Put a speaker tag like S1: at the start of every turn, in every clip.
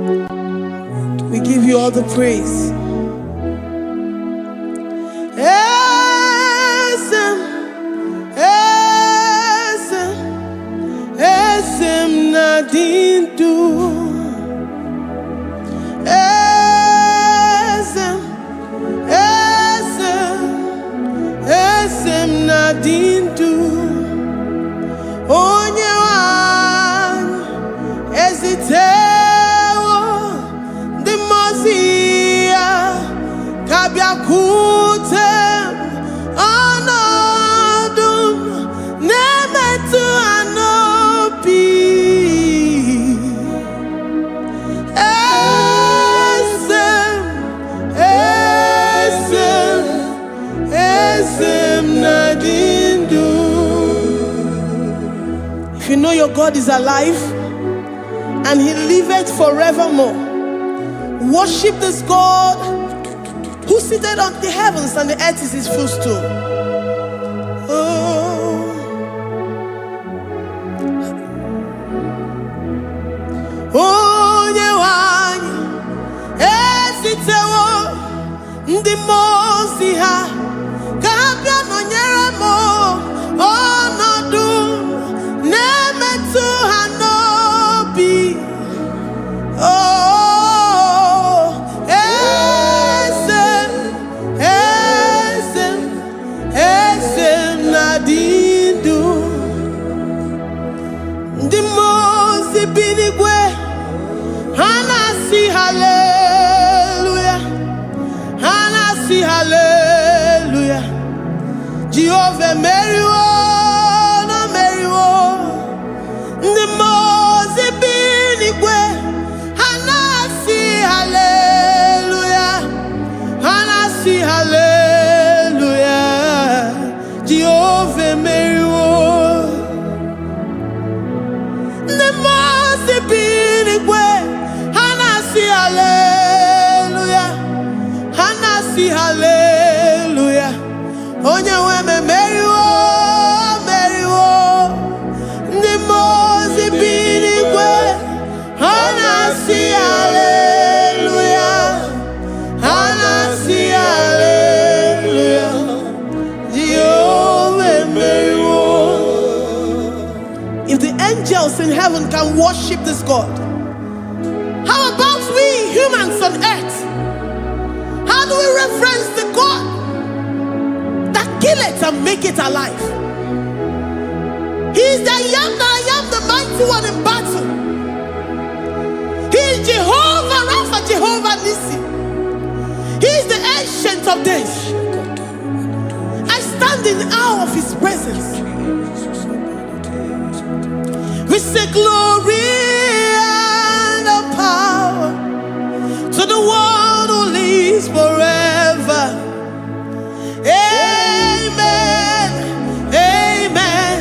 S1: We give you all the praise. Esem nadindu. Esem nadindu. Onye wan ezitewo di mozia kabia kutem anodum nemetu anobi. Esem nadindu. If you know your God is alive and he liveth forevermore, worship this God who seated on the heavens and the earth is his footstool. Oh, Nyewani, esitewo ndi mozi ha kabia no nyeremo onodu nemetu hanobi. Oh, esem nadindu. Ndi mozi binigwe hanasi hallelujah, hanasi hallelujah. Jehovah Meriwo, no Meriwo. Ndi mozi binigwe hanasi hallelujah, hanasi hallelujah. Jehovah Meriwo. Ndi mozi binigwe hanasi hallelujah, hanasi hallelujah. Onye weme Meriwo, Meriwo. Ndi mozi binigwe hanasi hallelujah, hanasi hallelujah. Jehovah Meriwo. If the angels in heaven can worship this God, how about we humans on earth? How do we reference the God that kill it and make it alive? He is the I am, the mighty one in battle. He is Jehovah Rapha, Jehovah Nissi. He is the ancient of days. I stand in awe of his presence. We say glory and power to the one who lives forever. Amen, amen.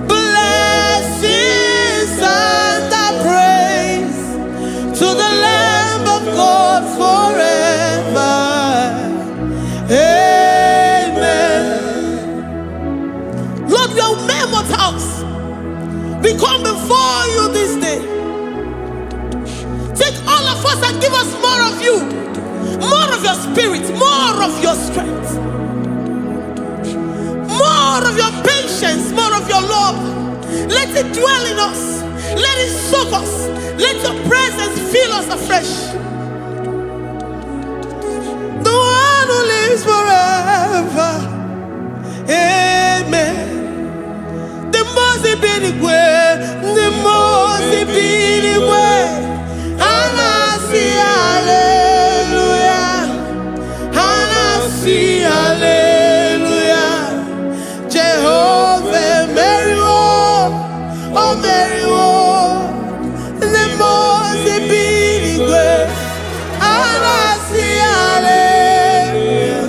S1: Blessings and praise to the Lamb of God forever. Amen. Lord, we are mere mortals. We come before you this day. Take all of us and give us more of you, more of your spirit, more of your strength, more of your patience, more of your love. Let it dwell in us. Let it soak us. Let your presence fill us afresh. The one who lives forever. Amen. The most binigwe, the most binigwe. Hanasi hallelujah, hanasi hallelujah. Jehovah Meriwo, oh Meriwo. The most binigwe. Hanasi hallelujah,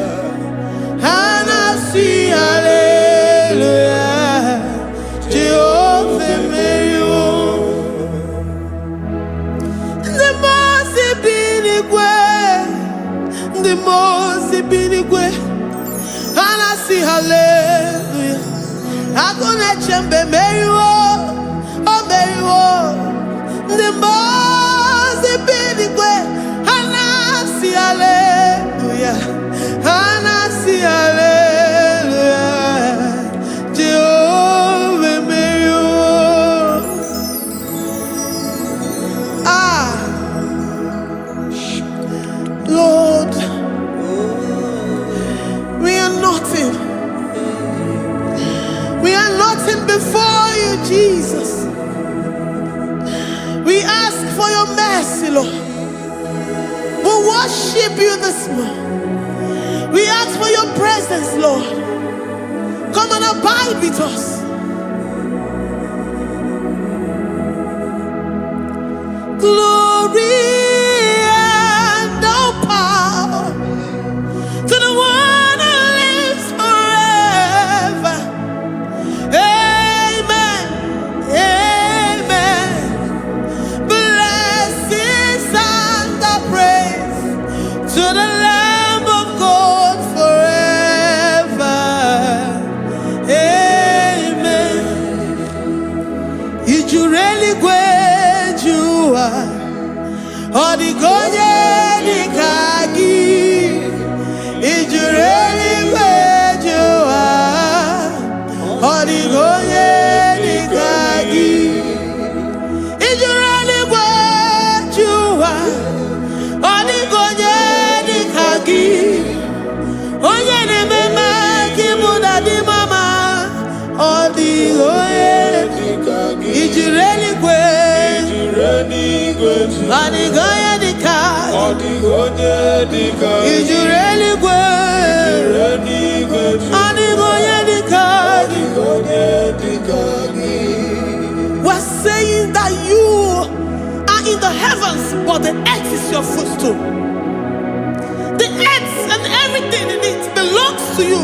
S1: hanasi hallelujah. Jehovah Meriwo. The most binigwe, hanasi hallelujah. Agone chembe Meriwo, oh Meriwo. The most ask for your mercy, Lord. We worship you this morning. We ask for your presence, Lord. Come and abide with us. Glory and all power to the one who lives forever. Amen. Amen. Blessings and the praise to the Lamb of God forever. Amen. Did you really go? Odigonye dikagi, ijureli wejoa. Odigonye dikagi, ijureli wejoa. Odigonye dikagi, onye nemema kimuda di mama. Odigonye dikagi, ijureli wejoa. Odigonye dikagi, odigonye dikagi, ijureli wejoa. Odigonye dikagi. We're saying that you are in the heavens, but the earth is your footstool. The earth and everything in it belongs to you.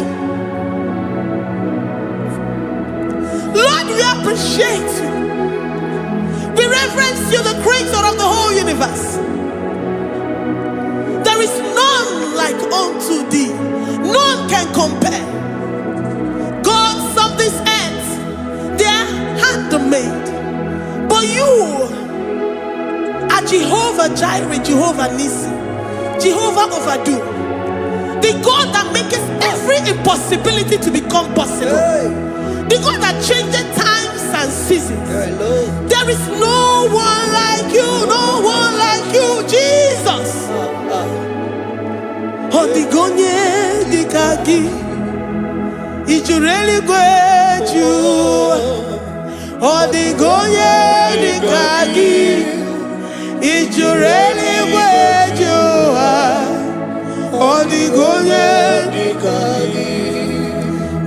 S1: Lord, we appreciate you. We reverence you, the creator of the whole universe. There is none like unto thee. None can compare. Gods of this earth, they are handmade. But you are Jehovah Jireh, Jehovah Nissi, Jehovah Overdo. The God that makes every impossibility to become possible. The God that changes times and seasons. There is no one like you, no one like you, Jesus. Odigonye dikagi, ijureli wejoa. Odigonye dikagi, ijureli wejoa. Odigonye dikagi.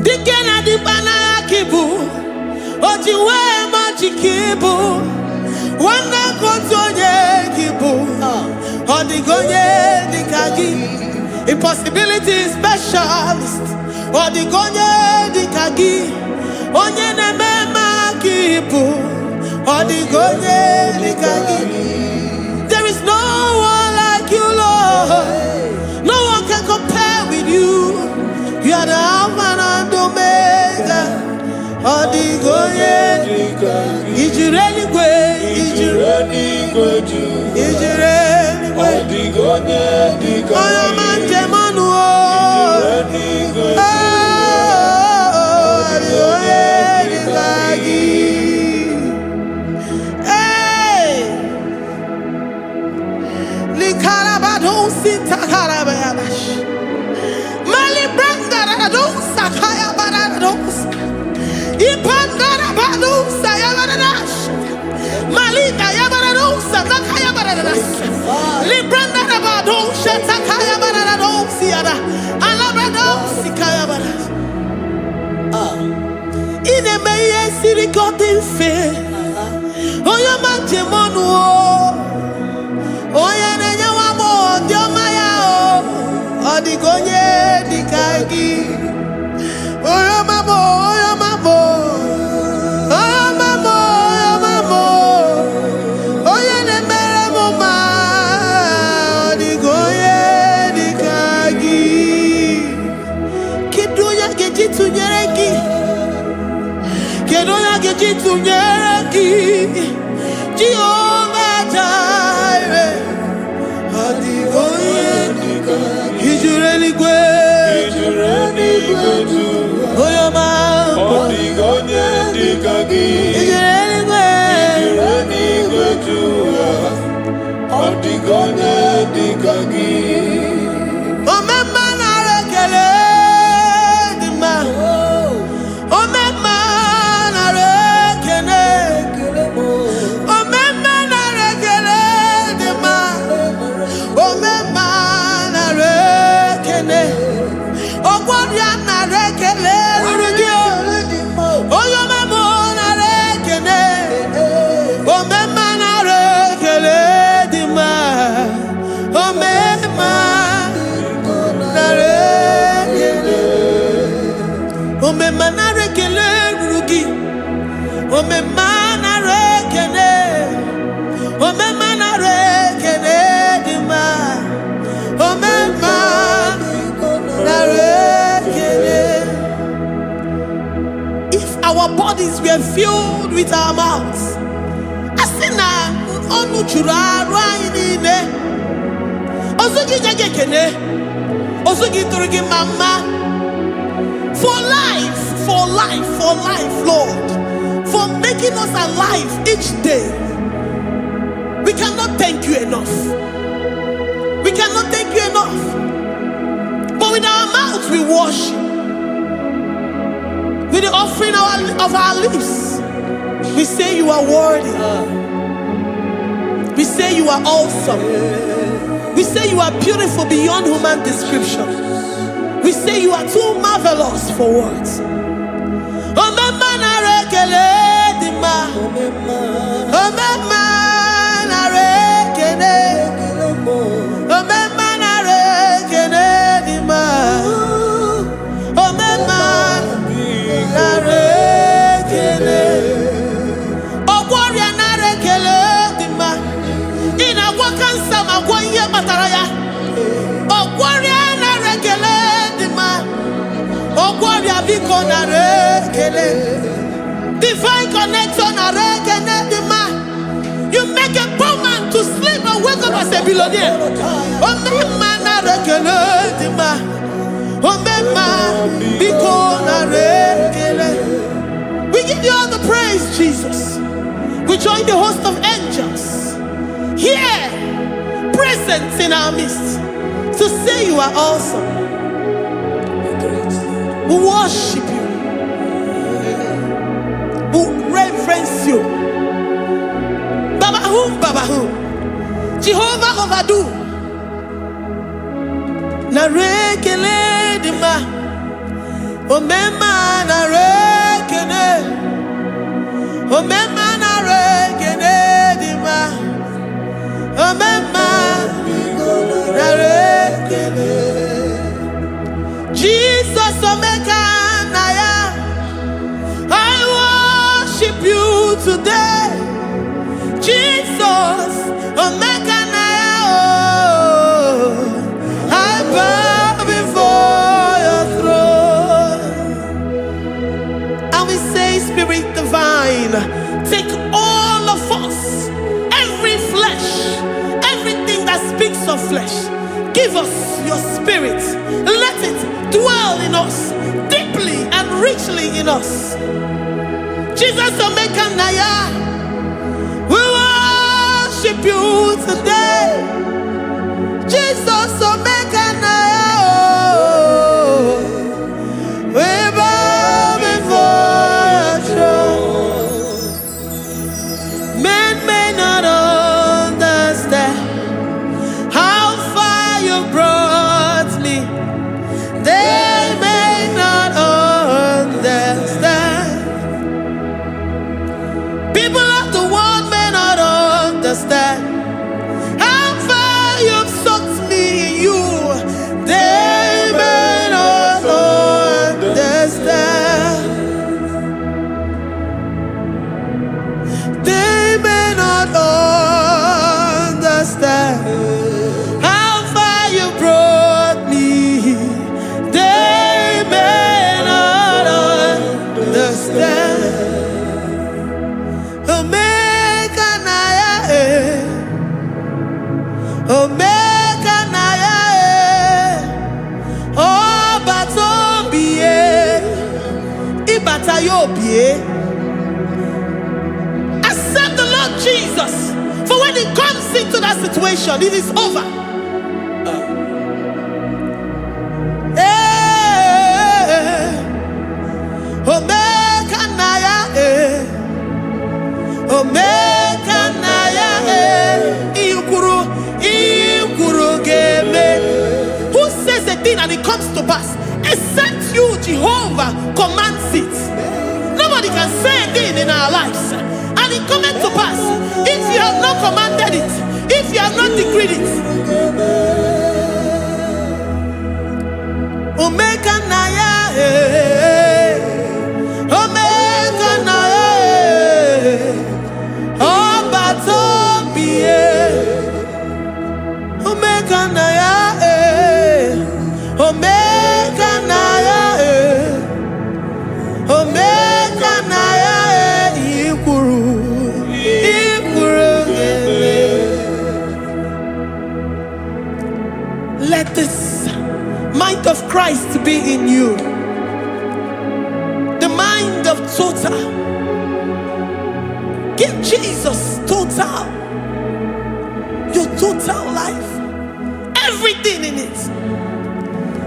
S1: Dikena dibana kibu, ojiwe majikibu. Wana kotonye kibu, odigonye dikagi. Impossibility specialist, odigonye dikagi. Onye nemema kibu, odigonye dikagi. There is no one like you, Lord. No one can compare with you. You are the Alpha and Omega. Odigonye dikagi. Ijureli ijureli odigonye dikagi. Oyamanje manu odigonye dikagi. Hey, likarabado sitakarabayabash. Mali branga radosa kaya baradosa. Ipangara badosa yabaradosa. Malika yabaradosa nakaya baradosa. Libranda rabadosa takaya baradosa yada. Alabradosa kaya baradosa. Ine meye siri godin fe. Oya manje monu o. Oya nenya wamo dioma ya o. Odigonye dikagi. Oya mamo, oya mamo. Oya mamo, oya mamo. Oya nemere moma. Odigonye dikagi. Kidunya gejitu nyereki. Kidunya gejitu nyereki. Jehovah Jireh. Odigonye dikagi. Ijureli wejoa. Oya mamo. Odigonye dikagi. Ijureli wejoa. Odigonye dikagi. Omema na rekele dima. Omema na rekele. bodies were filled with our mouths. Asina onu chura rainine. Osugi jagekene. Osugi turigi mama. For life, Lord. For making us alive each day. We cannot thank you enough. We cannot thank you enough. But with our mouths we worship. With the offering of our lips, we say you are worthy. We say you are awesome. We say you are beautiful beyond human description. We say you are too marvelous for words. Divine connection. You make a poor man to sleep and wake up as a billionaire. We give you all the praise, Jesus. We join the host of angels here, present in our midst, to say you are awesome. We worship you. We reverence you. Baba whom? Jehovah overdo. Na rekele dima. Omema na rekene. Omema na rekene dima. Omema na rekene. Jesus omeka naya. I worship you today. Jesus omeka naya. I bow before your throne. And we say, Spirit divine, take all of us, every flesh, everything that speaks of flesh. Give us your spirit. Let it dwell in us, deeply and richly in us. Jesus omeka naya. We worship you today. Jesus omeka naya. We bow before your throne. Men may not understand how far you brought me. They may not understand. People of the world may not understand how far you've sucked me in you. They may not understand. They may not understand how far you brought me. They may not understand. Omeka naya, omeka naya, oh batobie, ibatayobie. Accept the Lord Jesus, for when He comes into that situation, it is over. Omeka naya, omeka naya, ikuru geme. Who says a thing and it comes to pass? Except you, Jehovah, commands it. Nobody can say a thing in our lives and it comes to pass if you have not commanded it, if you have not decreed it. Omeka naya, omeka naya, oh batobie, omeka naya, omeka naya, omeka naya. Christ be in you. The mind of total. Give Jesus total. Your total life. Everything in it.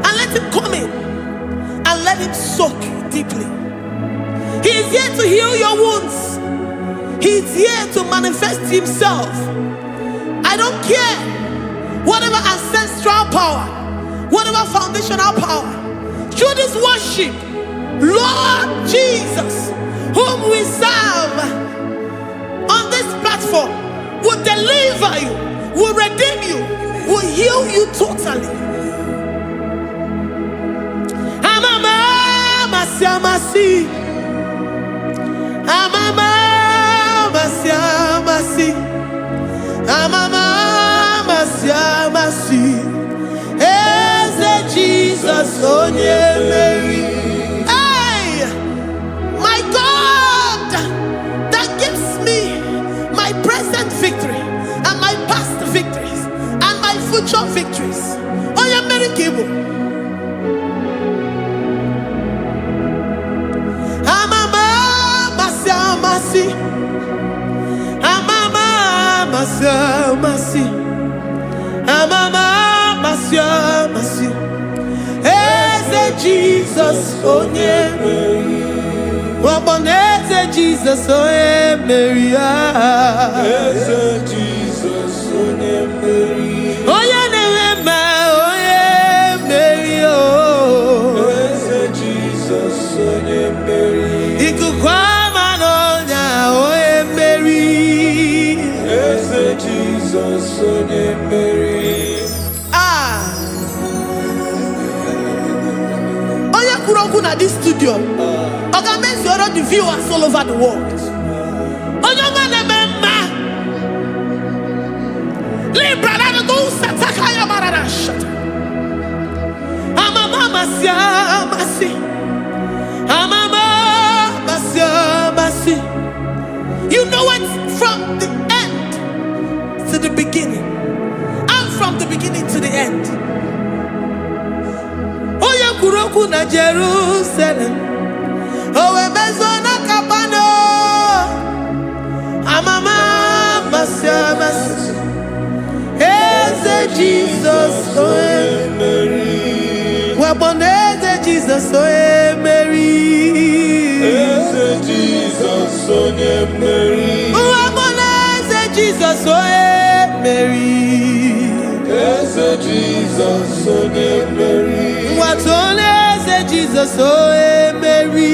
S1: And let him come in. And let him soak deeply. He is here to heal your wounds. He is here to manifest himself. I don't care. Whatever ancestral power, whatever foundational power, through this worship, Lord Jesus, whom we serve on this platform, will deliver you, will redeem you, will heal you totally. Jesus, oh yeah, Mary. Hey, my God, that gives me my present victory and my past victories and my future victories. Oh yeah, Mary Igbo. Amama masi, amama masi, amama masi. Jesus, oh yeah, Mary. Waboneze Jesus, oh yeah, Mary. Jesus, oh yeah, Mary. Oh yeah, Mary. Oh Jesus, oh yeah, Mary. Ikukwama nonya, oh yeah, Mary. Jesus, oh yeah, Mary. At this studio, organize the viewers all over the world. You know it from the end to the beginning, and from the beginning to the end. Kuroku na Jerusalem, owe bezona kapano, amama masiamas, eze Jesus oe Mary, waboneze Jesus oe Mary, eze Jesus oe Mary, waboneze Jesus oe Mary, eze Jesus oe Mary. Jesus, oh Mary.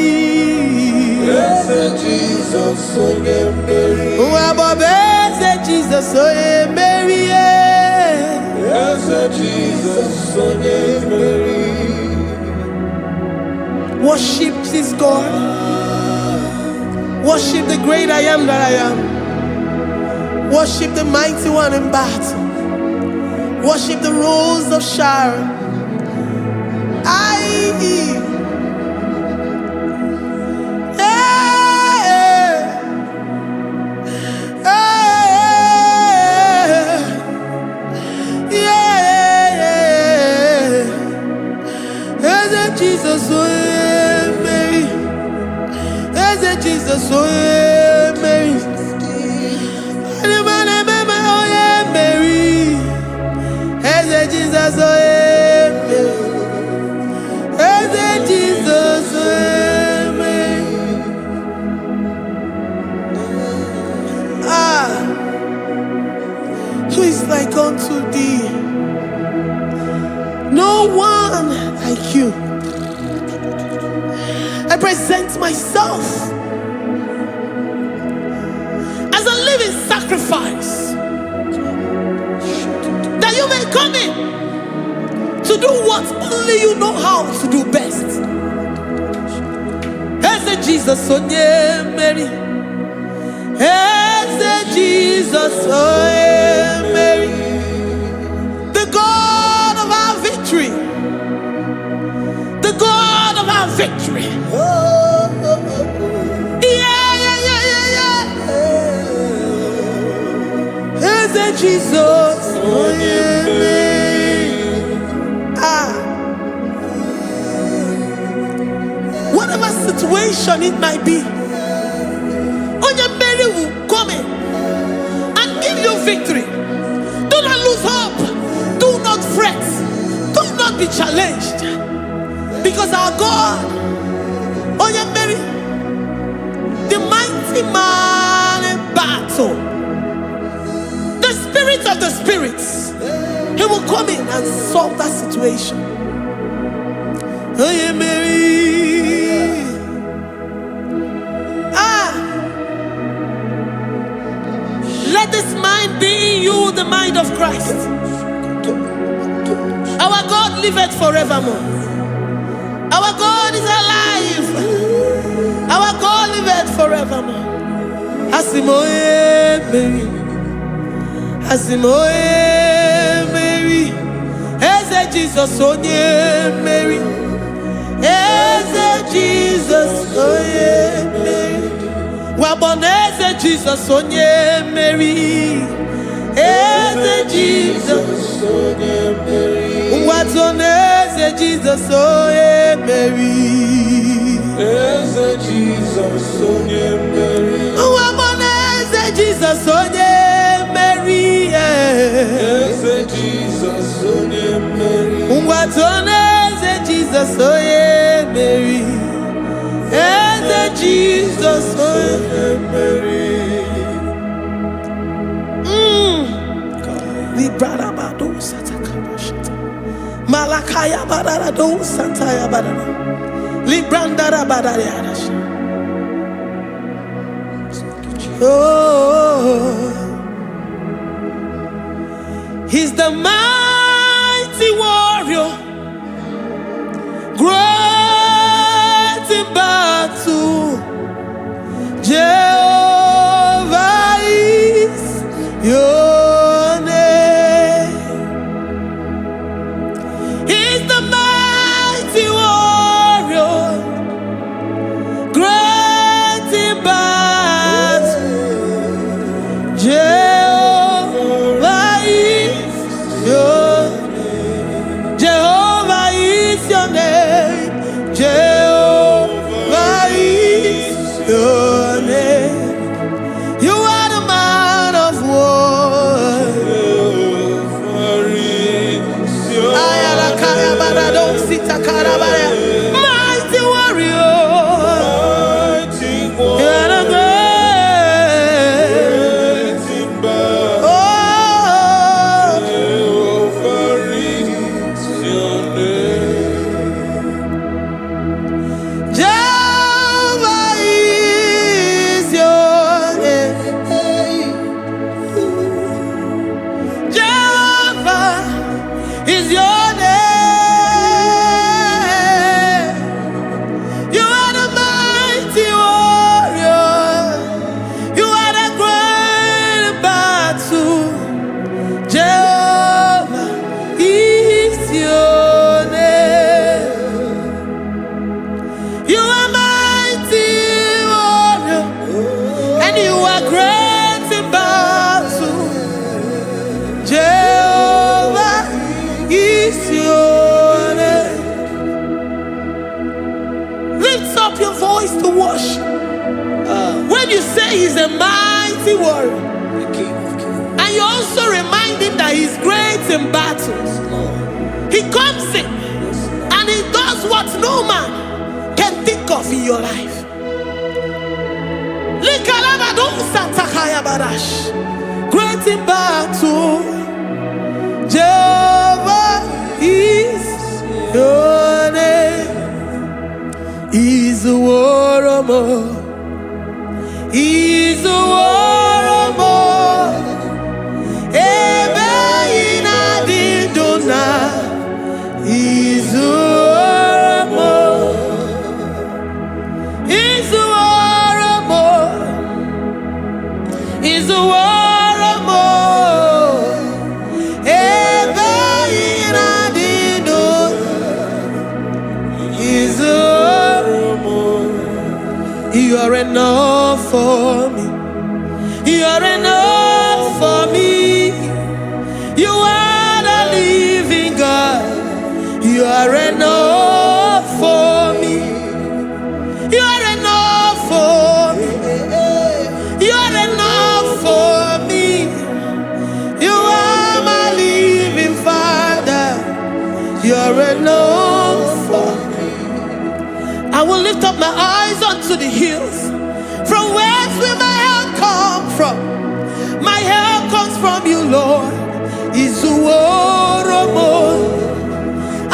S1: Yes, Jesus, oh Mary. Yes, Jesus, oh Mary. Yes, Jesus, oh Mary. Worship this God. Worship the great I am that I am. Worship the mighty one in battle. Worship the rose of Sharon. Jesus, oh Mary. Jesus, oh Mary. Mary. Jesus, oh Jesus, Mary. Who is like unto thee? No one like you. I present myself as a living sacrifice, that you may come in to do what only you know how to do best. Eze Jesus, oh yeah, Mary. Eze Jesus, oh yeah, Mary. The God of our victory. The God of our victory. Eze Jesus, oh yeah, Mary. situation it might be, Onyemere will come in and give you victory. Do not lose hope. Do not fret. Do not be challenged. Because our God, Onyemere, the mighty man in battle, the spirit of the spirits, he will come in and solve that situation. Onyemere. Let this mind be in you, the mind of Christ. Our God liveth forevermore. Our God is alive. Our God liveth forevermore. Asimoye Mary. Asimoye Mary. Eze Jesus onye Mary. Eze Jesus onye Mary. Waboneze Jesus onye Mary. Eze Jesus onye Mary. Watoneze Jesus onye Mary. Eze Jesus onye Mary. Waboneze Jesus onye Mary. Eze Jesus onye Mary. Watoneze Jesus onye Mary. Eze Jesus onye Mary. Librarabado satakabashita. Malakaya bararado santaya barara. Librandara barariadash. Oh, he's the mighty warrior, great in battle. Jehovah is your name. He's the mighty warrior, great in battle. Jehovah is your name. Jehovah is your name. Jehovah is your name. You are the man of war. Mighty warrior. You are the great. Oh, Jehovah is your name. Jehovah is your name. Jehovah is your name. You are the mighty warrior. You are the great battle. Jehovah is your name. You are mighty warrior, and you are great in battle. Jehovah is your name. Lift up your voice to worship. When you say he's a mighty warrior,
S2: the King of Kings.
S1: and you also remind him that he's great in battles, he comes in and he does what no man can think of in your life. Great in battle, Jehovah is your name. He's a warrior. He's a warrior. Ebe ina didona. He's a warrior. He's a warrior. He's a warrior. Ebe ina didona. He's a warrior. You are enough for me. You are enough for me. You are the living God. You are enough for me. You are enough for me. I will lift up my eyes unto the hills. From whence will my help come from? My help comes from you, Lord. Izuoromo.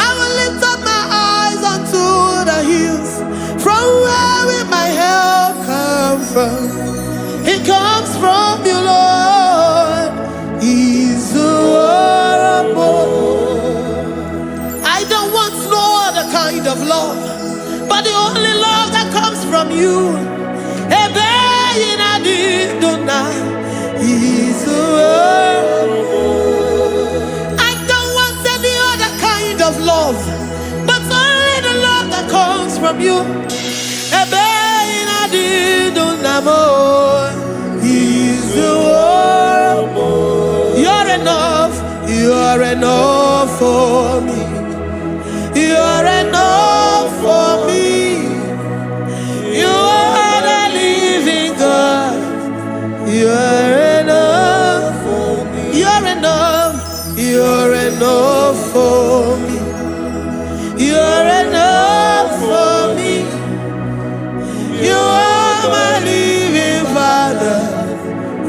S1: I will lift up my eyes unto the hills. From where will my help come from? It comes from you, Lord. Izuoromo. I don't want no other kind of love, but the only love that comes from you. I don't want any other kind of love, but only the love that comes from you. You're enough. You're enough for me. You're enough for me. You are the living God. You're enough for me. You're enough. You're enough for me. You're enough for me. You are my living Father.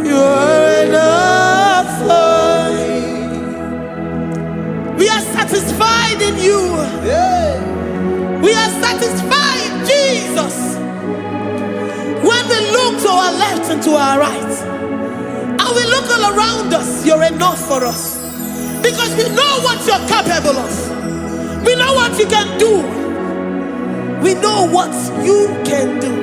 S1: You're enough for me. We are satisfied in you. We are satisfied, Jesus. When we look to our left and to our right, and we look all around us, you're enough for us. Because we know what you're capable of. We know what you can do. We know what you can do.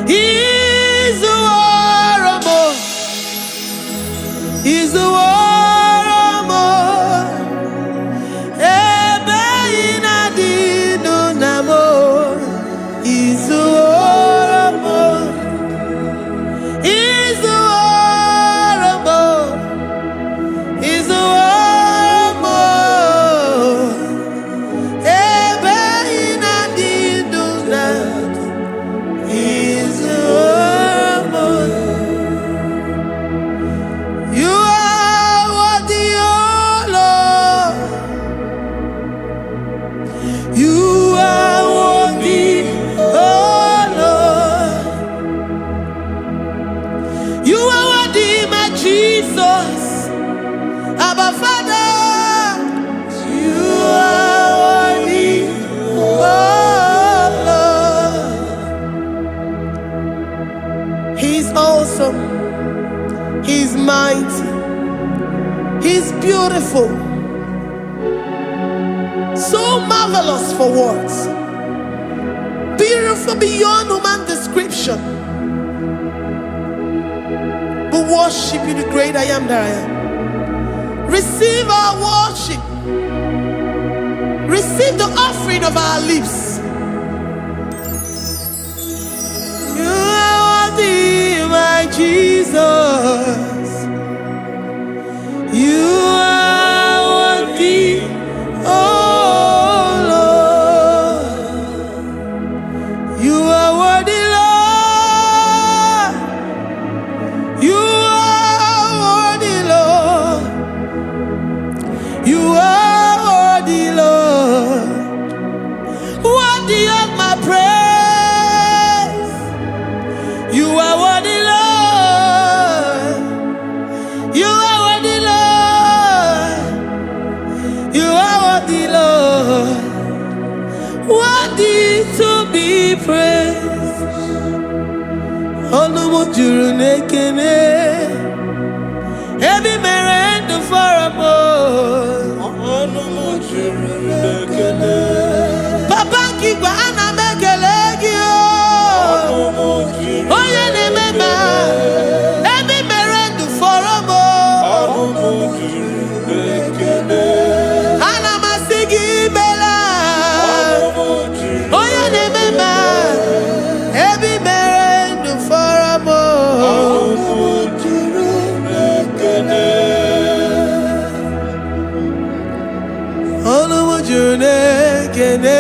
S1: He's the war. He's the war. He's mighty. He's beautiful. So marvelous for words. Beautiful beyond human description. We worship you, the great I am that I am. Receive our worship. Receive the offering of our lips. You are worthy, my Jesus. You are worthy, oh Lord. You are worthy, Lord. You are worthy, Lord. You are worthy, Lord. Worthy of my praise. You are worthy, Lord. You are worthy, Lord. You are worthy, Lord. Worthy to be praised. Onumu juru nekene. Every merend for a more. Onumu juru nekene. Papa kigwa ana mekelegio. Onumu juru. Oye ne mema. Every merend for a more. Onumu juru nekene. Ana masigi bela. Onumu juru. Oye ne mema. Every merend for a more. Onumu juru nekene. Onumu juru nekene.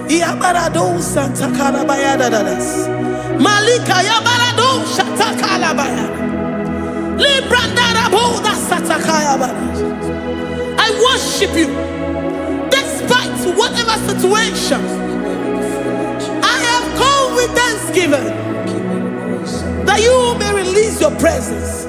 S1: Yabarado Santa Calabayada. Malika Yabarado Shata Calabaya. I worship you despite whatever situation. I have come with thanksgiving that you may release your presence.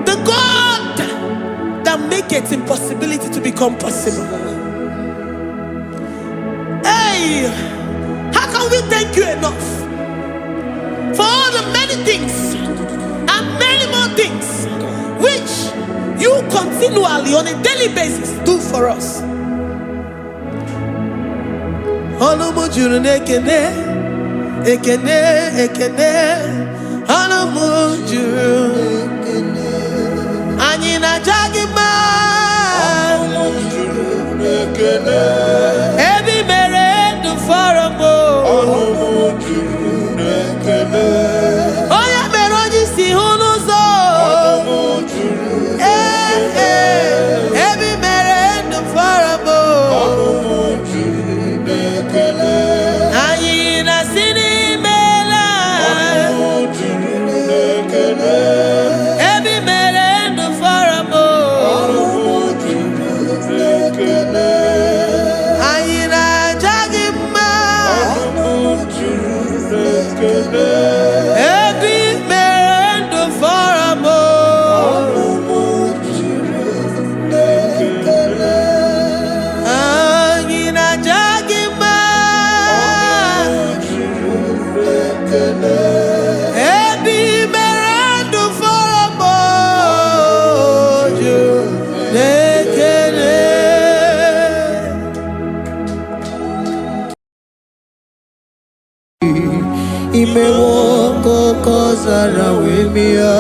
S1: The God that makes impossibility to become possible. Hey, how can we thank you enough for all the many things and many more things which you continually on a daily basis do for us? Ekene, ekene, anamujuru. Anyina jagima. Ebi mere du faramo. Oya meroji si hunuzo. Ebi mere du faramo. Anyina sini.
S2: Imewoko kozara wemia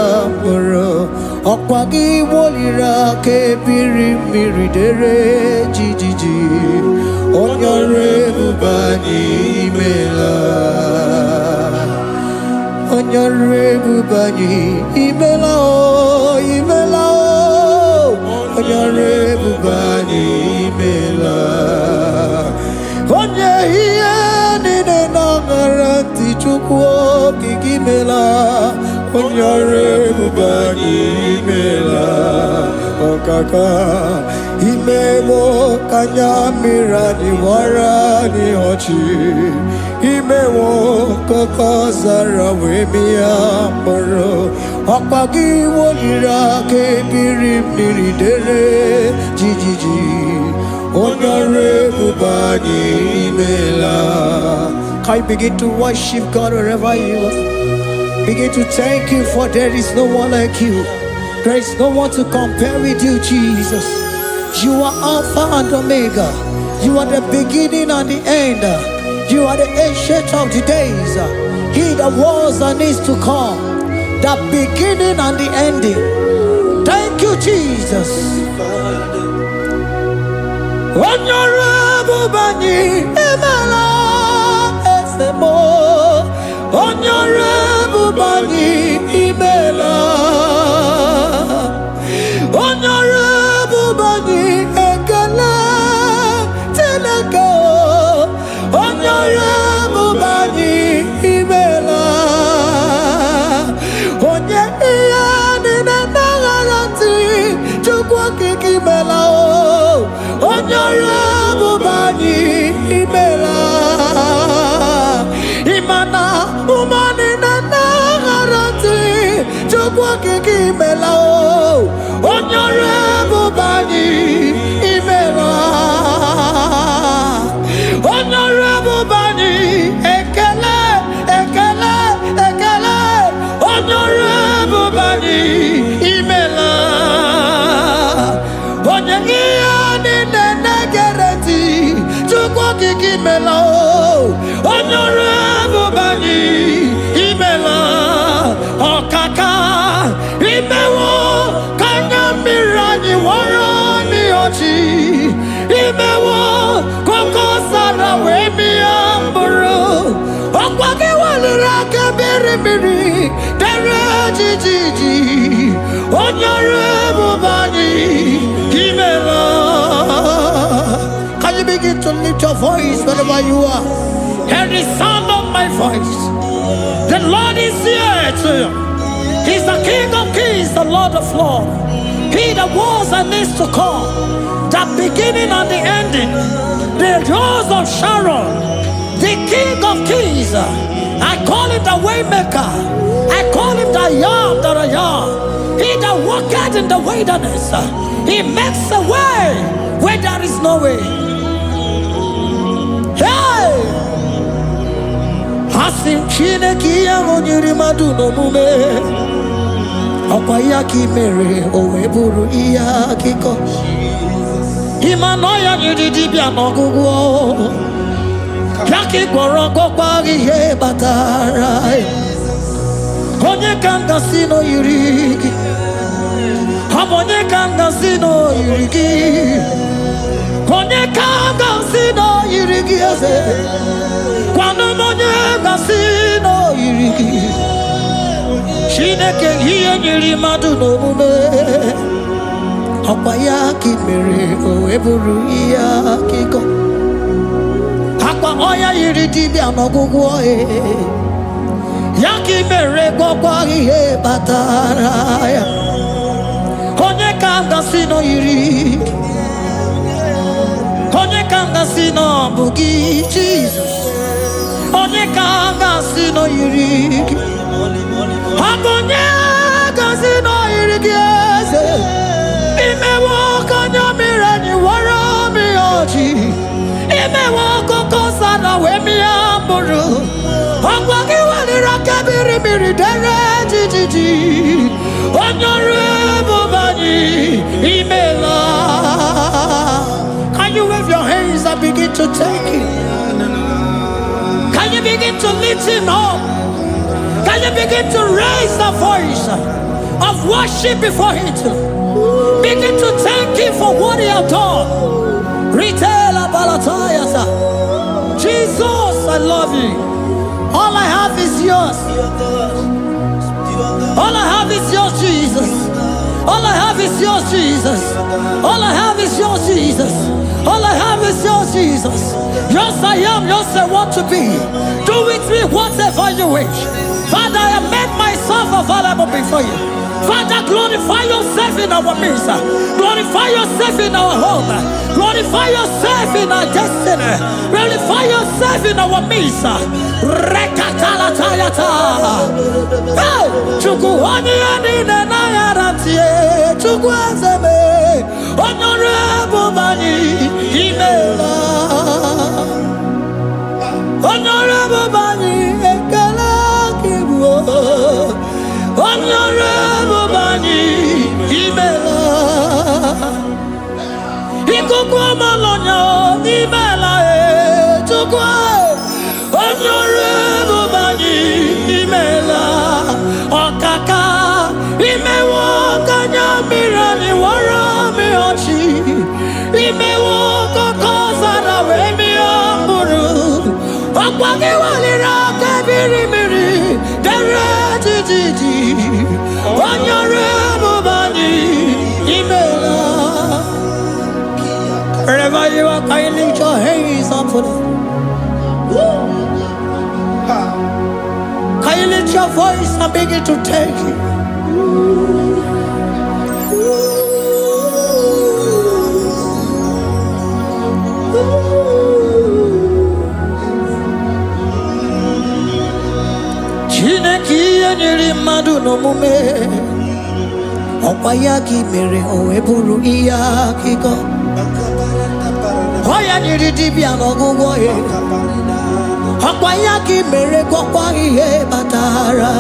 S2: moro Okwagi wolira ke biri miridere jijiji Onyore bubani imela Onyore bubani imela o imela o Onyore bubani imela Onye hiye nine nangaranti chukwo kikimela Onyore bubani imela Okaka Imemo kanyamira ni wara ni hochi Imewo koko zara wemia moro Okpagi wolira ke biri miridere jijiji Onyore bubani imela. Can you begin to worship God wherever you are? Begin to thank Him, for there is no one like you. There is no one to compare with you, Jesus. You are Alpha and Omega. You are the beginning and the end. You are the ancient of the days. He that was and is to come. The beginning and the ending. Thank you, Jesus. Honorable Bani Emala Esemo. Honorable Bani Emela. kiki mela onyore bubani imela onyore bubani ekele ekele ekele onyore bubani imela onye ni negereti chukwu kiki mela onyore bubani imela okaka imewo kanya mirani warani ochi imewo koko sara we mi amburu okwake walira kabiri miri dere jijiji onyore bubani imela. Can you begin to lift your voice wherever you are? Hear the sound of my voice. The Lord is here to you. He's the King of Kings, the Lord of Lords. He that was and is to come, the beginning and the ending, the rose of Sharon, the King of Kings. I call him the Waymaker. I call him the Yam that I am. He that walketh in the wilderness, he makes a way where there is no way. Hey! Hasim Chineke ya onyiri madu no mume Okwa ya ki mere owe buru iya kiko Imano ya nyiri dibia no gugu Ya ki gworo gokwa ihe batara Onye kanga sino yiri Onye kanga sino yiri Onye kanga sino yiri eze Kwano monye gasino yiriki Shineke hiye nyiri madu no mume Okwa ya ki mere owe buru iya kiko Akwa oya yiri dibia no gugu oe Ya ki mere gwakwa ihe batara ya Onye kanga sino yiriki Onye kanga sino bugi Jesus Onye kanga sino yiriki Agonye kanga sino yiriki eze Imewo kanya mirani wara mi oji Imewo koko sana we mi amburu Agwagi walira kabiri miri dere jijiji Onyore bubani imela. Can you wave your hands and begin to take it? Can you begin to lift him up? Can you begin to raise the voice of worship before him? Begin to thank him for what he has done. Retailer Balatayasa. Jesus, I love you. All I have is yours. All I have is yours, Jesus. All I have is yours, Jesus. All I have is yours, Jesus. All I have is yours, Jesus. Yours I am, yours I want to be. Do with me whatever you wish. Father, I have made myself available before you. Father, glorify yourself in our midst. Glorify yourself in our home. Glorify yourself in our destiny. Glorify yourself in our midst. Rekatalatayata. Hey! Chukwani anine na yaratie. Chukwazeme. Honorable Bani Imela. Honorable Bani Ekala Kibu. Honorable Bani Imela. Ikukwa malonya Imela chukwa. Honorable Bani Imela. Okaka Imewo kanya mirani warami ochi. Imewo koko sara we mi amburu. Okwage walira kabiri miri dere jijiji. Honorable Bani Imela. Wherever you are, can you lift your hands up for them? Can you lift your voice and begin to take it? Chineke nyiri mmadụ n'omume Opayaki mere o eburu iya kiko. Oya nyiri dibia n'ọgwụgwọ ya. Opayaki mere gwọkwa ihe batara.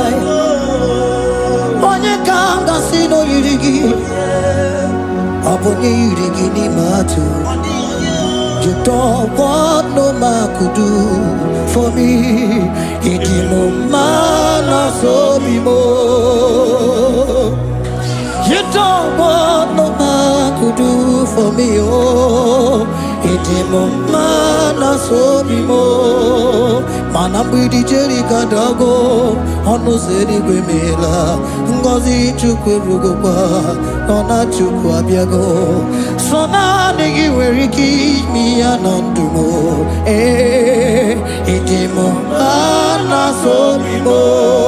S2: Onye ka m gasị n'oyiri gị. Ọ bụ onye yiri gị n'ime atụ. You don't want no man could do for me. It is no man so be more. You don't want no man could do for me. Oh, it is no man so be more. Man, I'm with the Jerry Cadago. On no city Grimela. Ngozi Chukwerugopa. Nona Chukwabiago. So now nigga where he keep me anondumo. It is no man so be more.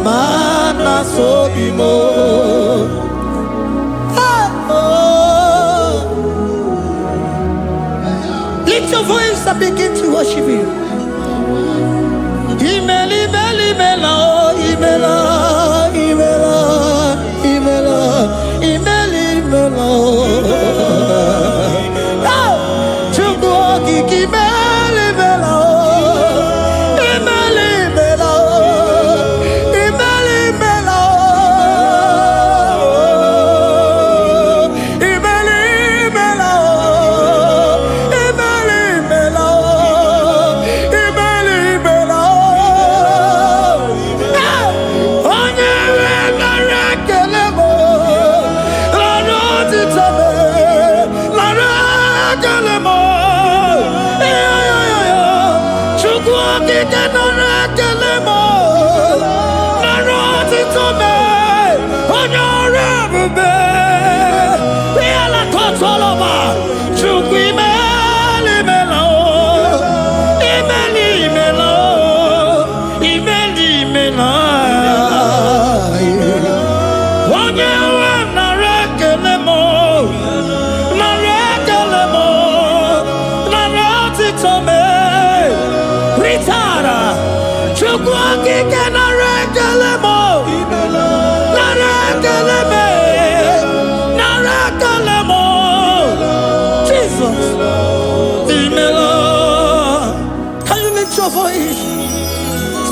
S2: Mana so be more. Lift your voice and begin to worship Him. Imela, imela, imela, imela, imela, imela, imela. Chukwuoki imela, imela.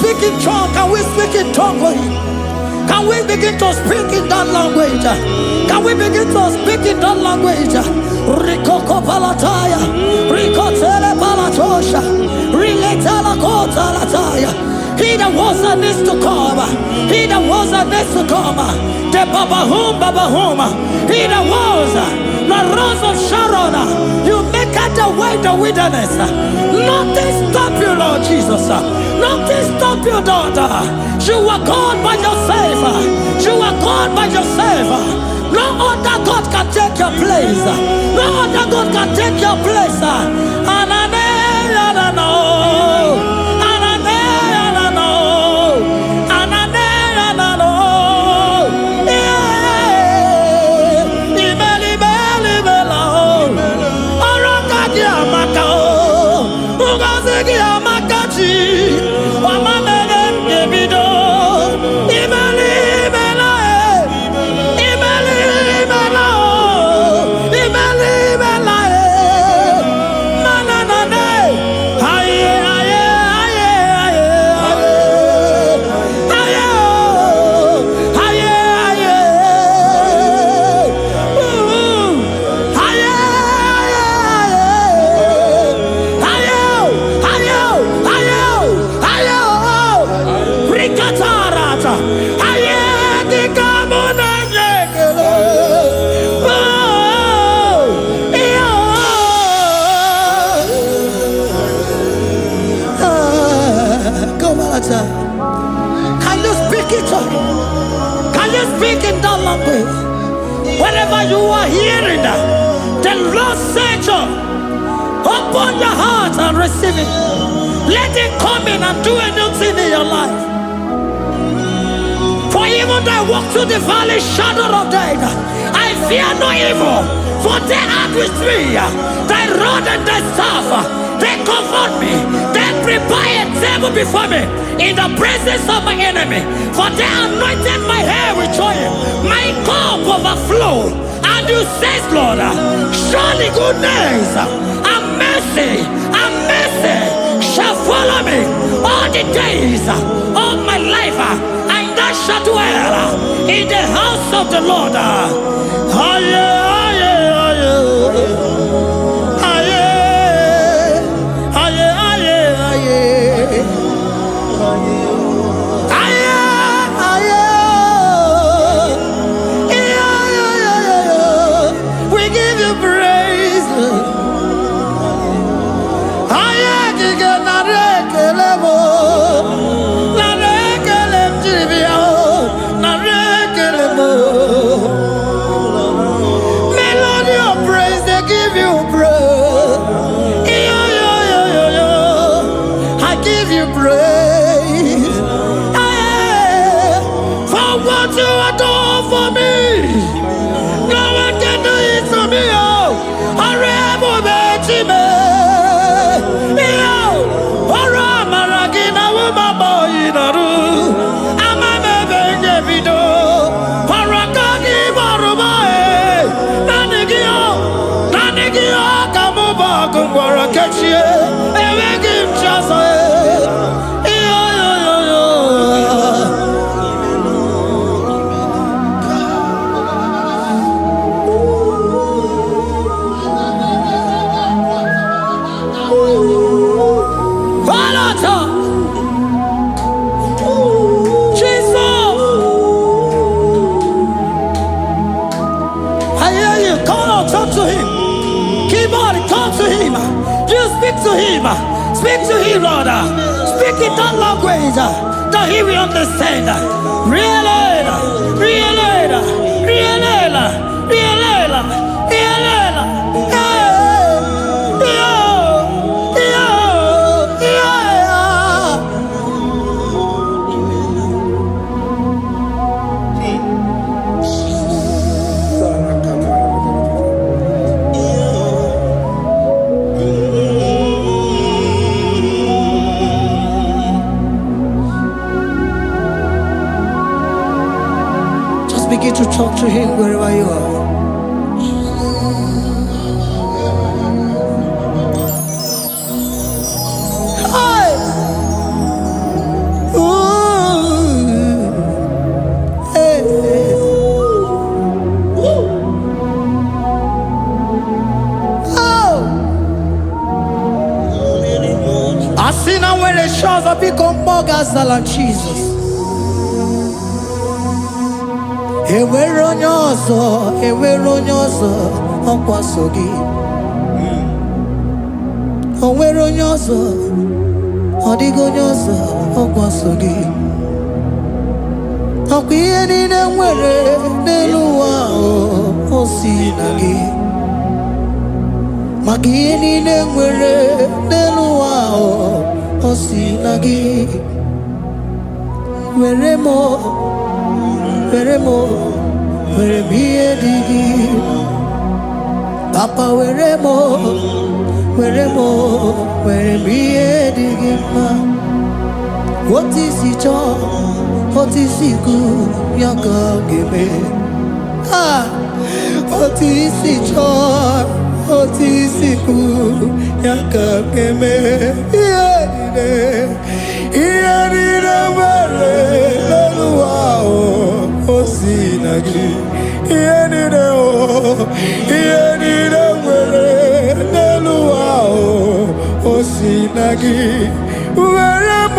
S2: Speak in tongue. Can we speak in tongue for Him? Can we begin to speak in that language? Can we begin to speak in that language? Rikoko palataya, rikotele palatosha, riletala kota lataya. He that was and is to come. He that was and is to come. The babahum, babahum. He that was the rose of Sharon. You make out the way the wilderness. Nothing stop you, Lord Jesus. Nothing stop you, daughter. You are God by yourself. You are God by yourself. No other God can take your place. No other God can take your place. The Lord said, open your heart and receive it. Let it come in and do a new thing in your life. For even though I walk through the valley shadow of death, I fear no evil. For they are with me. Thy rod and thy staff, they comfort me. They prepare a table before me in the presence of my enemy. For they anointed my hair with oil. My cup overflow. And you say, Lord, surely goodness and mercy shall follow me all the days of my life. And I shall dwell in the house of the Lord. We give you praise. Melody of praise, they give you praise. I give you praise. For what you have done for me, no one can do it for me. Speak to him, Lord. Speak in that language that he will understand. Begin to talk to him wherever you are. Hey! Ooh! Hey! Oh! I see now where the shores have become more than Jesus. Ewere onye ọzọ ọkwaso gị. O nwere onye ọzọ, ọ dịghị onye ọzọ ọkwaso gị. Ọkwa ihe niile nwere n'elu ụwa o si na gị. Maka ihe niile nwere n'elu ụwa o si na gị. Were m ihe dị gị. Papa were m ihe dị gị mma. Otu isi chọọ, otu isi kwu ya ka ọ ga-eme. Otu isi chọọ, otu isi kwu ya ka ọ ga-eme. Ihe niile nwere n'elu ụwa o si na gị. Ihe niile nwere n'elu ụwa o si na gị. Were m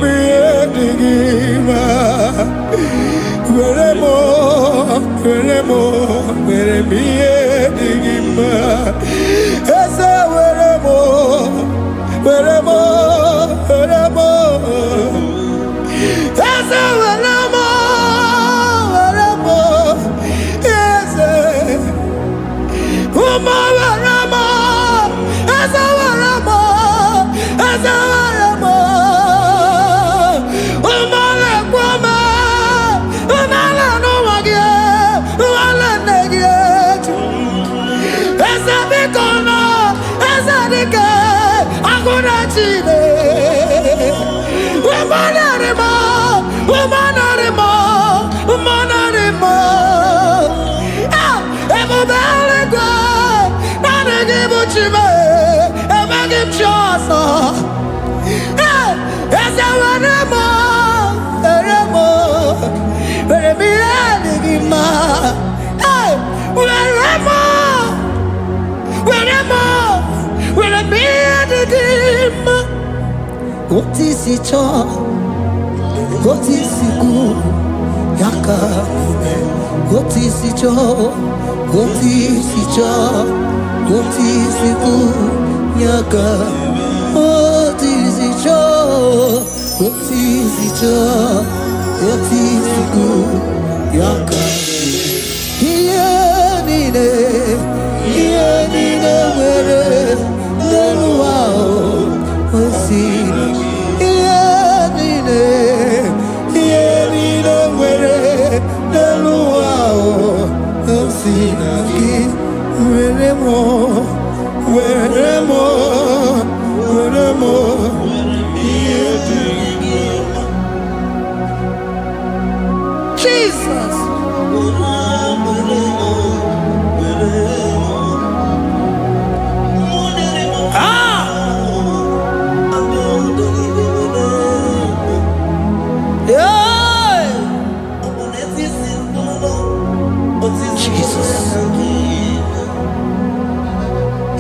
S2: ihe dị gị mma. Were m ihe dị gị mma. Eze were m Eze were m What is it all? What is it good? Yaka, what is it all? What is it all? What is it good? Yaka, what is it all? What is it all? What is it good? Yaka, here nine, where no wow, what's it?
S1: Jesus.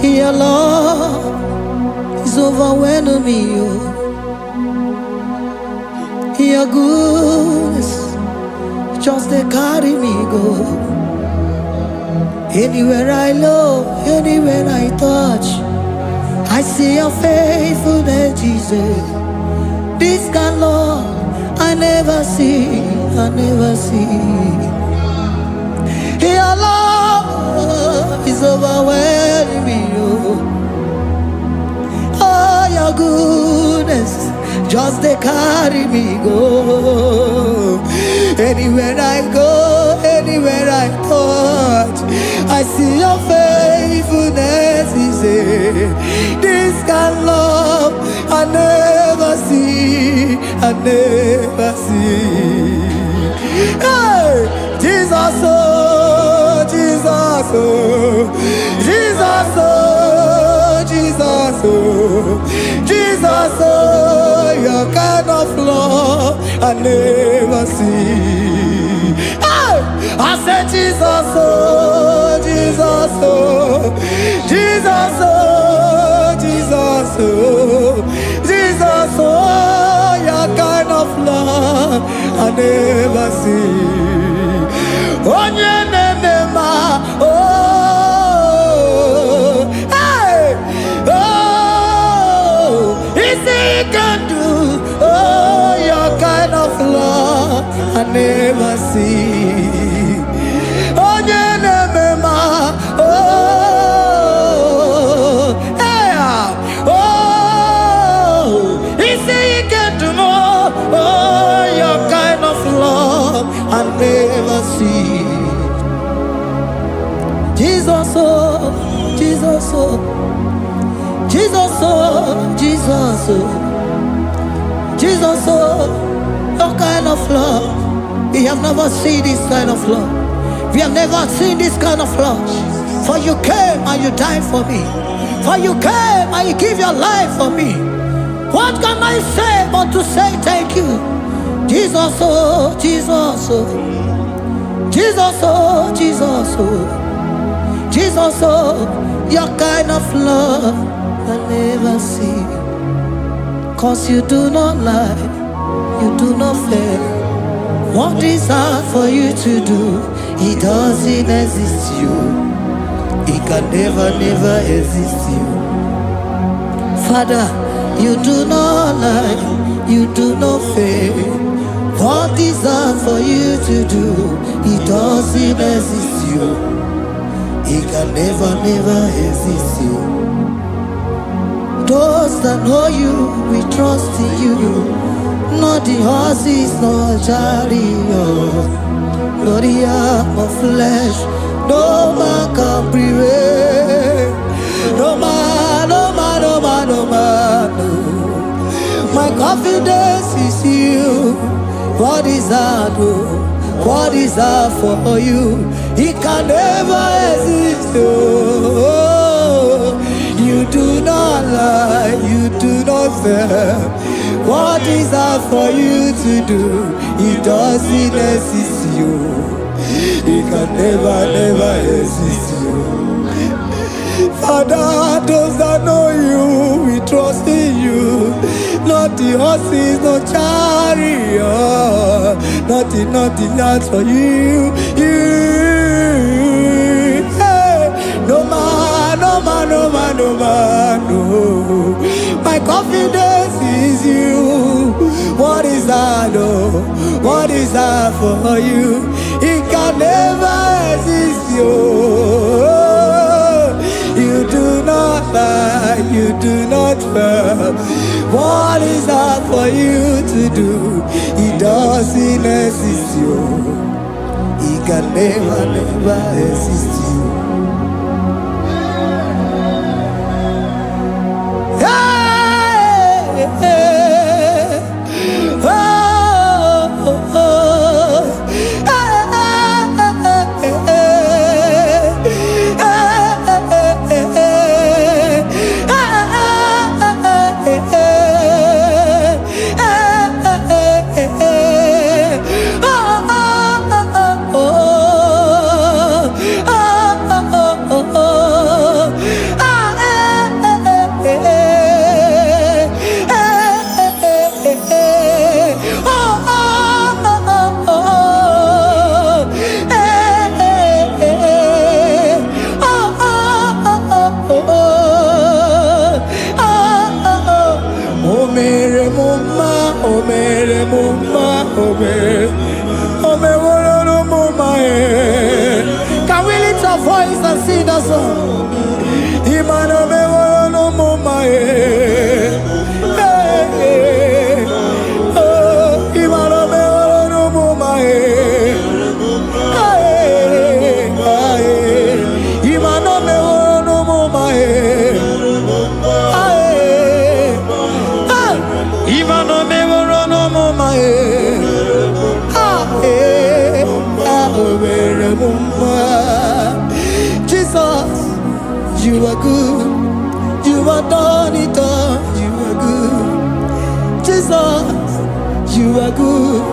S2: Your love is overwhelming me. Your goodness just they carry me go. Anywhere I look, anywhere I touch, I see your faithfulness, Jesus. This kind of love I never see, I never see. Your love is overwhelming me. Oh, your goodness just they carry me go. Anywhere I go, anywhere I touch, I see your faithfulness. This kind of love I never see, I never see. Hey, Jesus, oh, Jesus, oh, Jesus, oh, Jesus, oh, Jesus, oh, your kind of love I never see. Hey, I said Jesus, oh, Jesus, oh, Jesus, oh, Jesus, oh, Jesus, oh, your kind of love I never see. Hey, oh, easy can do, oh, your kind of love I never see. Oh, hey, oh, easy can do more, oh, your kind of love I never see. Jesus, oh, Jesus, oh, Jesus, oh, Jesus, oh, Jesus, oh, your kind of love. We have never seen this kind of love. We have never seen this kind of love. For you came and you died for me. For you came and you give your life for me. What can I say but to say thank you? Jesus, oh, Jesus, oh, Jesus, oh, Jesus, oh, Jesus, oh, your kind of love I never see. 'Cause you do not lie, you do not fail. What is hard for you to do, it doesn't exist you. It can never, never exist you. Father, you do not lie, you do not fail. What is hard for you to do, it doesn't exist you. It can never, never exist you. Those that know you, we trust in you. Not the horses, not chariot, not the arm of flesh. No man can prevail. No man, no man, no man, no man. No. My confidence is you. What is hard? What is hard for you? It can never exist. Oh, you do not lie, you do not fail. What is hard for you to do? It doesn't exist you. It can never, never exist you. Father, those that know you, we trust in you. not the horses, no chariot, nothing that's for you. Hey, no man, no. My confidence is you. What is that, oh? What is that for you? It can never exist, you. You do not lie, you do not fail. What is that for you to do? It doesn't exist, you. It can never exist, you. Can we lift our voice and sing that song? Jesus, you are good. You are done it all. You are good. Jesus, you are good.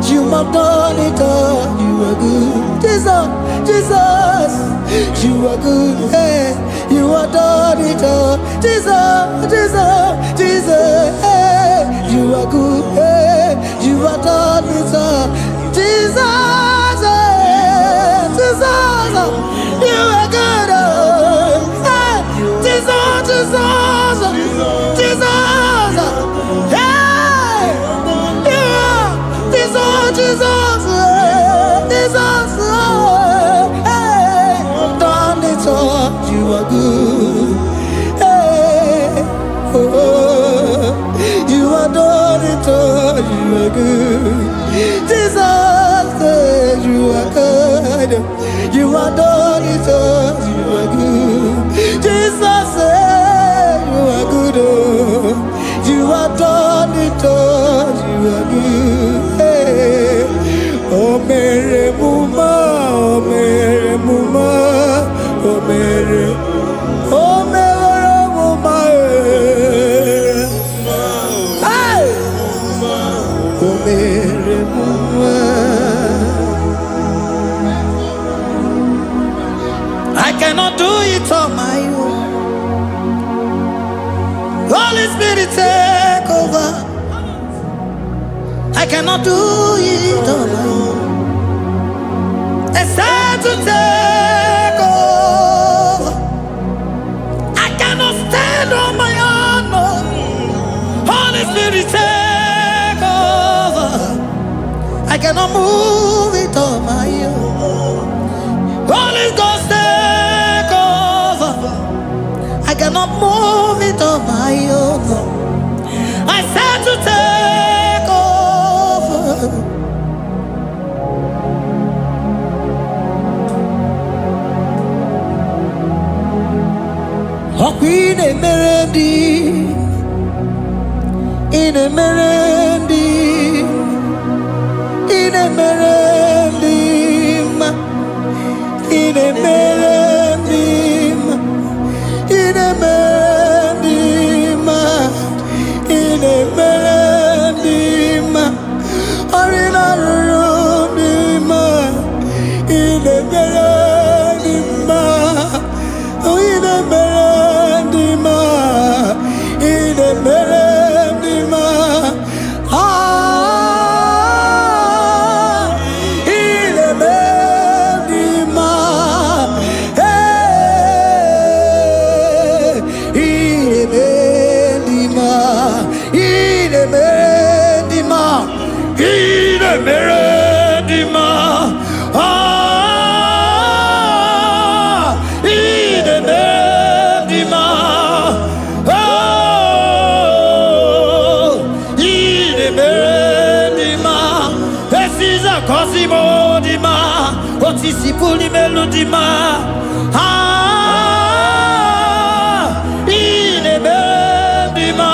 S2: You have done it all. You are good. Jesus, you are good. Hey, you are done it all. Jesus, hey, you are good. Hey, you are done it all. Jesus, you are good. Hey, Jesus, hey, you are Jesus, hey, done it all. You are good. Hey, oh, you are done it all. You are good. Jesus, you are good. You are done it all. You are good. Jesus, you are good. Oh, you are done it all. You are good. Hey. Oh, Mary Muma, oh, Mary Muma, oh, Mary, oh, Mary Muma, hey, oh, Mary Muma. I cannot do it on my own. Holy Spirit, take over. I cannot do it on my own. It's time to take over. I cannot stand on my own. No. Holy Spirit, take over. I cannot move it on my own. Holy Ghost, take over. I cannot move it on my own. I said to take over. Oh, Queen Emerendi, in Emerendi, in Emerendi, in Emerendi, in Emerendi, in Emerendi, Arina Rudima, in Emerendi, in Emerendi, in Emerendi, dima, otisi puli melodima. Ine bendima,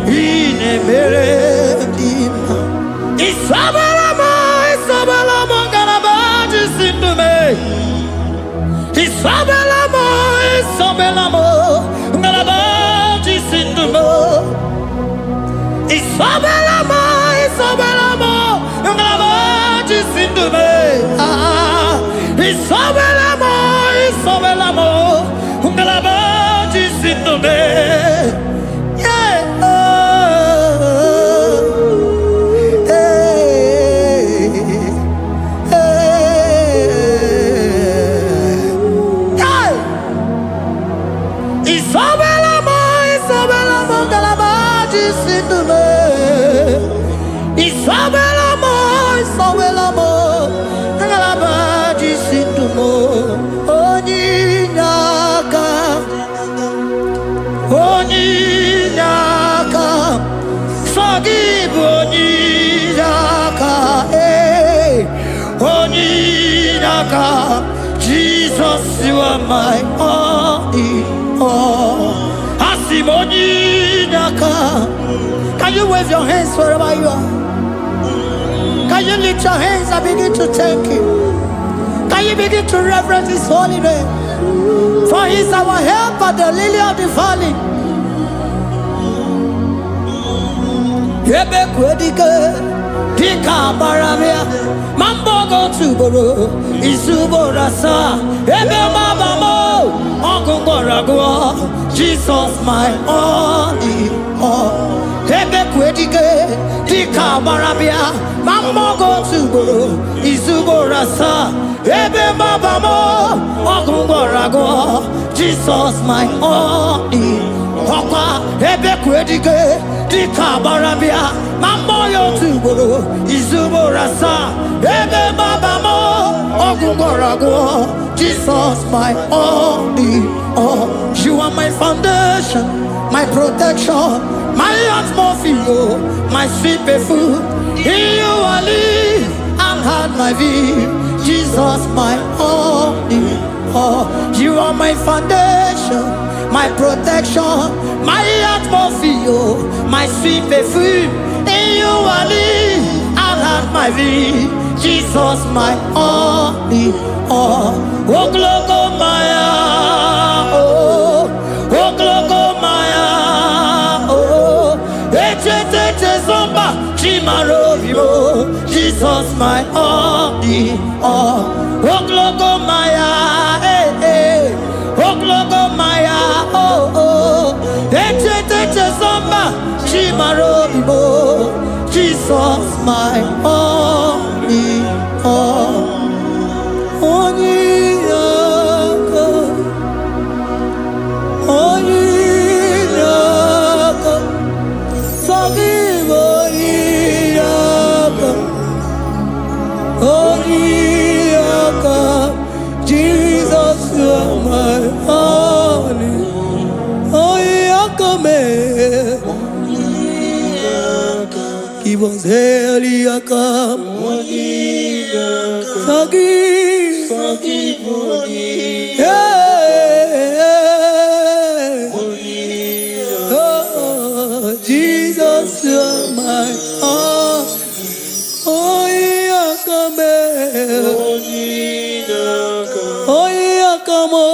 S2: ine bendima. Isabelamo, Isabelamo, galabaji sindume. Isabelamo, Isabelamo, galabaji sindume. Isabelamo, Isabelamo, galabaji sindume. Isabelamo, Isabelamo, galabaji sindume. Isabelamo, Isabelamo, galabaji sindumo. Onyinaka, onyinaka, forgive onyinaka, onyinaka. Jesus, you are my only all. Asim onyinaka. Can you wave your hands wherever you are? Can you lift your hands and begin to thank Him? Can you begin to reverence His holy name? For He is our help at the lily of the valley. Yebe kwedike, dika baramia, mambo go tuboro, isubora sa, ebe mabamo, ogungorago, Jesus my only all. Ebe kwedike, dika baramia, mambo go tuboro, isubora sa, ebe mabamo, ogungorago, Jesus my only all. Ebe kwedike, dika baramia, mambo yo tuboro, isubora sa, ebe mabamo, ogungorago, Jesus my only all. You are my foundation, my protection, my atmosphere, my sweet perfume. In you I live and had my view. Jesus my only all. You are my foundation, my protection, my atmosphere, my sweet perfume. In you I live and had my view. Jesus my only all. Oh glogo maya, oh glogo maya, oh ete zomba chimarovio. Jesus my only all. Oh glogo maya, oh glogo maya, oh ete zomba chimarovio. Jesus my only all. Onyinaka, onyinaka, forgive onyinaka, onyinaka. Jesus, you are my only. Onyinaka me, give us heliaka, forgive, forgive onyinaka. Oh, Jesus, you are my all. Onyinaka me, onyinaka mo,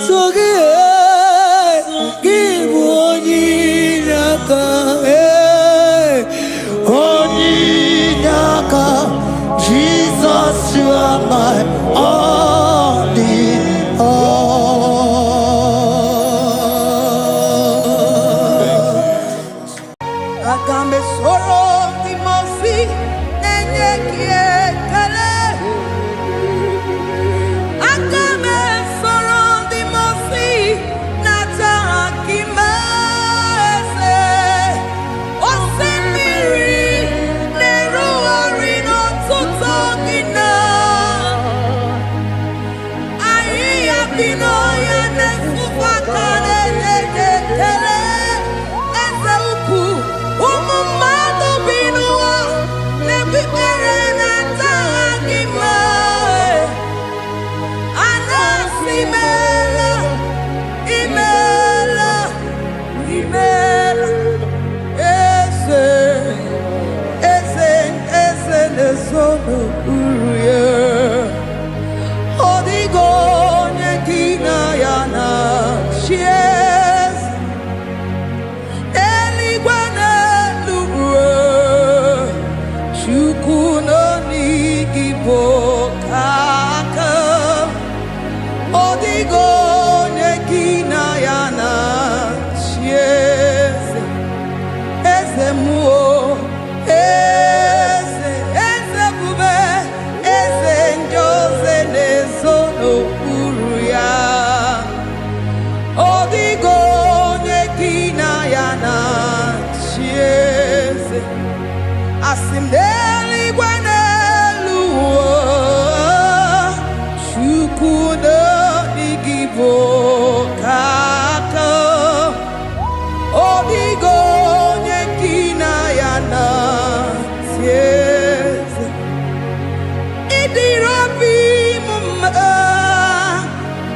S2: forgive onyinaka. Onyinaka, Jesus, you are my only all. Agambe soro timosi, nenye kiekele. Agambe soro timosi, nata akimese. Osemiri, neru orino tutogina. Aia pino ya nesufakane nekele. Eze upu, umu n'okpuru ya. Ọ dịghị onye gị na ya na-achị eze. Eluigwe n'elu ruo, Chukwu nọ n'igi bụ oke aka. Ọ dịghị onye gị na ya na-achị eze. Eze mmụọ, eze, eze bube, eze ndị ozi na-ezo n'okpuru ya. Ọ dịghị onye gị na ya na-achị eze. Asị m n'eluigwe n'elu ụwa, Chukwu n'igwe bụ oke aka. Ọ dịghị onye gị na ya na-achị eze. Ịdịrị obi m mma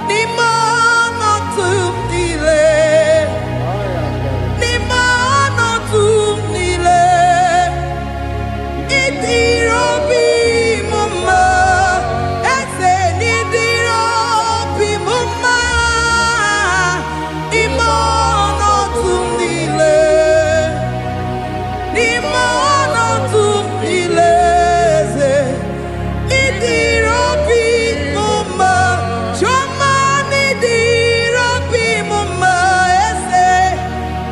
S2: n'ime ọnọdụ m niile, n'ime ọnọdụ m niile. Ịdịrị obi m mma, eze, n'ịdịrị obi m mma n'ime ọnọdụ m niile, n'ime ọnọdụ m niile, eze. Ịdịrị obi m mma, Chioma, n'ịdịrị obi m mma, eze,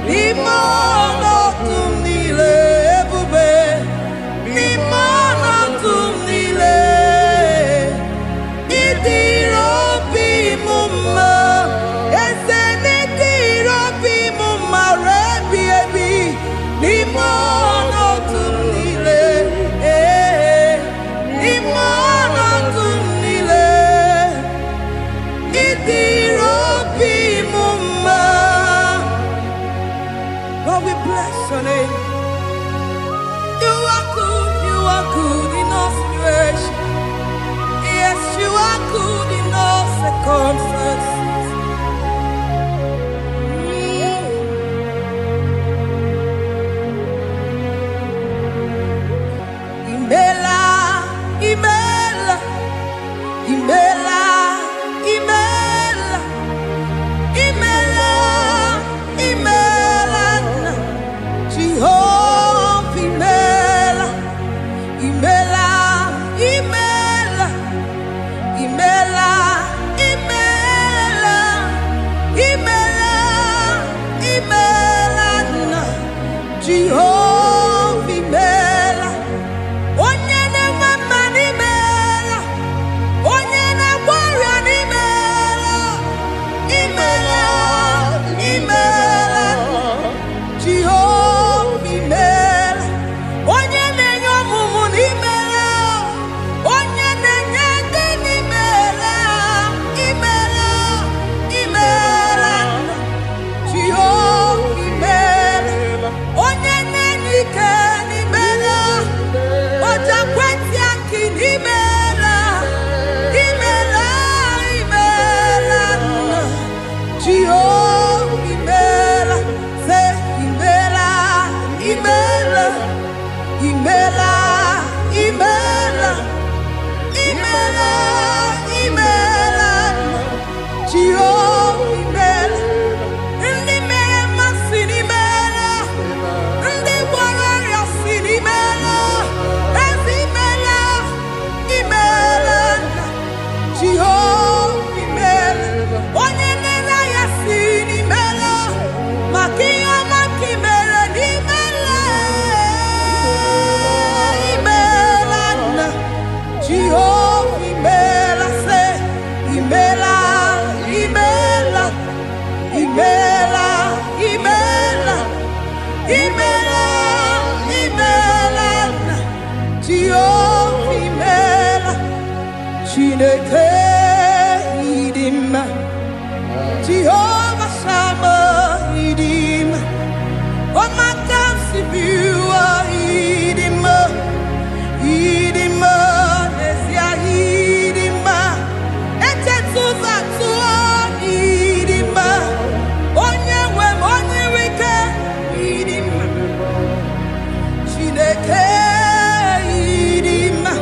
S2: n'ime ọnọdụ m niile, ebube, n'ime ọnọdụ m niile. Ịdịrị obi m mma, eze, n'ịdịrị obi m mma, rebi ebi, n'ime ọnọdụ m niile, n'ime ọnọdụ m niile. Ịdịrị obi m mma. Lord, we bless your name. You are good in all situations. Yes, you are good in all circumstances. Imela, imela, imela, imela, imela, imela, Jehovah, imela, imela, imela, imela, imela, imela, imela, Jehovah, imela. Onye na-enwe mma n'imela, onye na-agwọ ọrịa n'imela, imela, imela, Jehova imela. Onye na-enye ọmụmụ n'imela, onye na-enye ndị n'imela, imela, imela, Jehova imela. Onye na-enye ike n'imela, oja kwenti aki n'imela, imela, imela, Jehova imela. Say imela, imela, imela, imela, imela, imela, Jehova imela. Ndị mere mmasị n'imela, ndị gwara ọrịa si n'imela, ezi imela, imela, Jehova imela. Onye nere ya si n'imela, maka ihe ọma ka imere n'imela, imela, Jehova imela. Say imela, imela, imela, imela, imela, imela, Jehova imela. Chineke ịdị mma, Jehova Sama ịdị mma. Ọmaka si biwa ịdị mma, ịdị mma, n'ezie ịdị mma. Echetụza tụọ ịdị mma. Onye nwe m, onye nwe ike, ịdị mma. Chineke ịdị mma.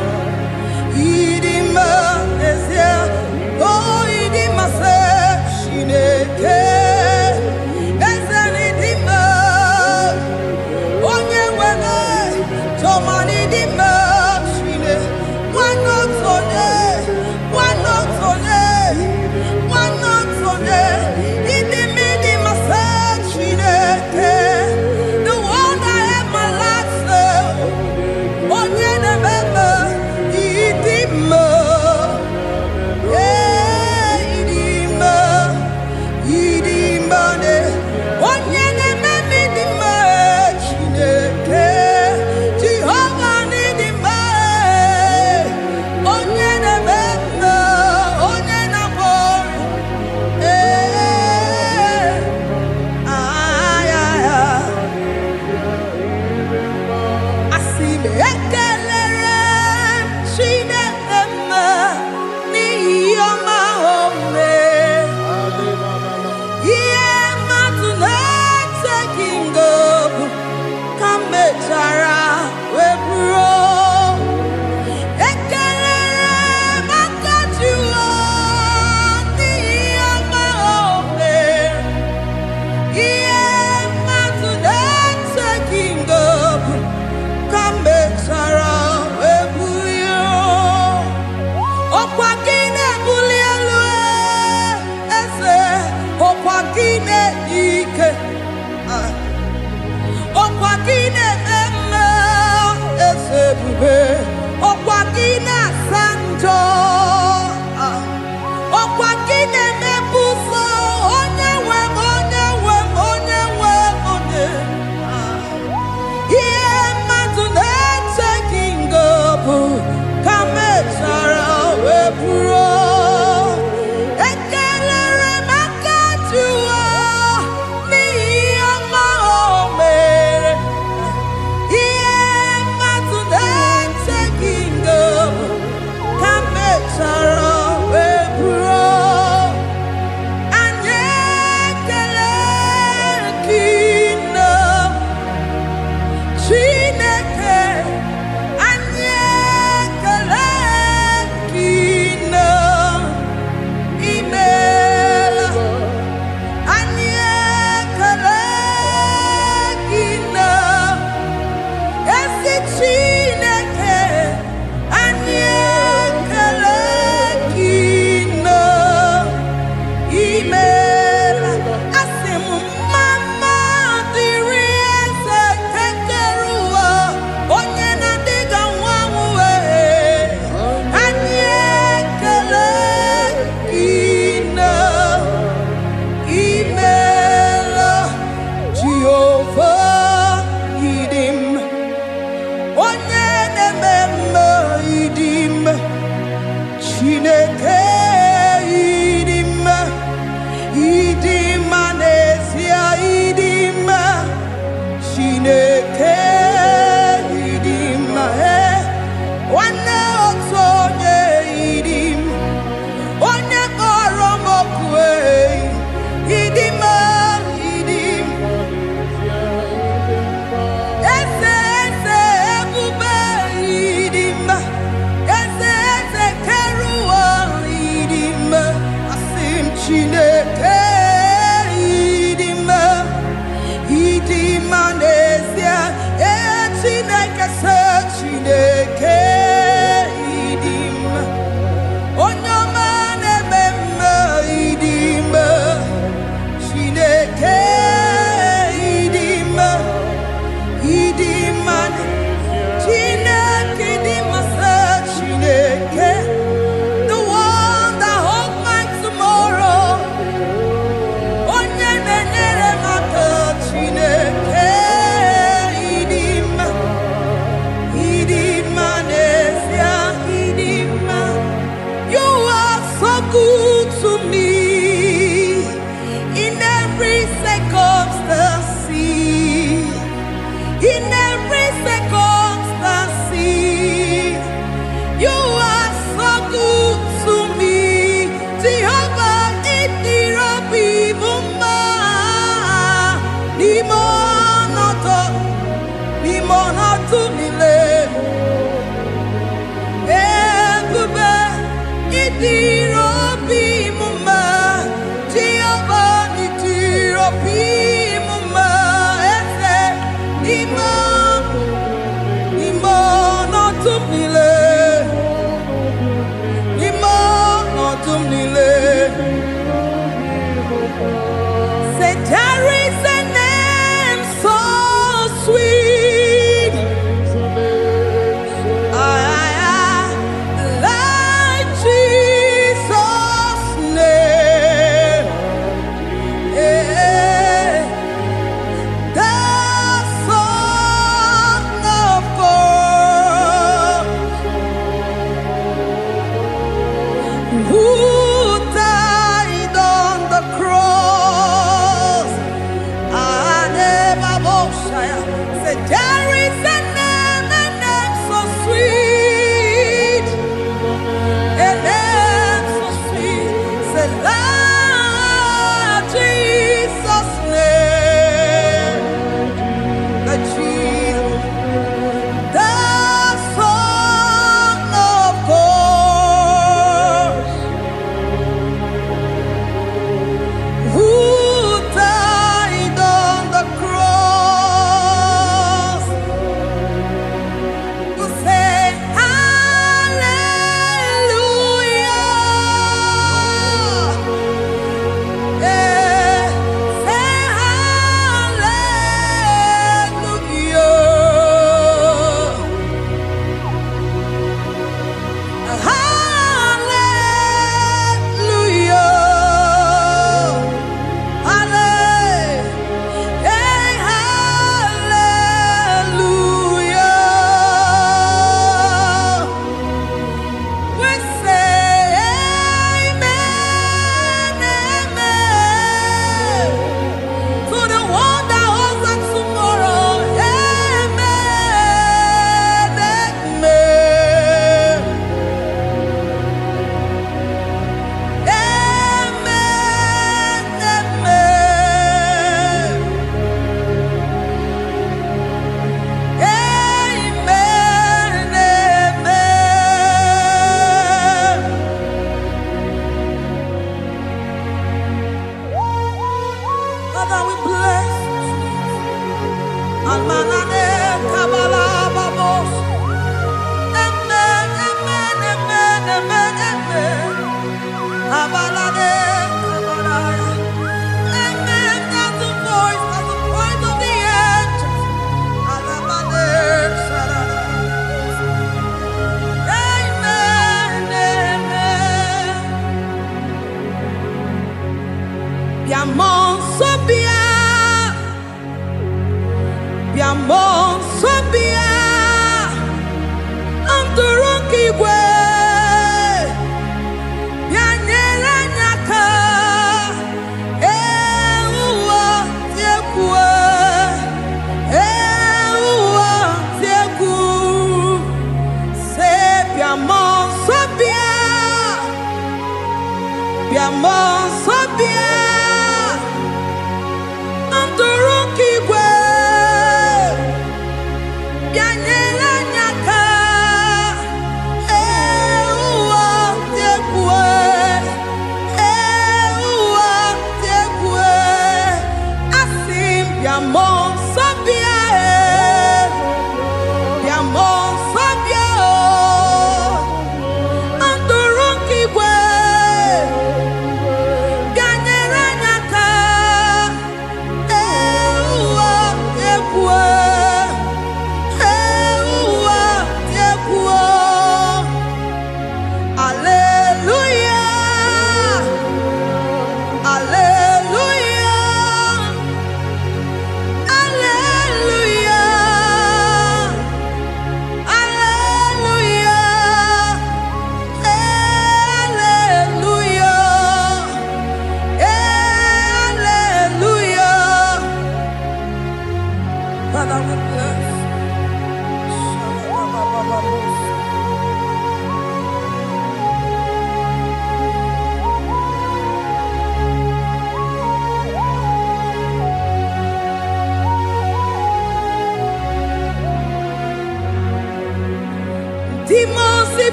S1: Imo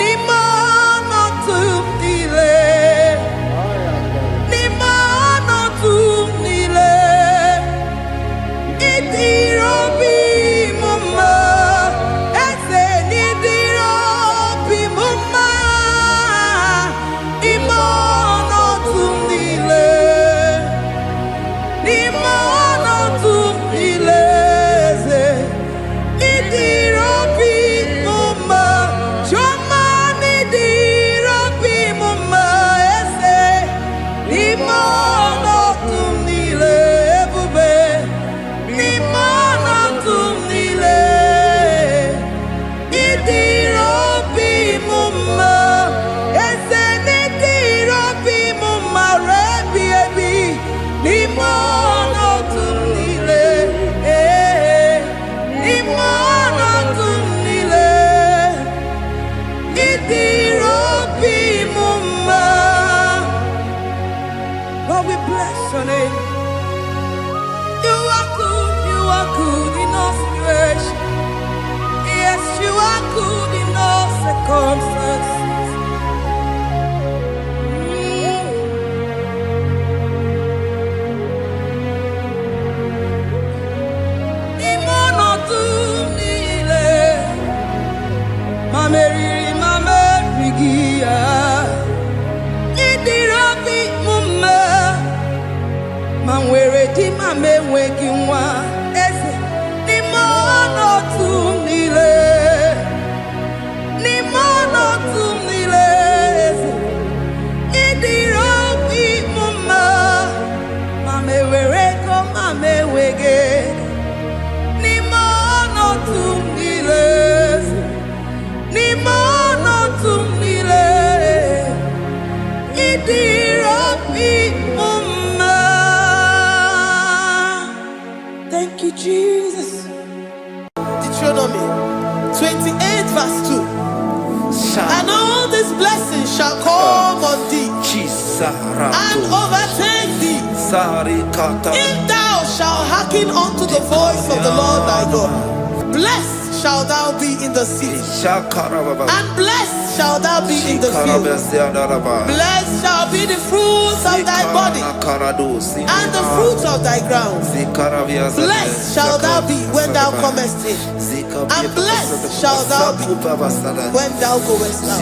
S2: Di mana tu your name. You are good in all situations. Yes, you are good in all circumstances. Thank you, Jesus.
S1: Deuteronomy 28 verse 2. And all these blessings shall come on thee and overtake thee if thou shalt hearken unto the voice of the Lord thy God. Blessed shall thou be in the city, and blessed shall thou be in the field. Blessed shall be the fruit of thy body, and the fruit of thy ground. Blessed shall thou be when thou comest in, and blessed shall thou be when thou goest out.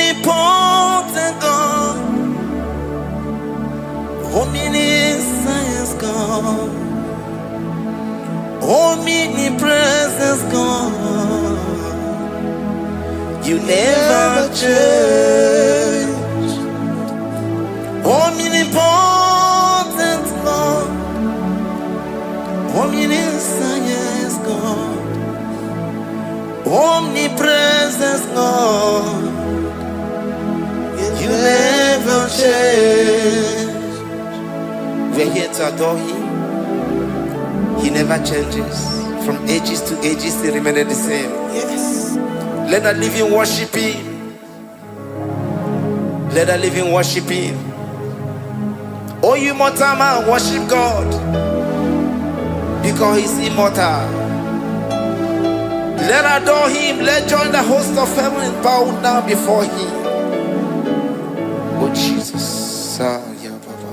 S1: Omnipotent God, omniscience God, omnipresence God, you never change. Omnipotent God, omniscience
S3: We're here to adore him. He never changes. From ages to ages, he remains the same.
S1: Yes.
S3: Let the living worship him. Let the living worship him. Oh, you mortal man, worship God, because he's immortal. Let adore him. Let join the host of heaven and bow down before him. Oh Jesus. Yeah, Baba.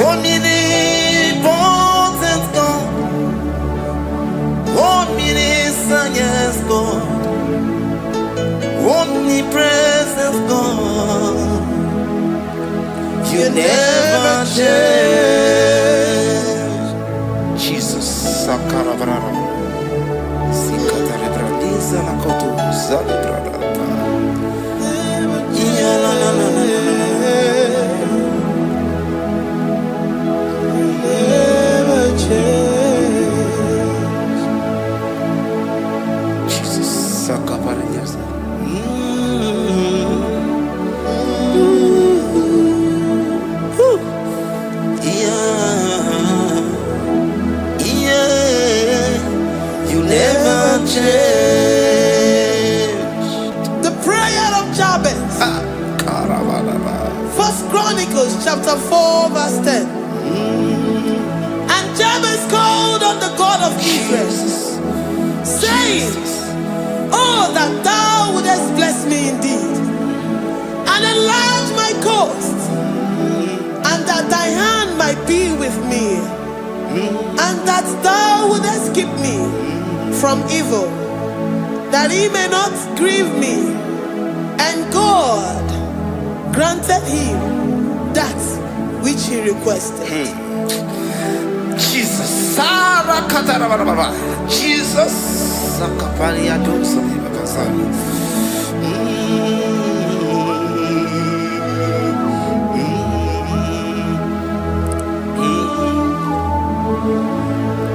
S3: Omnipotent God, omniscient God, omnipresent God, you never change. Jesus. Sakarabrara. Sikatarebradiza nakoto zalibrada. Yeah, la, la, la, la, la, la.
S1: Never change.
S3: Jesus. Sakaparadiasa.
S1: First Chronicles chapter 4 verse 10. And Jabez called on the God of Israel, saying, oh, that thou wouldest bless me indeed, and enlarge my coast, and that thy hand might be with me, and that thou wouldest keep me from evil, that he may not grieve me. And God granted him that which he requested.
S3: Jesus. Jesus.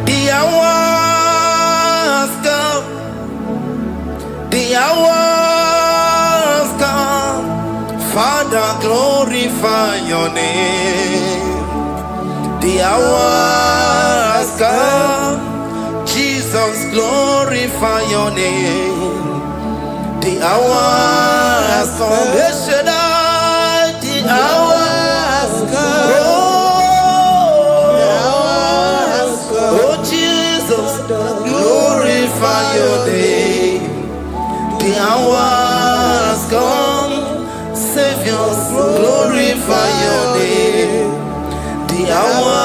S3: The hour has come. The hour has come. Father, glorify your name. The hour has come. Jesus, glorify your name. The hour has come. Yes, Shaddai, the hour has come. Oh, Jesus, glorify your name. The hour has come. Savior, glorify your name. The hour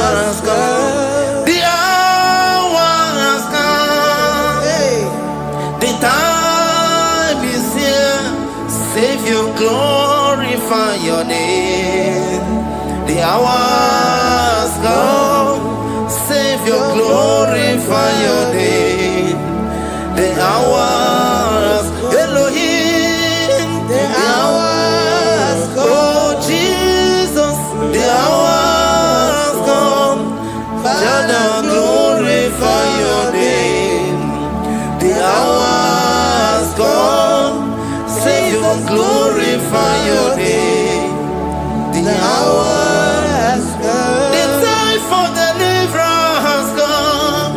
S3: has come. The hour has come. The time is here. Savior, glorify your name. The hour has come. Savior, glorify your name. The hour has come. Elohim, the hour has come. Oh Jesus, the hour has come. Father, glorify your name. The hour has come. Savior, glorify your name. The hour has come. The time for deliverance has come.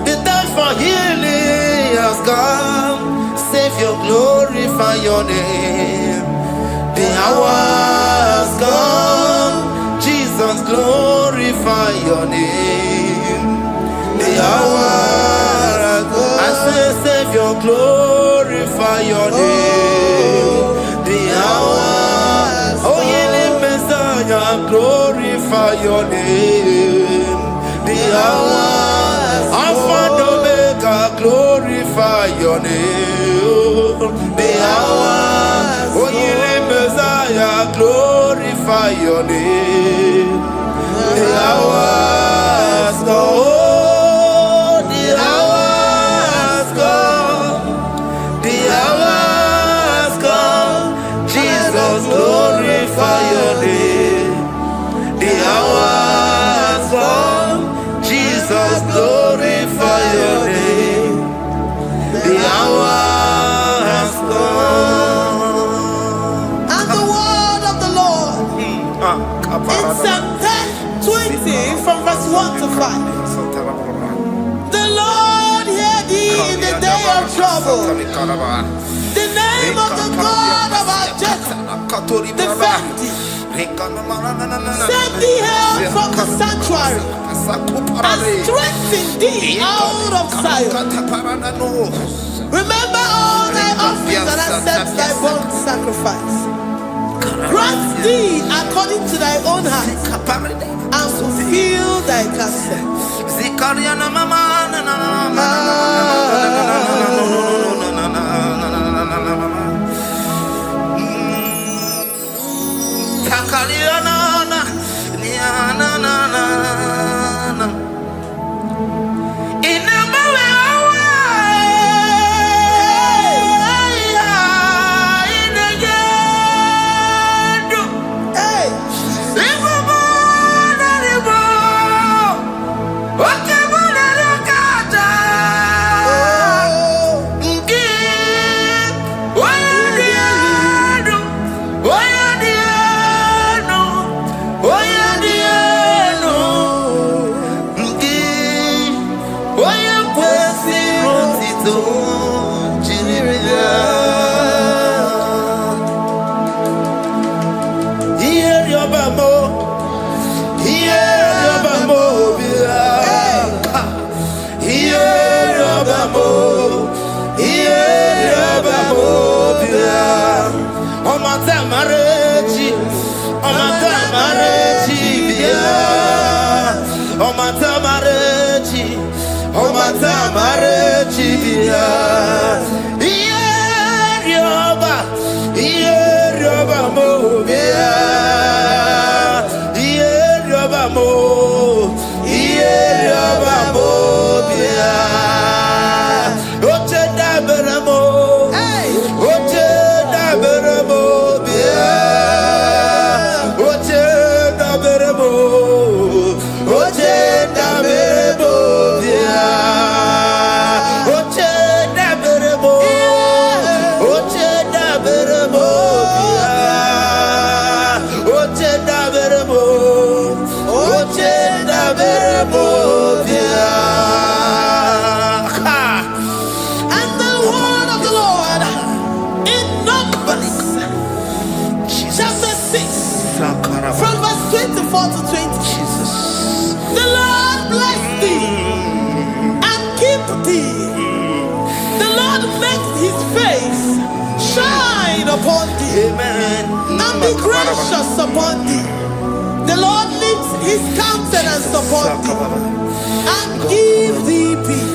S3: The time for healing has come. Savior, glorify your name. The hour has come. Jesus, glorify your name. The hour has come. I say, Savior, glorify your name. The hour. Oh, healing Messiah, glorify your name. The hour. Alpha and Omega, glorify your name. The hour. Oh, healing Messiah, glorify your name. The hour has come. Oh, the hour has come. The hour has come. Jesus, glorify your name. The hour has come. Jesus, glorify your name. The hour
S1: 5. The Lord hear thee in the day of trouble. The name of the God of our Jacob defend thee. Send thee help from the sanctuary and strengthen thee out of Zion. Remember all thy offerings and accept thy burnt sacrifice. Grant thee according to thy own heart and fulfill thy counsel. Upon thee, amen, and be gracious upon thee. The Lord lifts his countenance upon thee and give thee peace.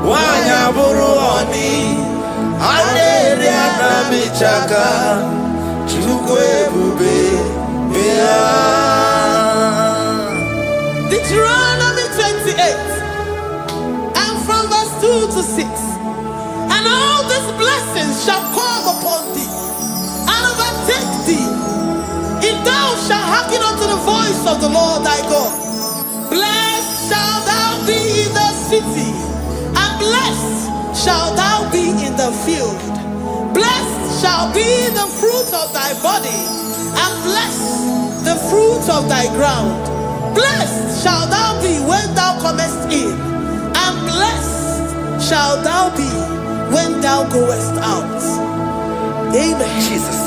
S3: wanya buruoni Adere anamichaka Chukwe bube
S1: Deuteronomy 28 and from verse 2 to 6. And all these blessings shall come upon thee and overtake thee if thou shalt hearken unto the voice of the Lord thy God. Blessed shalt thou be in the city, and blessed shalt thou be in the field. Blessed shall be the fruit of thy body, and blessed the fruit of thy ground. Blessed shalt thou be when thou comest in, and blessed shalt thou be when thou goest out. Amen.
S3: Jesus.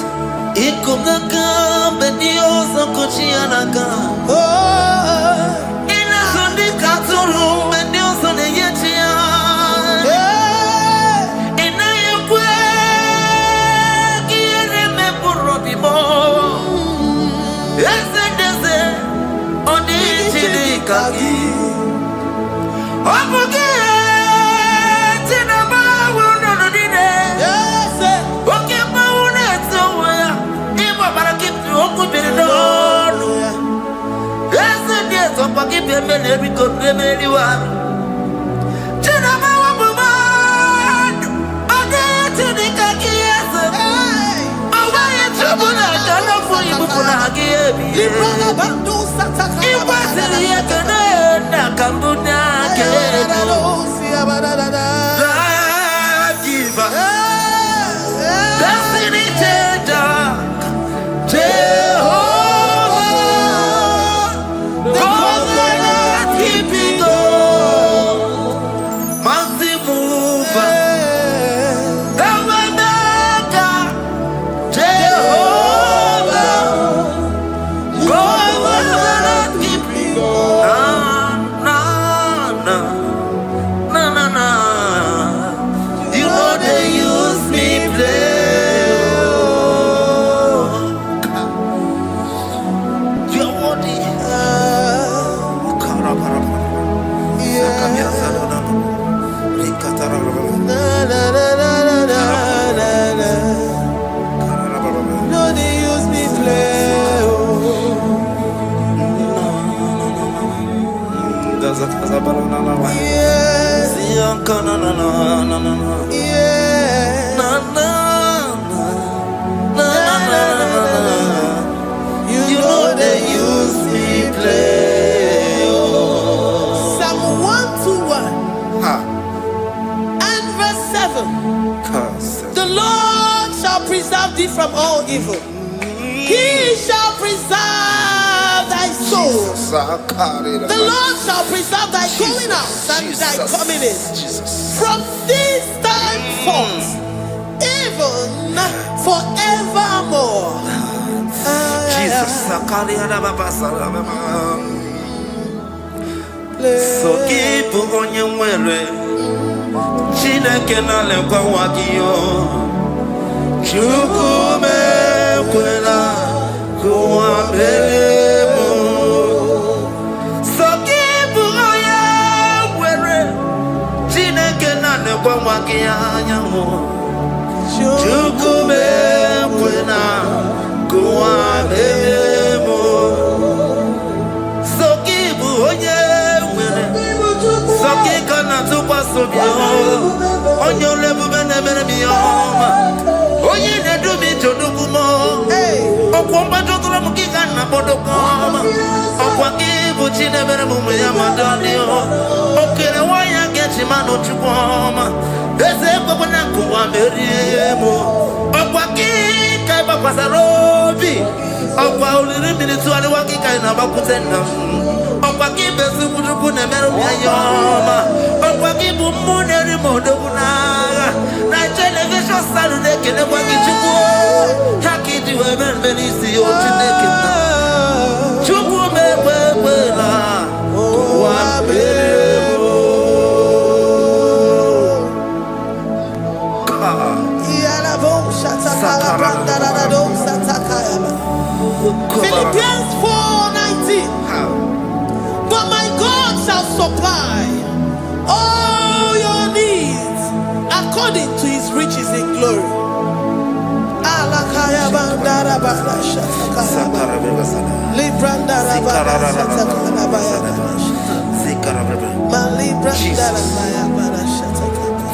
S1: From all evil, he shall preserve thy soul. The Lord shall preserve thy going out and thy coming in from this time forth, even forevermore. Jesus.
S3: So keep on your way. Chineke na lekwa wagiyo. Chukume kwela kuwa belemo Sokibu oya were Chineke na nekwa mwaki anyango Chukume kwela kuwa belemo Sokibu oya were Sokika na tukwa sobyo Onyo lebu bene bene biyoma Oye ne do mi jodugu mo Okwomba jodura mukika na bodokoma Okwakibu chine bere mumu ya madani Okere waya gechi mano chukwoma Eze kwa na kuwa meriemo Okwakika iba kwa sarobi Okwa uliri milituari wakika inabakutenda Okwakibe sukujuku ne meru ya yoma Okwakibu muneri modogu naga Na television salude kene wakichuku Hakiti weben benisi yo chineke na Chuku mekwela Kuwa beremo
S1: Philippians 4:19. But my God shall supply all your needs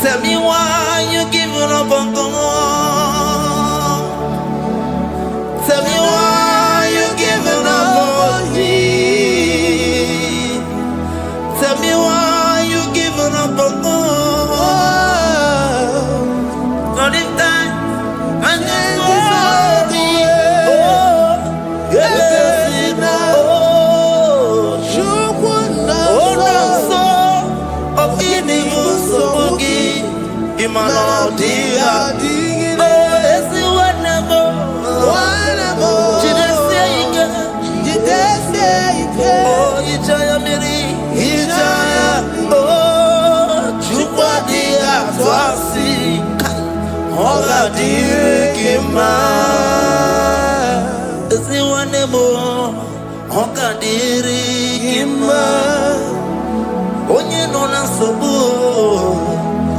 S3: Tell me why you giving up on God. Tell me why you giving up on me. Tell me why you giving up on God. Not in time, and then glory. Oh, yes, oh, so of giving so boogie. Imano dia, oh, it's the one more. Oh, Ijaya Miri, Ijaya, oh, Chupadia, Twasi, Hola Dirikima, is the one more, Hoga Dirikima, Onye Nona Sobu,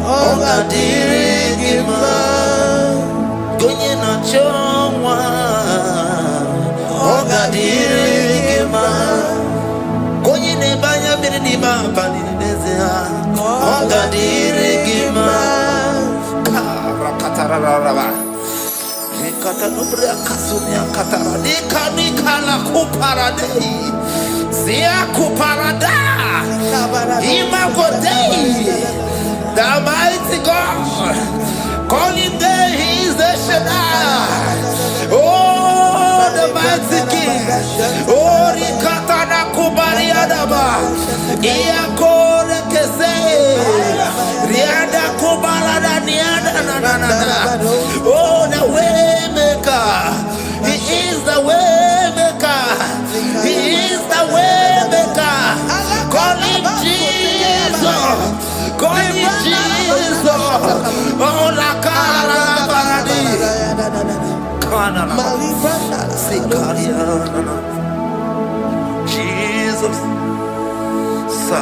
S3: Hoga Dirikima, Gonye na Chongwa, Hoga Dirikima. Banya bini bani nezia Onga dirigima Karakatara Nikata nubria kasunia katara Nika la kuparadei Zia kuparada Imagodei The mighty God Calling there he is the Shaddai. Oh, the mighty King. Oh, Rikatana Kubariadaba. Iakore Kese. Riada Kubalada Niada. Oh, the way maker. He is the way maker. He is the way maker. Call him Jesus. Call him Jesus. Oh, la cara baradi. Kana. Sikaria. Jesus. Sa.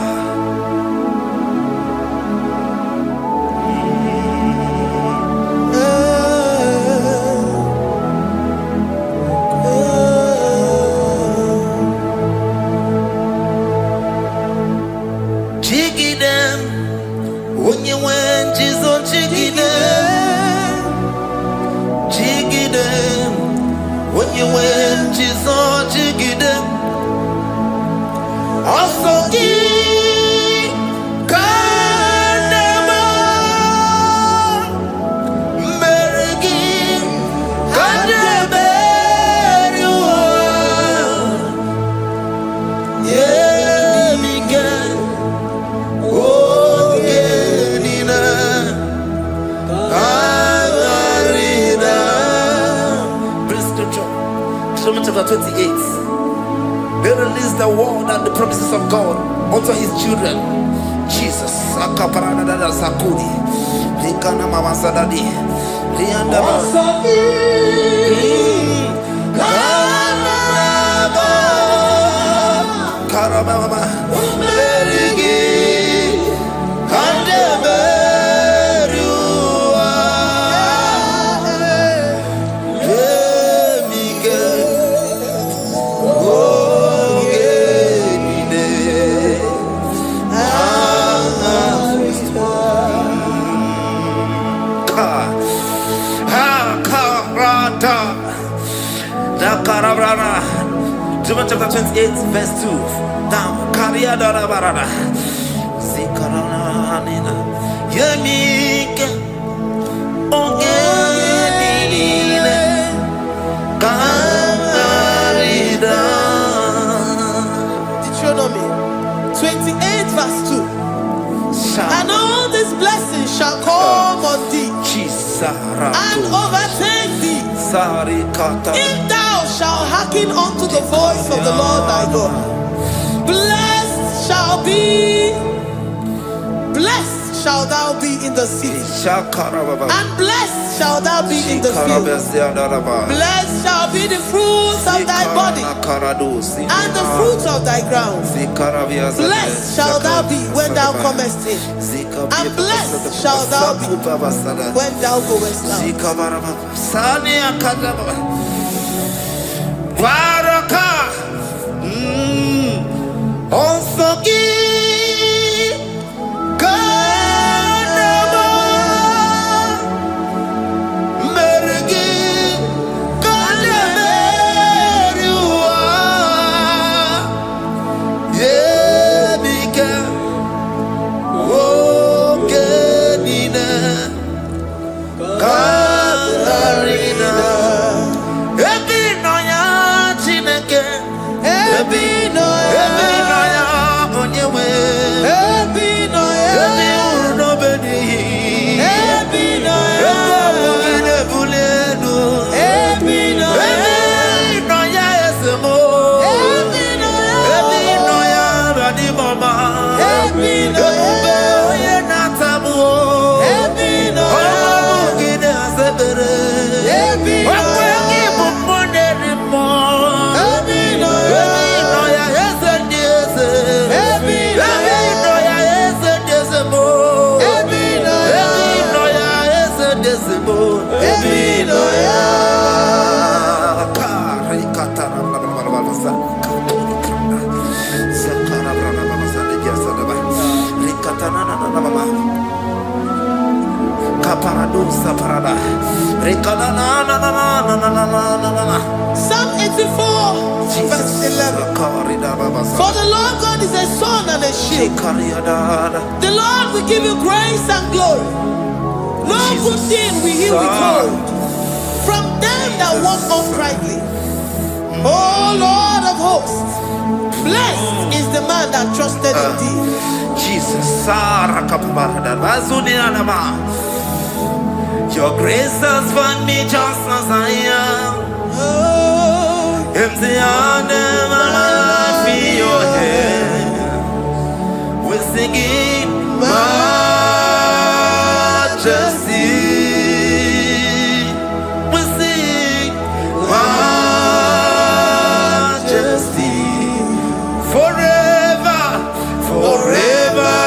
S3: When you went, Jesus, jigidem. Also, Kanema, Merigi, Kandeberu, yeah, Miguel, oh, Genina, Agarida. Romans chapter 28. They release the word and the promises of God unto his children. Jesus. Akaparanada Sakudi. Likana Mama Sadadi. Lianda Karababa. Merigi. Romans chapter 28, verse 2. Down. Karia Dara Barada. Zikarana Nina. Yamika. Ogenine. Kamarida.
S1: Deuteronomy 28, verse 2. And all these blessings shall come on thee and overtake thee if thou shalt hearken unto the voice of the Lord thy God. Blessed shall thou be in the city, and blessed shall thou be in the field. Blessed shall be the fruits of thy body and the fruits of thy ground. Blessed shall thou be when thou comest in, and blessed shall thou be when thou goest out. Psalm 84, verse 11. For the Lord God is a sun and a shield. The Lord will give you grace and glory. No good thing will he withhold from them that walk uprightly. O Lord of hosts, blessed is the man that trusted in thee.
S3: Jesus, your grace has found me just as I am. Empty handed, my life in your hand. We're singing majesty. We sing majesty. Forever, forever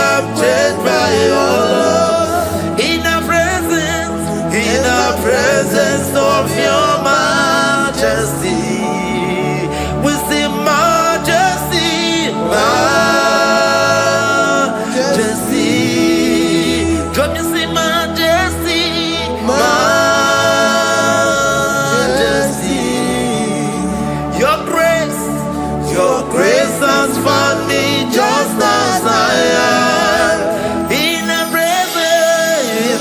S3: I'm changed by your love. In the presence of your majesty, we see majesty, majesty. Come you see majesty, majesty. Your grace has found me just as I am. In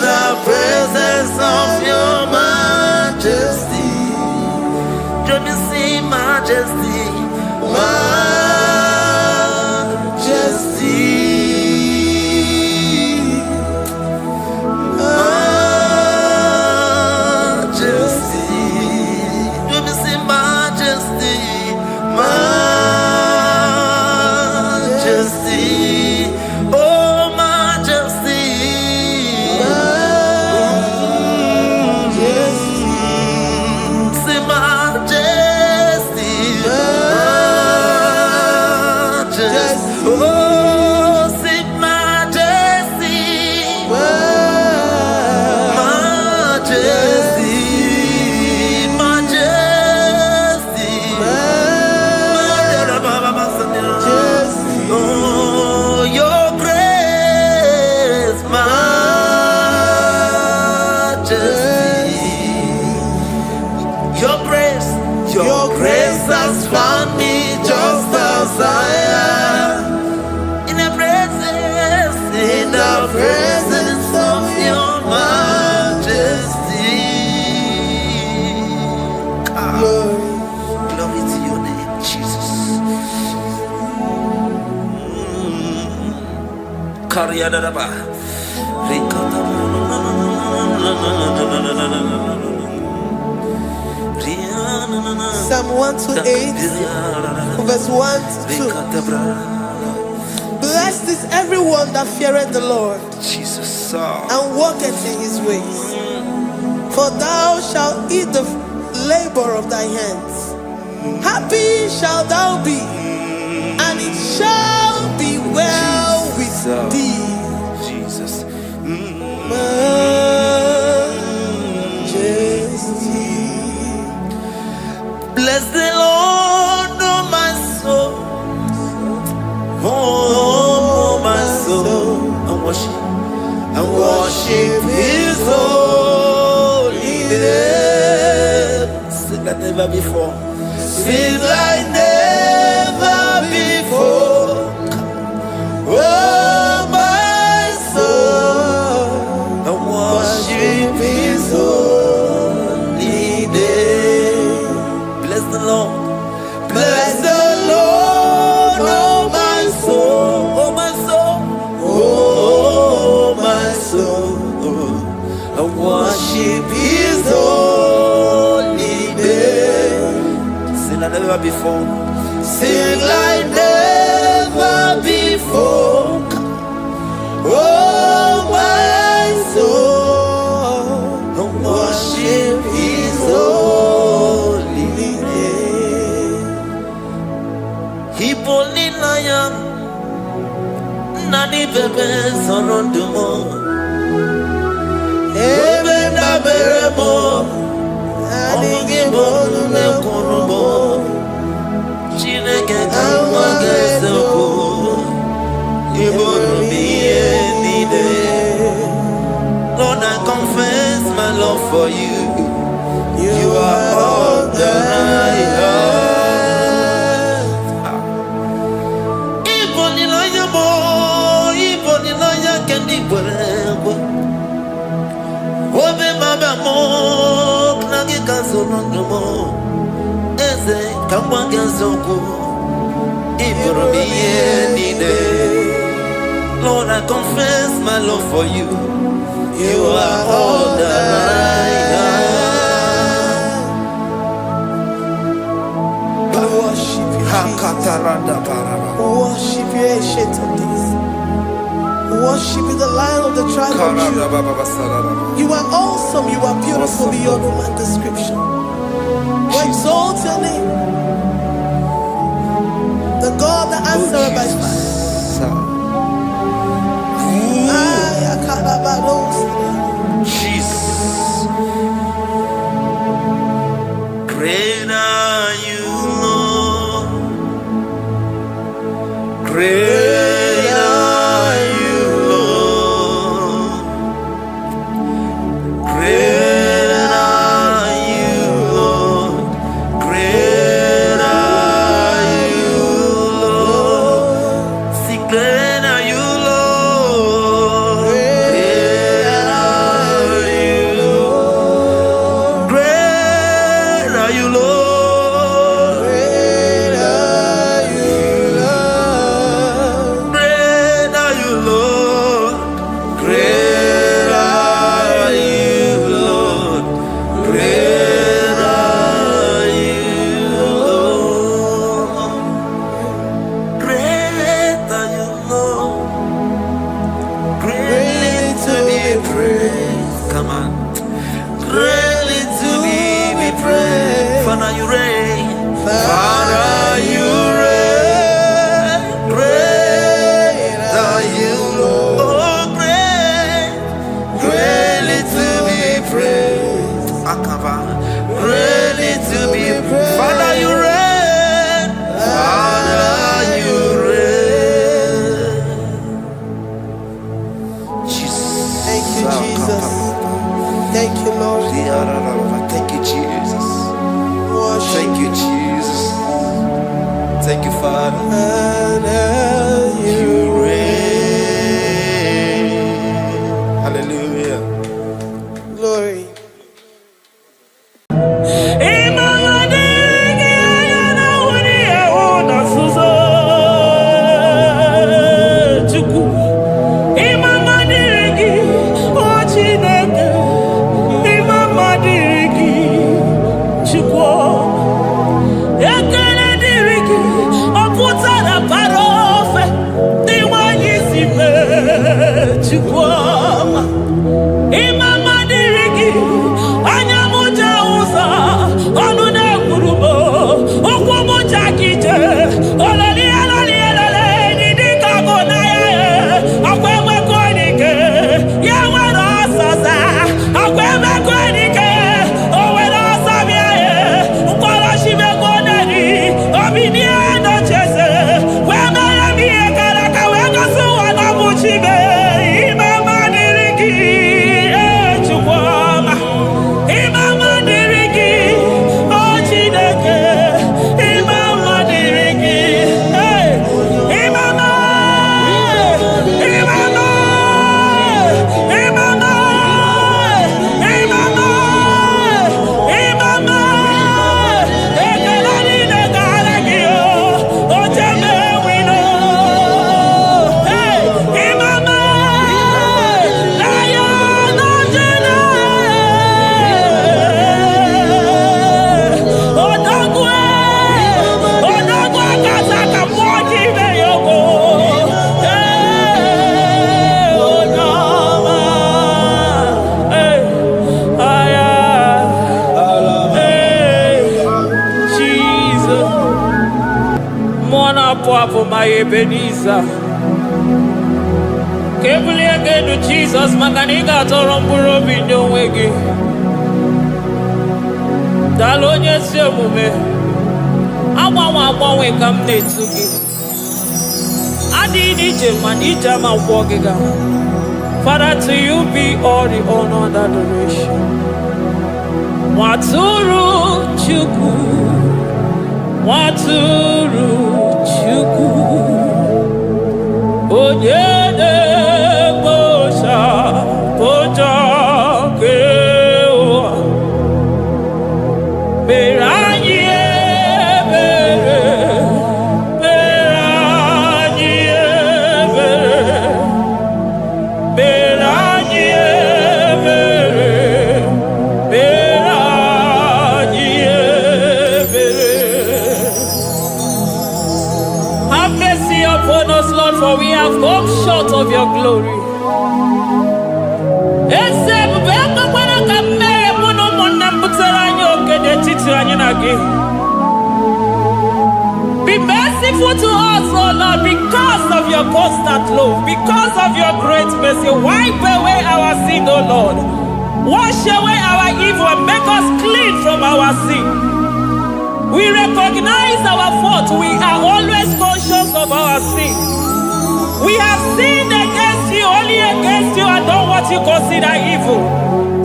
S3: the presence of your majesty, let me see majesty, majesty, majesty. Let me see majesty, majesty. Oh, majesty. Your grace has found me just as I am. In the presence of your majesty. Glory to your name, Jesus.
S1: Psalm 128, verse 1 to 2. Blessed is everyone that feareth the Lord,
S3: Jesus,
S1: and walketh in his ways. For thou shalt eat the labor of thy hands. Happy shalt thou be, and it shall be well with thee.
S3: Jesus. Bless the Lord, oh my soul, oh my soul, and worship His holy name. Sing like never before. Sing like never before. Oh my soul, and worship His holy name. Bless the Lord. Bless the Lord, oh my soul, oh my soul, oh my soul, and worship His holy name. Sing like never before. Sing like never before.
S2: invoke. Oh, my soul, worship His holy name.
S3: Hipoli lion, nani bebe sorondumo. Ebe da beremo, omugi bolu ne kurumo. Chineke kama gesoko, ibolu miye nide. Lord, I confess my love for you. You are all that I have. Iboni loya mo, iboni loya kendi bwebo. Obe baba mo, knagi kazonondo mo. Eze kama gesoko, ibolu miye nide. Lord, I confess my love for you. You are all that I have.
S1: Worship you, Jesus. Worship you, Ancient of Days. Worship you, the Lion of the tribe of Judah. You are awesome. You are beautiful beyond human description. We exalt your name, the God that answered by fire.
S3: Jesus, great are you, Lord. Great are you, Lord. Great are you, Lord. Great are you, Lord. See, great are you, Lord.
S1: Thank you, Lord.
S3: Thank you, Jesus.
S1: Worship.
S3: Thank you, Jesus. Thank you, Father. You reign. Hallelujah.
S1: Glory.
S4: Ekele diriki, oputa Mwana Papa, my Ebenezer. Kebuli again to Jesus, Makaniga Toromburo Bindo Wegi. Dalonya Semume. Awa we come to give. Adi Nijam Manijama Wogiga. Father, to you be all the honor and adoration. Waturu Chuku. Waturu Chuku. Onyede Bosha Boja Kewa. Beranye Bere. Beranye Bere. Beranye Bere. Beranye Bere. Have mercy upon us, Lord, for we have come short of your glory. Be merciful to us, O Lord, because of your constant love, because of your great mercy. Wipe away our sin, O Lord. Wash away our evil and make us clean from our sin. We recognize our fault. We are always conscious of our sin. We have sinned against you, only against you, and done what you consider evil.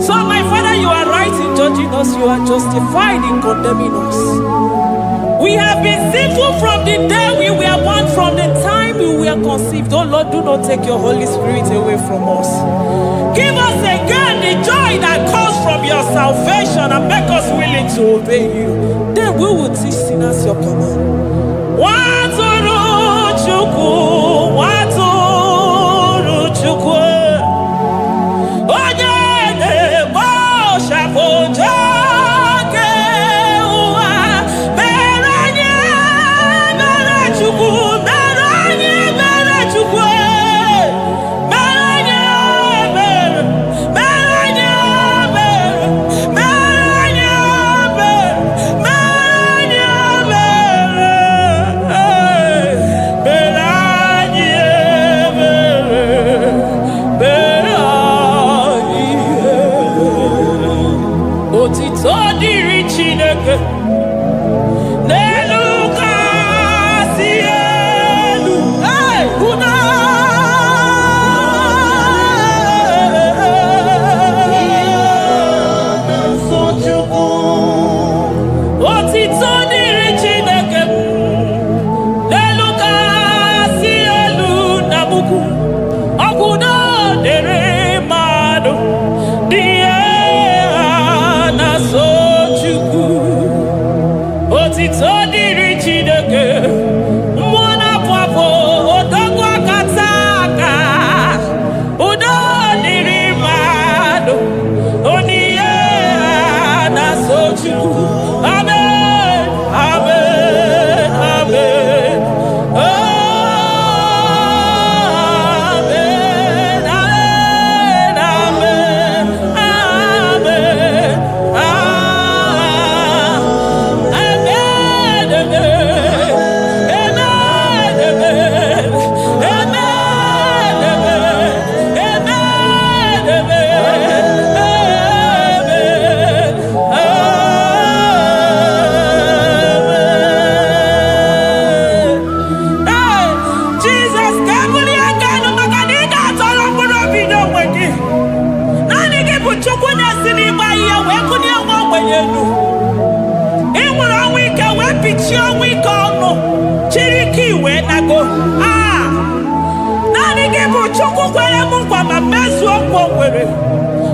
S4: So, my Father, you are right in judging us. You are justified in condemning us. We have been sinful from the day we were born, from the time we were conceived. Oh Lord, do not take your Holy Spirit away from us. Give us again the joy that comes from your salvation and make us willing to obey you. Then we will teach sinners your command. Waturu Chuku, Waturu Chuku. Onyede Bosha Boja.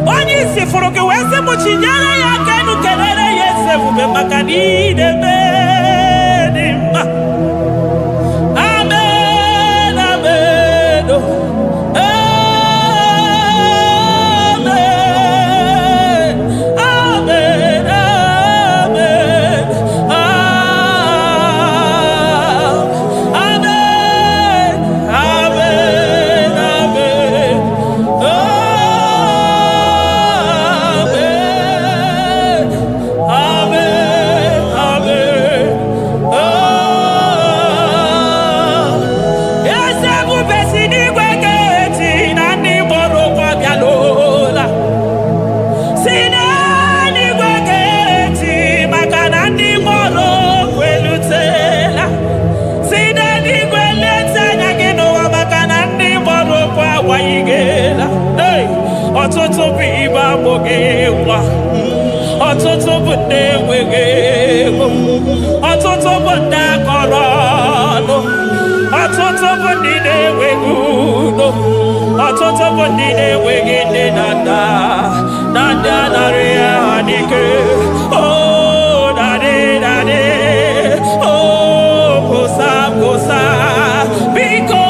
S4: Onye isi furu gị wee sị m chinyere ya aka enu kelere ya eze ebube maka na idebe dị mma. Amen, amen, amen, amen, amen, amen, amen. Amen, amen, amen. amụghị nwa. Ọtụtụ bụ ndị enweghị ego. Ọtụtụ bụ ndị akọrọ ọnụ. Ọtụtụ bụ ndị na-enweghị udo. Ọtụtụ bụ ndị na-enweghị nne na nna. Na ndị anarị ya n'ike. Oh, daddy, daddy. Oh, kosa, kosa. Biko.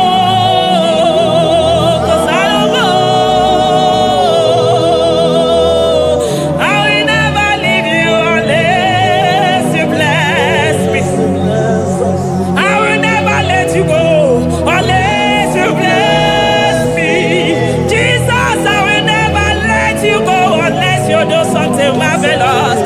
S4: Marvelous.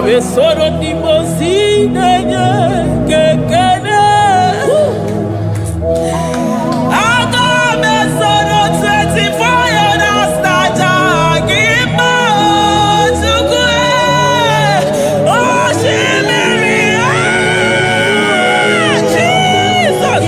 S4: we soro ndị mozi na-enye kekele. Aga m esoro 24 years na-aja gị mma Chukwu osimiri Jesus.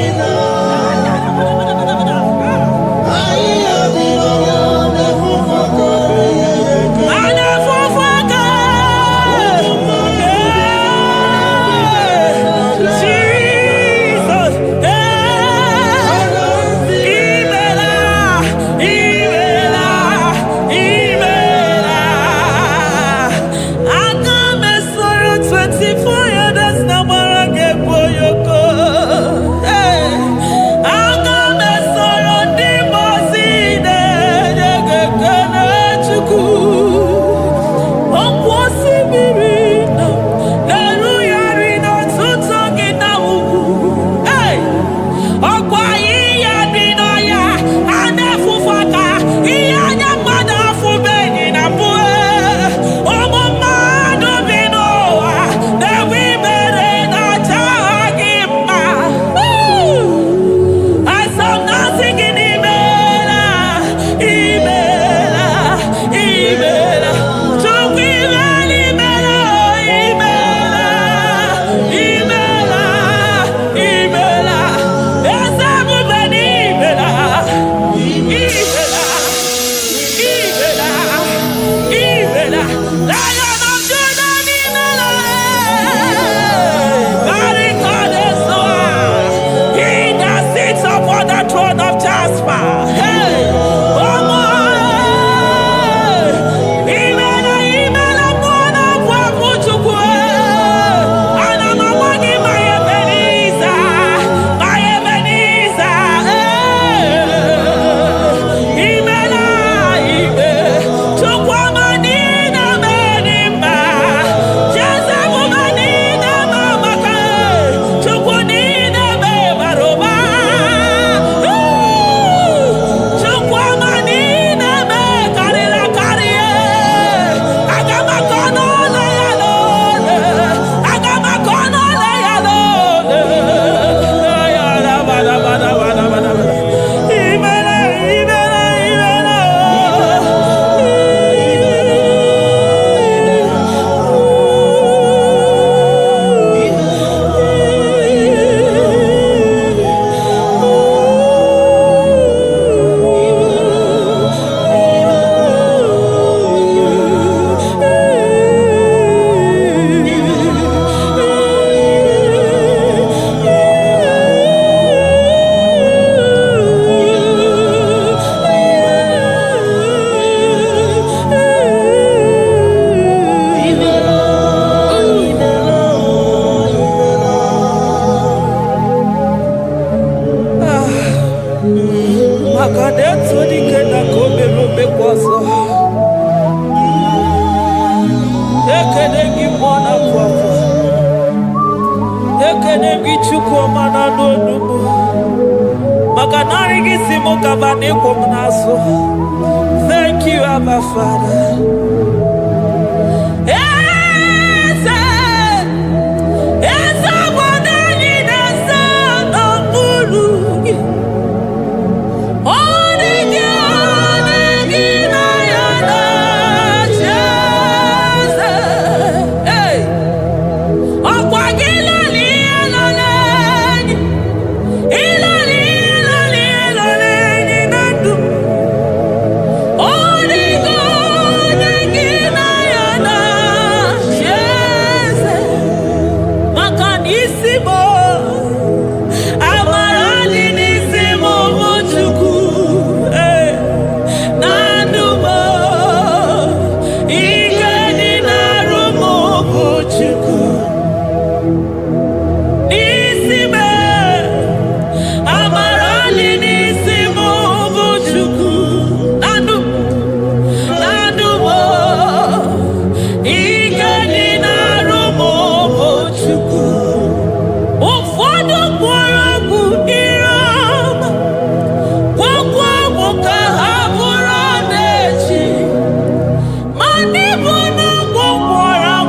S4: Thank you, Abba Father.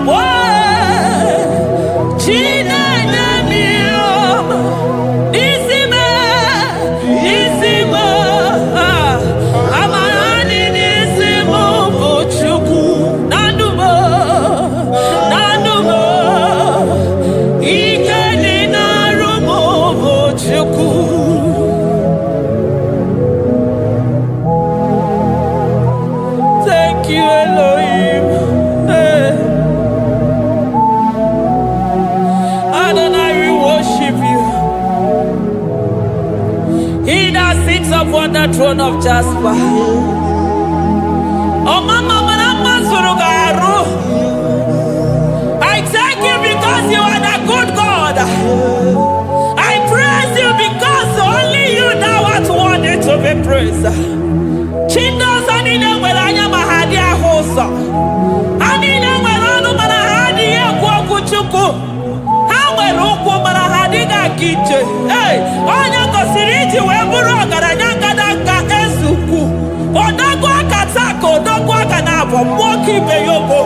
S4: Why? upon the throne of Jasper. Oh, Mama, I thank you because you are the good God. I praise you because only you now are worthy to be praised. Chindos anine welanya mahadi ahosa. Anine welanu mahadi ekwoku chuku. Hawe rukwu mahadi ga kiche. Hey, onya kosiriji weburu ogaranya kadanga esuku. Odogwa katako, odogwa kanabo, mwoki beyobo.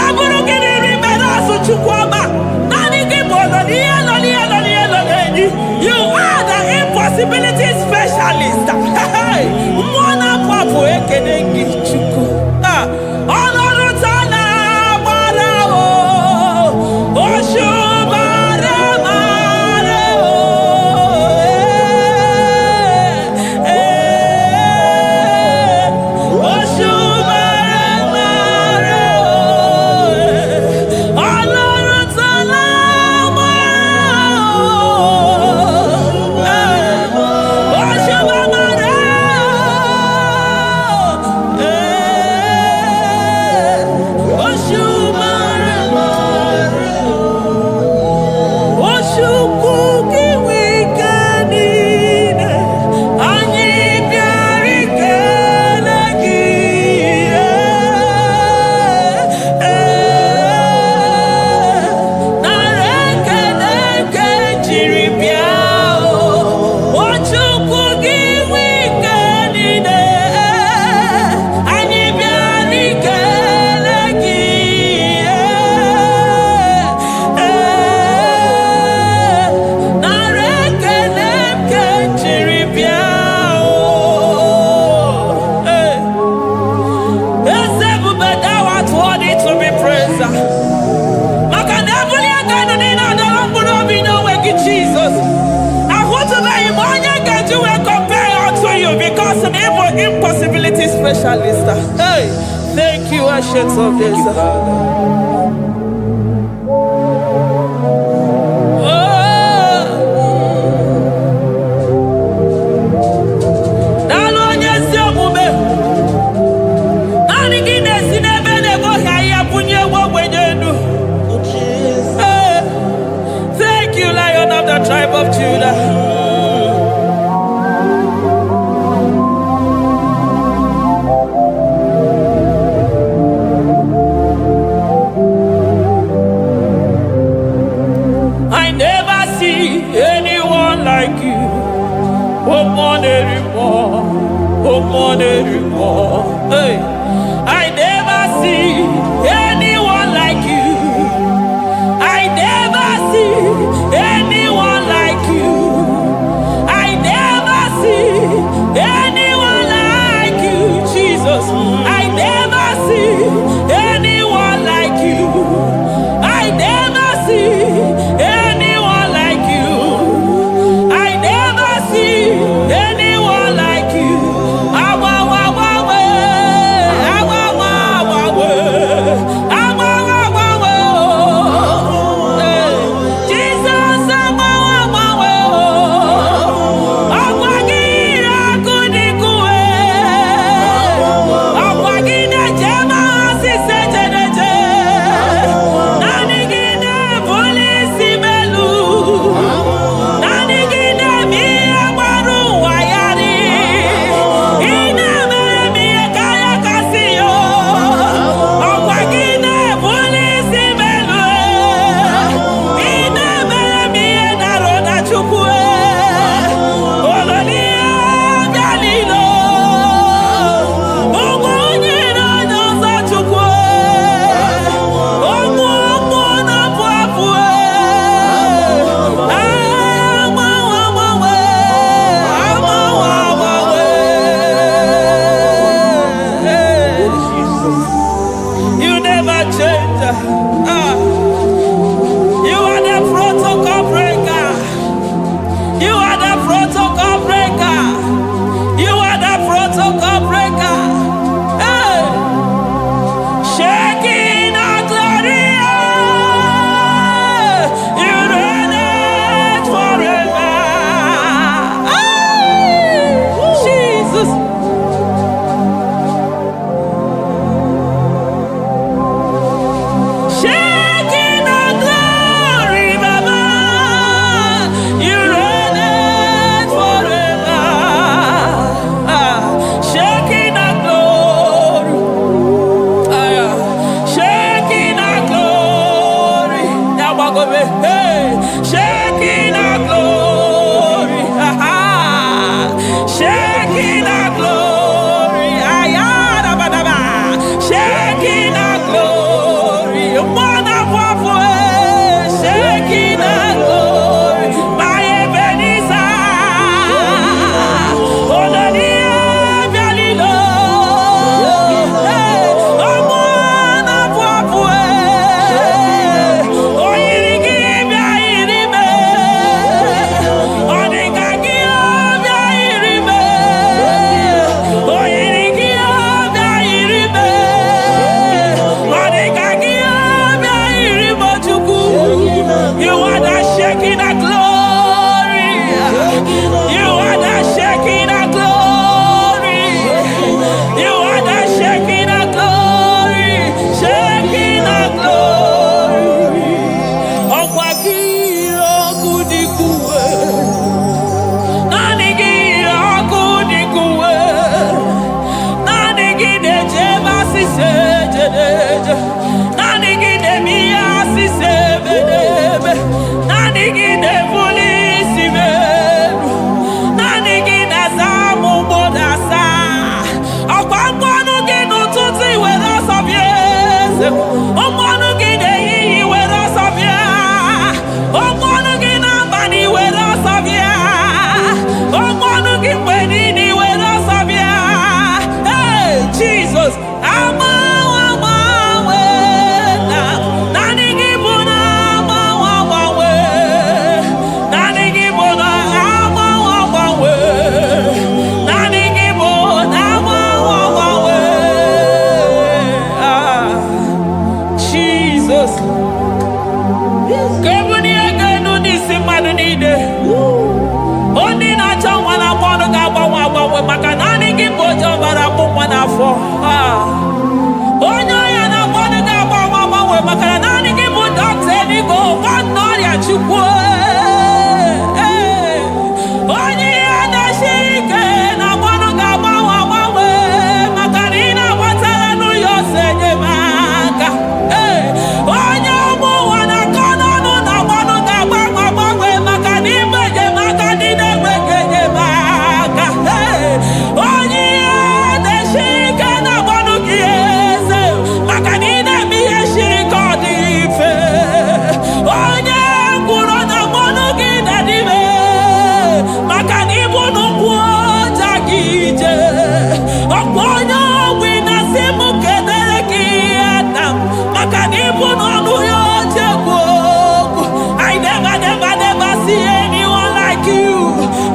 S4: Eburu gini rimena suchukwama. Nani gibono, you are the impossibility specialist. Hey, mwana papu ekenengi chuku. Olorutana barao, oshubara marao. Impossibility specialist. Hey, thank you, Ancient of Days. Thank you, Lion of the tribe of Judah. Hey, I never see anyone like you. I never see anyone like you. I never see anyone like you, Jesus. I never see anyone like you. I never see anyone like you. I never see anyone like you. chukwu onye ya na-esiri ike na mmanụ ga-agbanwe agbanwe maka na ị na-agbatara n'ụlọ ose enyemaka onye ụmụ ụwa na-akọ n'ọnụ na mmanụ ga-agbanwe agbanwe maka na ịbụ enyemaka ndị na-enweghị enyemaka onye ya na-esiri ike na mmanụ gị eze maka na ị na-eme ihe siri ike ọ dị mfe onye kwuru na mmanụ gị na-adịbe maka na ịbụ n'ụkwụ ọja gị ije ọkwa onye ọgwụ na-asị m kedere gị Adam maka na ịbụ n'ọnụ ya oche gwu okwu I never see anyone like you.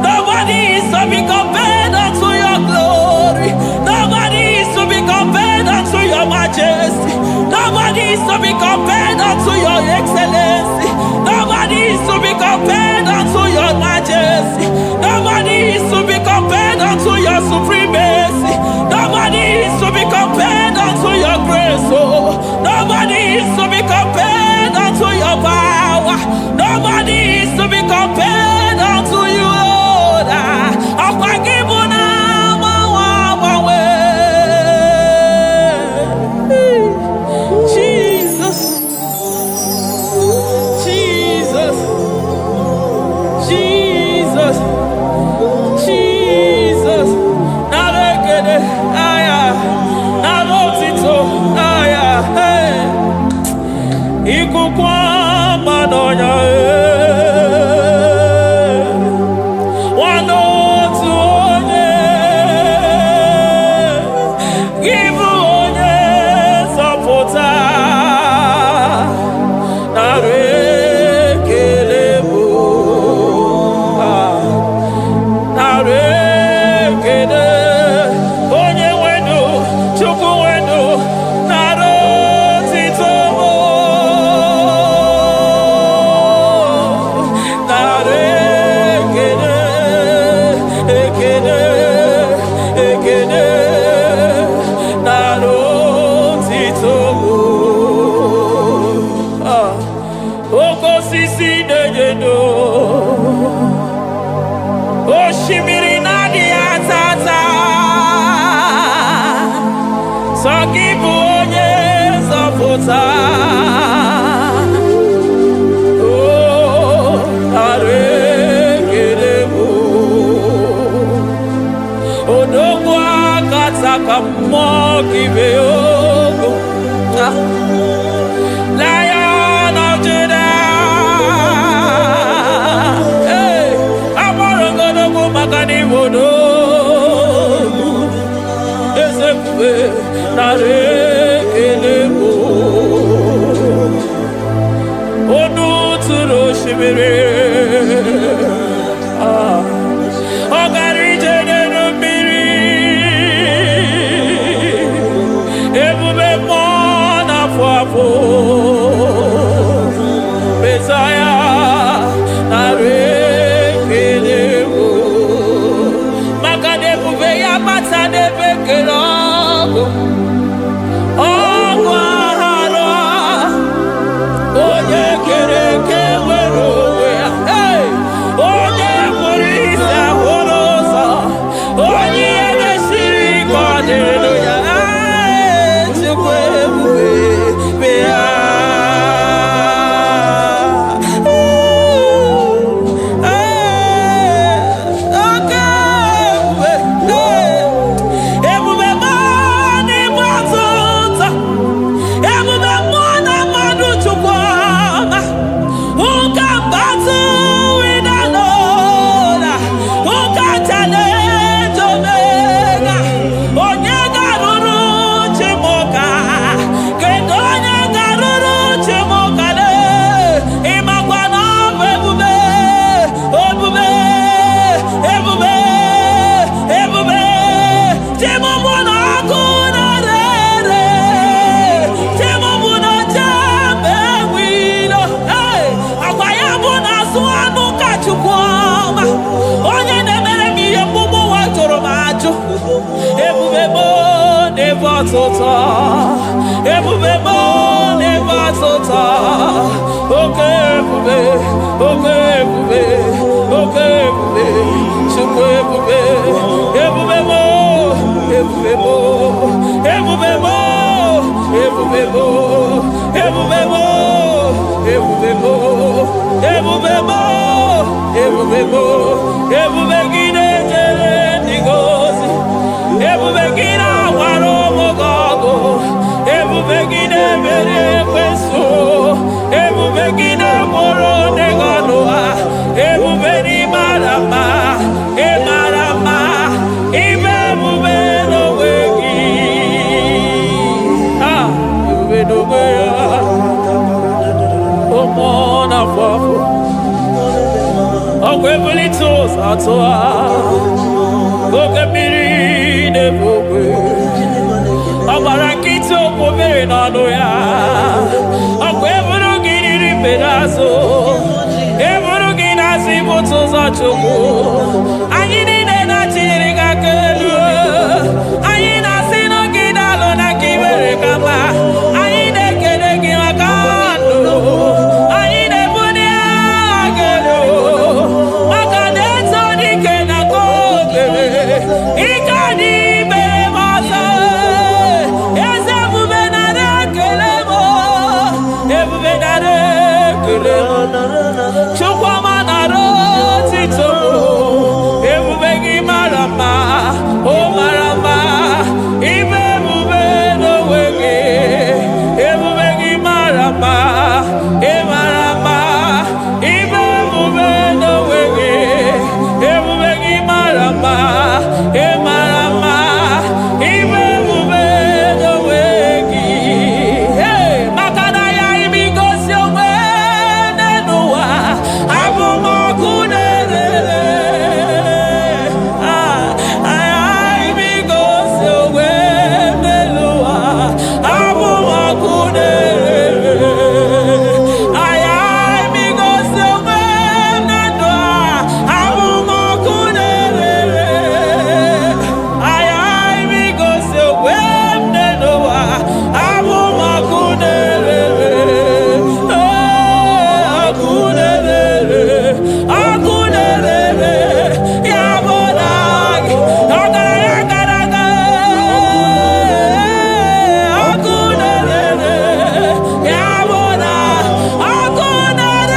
S4: Nobody is to be compared unto your glory. Nobody is to be compared unto your majesty. Nobody is to be compared unto your excellency. Nobody is to be compared unto your majesty. Nobody is to be compared unto your supremacy. Nobody is to be compared unto your grace. Oh, nobody is to be compared unto your power. Nobody is to be compared unto you, Lord. Jesus, Jesus, Jesus, Jesus. Narekede, aya, narotito, aya, hey. Ikukwa manonya, wanotu onye, ibu onye zọpụta, narekele bụ, narekele onye nwenu, Chukwu nwenu, narotito mụ. Oshimiri na-adị atata sọ gị bụ onye nzọpụta arekere bụ odogwu akata ka mmụọ gị bee ogo Lion of Judah agbọrọgodogwu maka n'ime odogwu ezekwe nara ekele bụ onu tụrụ osimiri ọ gara ije n'elu mmiri ebube mmụọ na-afụ afụ Mesaya nara ekele bụ maka na ebube ya bata n'ebe kere ọgụ aghara onye kere eke nwere onwe ya onye kpụrụ isi ahụrụ ụzọ onye ihe mesiri ike ọ dịrị ya Chukwu ebube bịa ọtụtụ ebube m n'ebe sota. Okay, bube, okay, bube, okay, bube. Chukwe bube, ebube mo, ebube mo, ebube mo, ebube mo, ebube mo, ebube mo, ebube mo, ebube mo, ebube gine jere digozi, ebube gina waro mogogo, ebube gine mere kweso, ebube gine moro neganoa, ebube ni marama, e marama, ibe ebube no wegi, ebube no wegi, omona fafo, okwebuli toza toa, okebiri nebogwe, abarakito kobere nano ya, okweburu giriri pedazo, eburu ginazi botoza choko, anyi nine na chiri kakelu, anyi na sino gidalo na kibere kama, anyi nekede kimakando, anyi nebuni agelo, makadeto dike na kobere, ikadi bere masa, eze bube na rekelemo, ebube na rekelemo, chukwama na rotito, ebube gi marama, o marama, ibe ebube no wege, ebube gi marama, e marama, ibe ebube no wege, ebube gi marama, e marama, ibe ebube no wege. Hey, makana ya imigosi onwe nenuwa, abumo kunere. Imigosi onwe nenuwa, abumo kunere. Imigosi onwe nenuwa, abumo kunere. Imigosi onwe nenuwa, abumo kunere. Akunere, yabonagi, agaraga, akunere, yabona, akunere,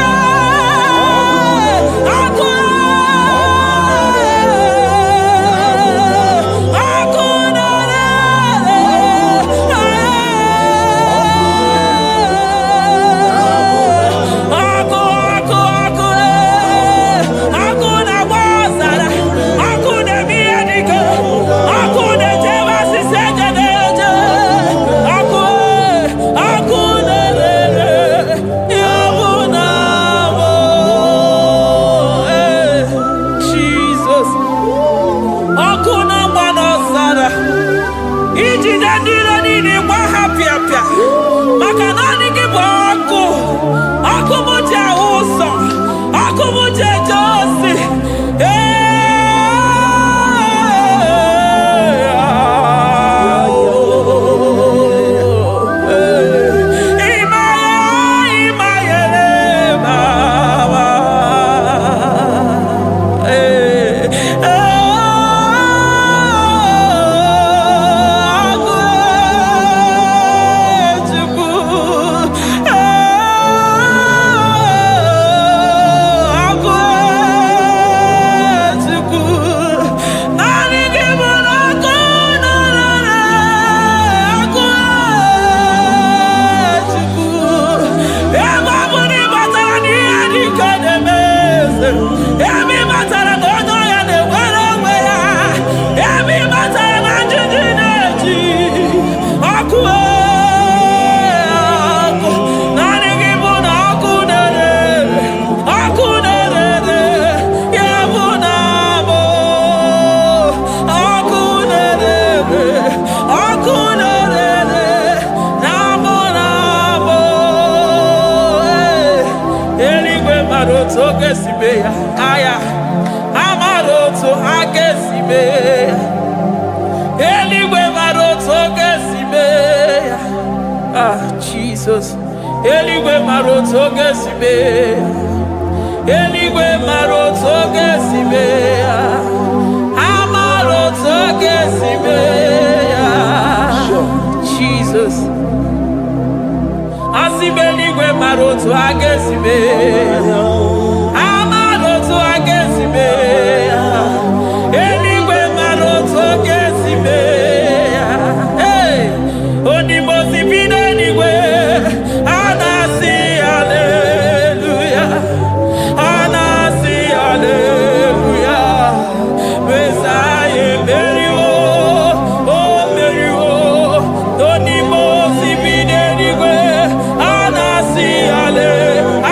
S4: Jesus. Akuna mwana zara. Ijide ndilo nini kwa hapia pia. Makanani kibu aku. Aku muje uso. Aku muje josi. Aya, amaroto agesibe, eligwe maroto agesibe. Ah, Jesus, Eligwe maroto gesibe. Eligwe maroto gesibe. Amaroto gesibe. Jesus. Asibeligwe maroto agesibe. Amaroto agesibe. Eligwe maroto gesibe. Hey, onimosipine eligwe. Anasi hallelujah. Anasi hallelujah. Messiah Merio. Oh Merio. Onimosipine eligwe. Anasi hallelujah.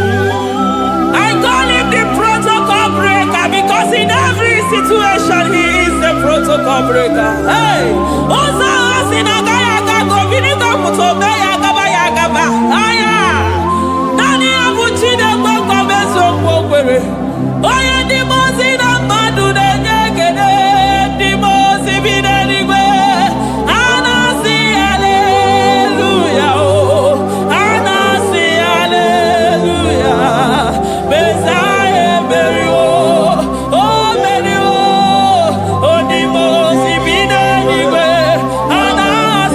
S4: I call him the protocol breaker because in every situation he is the protocol breaker. Hey, Osa Sinagaya Gago Vinigo Mutogaya Gabaya Gaba. Aya Nani Abuchina Boko Beso Pokere. Oya Dimosina Madu de Negede Dimosi Binanigwe. Anasi hallelujah. Anasi hallelujah. Messiah Merio. Oh Merio. Oh Dimosi Binanigwe. Anasi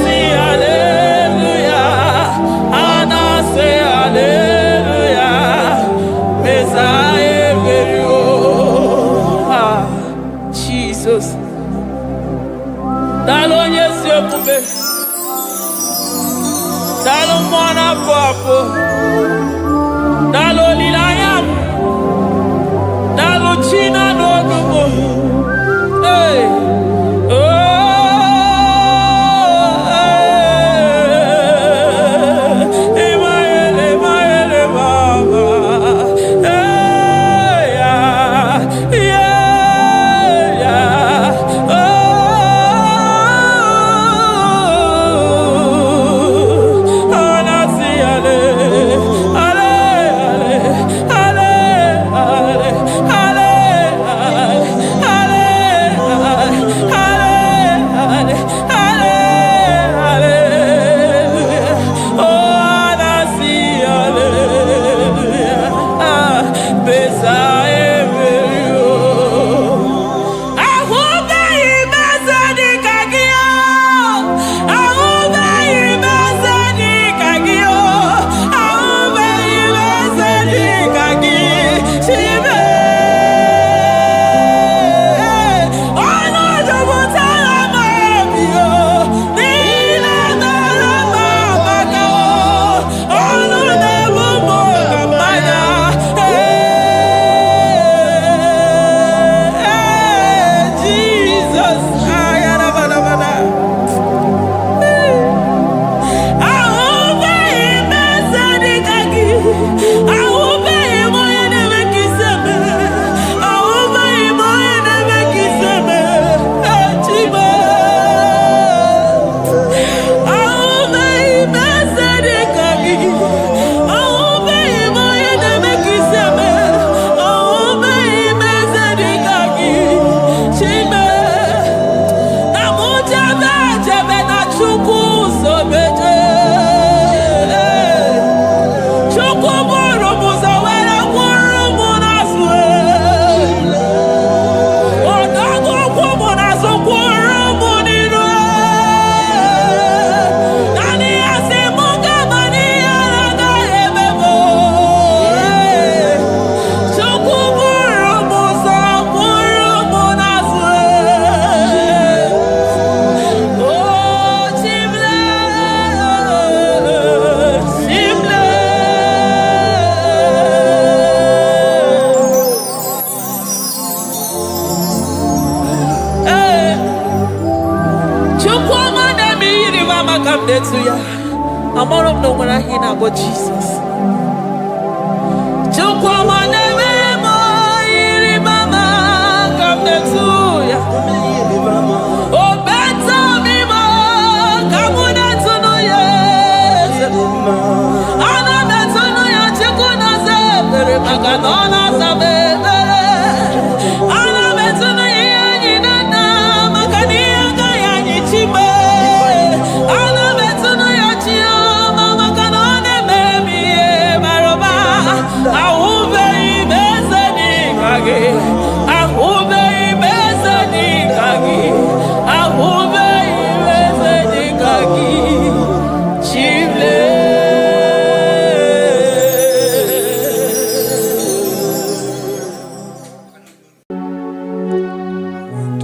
S4: to ya. I'm all of no when I hear about Jesus.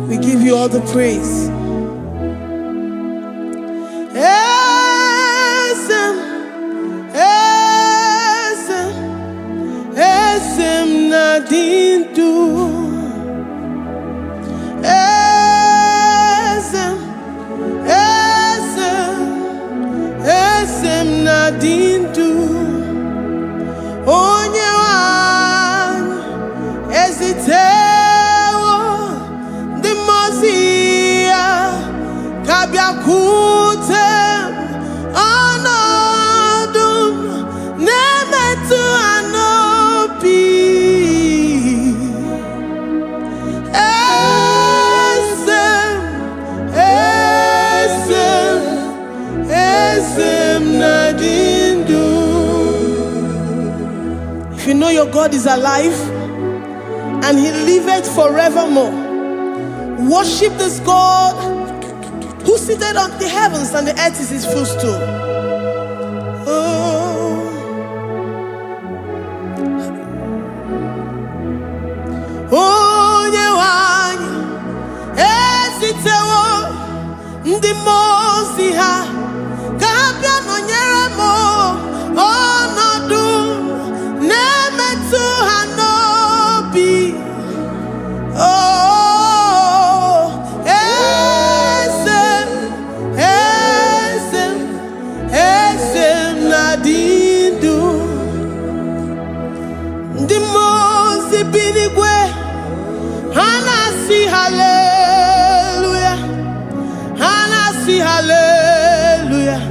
S1: We give you all the praise. Esem nadindu. Esem nadindu. Onye wan ezitewo the mozia kabia kutem anadum nemetu anopi esem nadindu. If you know your God is alive and he liveth forevermore, worship this God who seated on the heavens and the earth is his footstool. Onye wanyi esitewo ndị mozi ha kabia nonyere mo ọnọdụ na-emetụ ha n'obi. Esem nadindu. Ndị mozi binigwe ha na-asị hallelujah, ha na-asị hallelujah.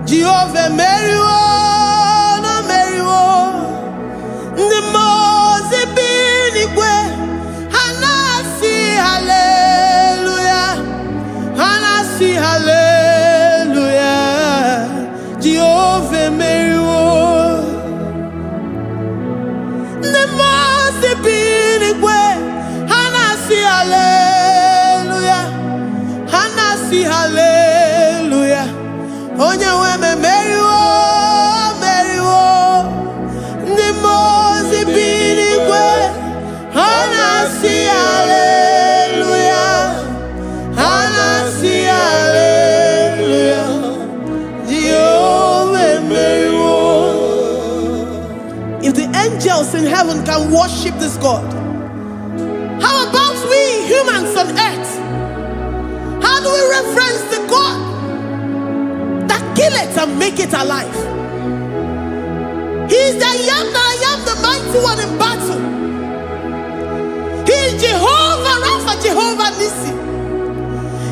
S1: Jehovah meriwo na meriwo. Ndị mozi binigwe ha na-asị hallelujah, ha na-asị hallelujah. Jehovah meriwo. Ndị mozi binigwe ha na-asị hallelujah, ha na-asị hallelujah. Onye nwe m meriwo, meriwo. Ndị mozi binigwe ha na-asị hallelujah, ha na-asị hallelujah. Jehovah meriwo. If the angels in heaven can worship this God, how about we humans on earth? How do we reference the God that kill it and make it alive? He is the I am, the mighty one in battle. He is Jehovah Rapha, Jehovah Nissi.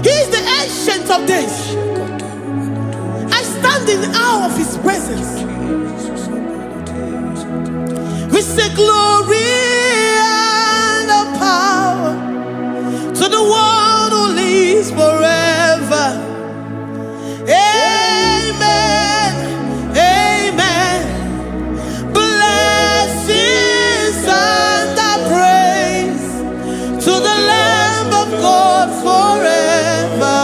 S1: He is the ancient of days. I stand in awe of his presence. We say glory and power to the one who lives forever. Amen, amen. Blessings and praise to the Lamb of God forever.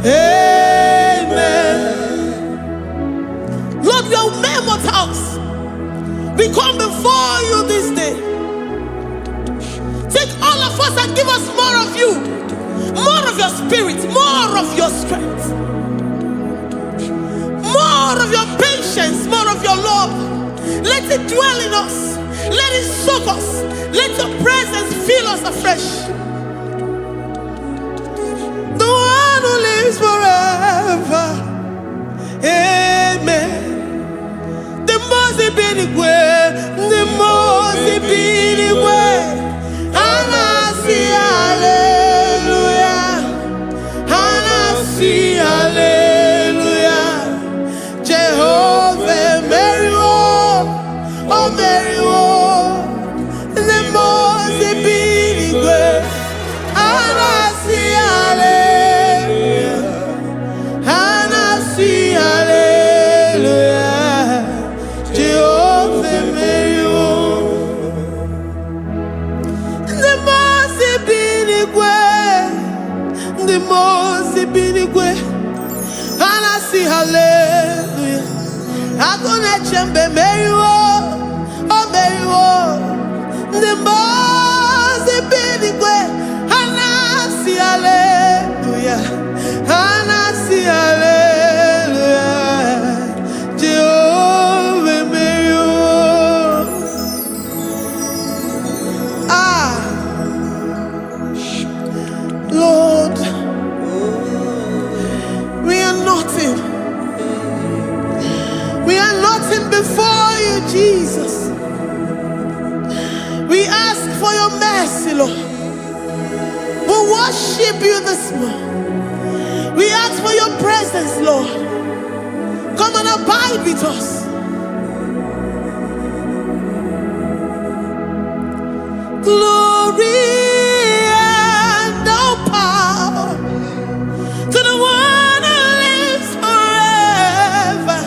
S1: Amen. Lord, we are mammoth house. We come before you this day. Take all of us and give us more of you, more of your spirit, more of your strength, more of your patience, more of your love. Let it dwell in us. Let it soak us. Let your presence fill us afresh. The one one who lives forever. Amen. The most big way, the most big way. And I see hallelujah. And I see hallelujah. Jehovah, Mary, oh Mary, the most big way. And I see hallelujah. And I see hallelujah. Jehovah, Mary, the most big way. The most big way. And I see hallelujah. I'm gonna chamber Mary, oh Mary, the most big way. And I see hallelujah. And I see hallelujah. Jehovah Mary, Lord, we are nothing. We are nothing before you, Jesus. We ask for your mercy, Lord. We worship you this morning. We ask for your presence, Lord. Come and abide with us. Glory and all power to the one who lives forever.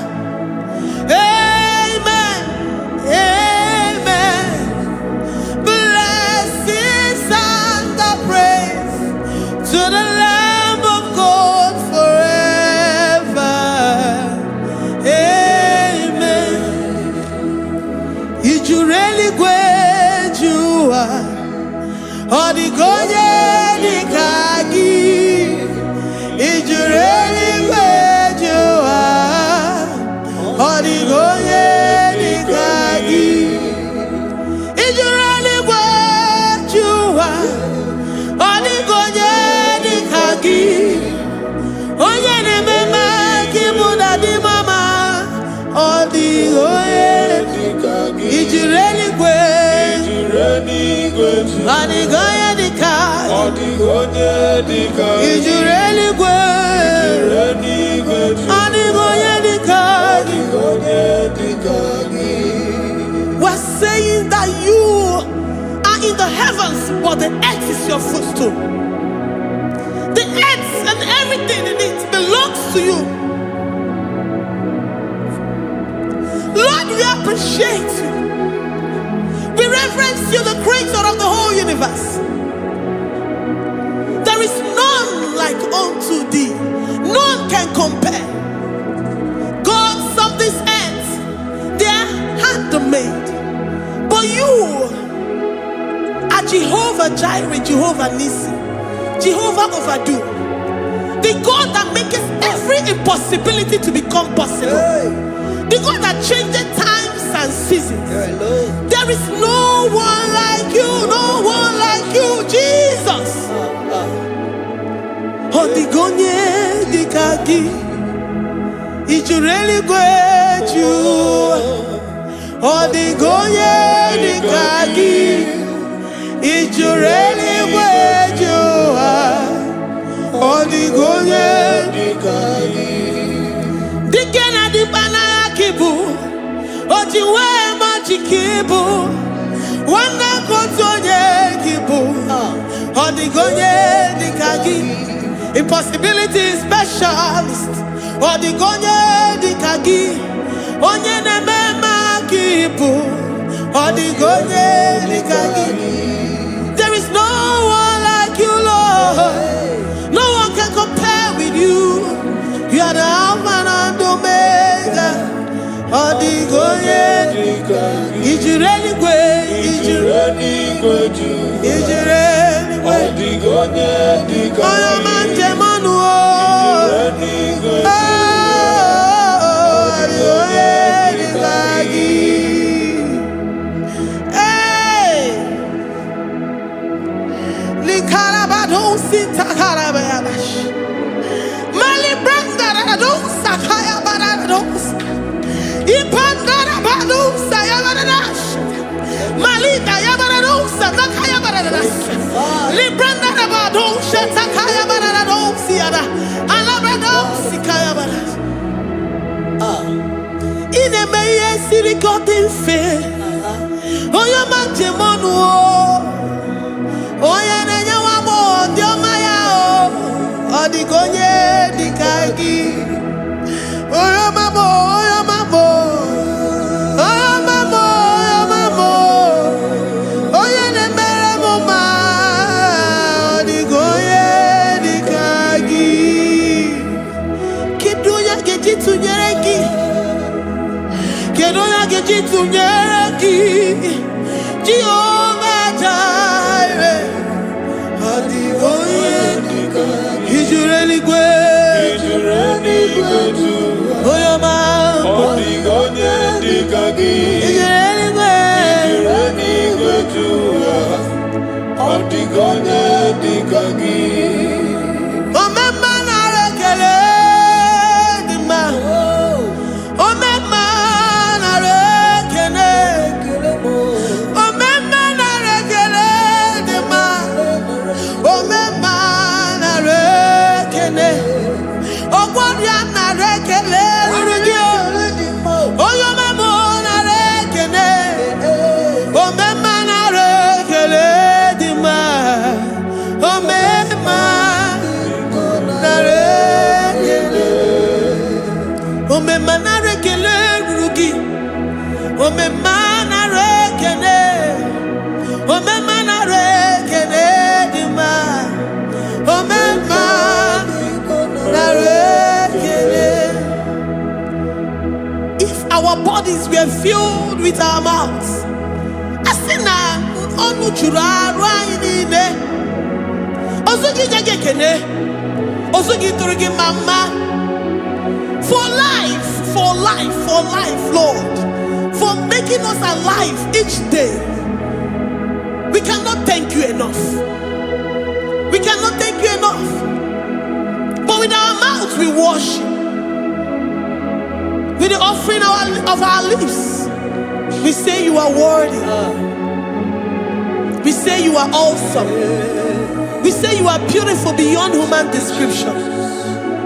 S1: Amen. Amen. Blessings and the praise to the Lamb of God forever. Amen. If you really great you are, or the Kagi. If you really great you are, or the Kagi. If you really great you are, or the Kagi. Onye ne mema kimuda di mama, or the Kagi. If you really great, or the is you really good? We're saying that you are in the heavens, but the earth is your footstool. The earth and everything in it belongs to you. Lord, we appreciate you. We reverence you, the creator of the whole universe. There is none like unto thee. None can compare. Gods of this earth, they are handmade. But you are Jehovah Jireh, Jehovah Nissi, Jehovah Overdo. The God that makes every impossibility to become possible. The God that changes times and seasons. There is no one like you, no one like you, Jesus. Odigonye dikagi, ichureli gweju. Odigonye dikagi, ichureli gweju. Odigonye dikagi. Dikena dipana kibu, ojiwe majikibu. Wana kotonye kibu, odigonye dikagi. Impossibility specialist. Odigonye dikagi. Onye nemema kibu. Odigonye dikagi. There is no one like you, Lord. No one can compare with you. You are the Alpha and Omega. Odigonye dikagi. Ijireli gwe. Ijireli gwe. Ijireli gwe. Odigonye dikagi. Yabaradousa, Yabaradash. Malita, Yabaradousa, Takaya Baradas. Libranda Rabadosha, Takaya Baradosiada. Alabradosi, Kaya Baradas. In a meye sirikotin fe. Oya manjemonu. Oya nenya wamo, diomaya o. Odigonye dikagi. Oya mamo, oya mamo. Oya mamo, oya mamo. Oya nemere moma. Odigonye dikagi. Kidunya gejitu nyereki. Kedonya gejitu nyereki. Jehovah Jireh. Odigonye dikagi. Ijureli gwe. Oyoma.
S5: Odigonye dikagi.
S1: Ijureli gwe.
S5: Odigonye dikagi.
S1: Omema na rekele dima. Omema na rekele. Omema na rekele dima. Omema na rekele. Ogwaria na rekele rugio. Oyoma mo na rekele. Omema na rekele dima. Omema na rekele. Omema na rekele rugi. Omema na rekele. Omema na rekele dima. Omema na rekele. If our bodies were filled with our mouths, asina onu chura rainine. Osugi jagekene. Osugi turugi mama. For life, Lord. For making us alive each day. We cannot thank you enough. We cannot thank you enough. But with our mouths we worship. With the offering of our lips, we say you are worthy. We say you are awesome. We say you are beautiful beyond human description.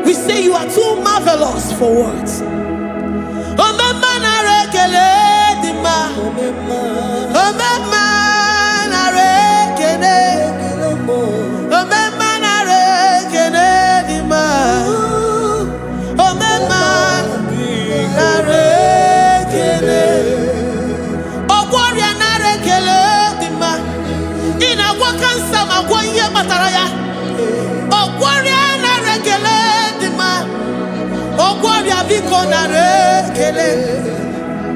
S1: We say you are too marvelous for words. Omema na rekele dima. Omema na rekele. Omema na rekele dima. Omema na rekele. Ogwaria na rekele dima. Ina wakansa magwanye bataraya. Ogwaria na rekele dima. Ogwaria biko na rekele.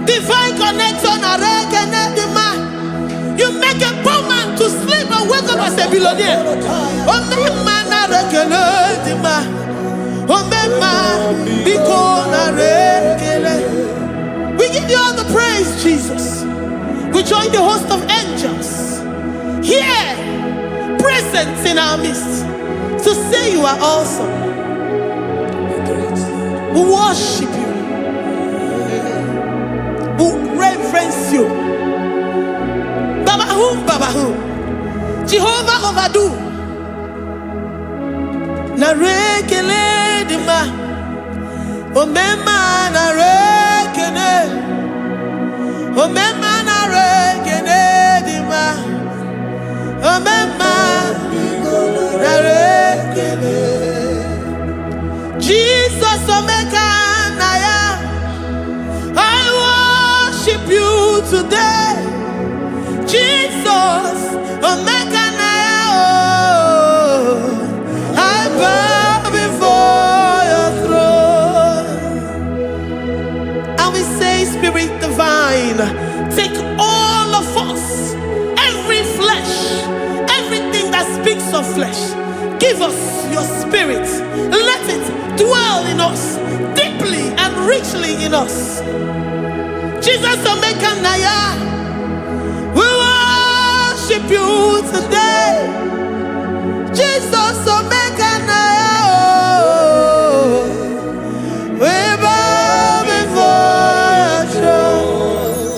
S1: Divine connection na rekele dima. You make a poor man to sleep and wake up as a billionaire. Omema na rekele dima. Omema biko na rekele. We give you all the praise, Jesus. We join the host of angels here, present in our midst, to say you are awesome. We worship you. We reverence you. Babahum. Jehovah overdo. Na rekele dima. Omema na rekele. Omema na rekele dima. Omema na rekele. Jesus omeka na ya. I worship you today. Jesus omeka na ya. Oh, I bow before your throne. And we say, Spirit divine, take all of us, every flesh, everything that speaks of flesh. Give us your spirit. Let it dwell in us, deeply and richly in us. Jesus Omeka Naya, we worship you today. Jesus Omeka Naya, oh, we bow before your throne.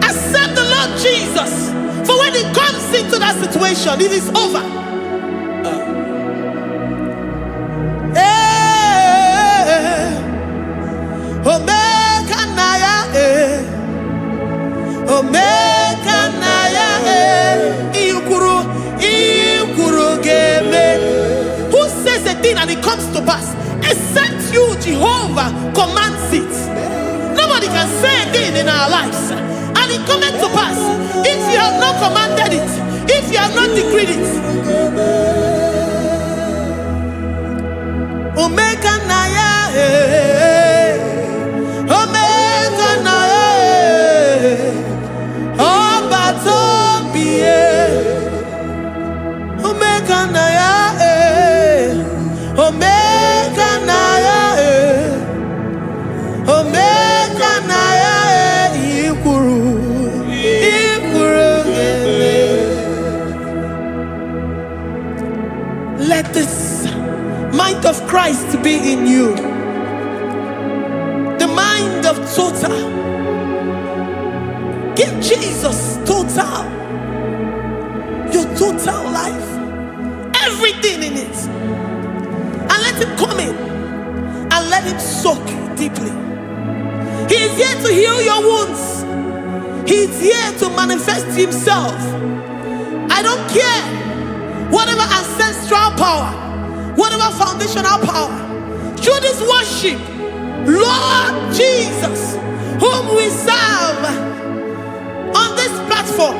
S1: Accept the Lord Jesus. For when He comes into that situation, it is over. Omega Naya, Omega Naya, Ikuru Game. Who says a thing and it comes to pass? Except you, Jehovah, commands it. Nobody can say a thing in our lives and it cometh to pass if you have not commanded it, if you have not decreed it. Omega Naya, Omega Naya, Obatobie, Omega Naya, Omega Naya, Omega Naya, Ikuru. Let this mind of Christ be in you. The mind of total. Give Jesus total. Your total life. Everything in it. And let Him come in. And let Him soak deeply. He is here to heal your wounds. He is here to manifest Himself. I don't care. Whatever ancestral power, whatever foundational power, through this worship, Lord Jesus, whom we serve on this platform,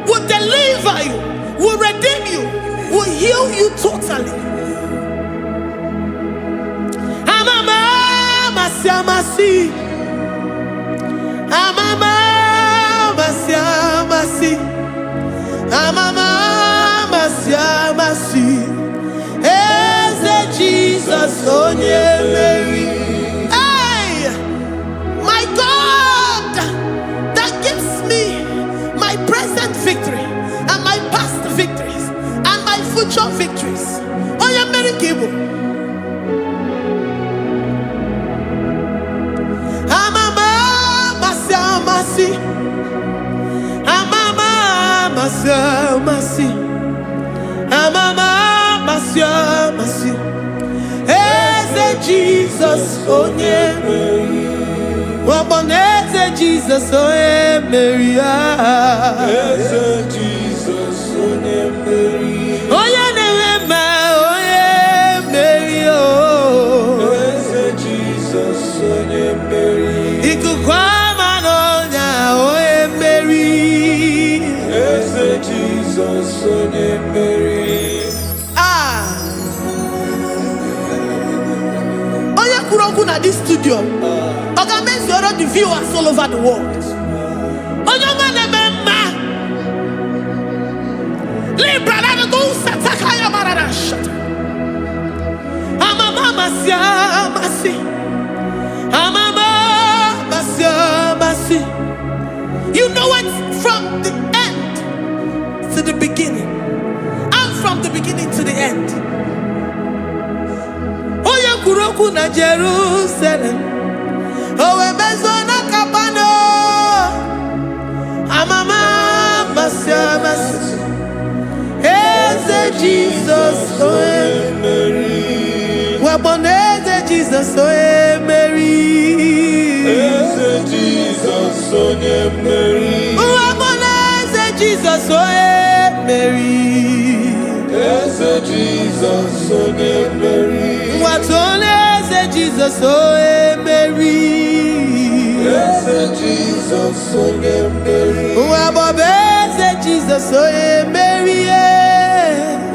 S1: will deliver you, will redeem you, will heal you totally. Amama Masiamasi, Amama Masiamasi, Amama Masiamasi, Eze Jesus Onye Mary. Hey, my God, that gives me my present victory and my past victories and my future victories. Onye Mary Igbo. Amama Masiamasi, Amama Masiamasi, Amama Masiamasi, Eze Jesus Onye Mary. Waboneze Jesus Onye Mary.
S5: Eze Jesus Onye Mary.
S1: Onye Nehema Onye Mary.
S5: Eze Jesus Onye Mary.
S1: Ikukwama n'ọnya Onye Mary.
S5: Eze Jesus Onye Mary.
S1: Onye kwuru okwu na this studio, ọ ga-emezuoro the viewers all over the world. Onye ọma na-eme mma. Libra na go sataka ya marara shata. Amama Masiamasi, Amama Masiamasi. You know it from the end to the beginning, and from the beginning to the end. Oye kuroku na Jerusalem, owe mezona kapano. Amama Masiamasi, Eze Jesus Onye Mary. Waboneze Jesus Onye Mary.
S5: Eze Jesus Onye Mary.
S1: Waboneze Jesus Onye Mary.
S5: Eze Jesus Onye Mary.
S1: Watoneze Jesus Onye Mary.
S5: Eze Jesus Onye Mary.
S1: Wabobeze Jesus Onye Mary.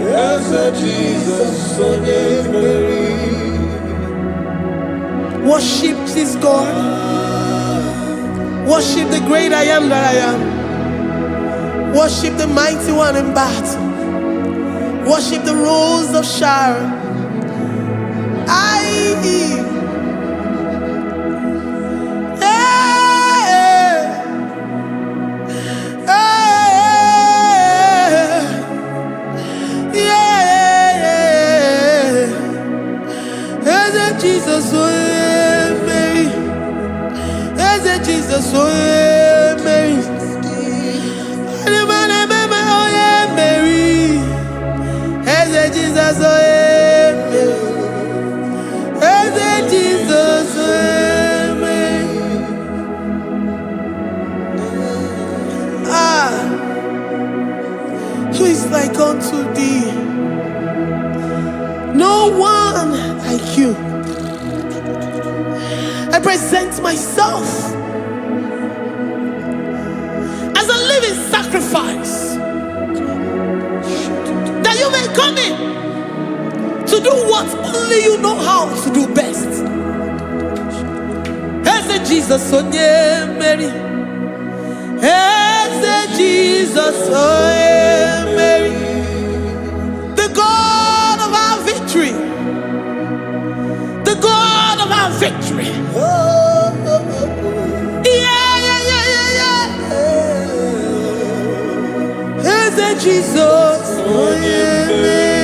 S5: Eze Jesus Onye Mary.
S1: Worship this God. Worship the great I am that I am. Worship the mighty one in battle. Worship the rose of Sharon. Jesus, Mary. Jesus, oh yeah, Mary. Oh yeah, Mary. Eze Jesus, oh yeah, Mary. Eze Jesus, oh yeah, Mary. Who is like unto thee? No one like you. I present myself as a living sacrifice, that you may come in to do what only you know how to do best. As Jesus, oh yeah, Mary. As Jesus, oh yeah, Mary. The God of our victory. The God of our victory. As Jesus, oh yeah, Mary.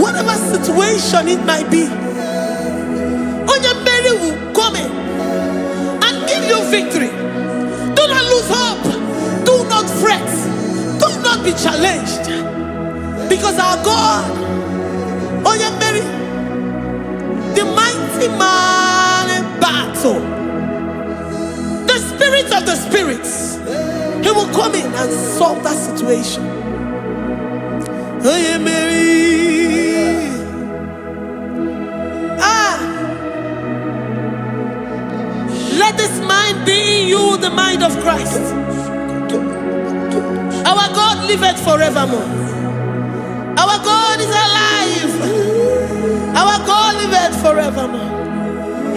S1: Whatever situation it might be, Mary will come in and give you victory. Do not lose hope. Do not fret. Do not be challenged. Because our God, Mary, the mighty man in battle, the spirit of the spirits, he will come in and solve that situation. Mary. Let this mind be in you, the mind of Christ. Our God liveth forevermore. Our God is alive. Our God liveth forevermore.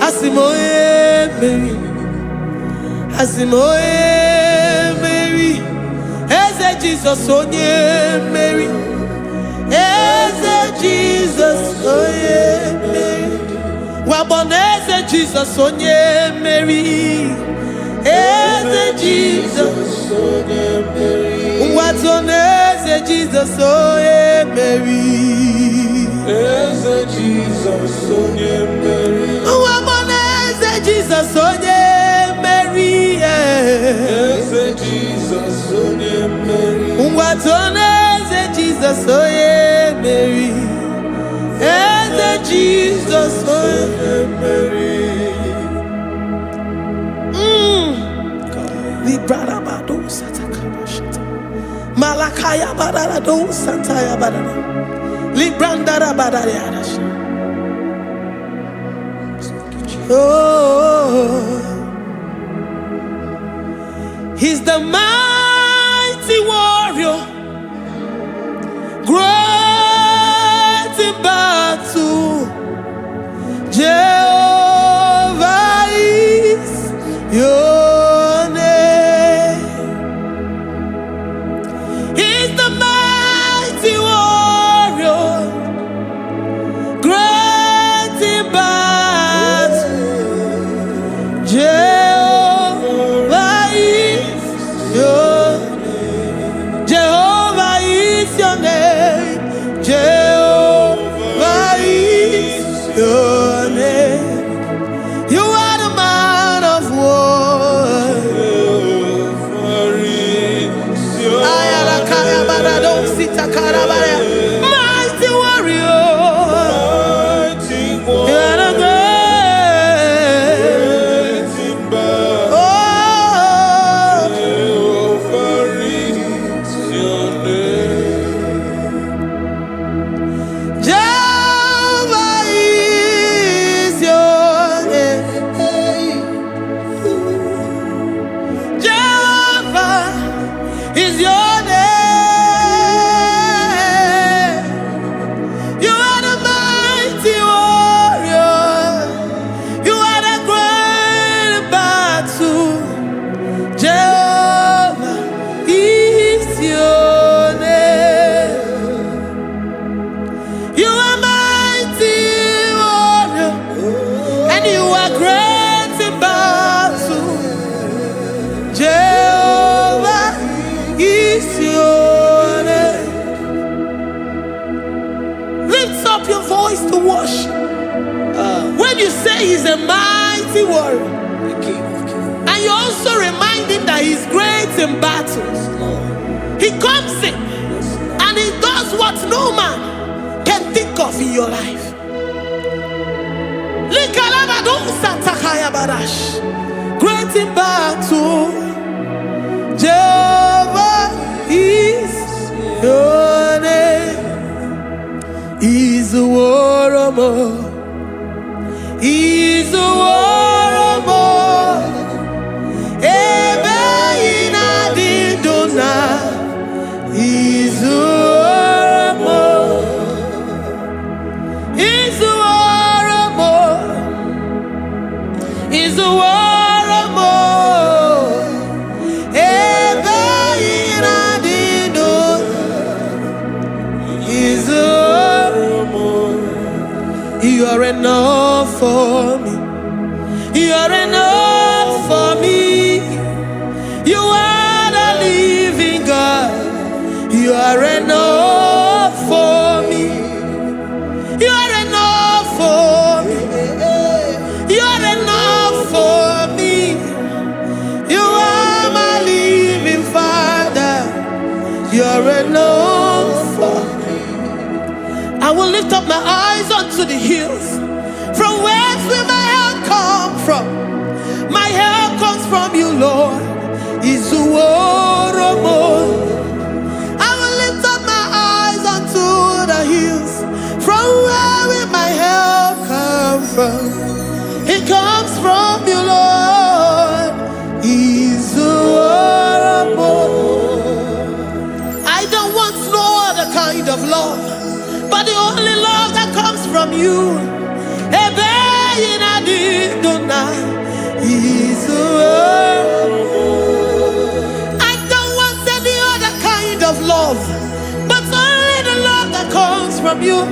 S1: Asimoye Mary. Asimoye Mary. Eze Jesus, onye Mary. Eze Jesus, onye Mary. Waboneze Jesus, onye Mary. Eze Jesus, onye Mary. Watoneze Jesus, onye Mary.
S5: Eze Jesus, onye Mary.
S1: Waboneze Jesus, onye Mary.
S5: Eze Jesus, onye Mary.
S1: Watoneze Jesus, onye Mary. Eze Jesus, onye
S5: Mary.
S1: Librarabado satakabashata. Malakaya bararado santaya barara. Librandara barariadash. Oh, he's the mighty warrior, great in battle. Jehovah is your name. He's the mighty warrior, great in battle. Jehovah is your name. say he's a mighty warrior.
S2: the King of Kings.
S1: And you also remind him that he's great in battles. He comes in and he does what no man can think of in your life. Great in battle, Jehovah is your name. He's a warrior. He's a warrior. Ebe ina di dona. He's a warrior. He's a warrior. He's a warrior. Ebe ina di dona. He's a warrior. You are enough for me. You are enough for me. You are the living God. You are enough for me. You are enough for me. You are enough for me. You are my living Father. You are enough for me. I will lift up my eyes unto the hills. From whence will my help come from? My help comes from you, Lord. Is the word of God. I will lift up my eyes unto the hills. From where will my help come from? It comes from you, Lord. Is the word of God. I don't want no other kind of love, but the only love that comes from you. I don't want any other kind of love, but only the love that comes from you.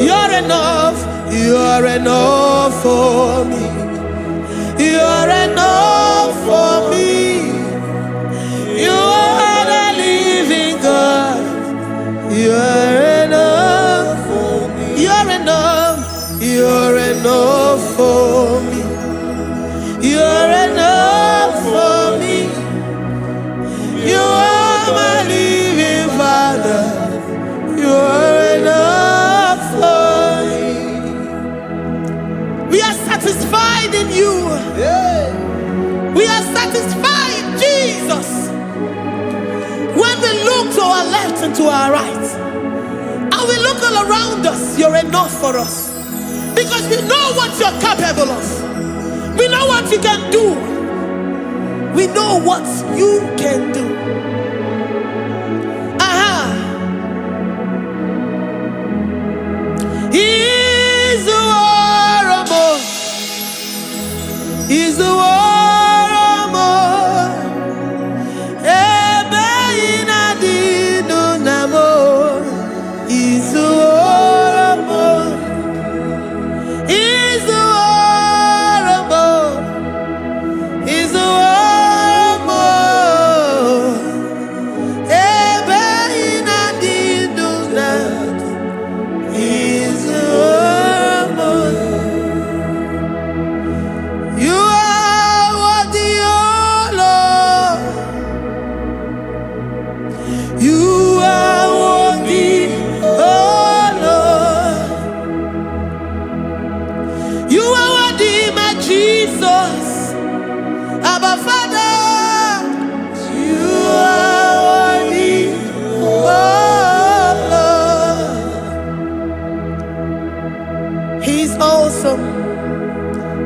S1: You're enough. You're enough for me. You're enough for me. You are the living God. You're enough for me. You're enough. You're enough for me. You're enough for me. You are my living Father. You're enough for me. We are satisfied in you. We are satisfied in Jesus. When we look to our left and to our right, and we look all around us, you're enough for us. Because we know what you're capable of. We know what you can do. We know what you can do. He's the warrior. He's the warrior.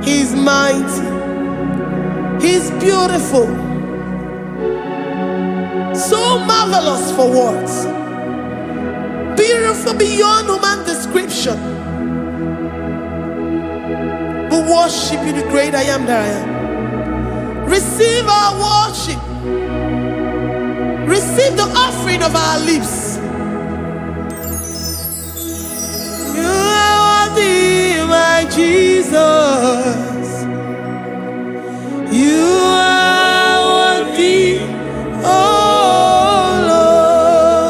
S1: He's mighty. He's beautiful. So marvelous for words. Beautiful beyond human description. We worship you, the great I am that I am. Receive our worship. Receive the offering of our lips. You are worthy, my Jesus. You are worthy, oh Lord.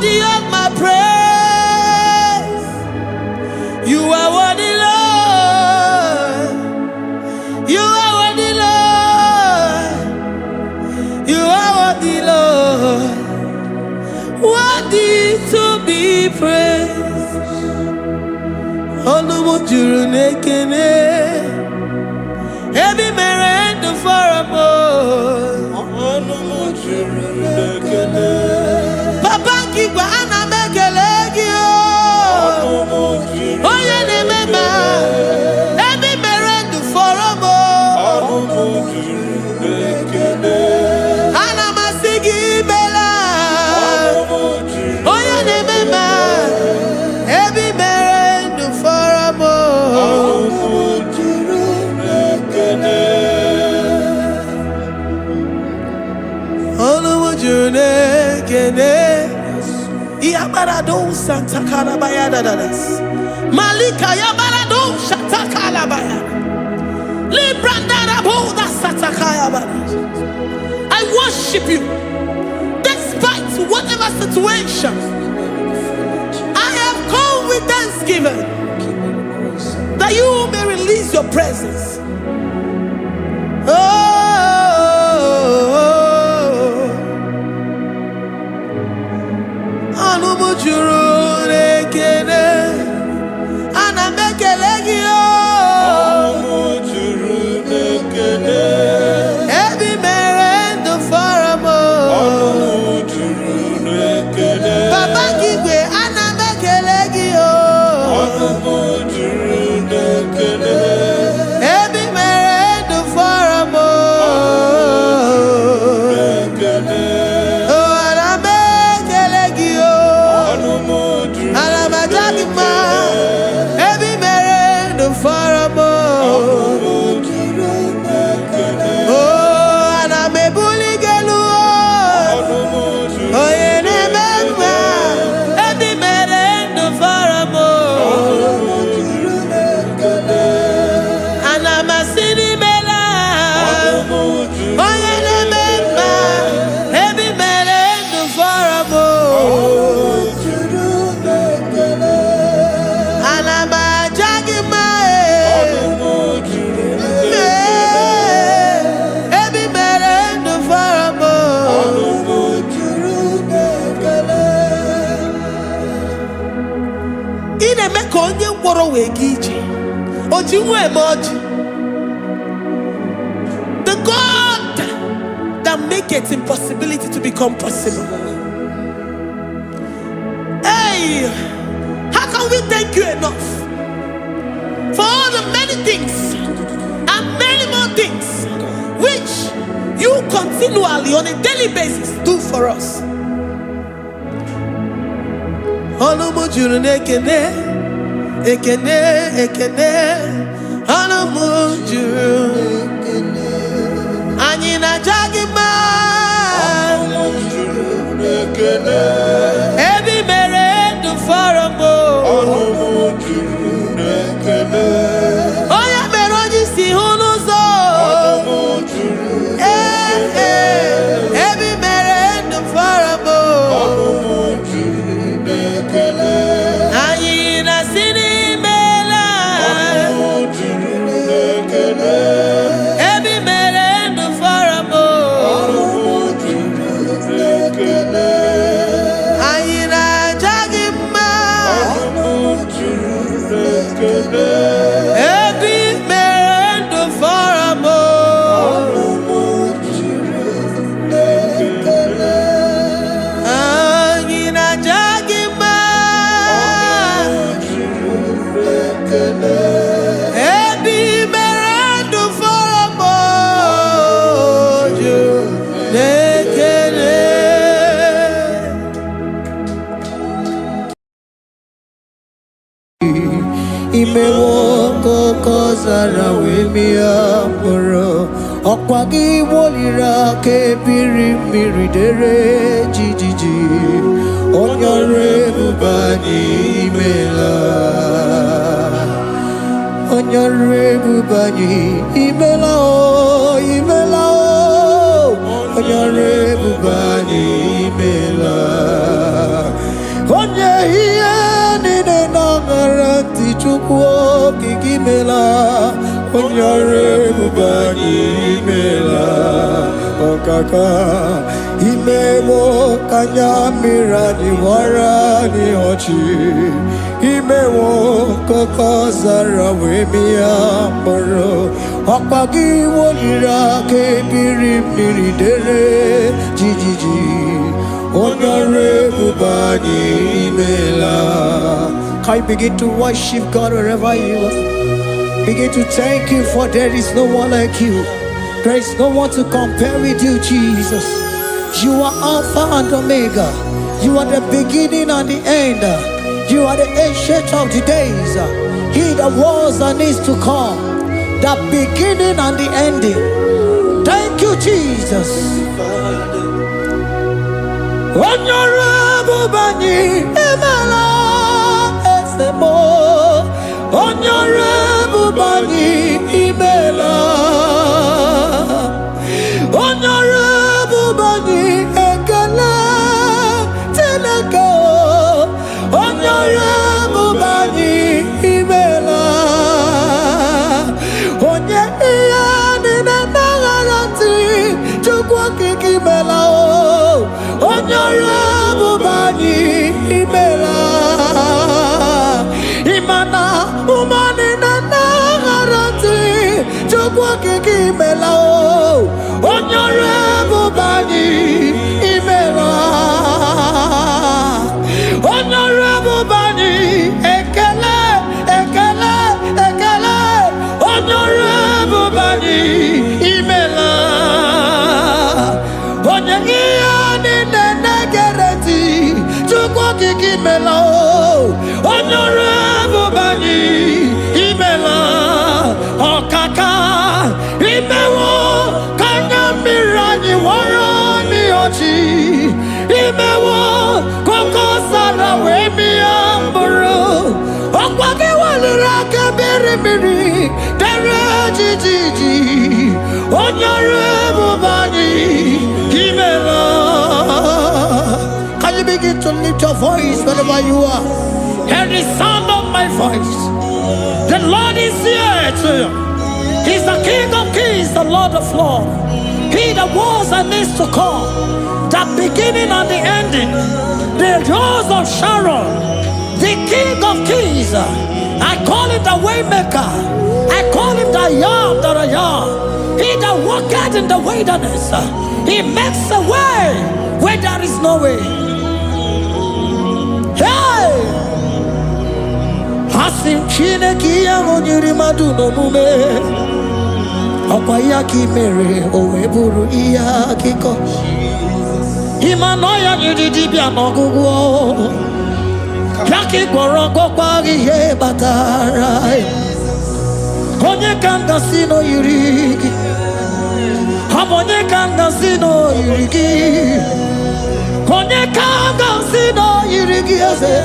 S1: worthy of my praise. You are worthy, Lord. You are worthy, Lord. You are worthy, Lord. Worthy to be praised. Olumu juru nekene. Every merendo for a Papa Kigwa ana mekelegio. Oye ne mema. Every merendo for a Ana masigi bela. Oye ne mema. Every merendo for a Yabarado Santa Calabaya dadas. Malika Yabarado Shata Calabaya. Librandara Boda Satakaya. I worship you despite whatever situation. I have come with thanksgiving that you may release your presence. The God that makes impossibility to become possible. Hey, how can we thank you enough for all the many things and many more things which you continually on a daily basis do for us? Ekene, Anamujuru, Anina Jagima, Every Merendo Faramo, Oya Meroji Sihonozo, Every Merendo Faramo, Anina Sini.
S2: Imewoko kozara wemia moro Okwagi wolira ke biri miridere jijiji Onyore bubani imela Onyore bubani imela o imela o Onyore bubani imela nine nagaranti chukwu kikimela onyare bubani mela okaka imemo kanyamira ni warani ochi imewo koko zara wemia moro okpagi wolira kebiri miri dere jijiji onyare bubani mela. Can you begin to worship God wherever you are? Begin to thank Him, for there is no one like you. There is no one to compare with you, Jesus. You are Alpha and Omega. You are the beginning and the end. You are the ancient of the days. He that was and is to come. The beginning and the ending. Thank you, Jesus. Honorable Bani Emela Esemo. Honorable Bani Emela. Honorable Bani Ekele Teleko. Honorable Bani Emela. Onye iya nina nagarati chukwa kikimela o. Honorable Bani Emela. Imana umani na nagarati chukwa kikimela o. Honorable Bani Emela. Honorable Bani Ekele Ekele Ekele. Honorable Bani Emela. Onyangia ni negereti chukwa kikimela o. Honorable Bani Emela. Okaka imewo kanyamira warani ochi imewo koko sara wemi amburu okwage walira kebiri miri dere jijiji onyare bubani Emela. Can you begin to lift your voice wherever you are? Hear the sound of my voice. The Lord is here to you. He's the King of Kings, the Lord of Lords. He that was and is to come, the beginning and the ending, the rose of Sharon, the King of Kings. I call him the Waymaker. I call him the Yam that I am. He that walketh in the wilderness, he makes a way where there is no way. Hey! Hasim Chineki Yamonyuri Maduno Mume. Okwayaki mere oweburu iya kiko. Imanoya nyidibia nogugo. Yaki gorogo kwagi ye batara. Onye kanga sino yurigi. Onye kanga sino yurigi. Onye kanga sino yurigi ase.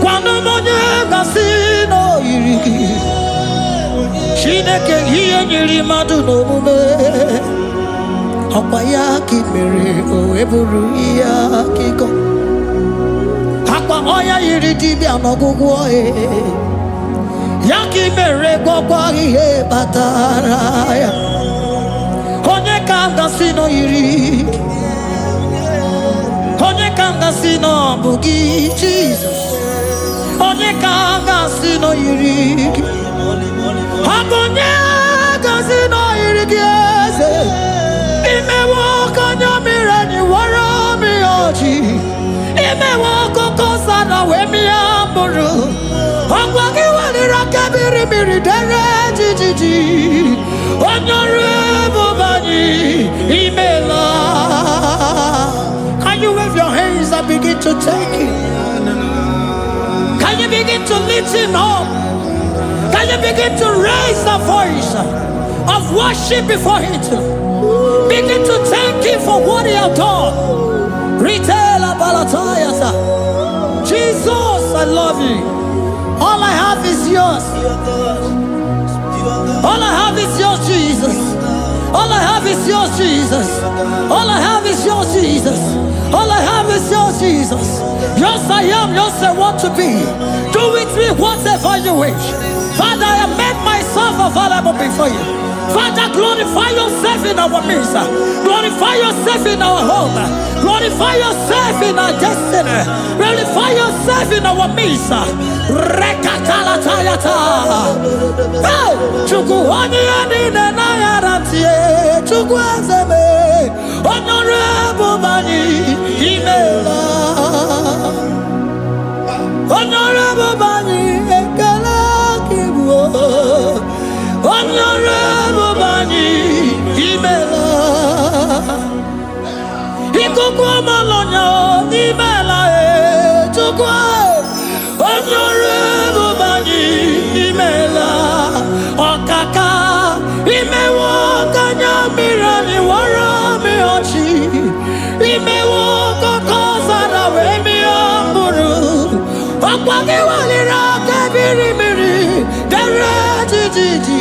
S2: Kwano monye kanga sino yurigi. Chineke hiye nyiri madu no mume. Okwayaki mere oweburu iya kiko. Akwa oya yiri dibia nogugo e. Yaki mere gwagwa ihe batara ya. Onye kanga sino yiri. Onye kanga sino bugi Jesus. Onye kanga sino yiri. Abonye gazino irigieze imewo kanya mirani wara mi oji imewo koko sana we mi amburu angwagi walira kebiri miri dere jijiji Honorable Bani Emela. Can you wave your hands and begin to take him? Can you begin to lift him up? Can you begin to raise the voice of worship before Him? Begin to thank Him for what He has done. Retailer Balatayasa. Jesus, I love you. All I have is yours. All I have is yours, Jesus. All I have is yours, Jesus. All I have is yours, Jesus. All I have is yours, Jesus. Yours I am, yours I want to be. Do with me whatever you wish. Father, I have made myself available before you. Father, glorify yourself in our midst. Glorify yourself in our home. Glorify yourself in our destiny. Glorify yourself in our midst. Rekatalatayata. Hey! Chukwani anine na yarantie. Chukwazeme. Honorable Bani. Imela. Honorable Bani. Ekala kibu. Honorable Bani, Imela. Ikukwa malonya, Imela chukwa. Honorable Bani, Imela. Okaka, Imewo kanya mirani warami ochi. Imewo kokosara wemi amburu. Okwagi walira kebiri miri, dere jiji.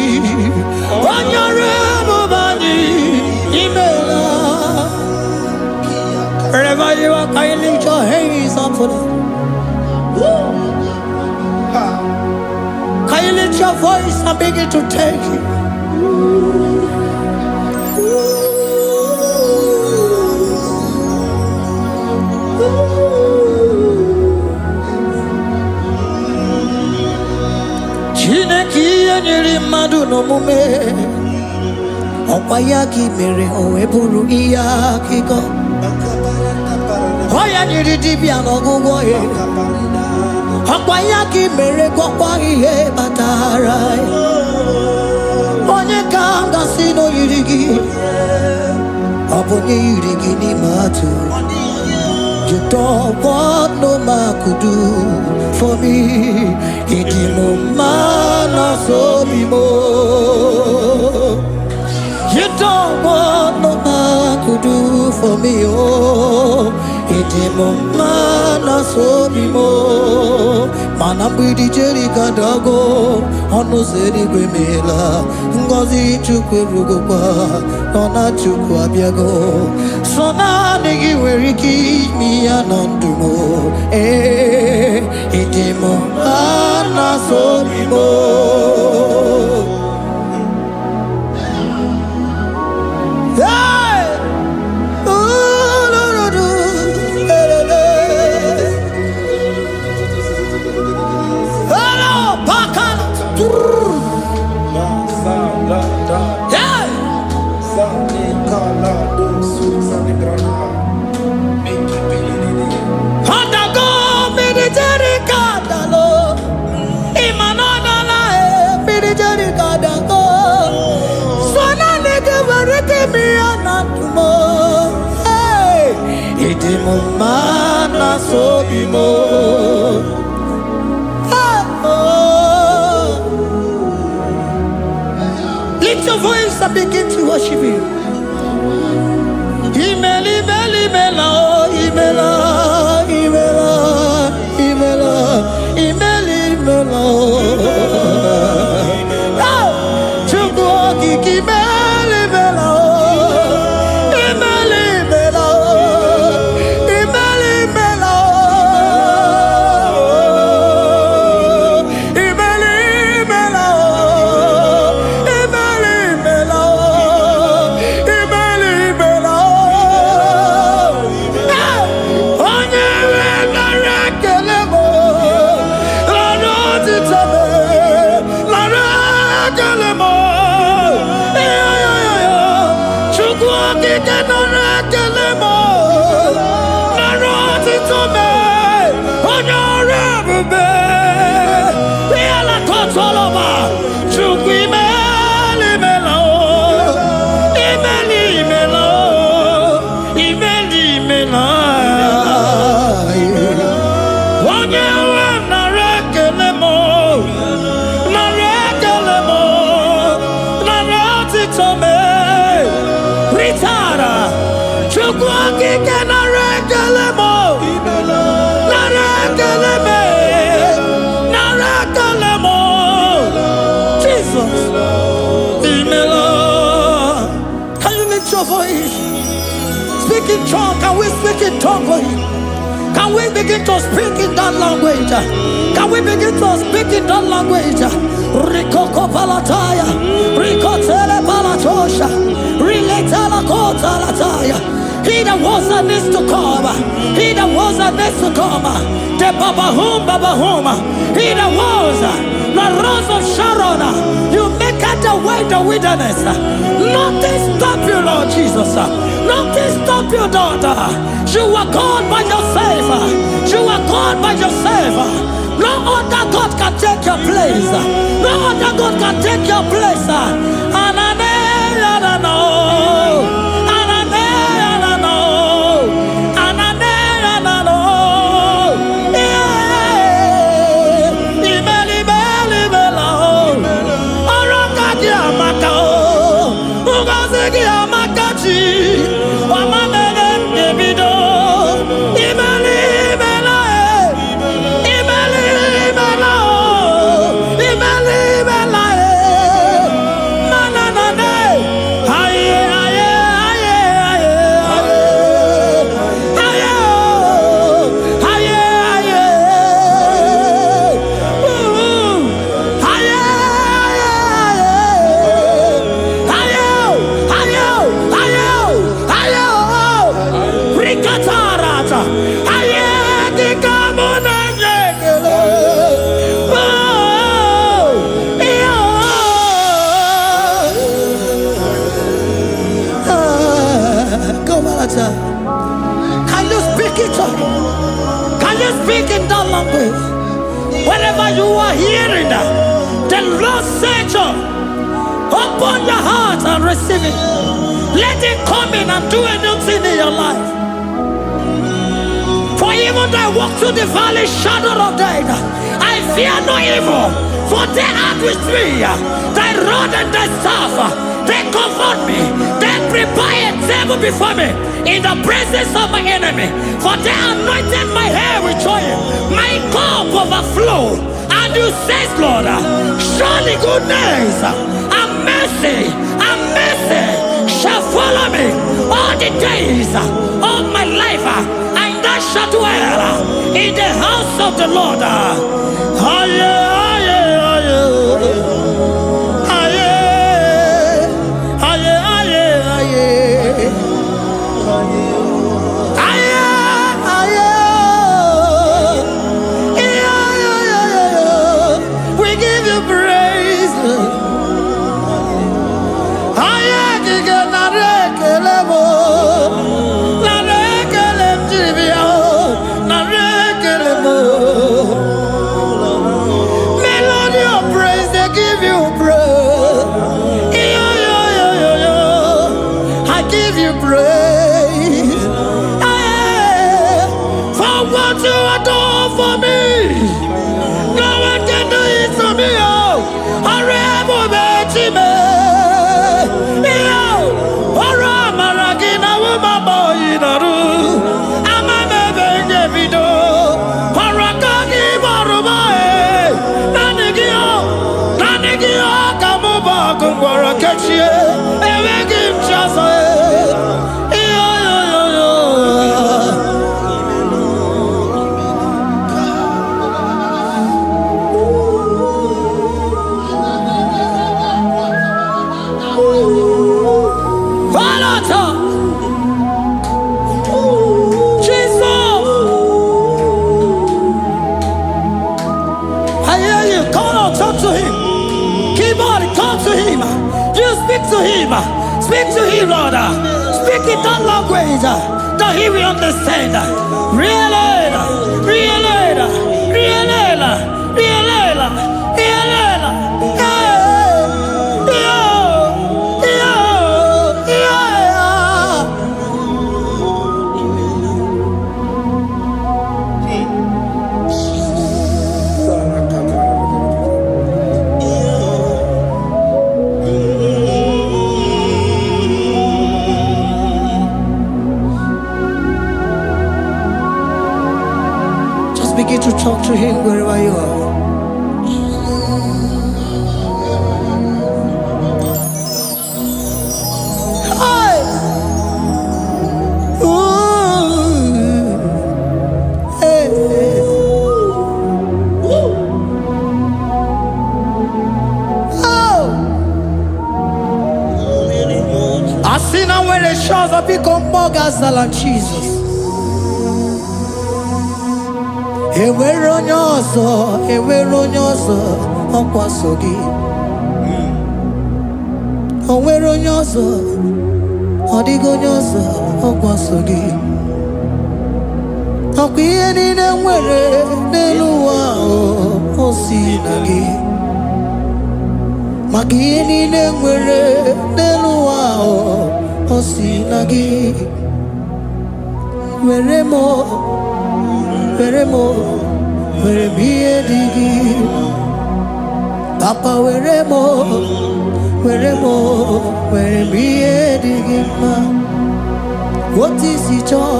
S2: Wherever you are, can you lift your hands up for them? Can you lift your voice and begin to take it? Chineki anyiri madu no mume. Okwayaki mere oweburu iyaki go. Oya nyiri dibia no gugo ye. Okwayaki mere kokwa ihe batara. Onye kanga sino yirigi. Obonye yirigi ni matu. You don't want no man could do for me. Idimo mana so bimo. You don't want no man could do for me, oh. Idimo mana so bimo. Manambidi jerika dago, ono zeri gwemela. Ngozi chukwe rugokwa, nona chukwa biago. Sona negi weriki mi anandumo, idimo mana so bimo. Mana so bimo. Lift your voice and begin to worship Him. Imeli, imeli, imela, imela, imela, imela, imeli, imela. Chukwu kiki imeli, imela. speak in tongue? Can we speak in tongue for him? Can we begin to speak in that language? Can we begin to speak in that language? Rikoko palataya, rikotele palatosha, riletala kotalataya. He that was and needs to come. He that was and needs to come. The Babahum, Babahum. He that was the rose of Sharon. You make it the way in the wilderness. Nothing stop you, Lord Jesus. Nothing stop you, daughter. You are God by yourself. You are God by yourself. No other God can take your place. No other God can take your place. And I know. Can you speak it? Can you speak in that language? Wherever you are hearing that, the Lord said, open your heart and receive it. Let it come in and do a new thing in your life. For even though I walk through the valley shadow of death, I fear no evil. For they are with me. Thy rod and thy staff, they comfort me. They prepare a table before me in the presence of my enemy. For they anointed my hair with oil. My cup overflow. And you say, Lord, surely goodness and mercy shall follow me all the days of my life. And I shall dwell in the house of the Lord. We give you praise. Melody of praise, they give you praise. I give you praise. For what you are doing for me, no one can do it for me. I remember me. Speak to him, Lord. Speak in that language that he will understand. Begin to talk to him wherever you are. Hi. Ooh. Generations of people more than Jesus. Enwere onye ọzọ ọkwa so gị. Onwere onye ọzọ, ọ dịghị onye ọzọ ọkwa so gị. Ọkwa ihe niile nwere n'elu ụwa o si na gị. Maka ihe niile nwere n'elu ụwa o si na gị. Were m ihe dị gị. Papa were m ihe dị gị mma. Otu isi chọọ,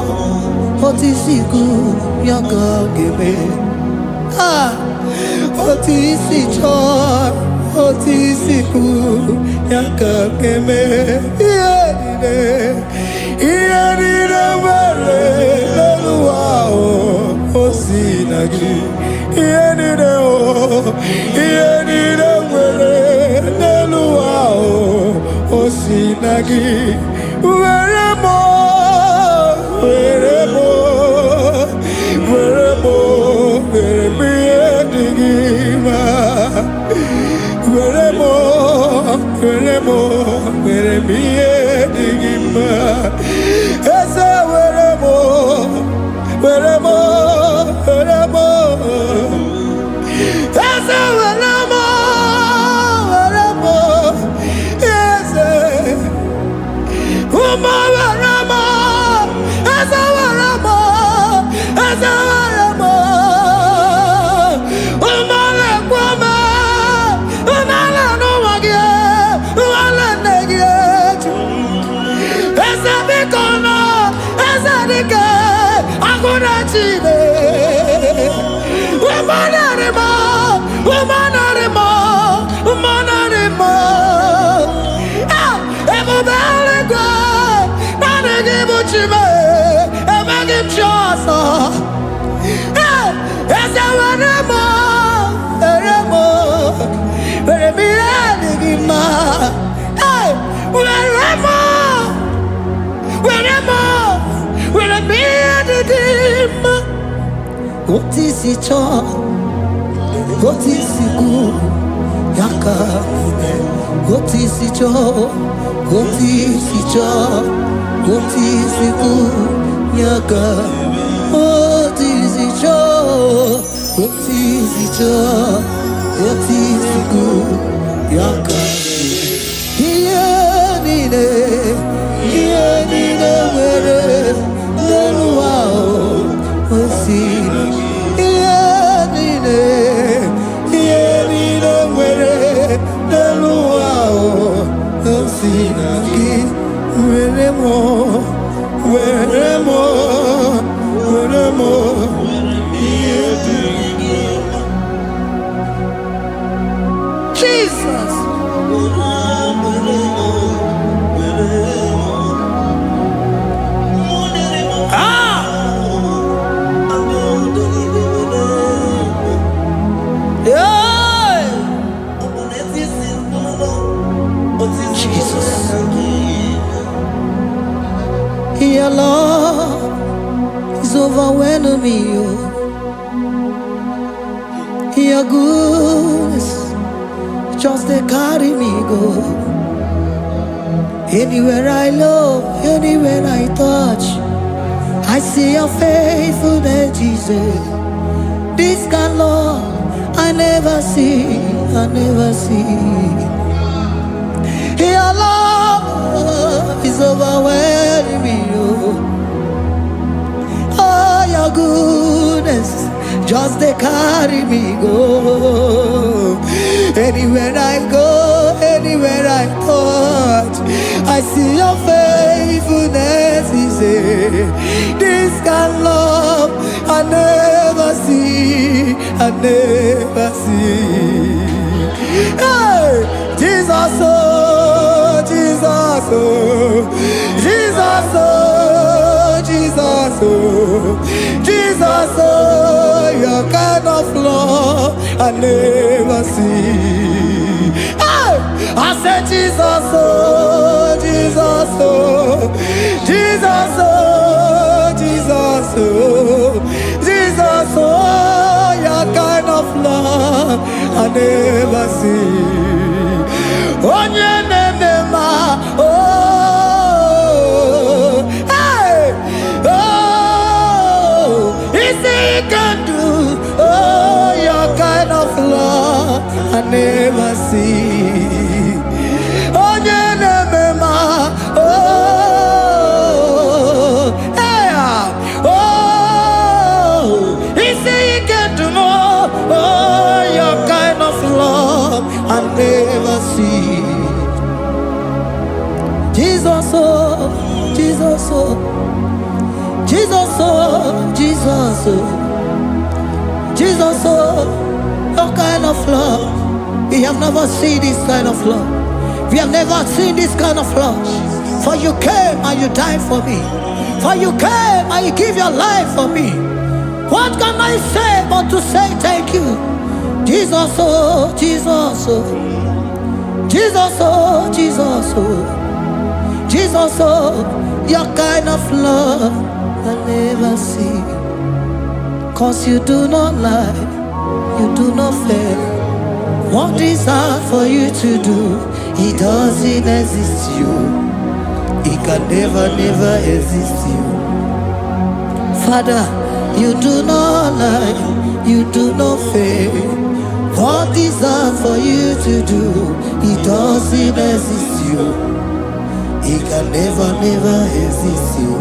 S2: otu isi kwu ya ka ọ ga-eme. Otu isi chọọ, otu isi kwu ya ka ọ ga-eme. Ihe niile nwere n'elu ụwa o si na gị. Ihe niile nwere n'elu ụwa o si na gị. Were m ihe dị gị mma. Were m ihe dị gị mma. Eze were m Eze were m Eze ụmụ were m Eze were m ụmụ lekwa m ụmụala n'ụwa gị ụmụala nne gị eju. Eze biko nọ Eze dike agụna Chine. Ebube eluigwe naanị gị bụ Chime, emeghị m chi ọzọ. Eze were m ihe dị gị mma. Were m ihe dị gị mma. Otu isi chọọ, otu isi kwu ya ka ime. Otu isi chọọ, otu isi kwu ya ka. Otu isi chọọ, otu isi kwu ya ka. Ihe niile nwere n'elu ụwa o si na gị. Ihe niile nwere n'elu ụwa o si na gị. Were m ihe dị gị. Jesus. Your love is overwhelming me. Your goodness just they carry me go. Anywhere I look, anywhere I touch, I see your faithfulness, Jesus. This kind of love I never see. Your love is overwhelming me. Oh, your goodness just they carry me go. Anywhere I go, anywhere I touch, I see your faithfulness. This kind of love I never see. Hey, Jesus, oh, Jesus, oh, Jesus, oh, Jesus, oh, Jesus, oh, your kind of love I never see. Hey, I said Jesus, oh, Jesus, oh, Jesus, oh, your kind of love I never see. Oh, hey, oh, is it can do? Oh, your kind of love I never see. Oh, I never see. Jesus, oh, Jesus, oh, Jesus, oh, Jesus, oh, Jesus, oh, your kind of love. We have never seen this kind of love. We have never seen this kind of love. For you came and you died for me. For you came and you give your life for me. What can I say but to say thank you? Jesus, oh, Jesus, oh, Jesus, oh, Jesus, oh, Jesus, oh, your kind of love I never see. 'Cause you do not lie, you do not fail. What is hard for you to do, it doesn't exist you. It can never, never exist you. Father, you do not lie, you do not fail. What is hard for you to do, it doesn't exist you. It can never, never exist you.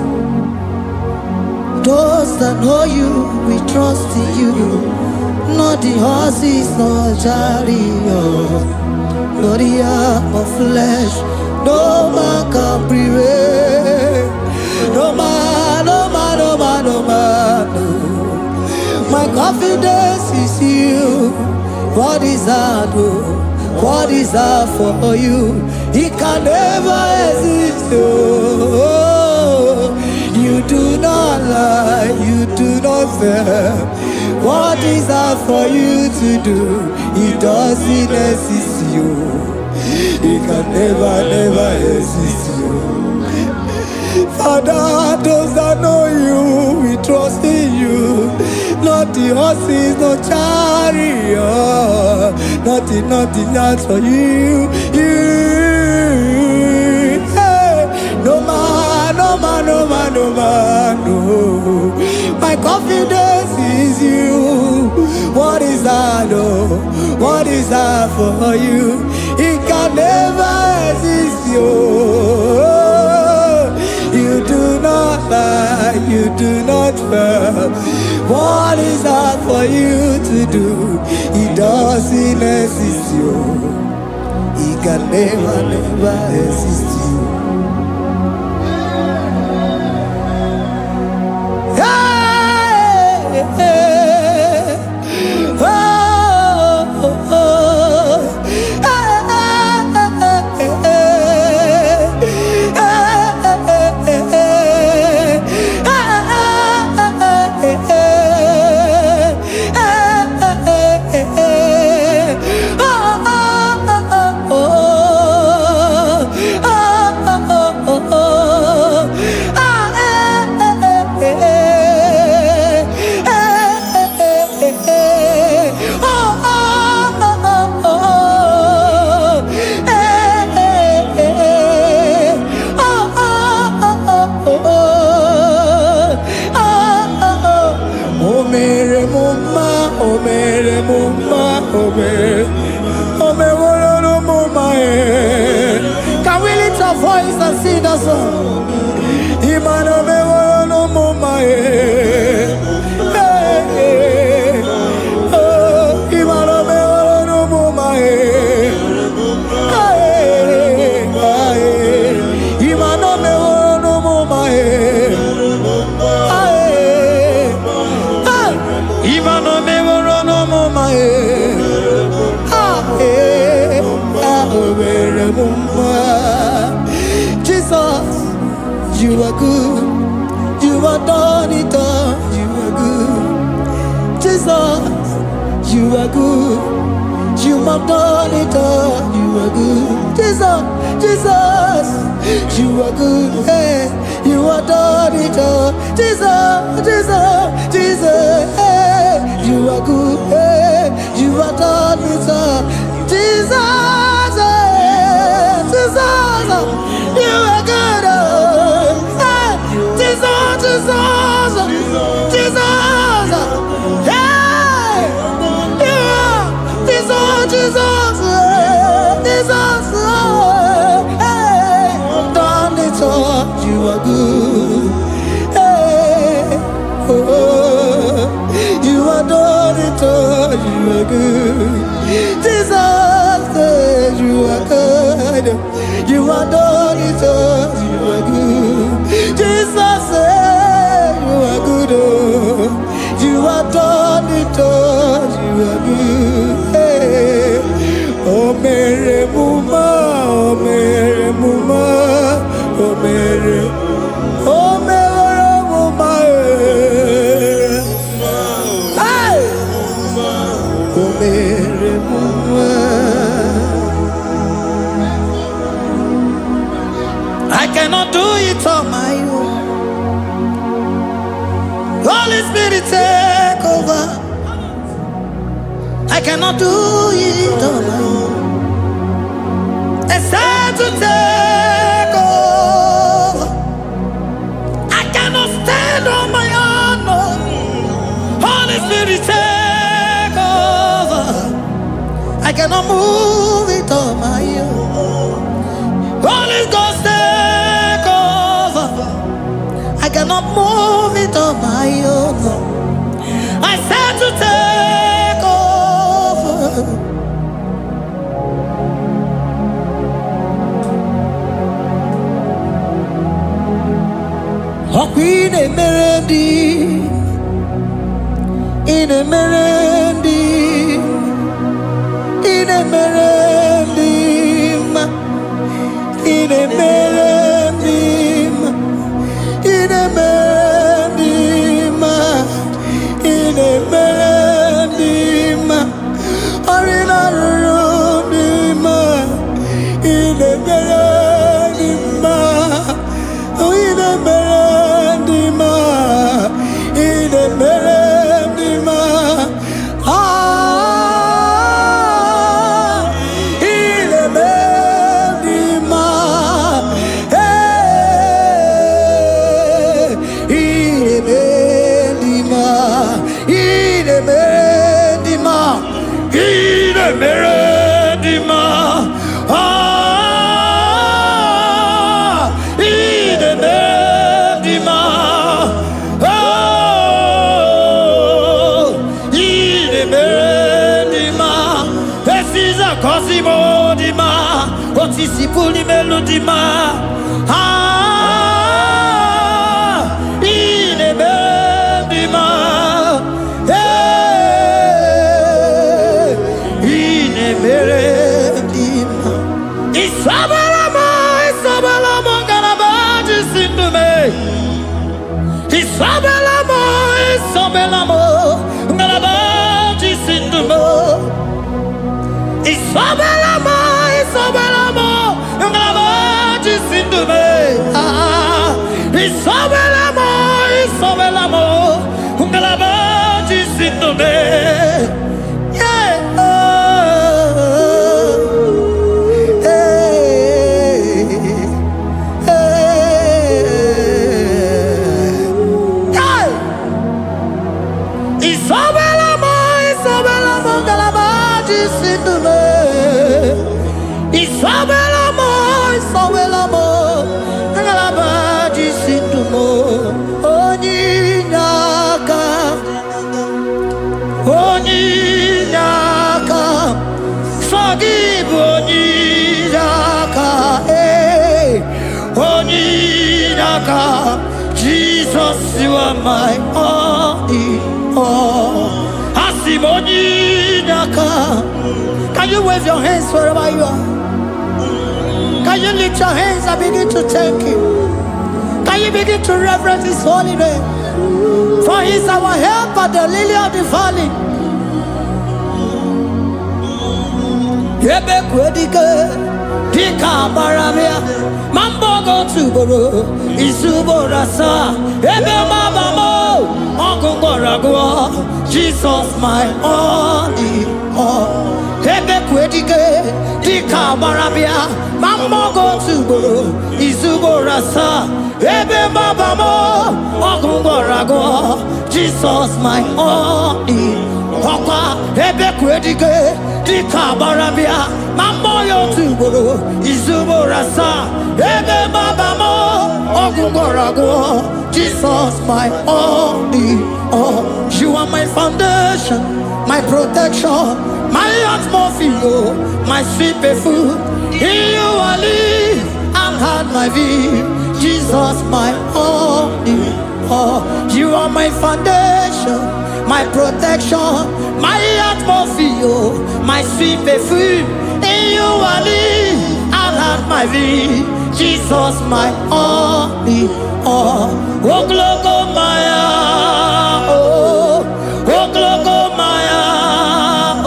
S2: Those that know you, we trust in you. Not the horses, nor chariot, nor the arm of flesh. No man can prevail. No man, no man, no man, no man, no. My confidence is you. What is hard, oh? What is hard for you? It can never exist, oh. You do not lie, you do not fail. What is hard for you to do? It doesn't exist you. It can never, never exist you. Father, those that know you, we trust in you. Not the horses, no chariot. Nothing else for you. Hey, no man, no man, no man, no man, no. My confidence is you. What is hard, oh? What is hard for you? It can never exist you. You do not lie, you do not fail. What is hard for you to do? It doesn't exist you. It can never, never exist you. Hey, hey, oh, oh, oh. Can we lift our voice and sing that song? Imano me woro no mo mae. Oh, imano me woro no mo mae. Imano me woro no mo mae. Imano me woro no mo mae. Jesus, you are good. You are done it all. You are good. Jesus, you are good. You have done it all. You are good. Jesus, Jesus, you are good. Hey, you have done it all. Jesus, Jesus, Jesus, hey, you are good. Hey, you have done it all. Jesus, hey, Jesus, you are good. Hey, Jesus, Jesus, Jesus, hey, you are Jesus, Jesus, Jesus, hey, done it all. You are good. Hey, oh, you are done it all. You are good. Jesus, you are good. You are done it all. You are good. Jesus, you are good. Oh, you are done it all. You are good. Hey, oh, Mary Muma, oh, Mary Muma, oh, Mary, oh, Mary Muma, hey, oh, Mary Muma. I cannot do it on my own. Holy Spirit, take over. I cannot do it on my own. It's time to take over. I cannot stand on my own. No. Holy Spirit, take over. I cannot move it on my own. Holy Ghost, take over. I cannot move it on my own. I said to take over. In a melody, in a melody, in a melody, in a melody, in a melody, in a melody, or in a room, in a melody, oh, in a melody, in a melody, ah, in a melody, hey, in a melody, in a melody, in a melody, ah, in a melody, oh, in a melody, this is a cosimo dima, what is the fully melody, ah, in a melody, hey, in a melody, Isabelamo, Isabelamo, Garabaji, Sindume, Isabelamo, Isabelamo, Garabaji, Sindume, Isabelamo, Isabelamo, Garabaji, Sindume, ah, Isabelamo, Isabelamo, Garabaji, Sindume, yeah, Isabelamo, Isabelamo, Garabaji, Sindume, Isabelamo, Isabelamo, Garabaji, Sindume, Onyinaka, Onyinaka, forgive Onyinaka, hey, Onyinaka, Jesus, you are my only all. Asim Onyinaka. Can you wave your hands wherever you are? Can you lift your hands and begin to thank Him? Can you begin to reverence His holy name? For He is our help at the lily of the valley. Ebe kwedike dika baramia mambogo tuboro isuborasa ebe mabamo ogungorago Jesus my only all. Ebe kwedike dika baramia mambogo tuboro isuborasa ebe mabamo ogungorago Jesus my only Papa ebe kwedike dika baramia mamboyo tuboro izuborasa ebe babamo ogungorago Jesus my only all. You are my foundation, my protection, my atmosphere, my sweet perfume. In you I live and had my vie. Jesus my only all. You are my foundation, my protection, my atmosphere, my sweet perfume. In you I live and have my vie. Jesus my only all. Oh glogo maya, oh glogo maya,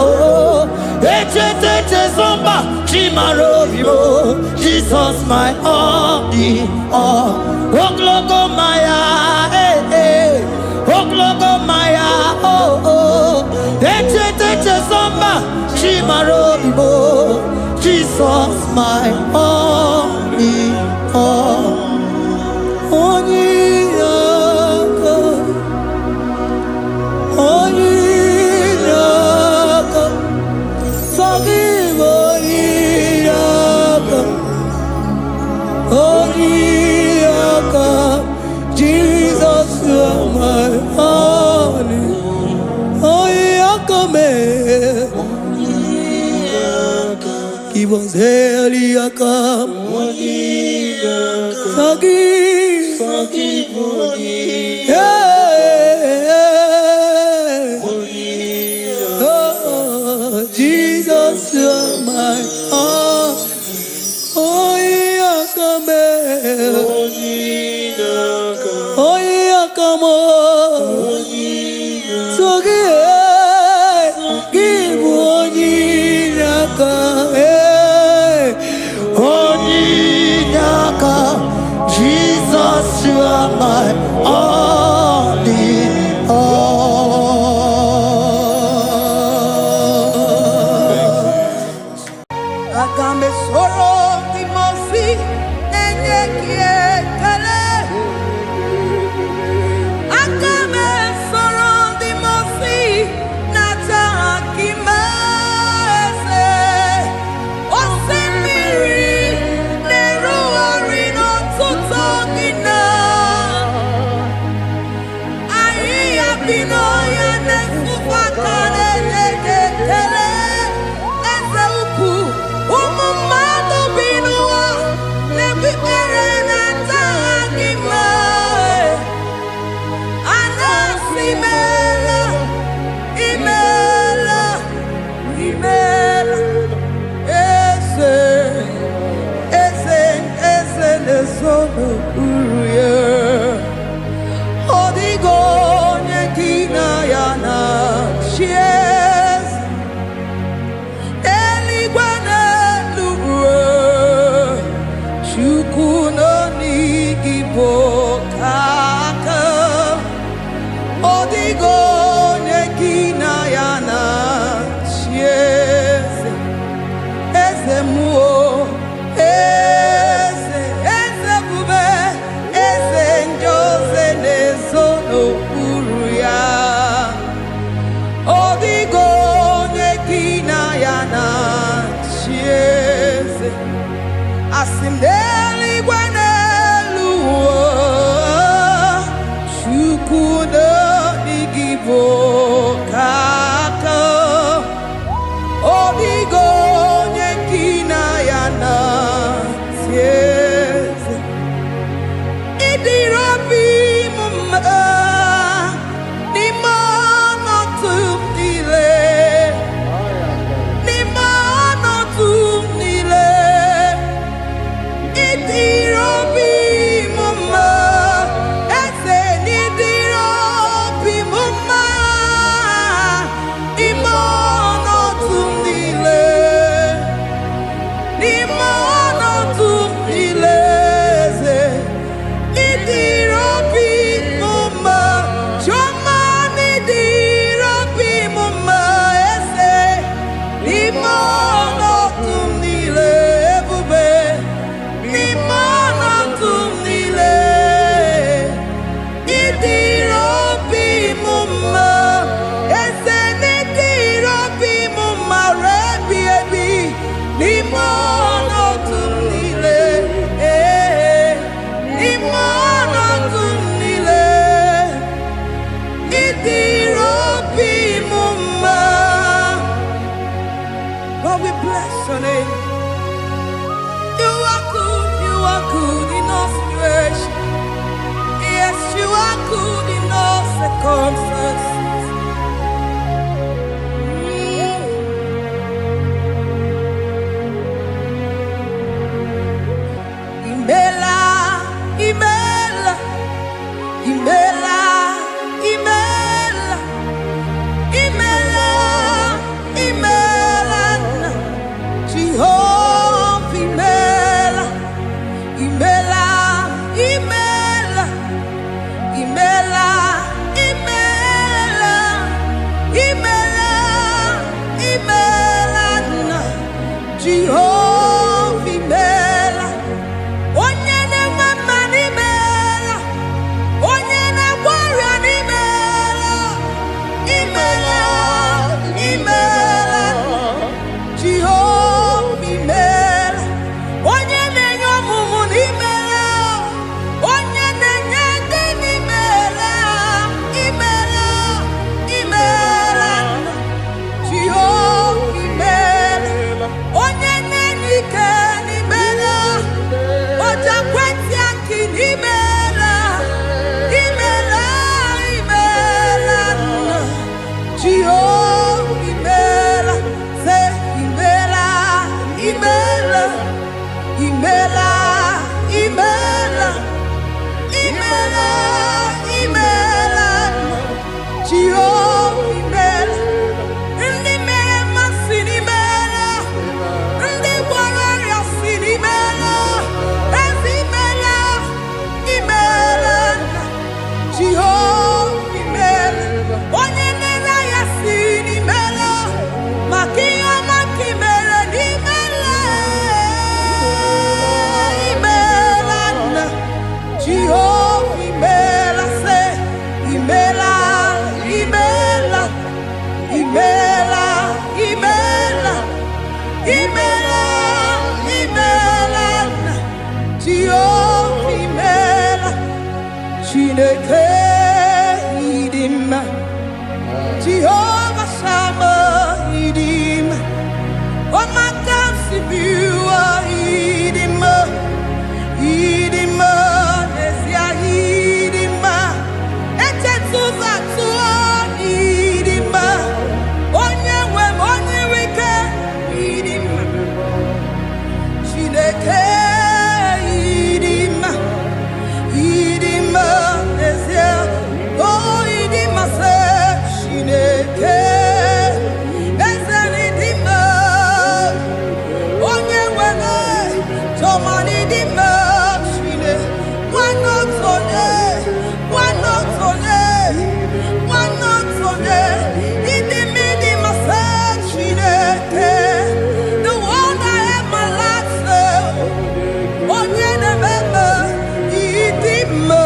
S2: oh eche zomba chimaro vivo. Jesus my only all. Oh glogo maya, oh glogo maya, oh eche zomba chimaro vivo. Jesus my only all. Jesus, you are my only. Give us Eliakam. Forgive. Oh, Jesus, you are my all. Oh, Yakame. Oh, Yakamo. Give Onyinaka. Jesus, you are my only all. Agambe soro imofi enyekie kale. Agambe soro imofi nata akimese. Osemiri neruari no tutogina. Aia bino ya nesufakale lekele. Eze uku umumado binoa nebi erena tagima. Anasimela imela eze nesono uruye. Odigo nyekina yana shies eligwana luwe chukuno nigibo kaka. Odigo nyekina yana shies eze muo eze bube eze njoze nezono uruya. Odigo nyekina yana chieze asimdeli gwaneluwo chukuno igibo kaka. Odigo nyekina yana chieze idirabi mumma ni mono tumile. Ni mono tumile.
S1: good in all circumstances. Imela, Imela, Imela, Imela, Imela, Imela, Jehovah, Imela, Imela, Imela, Imela, Imela, Imela, Imela, Jehovah, Imela. Onye na-mama n'imela, onye na-agwọrịa n'imela, imela, imela, Jehova imela. Onye na-enye ọmụmụ n'imela, onye na-enye ndị n'imela, imela, imela, Jehova imela. Onye na-enye ike n'imela, Oja kweti aki imela, imela, imela, Jehovah imela, say imela, imela, imela, imela, imela, imela, Jehovah imela. Ndị mere mmasị n'imela, ndị gwara ọrịa si n'imela. Jehovah imela, onye mere ya si n'imela, maka ihe ọma ka imere n'imela, imela nna. Jehovah imela, say imela, imela, imela, imela, imela, imela nna. Jehovah imela. Chineke idima, Jehovah Sama idima, Omaka sibiwa idima, idima, Nesia idima, Etetuza tuo idima, Onyewe Onyewike idima, Chineke idima. Idima, Nesia, oh Idima, say Shineke, Ezanidima, Onyewene, Tomani Dima, Shine, one not on Idima, say Shineke, the one I have my life, say, Onyenebebe, Idima.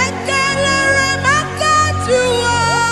S1: Ekele maka Jua.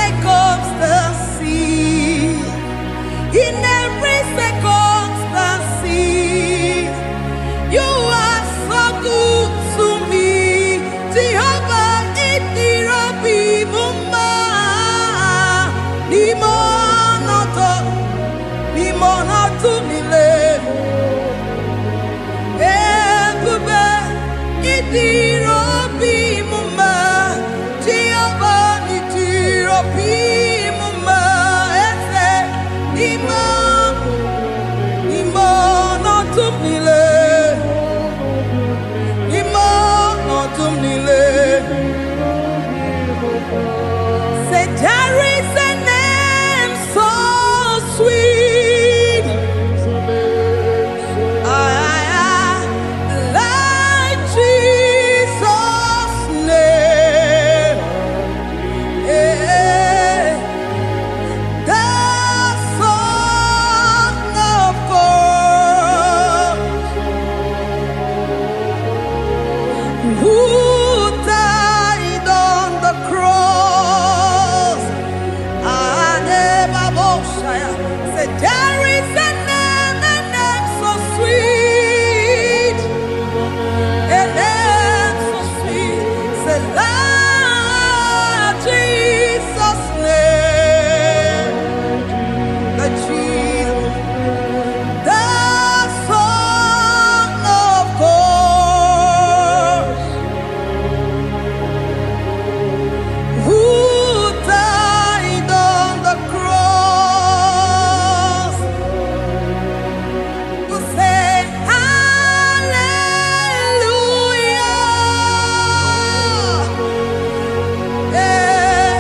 S2: circumstance, in every circumstance, you are so good to me. Jehovah, it be mumma, limonato mile, ebube, it be mumma, Jehovah, it be mumma, ese, limonato mile. Say there is a name so sweet, like Jesus' name, the Son of God, who died on the cross. Say there is a name so sweet, a name so sweet. Say Lord Jesus' name, the Jesus, the Son of God, who died on the cross. You say hallelujah, say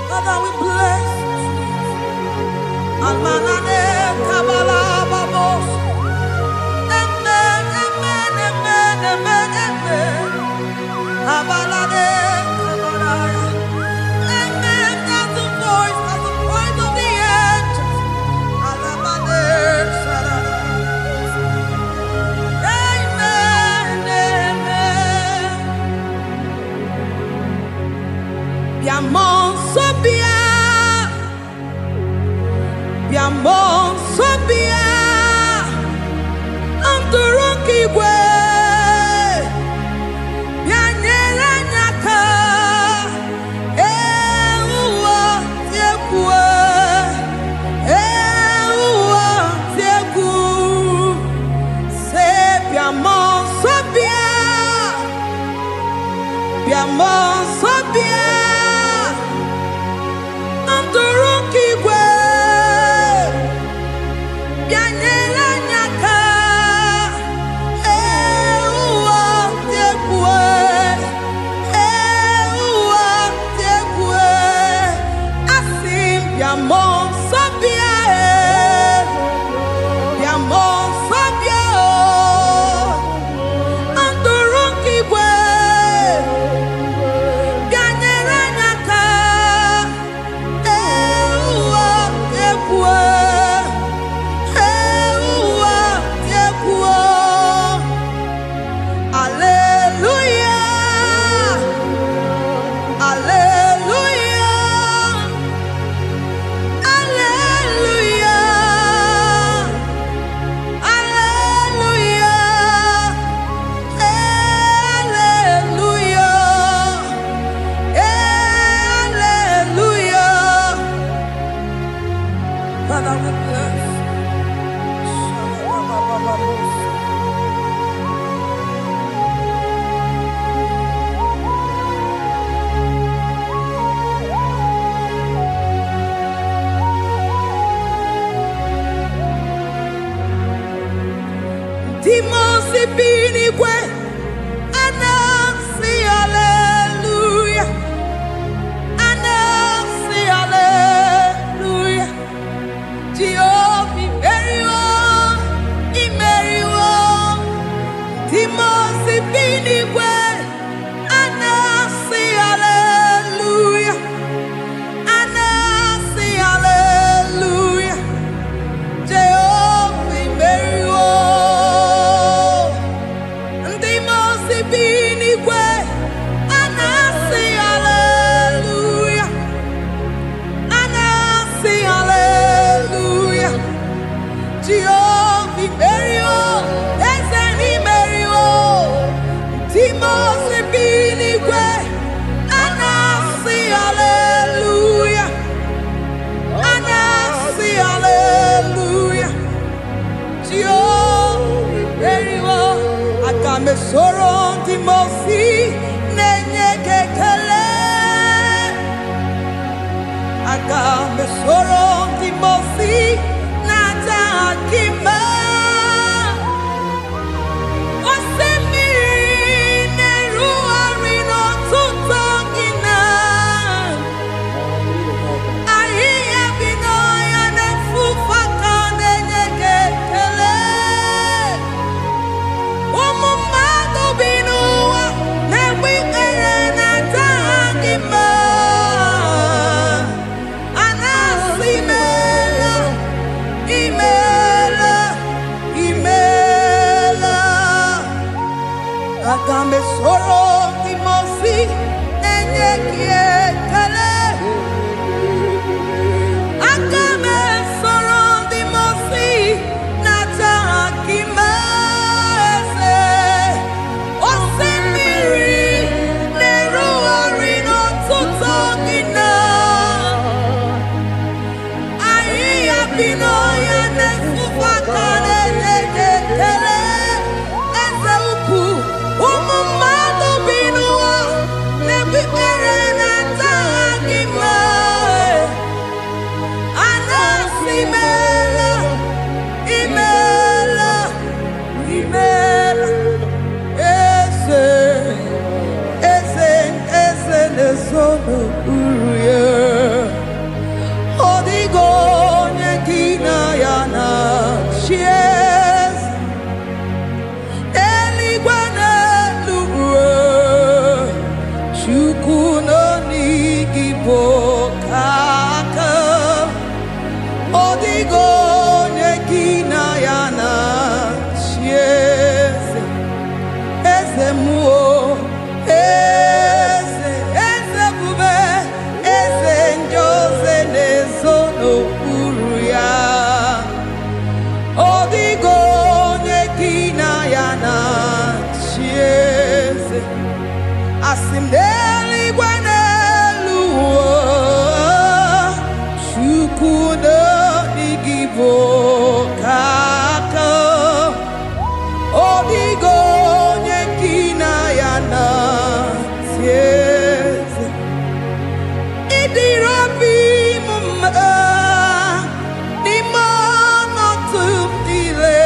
S2: Father, we bless you. Almanane kabala babos. Amen, amen, amen, amen, amen. Abalade kabalaya. Amen. That's the voice of the angels. Alabade sarada. Amen, amen. Biamon sobia. Biamon sobia. Anturuki we. Bianyera nyaka. Ewa tiekwe. Ewa tieku. Se biamon sobia. Biamon sobia. si binigwe anasi hallelujah. Anasi hallelujah. Jehovah imeriwo Timosi binigwe anasi hallelujah. Anasi hallelujah. Jehovah imeriwo Timosi binigwe anasi hallelujah. Anasi hallelujah. Jehovah imeriwo Ezeni imeriwo Timosi binigwe anasi hallelujah. Anasi hallelujah. Jehovah imeriwo Akame soro Timosi nenye kekele. Akame soro Timosi nata akima. Akame soro Timosi nenye kiekele. Akame soro Timosi nata akima ese. Osimiri neru orino tutogina. Ayi abino ya nesufakane nekekele. Eze uku umumado binuwa nebikere nata akima. Anasi imela, imela, imela. Eze nesono uruye. Odigo nyekina yana chies. Eligwe n'eluigwe, Chukwu nọ n'Igbo kaka. Ọ dịghị onye gị na ya na-achị eze. Eze mmụọ, eze ebube, eze ndị ozi na-ezo n'okpuru ya. Ọ dịghị onye gị na ya na-achị eze. Asị m n'eluigwe n'elu ụwa, Chukwu nọ n'Igbo kaka. Ọ dịghị onye gị na ya na-achị eze. Ịdịrị obi m mma n'ime ọnọdụ m niile.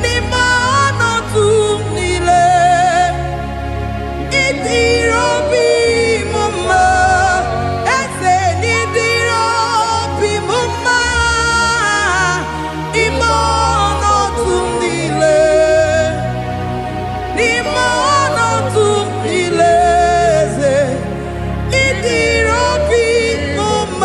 S2: N'ime ọnọdụ m niile. Ịdịrị obi m mma. Eze n'ịdịrị obi m mma. N'ime ọnọdụ m niile. N'ime ọnọdụ m niile. Eze ịdịrị obi m mma.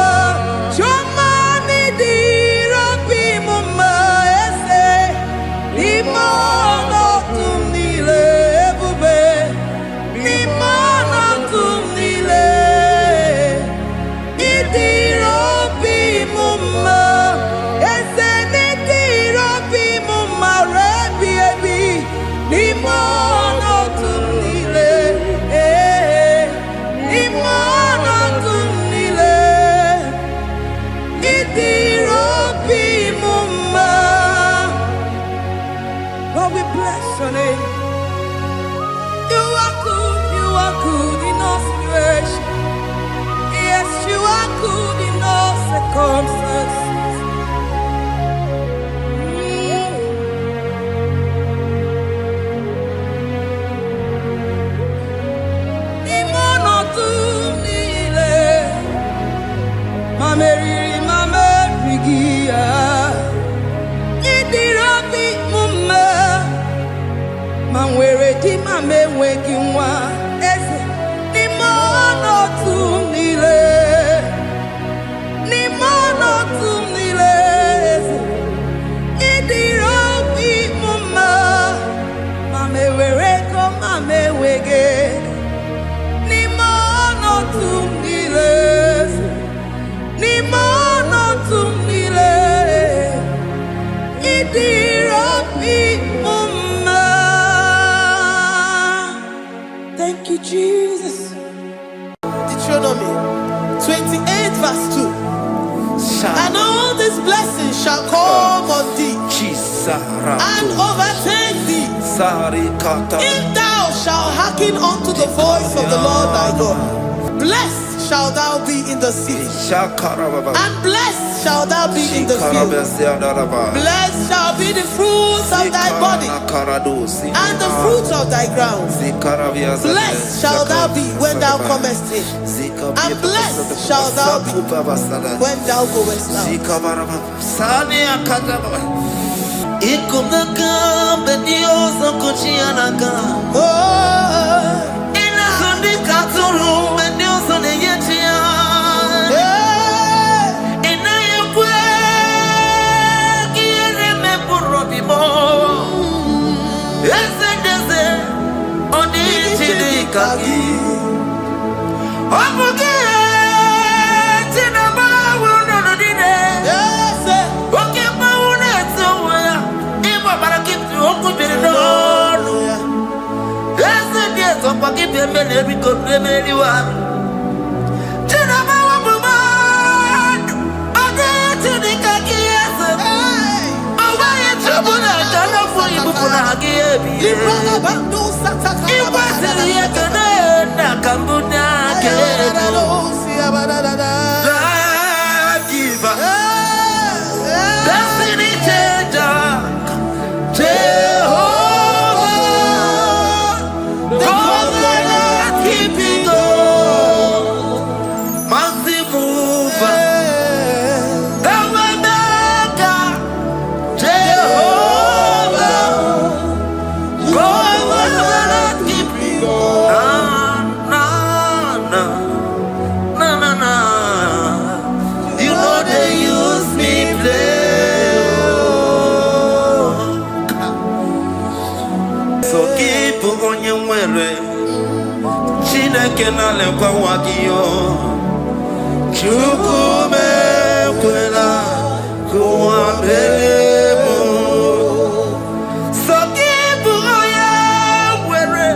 S2: meriri mamerigia Idirobi mume Manwere di mamewegi nwa Eze Nimono tumnile Nimono tumnile Idirobi mume Mamewere ko mamewege Nimono tumnile Nimono tumnile Idirobi mume. Thank you, Jesus.
S1: Deuteronomy 28 verse 2. And all these blessings shall come on thee and overtake thee if thou shalt hearken unto the voice of the Lord thy God. Blessed shalt thou be in the city, and blessed shalt thou be in the field. Blessed shall be the fruit of thy body, and the fruit of thy ground. Blessed shalt thou be when thou comest in, and blessed shalt thou be when thou goest out.
S3: Chineke na lekwa wagio Chukume kwela kuwa mbelemo Sokibu oya were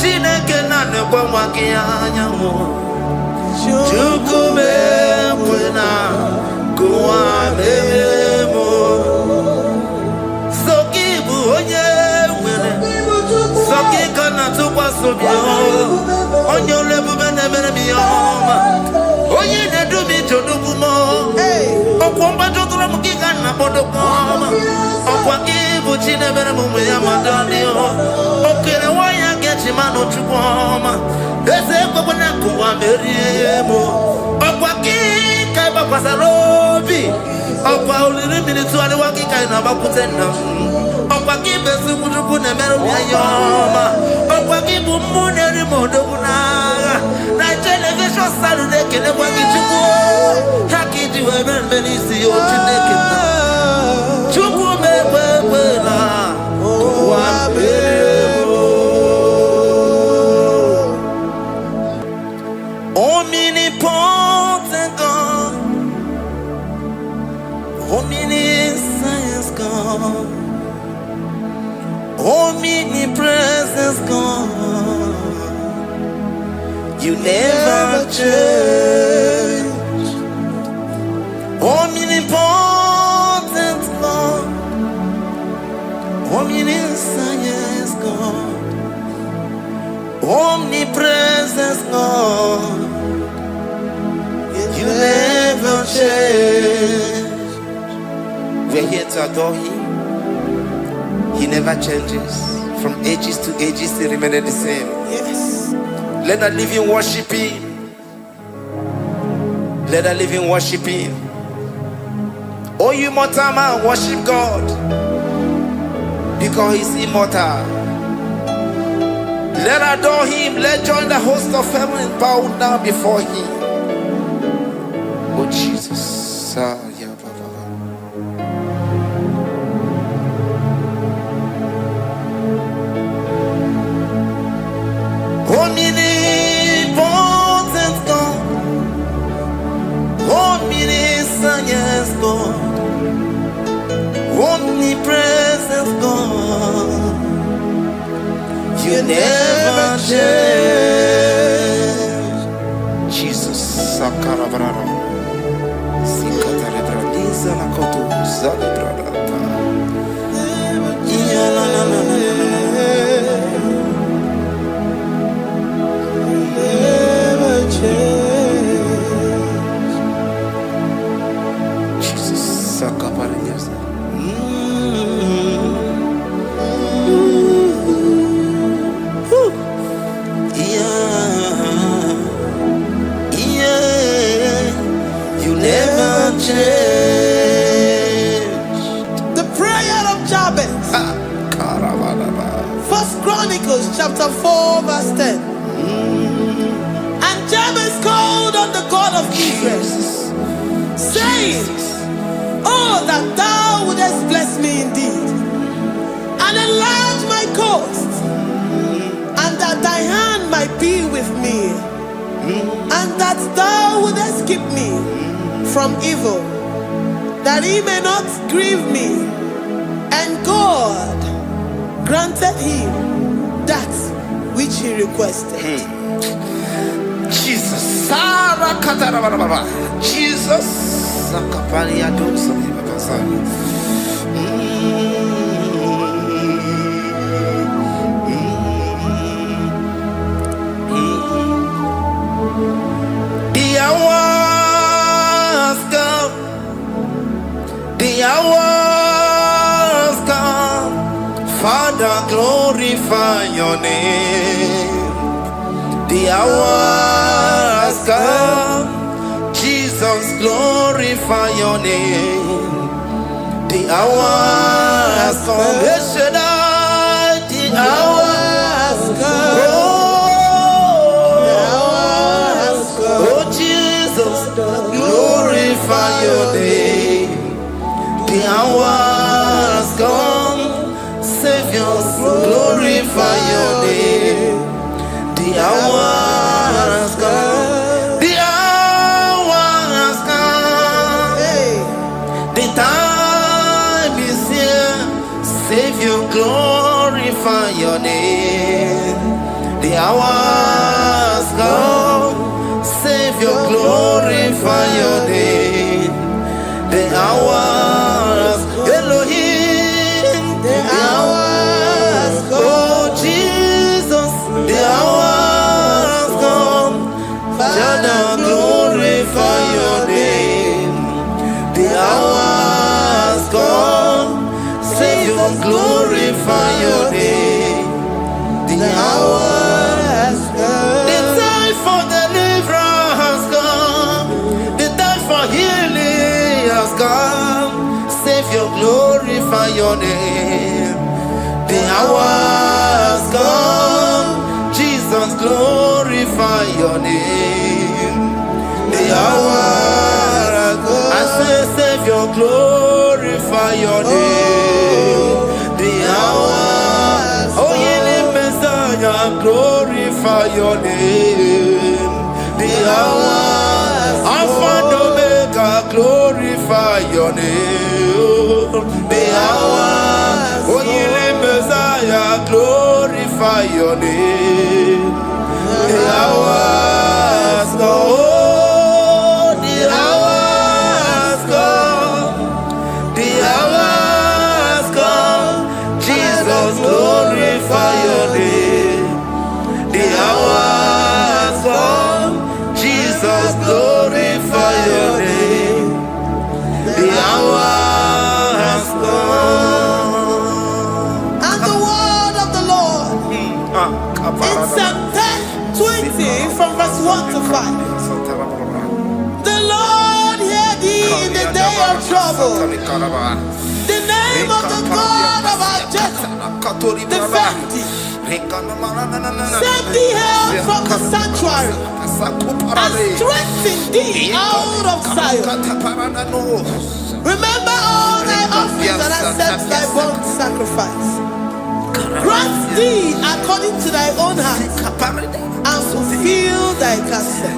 S3: Chineke na lekwa wagia nyamu Chukume kwela kuwa mbelemo Sokibu oya were Sokika na tukwa sobio Onyo lebu bene bene biyoma Oye ne dumi jodugu mo Okwamba jotura mukika na bodo koma Okwa kibu chine bene mumu ya madani Okere waya gechi mano chukoma Eze kwa kwenye kuwa meriemo Okwa kika iba kwa sarobi Okwa uliri minituwa ni wakika inabakutena Okwa kibe sukujuku ne meru ya yoma Okwa kibu mune rimodo kunaga Na television salude kene kwa kichuku Haki jiwe menisi yo chineke na Chuku mewewe na Kwa meremo Omnipotent God Omniscience God Omnipresence God You never change Omnipotent God Omniscience God Omnipresence God You never change We're here to adore Him. He never changes. From ages to ages, He remained the same.
S1: Yes.
S3: Let that living worship Him. Let the living worship him. Oh, you mortal man, worship God, because he's immortal. Let adore him. Let join the host of heaven and bow down before him. Oh Jesus. Omnipotent God, omniscient God, omnipresent God, you never change. Jesus. Sakarabrara. Sikatarebradiza lakoto zalebrada. Yeah, la, la, la, la, la, la. Jesus, Sakaparias. You never change.
S1: The prayer of Jabez. First Chronicles chapter 4 verse 10. And Jabez called on the God of Israel, saying, oh, that thou wouldest bless me indeed, and enlarge my coast, and that thy hand might be with me, and that thou wouldest keep me from evil, that he may not grieve me. And God granted him that which he requested.
S3: Jesus. Jesus. The hours come. The hours come. Father, glorify your name. The hours come. Jesus, glorify your name. The hours come. The hours come. Oh, Jesus, glorify your name. The hours come. Savior, glorify your name. The hours come. The hours come. The time is here. Savior, glorify your name. The hours come. Savior, glorify your name. The hours, Elohim. The hours come. Oh, Jesus, the hours come. Father, glorify your name. The hours come. Savior, glorify your name. The hours come. The time for deliverance has come. The time for healing has come. Savior, glorify your name. The hours come. Jesus, glorify your name. The hours come. I say, Savior, glorify your name. The hours. Oh, ye Messiah, glorify your name. The hours. Alpha and Omega, glorify your name. The hours. Oh, ye Messiah, glorify your name. The hours go. Oh, the hours come. The hours come. Jesus, glorify your name. The hours come. Jesus, glorify your name. The hours come.
S1: And the word of the Lord in Psalm 20 from verse 1 to 5. The Lord of trouble. The name of the God of our Jacob defend thee. Send thee help from the sanctuary and strengthen thee out of Zion. Remember all thy offerings and accept thy burnt sacrifice. Grant thee according to thy own heart and fulfill thy counsel.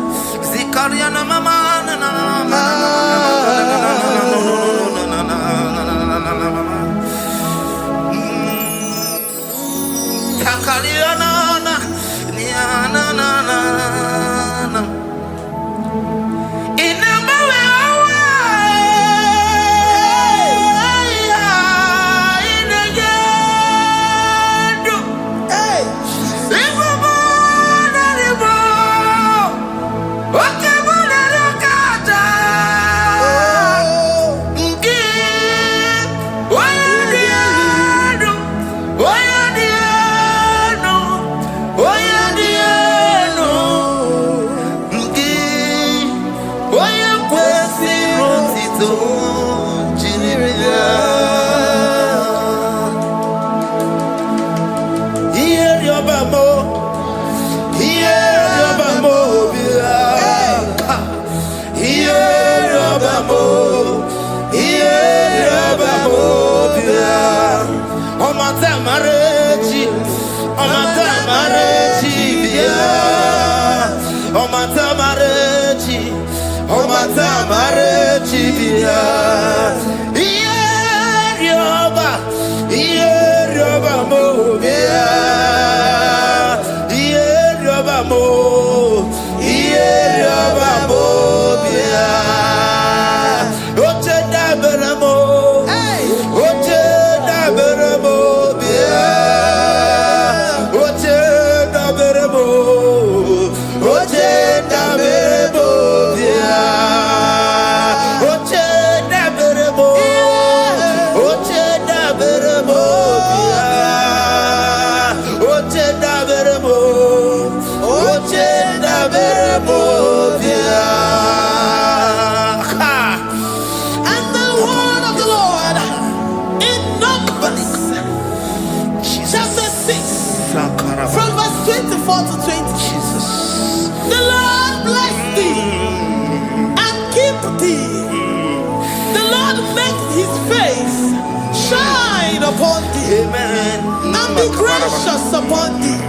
S1: Upon thee, amen, and be gracious upon thee.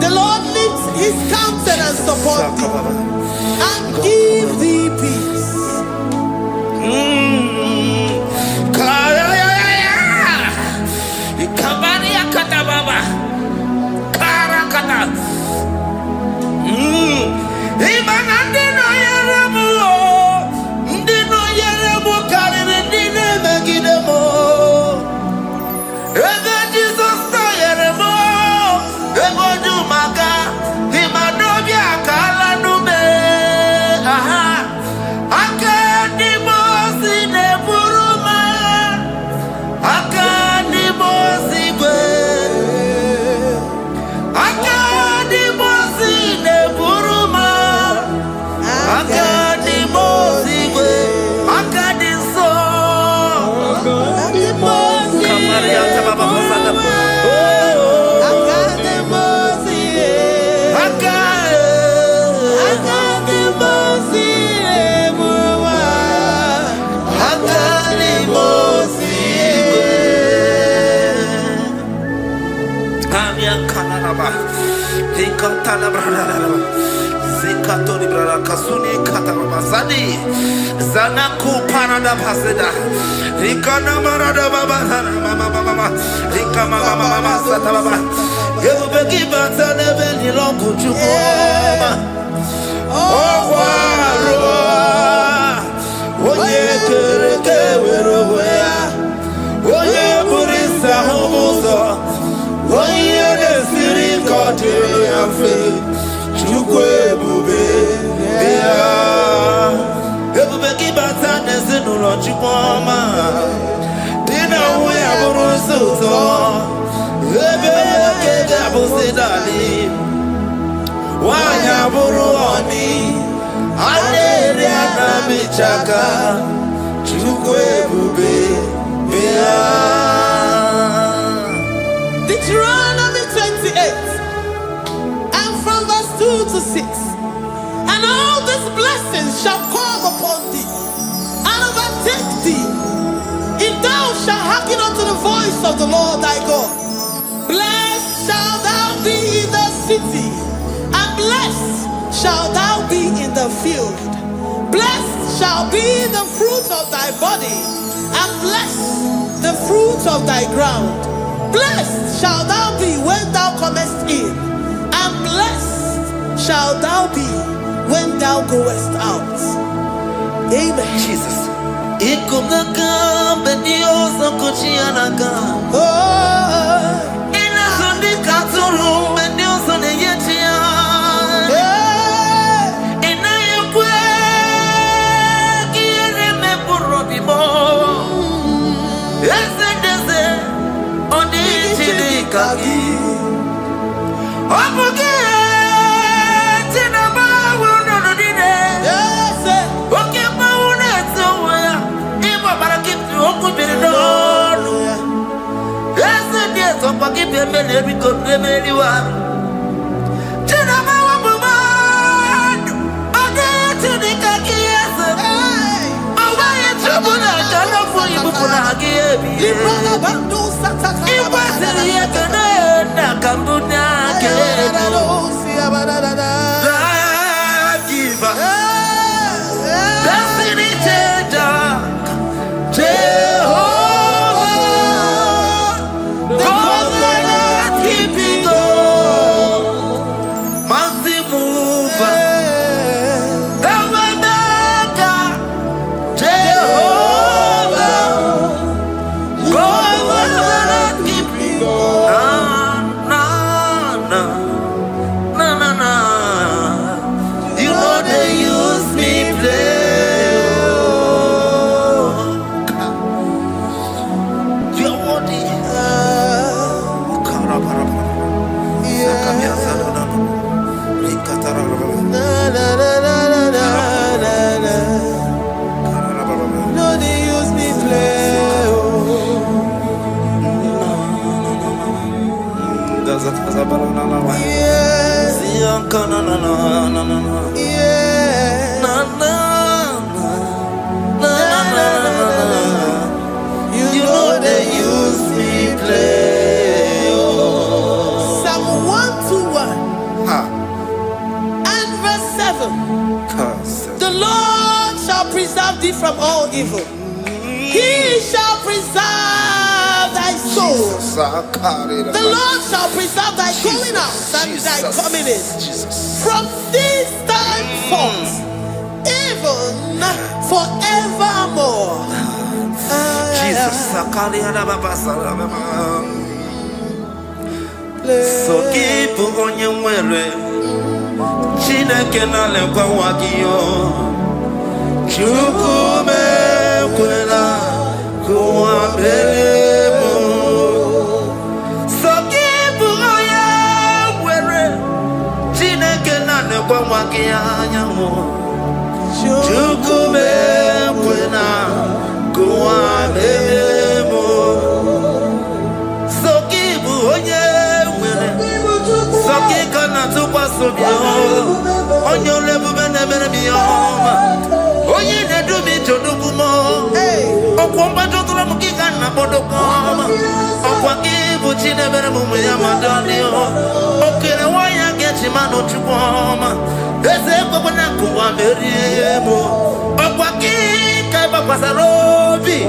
S1: The Lord lifts his countenance upon thee and give thee peace.
S3: Zanaku parada paseda, Rikana marada baba, mama, Rikama mama sata baba. You begi bata nebeli longu chukoma. Oh waro, oye kereke weroya, oye burisa homuso, oye nesiri kote yafe, chukwe bube ya. Everybody but I never know what you want. Dinner we have a roso. Everybody get a pussy daddy. Why have a roni? I need a bichaka.
S1: Deuteronomy 28 and from verse 2 to 6. And all these blessings shall come upon thee and overtake thee, if thou shalt hearken unto the voice of the Lord thy God. Blessed shalt thou be in the city, and blessed shalt thou be in the field. Blessed shall be the fruit of thy body, and blessed the fruit of thy ground. Blessed shall thou be when thou comest in, and blessed shall thou be when thou goest out. Amen.
S3: Jesus.
S1: The Lord shall preserve thee from all evil. He shall preserve thy soul. The Lord shall preserve thy going out and thy coming in from this time forth, even forevermore.
S3: Jesus. So keep on your way. Chineke na lekwa wagio chukume kwela kuwa belemo sokibu oya were Chineke na lekwa wagia nyawo chukume kwela kuwa belemo sokibu oya were sokika na tupa sobio onyo lebu bene bene miyoma onye ne do mi jodugumo okwomba jotula mukika na bodokoma okwakibu chine bene mu ya madani okere waya gechi mano chukwoma eze kwa na kuwa meriemo okwakika baba sarobi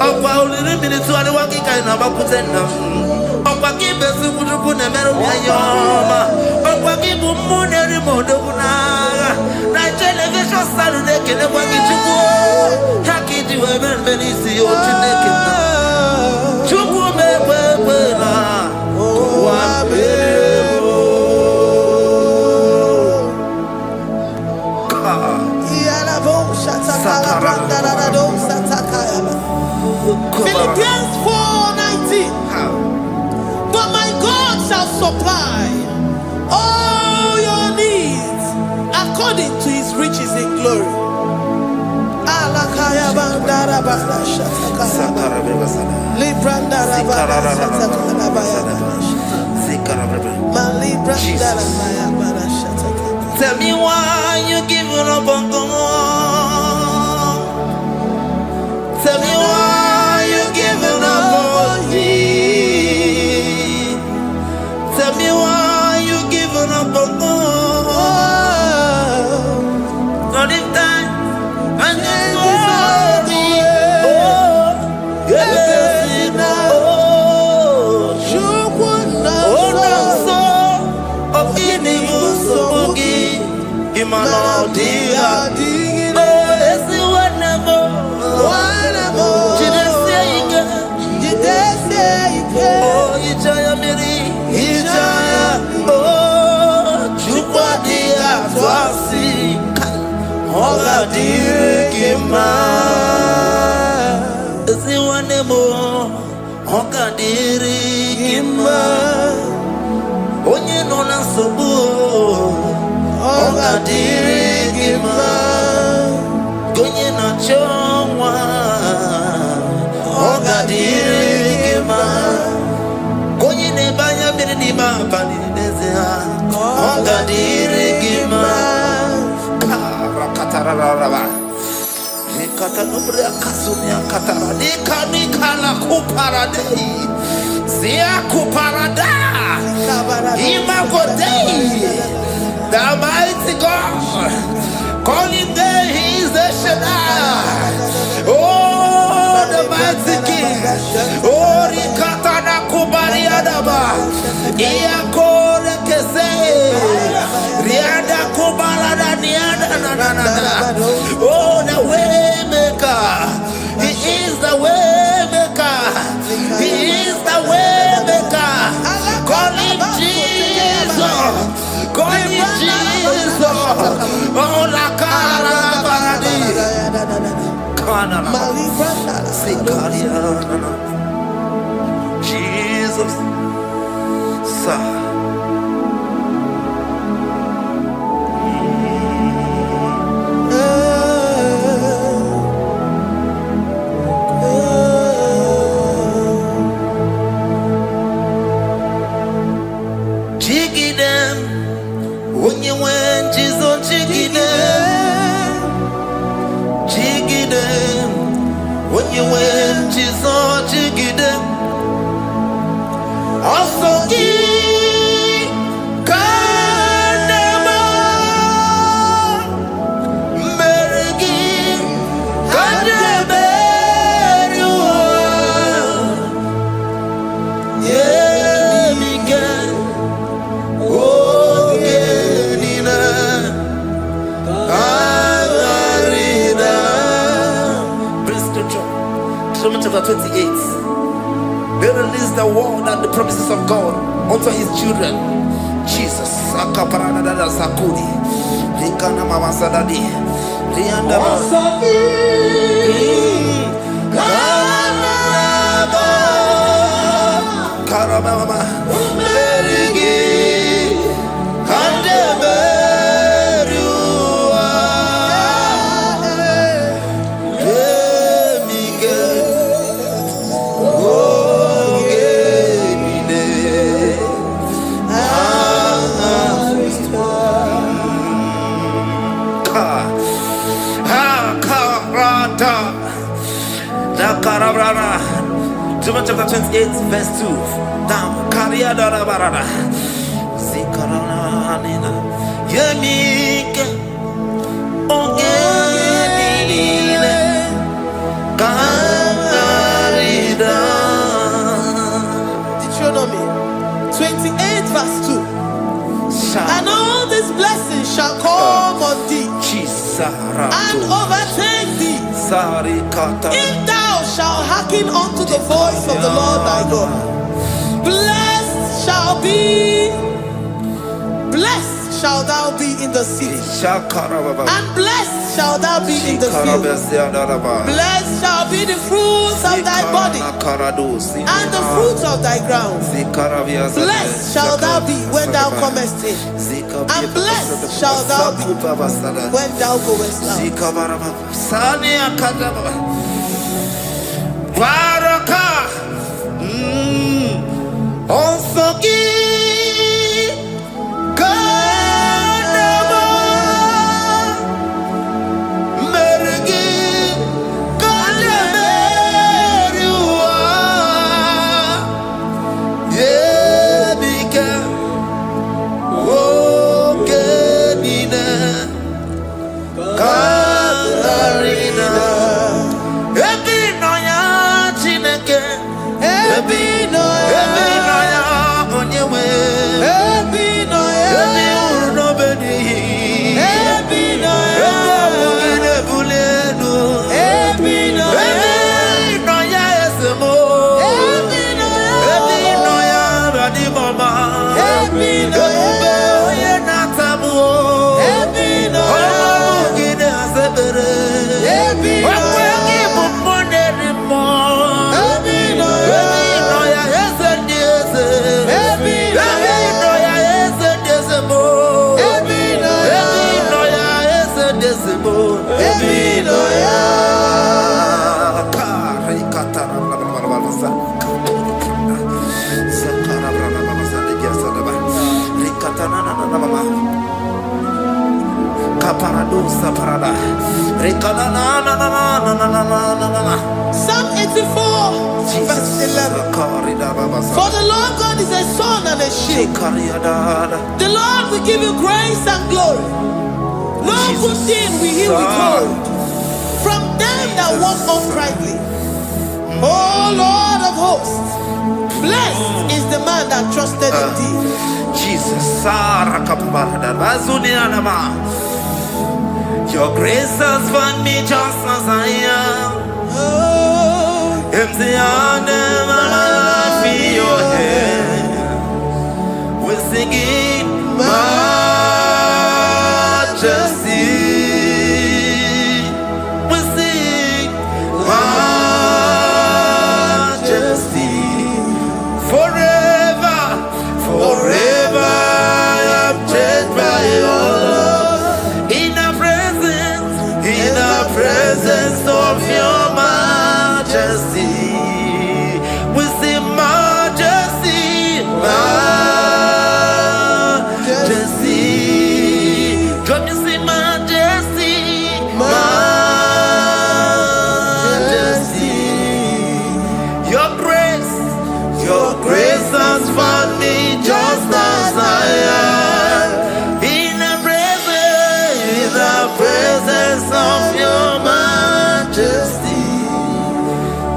S3: okwa uliri militu ali wakika na bakutenda okwakibe sukujuku ne meru yoma okwakibu muneri modoguna na television salude kene kwakichuku hakiji weben benisi otineke chuku mebwela wa bebo
S1: Yala bo shataka brandara do sataka. Philippians 4:19. But my God shall supply all your needs according to his riches in glory. Alakaya bandara
S3: Tell me why you giving up on God. Tell me why you giving up on me. Tell me why you giving up on God. Not in time and then glory. Oh, yeah, oh, no, so of evil so Imano dia, oh, it's the wonderful. Oh, Ijaya Miri, Ijaya, oh, Chupadia, Twasi, Hoga Dirikima, it's the wonderful. Hoga Dirikima, Onye Nona Sobu. Oga dirigima, gonye na chongwa. Oga dirigima, gonye ne banya bini ni mapani nezea. Oga dirigima, karakatara. Nikata nubria kasumia katara. Nikala kuparadei, zia kuparada, imagodei. The mighty God, call him there, he is the Shaddai. Oh, the mighty King. Oh, Rikatana Kubariadaba. Iakore Kese. Riada Kubalada Niada. Oh, the way maker. He is the way maker. He is the way maker. Call him Jesus. God is Jesus. Oh, la cara paradi. Kana. Jesus. Sa. When you went, Jesus, jiggy them. When you went, Jesus, jiggy them. Also, chapter 28. They release the word and the promises of God unto his children. Jesus. Akaparanada Sakudi. Likana Mama Sadadi. Lianda Karababa. John chapter 28, verse 2. Down. Karia dara barada. Zikarana nina. Yemike. Ogenine. Kangarida.
S1: Deuteronomy 28, verse 2. And all these blessings shall come on thee and overtake thee. If thou shalt hearken unto the voice of the Lord thy God, blessed shall thou be in the city, and blessed shall thou be in the field. Blessed shall be the fruits of thy body, and the fruits of thy ground. Blessed shall thou be when thou comest in, and blessed shall thou be when thou goest out.
S3: Baraka. Onsoki. Kanama. Mergi. Kanameriwa. Yebika. Okenina. Katarina. Ebinoya Chineke. Ebinoya Onyewe. Ebinoya Ebinobedi. Ebinoya Ebugine Bulenu. Ebinoya Esemo. Ebinoya Radimama. Ebinoya Natamu. Ebinoya Asebere. Wakwegi Mumoneri Mo. Ebinoya Esediese. Ebinoya Esediese Mo. Ebinoya Esediese Mo. Ebinoya Kari Katara Blablabla. Sakara Blablabla. Ligiasadaba. Rikatana Nababa. Kaparadosa Parada. Rikanana.
S1: Psalm 84, verse 11. For the Lord God is a sun and a shield. The Lord will give you grace and glory. No good thing will he withhold from them that walk uprightly. O Lord of hosts, blessed is the man that trusted in thee.
S3: Jesus, your grace has found me just as I am. Empty handed, my life in your hand. We're singing majesty. We sing majesty. Forever, forever I'm changed by your love. In the presence of your majesty. We sing majesty, majesty. Come you sing majesty, majesty. Your grace has found me just as I am. In the presence of your majesty.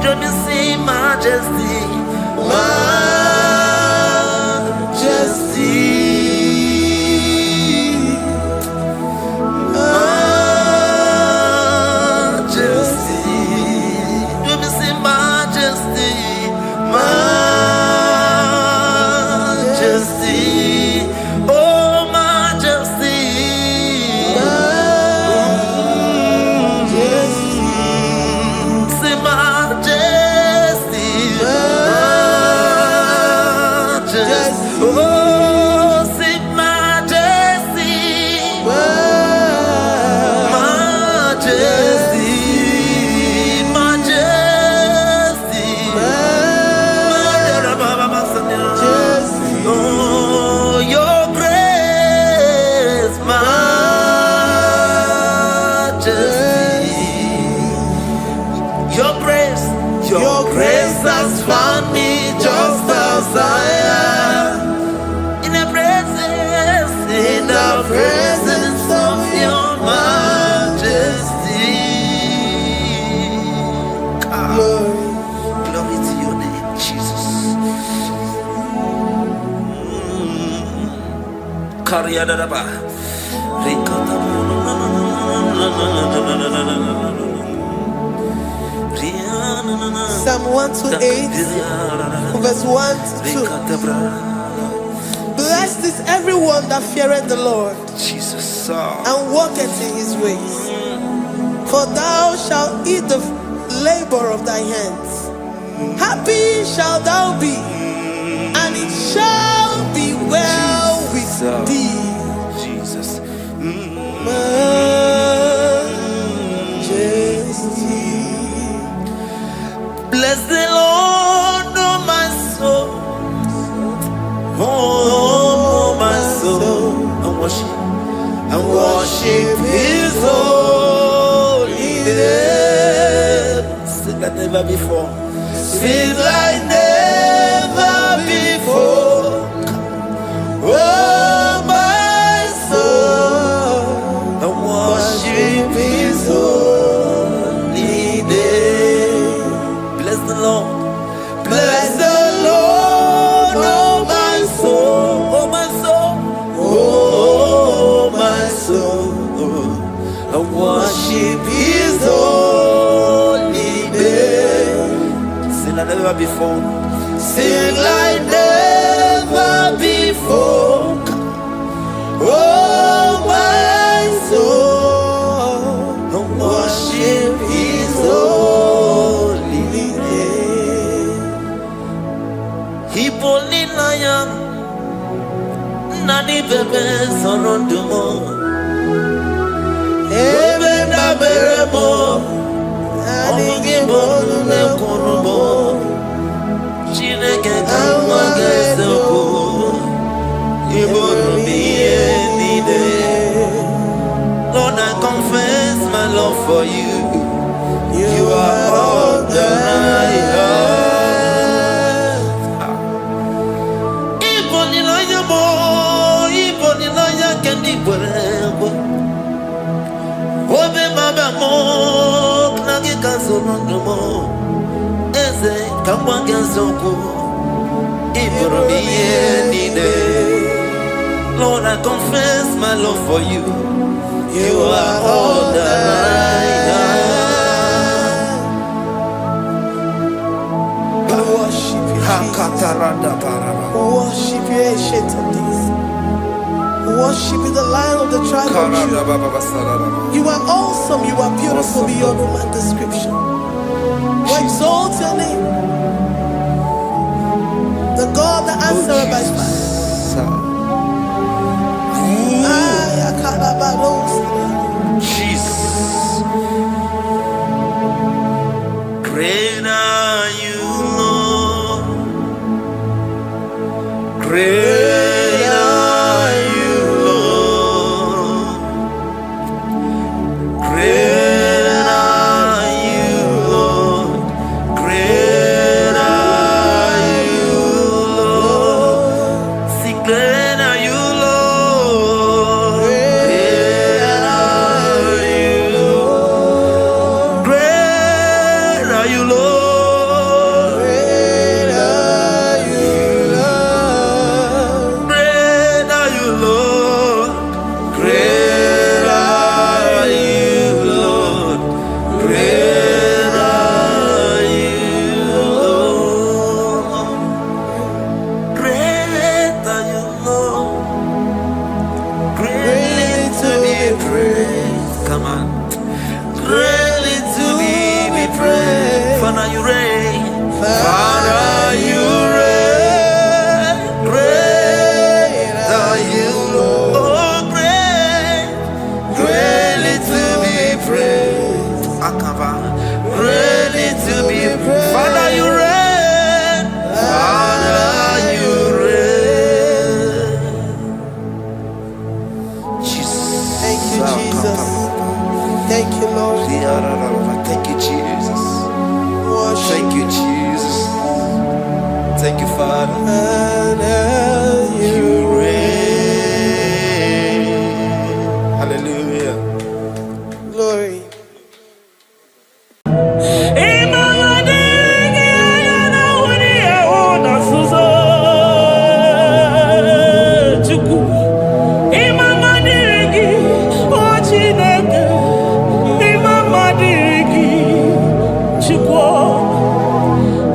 S3: Come you sing majesty, majesty. Majesty. Come you sing majesty, majesty. Oh majesty. Say majesty, majesty. Oh, say majesty, majesty, majesty, majesty. Oh, your grace, majesty. Your grace has found me just as I am. In the presence of your majesty. Glory to your name, Jesus. Kariadaba.
S1: Psalm 128, verse 1 to 2. Blessed is everyone that feareth the Lord
S3: Jesus.
S1: and walketh in his ways. For thou shalt eat the labor of thy hands. Happy shalt thou be, and it shall be well with thee.
S3: Jesus.
S1: Majesty.
S3: Blessed never before. Sing like never before. Oh, my soul, I worship His holy name. Bless the Lord. Bless the Lord, oh my soul, oh my soul, oh my soul. I worship His holy name. Sing like never before. Sing like never before. Oh my soul, I worship His holy name. Hipoli lion, nani bebe sorondumo. Ebe na beremo, nani bolu ne konumo. Chineke kama gesoko, ibonu miye nide. Lord, I confess my love for you. You are all that I have. Iboni loya mo, iboni loya kendi bwerebo. Obe mama mo, knagi kazono mo. Eze kama gesoko, ibonu miye nide. Lord, I confess my love for you. You are all that I have.
S1: We worship you, Jesus. We worship you, Ancient of Days. We worship you, the Lion of the tribe of Judah. You are awesome. You are beautiful beyond human description. We exalt your name, the God that answers by fire.
S3: Jesus, great are you, Lord. Great are you, Lord. Great are you, Lord. Great are you, Lord. See, great are you, Lord. Come on. Greatly to be praised. Father, you reign. Father, you reign. Great are you, Lord. Oh, great. Greatly to be praised. Akaba. Greatly to be praised. Father, you reign. Father, you reign. Jesus.
S1: Thank you, Jesus. Thank you, Lord.
S3: Thank you, Jesus.
S1: Worship
S3: Thank you, Jesus. Thank you, Father. You reign. Hallelujah.
S1: glory.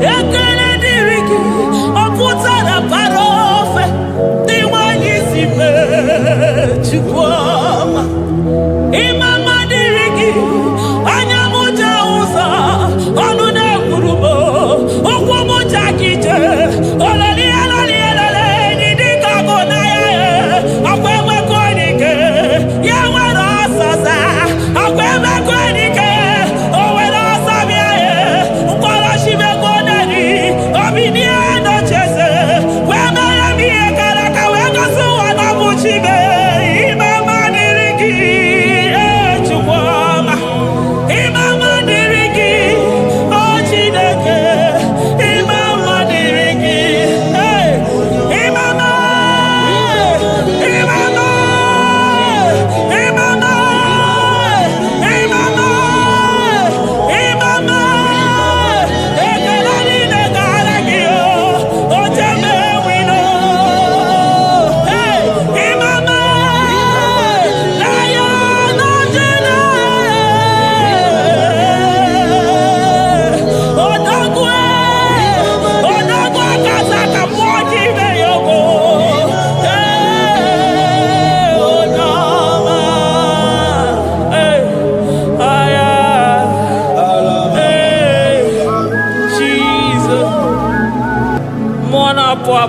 S4: Ekele diriki, oputa na parofe.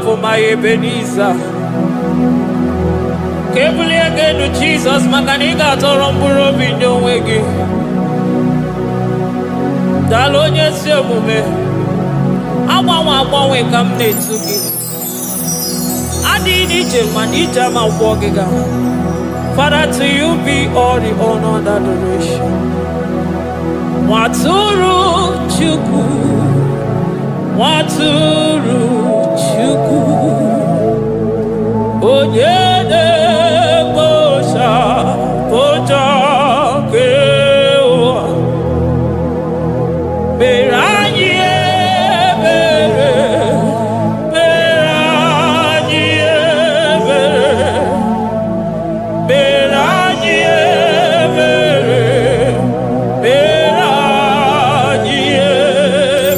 S4: help, my Ebenezer. Carefully again to Jesus, Makaniga Toromburo Bindo Wegi. Dalonya Semume. I come near to you. I did it, man, each time I'm walking out. Father, to you be all the honor and adoration. Waturu Chuku, Waturu Chuku, Onyede Bosha, Boja Kewa, Beranye Bere, Beranye Bere, Beranye Bere, Beranye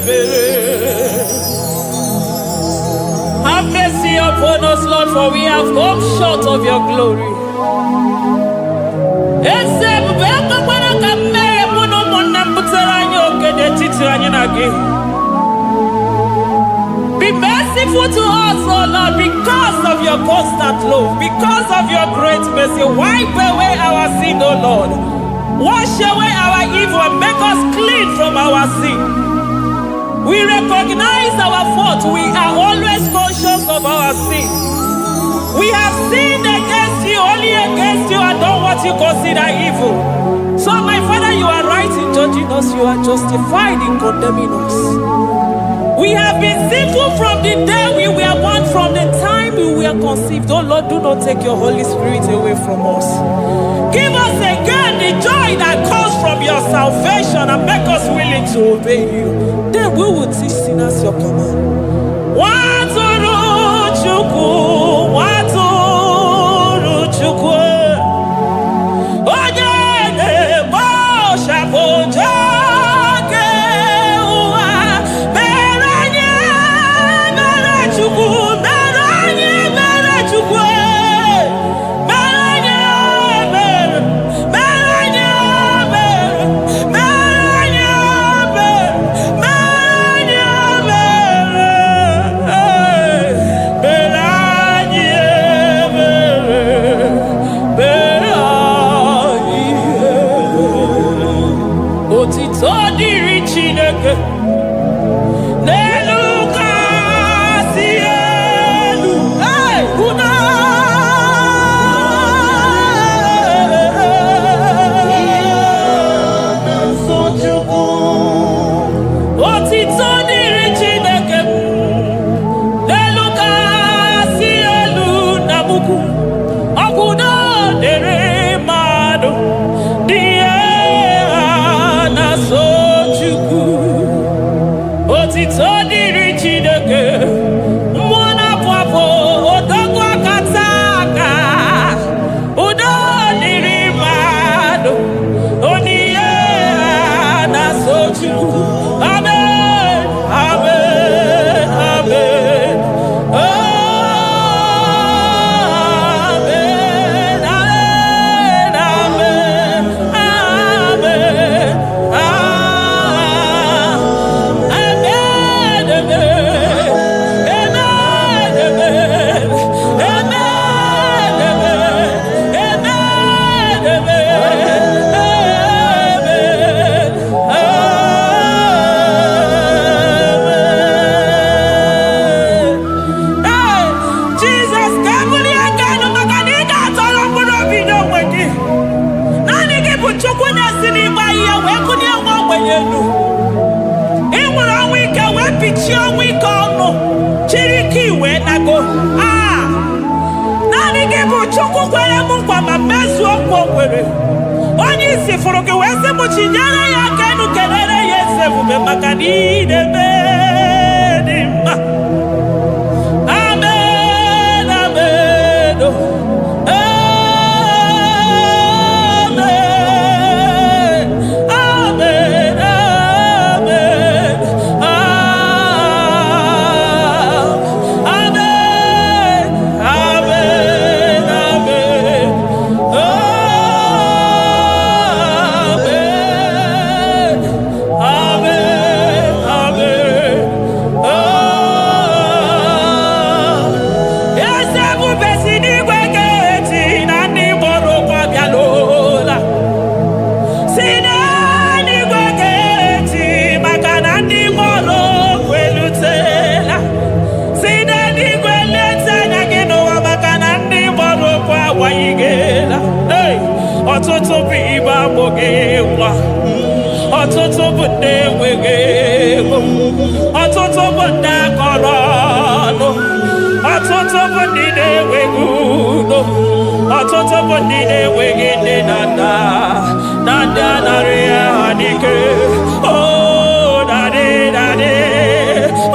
S4: Bere. Have mercy upon us, Lord, for we have come short of your glory. Be merciful to us, O Lord, because of your constant love, because of your great mercy. Wipe away our sin, O Lord. Wash away our evil and make us clean from our sin. We recognize our fault. We are always conscious of our sin. We have sinned against you, only against you, and done what you consider evil. So, my Father, you are right in judging us. You are justified in condemning us. We have been sinful from the day we were born, from the time we were conceived. Oh Lord, do not take your Holy Spirit away from us. Give us again the joy that comes from your salvation and make us willing to obey you. Then we will teach sinners your command. Waturu Chuku, Waturu Chuku.
S6: Amen.
S4: enweghị nwa. Ọtụtụ bụ ndị enweghị ego. Ọtụtụ bụ ndị akọrọ ọnụ. Ọtụtụ bụ ndị na-enweghị udo. Ọtụtụ bụ ndị na-enweghị nne na nna. Na ndị anarị ya ha n'ike. Oh, daddy, daddy.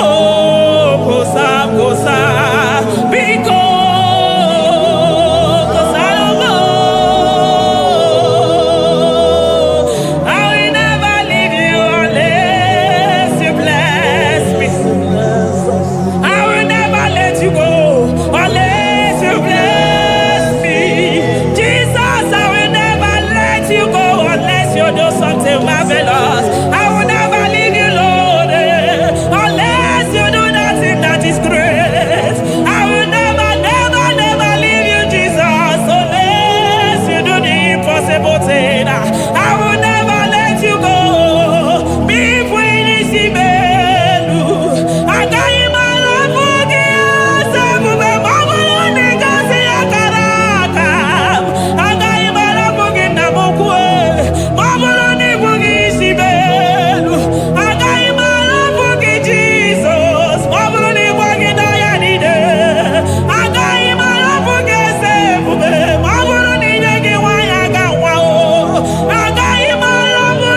S4: Oh, kosa, kosa. Biko. Marvelous. I will never leave you, Lord, unless you do that thing that is great. I will never, never, never leave you, Jesus, unless you do the impossible thing. I will never let you go. Me when you see me, I got you my love for you. I got you my love for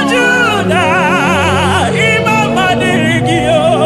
S4: Judah, Imam Madirigio.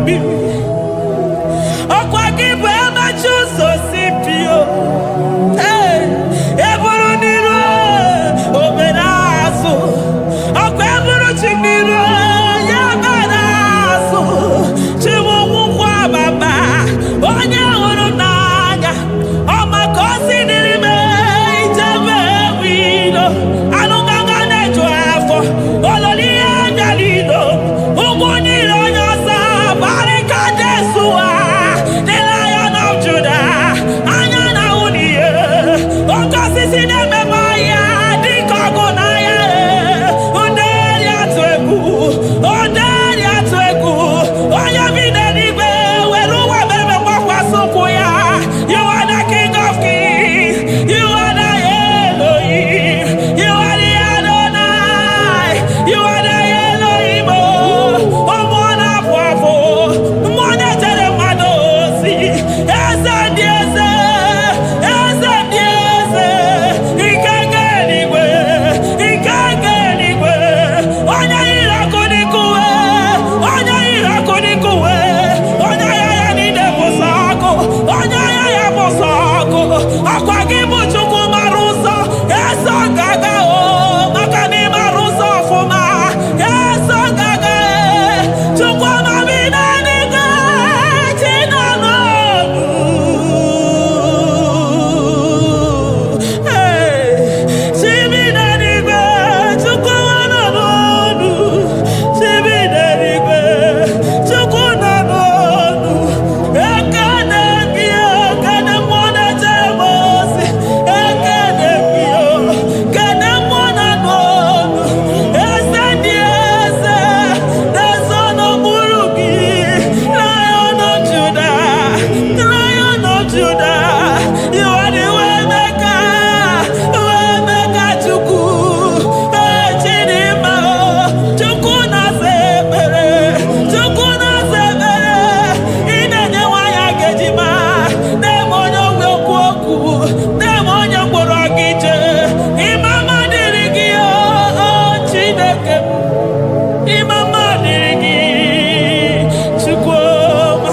S4: mbi. Okwa gibu amachuzo sipio. Eburu niru oberazo. Okwa eburu chimiru ya barazo. Chimu mukwa baba. Onye huru naga. Oma kosi nirime ijebe wido. Anunganga nejo afo. Ololi angalino. Uguniro nyosa. Barika Jesua. The Lion of Judah. Anyana uniye. Okosi sineme maya. Dikogunaya. Onderi atwegu. Onderi atwegu. Oya vinenibe. Weruwa bebe mwakwa sukuya. You are the King of Kings. You are the Elohim. You are the Adonai. You are the Elohim. Omwana pwafo. Mwana tere madosi. Eze dieze. Eze dieze. Ikenge nigwe. Ikenge nigwe. Onya ira kodikuwe. Onya ira kodikuwe. Onya yaya nide posako. Onya yaya posako. Akwa gibu chuku maruso. Eso gaga o. Makani maruso fuma. Eso gaga e. Chuku mabina nige. Chinano. Chibina nige. Chuku nanonu. Chibina nige. Chuku nanonu. Ekane kio. Kane mwana chemosi. Ekane kio. Kane mwana nonu. Ese dieze. Desono murugi. Lion of Judah. Lion of Judah. You are the way maker. Way maker chuku. Chidima. Chuku na sepere. Chuku na sepere. Inenye waya gejima. Demonyo wekwoku. Demonyo mborogije. Imama dirigi o. Chineke. Imama dirigi. Chukwuma.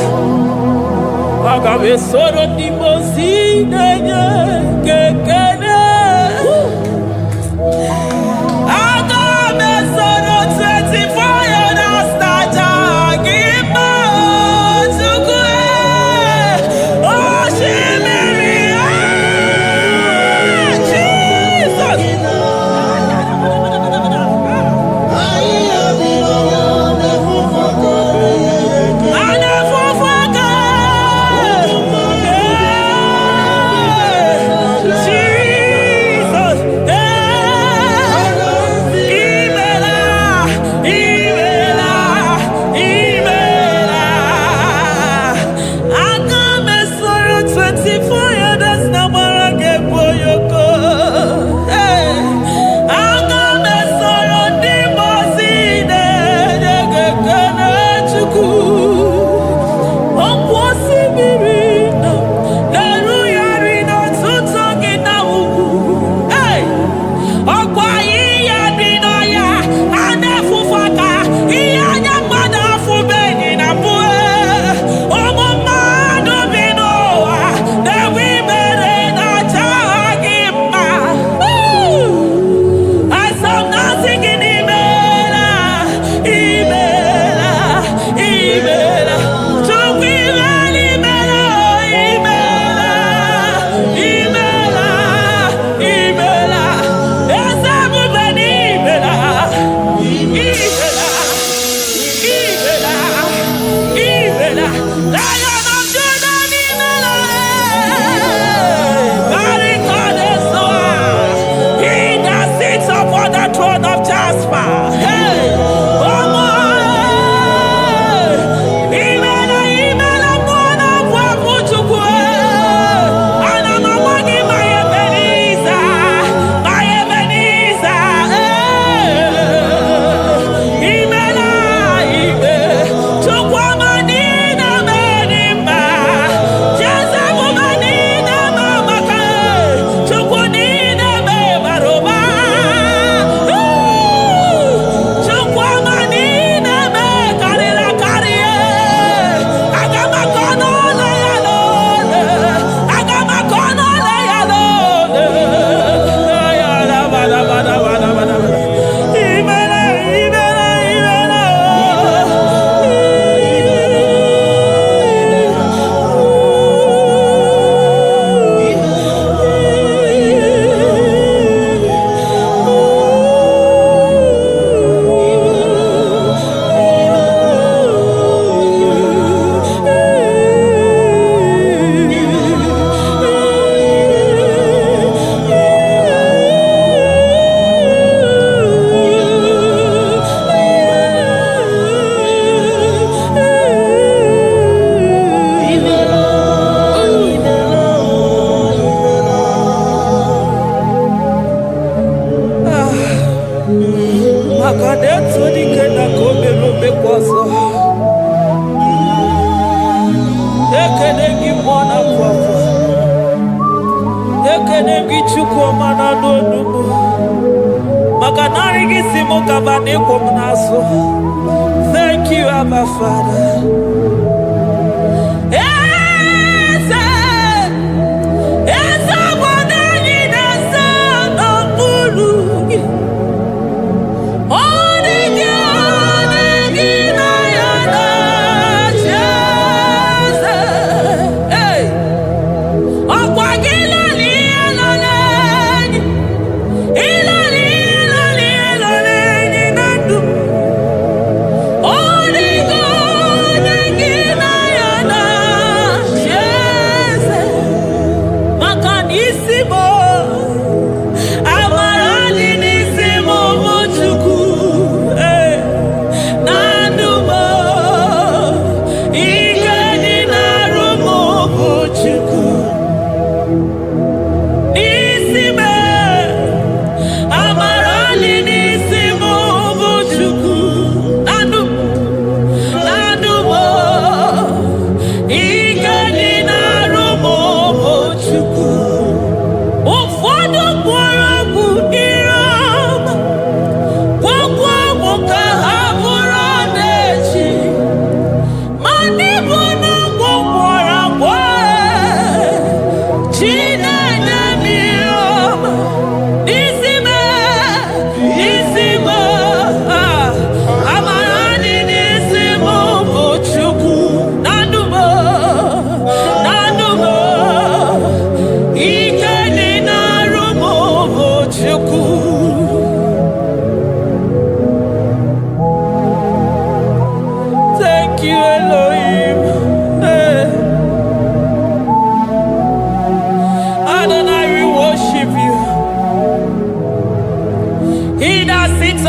S4: Agabe soro di mosi nenye kekene. Agabe soro 24 years staja gima chukwe. Oshimiri Jesus. Anefufaka. Thank you, Abba Father.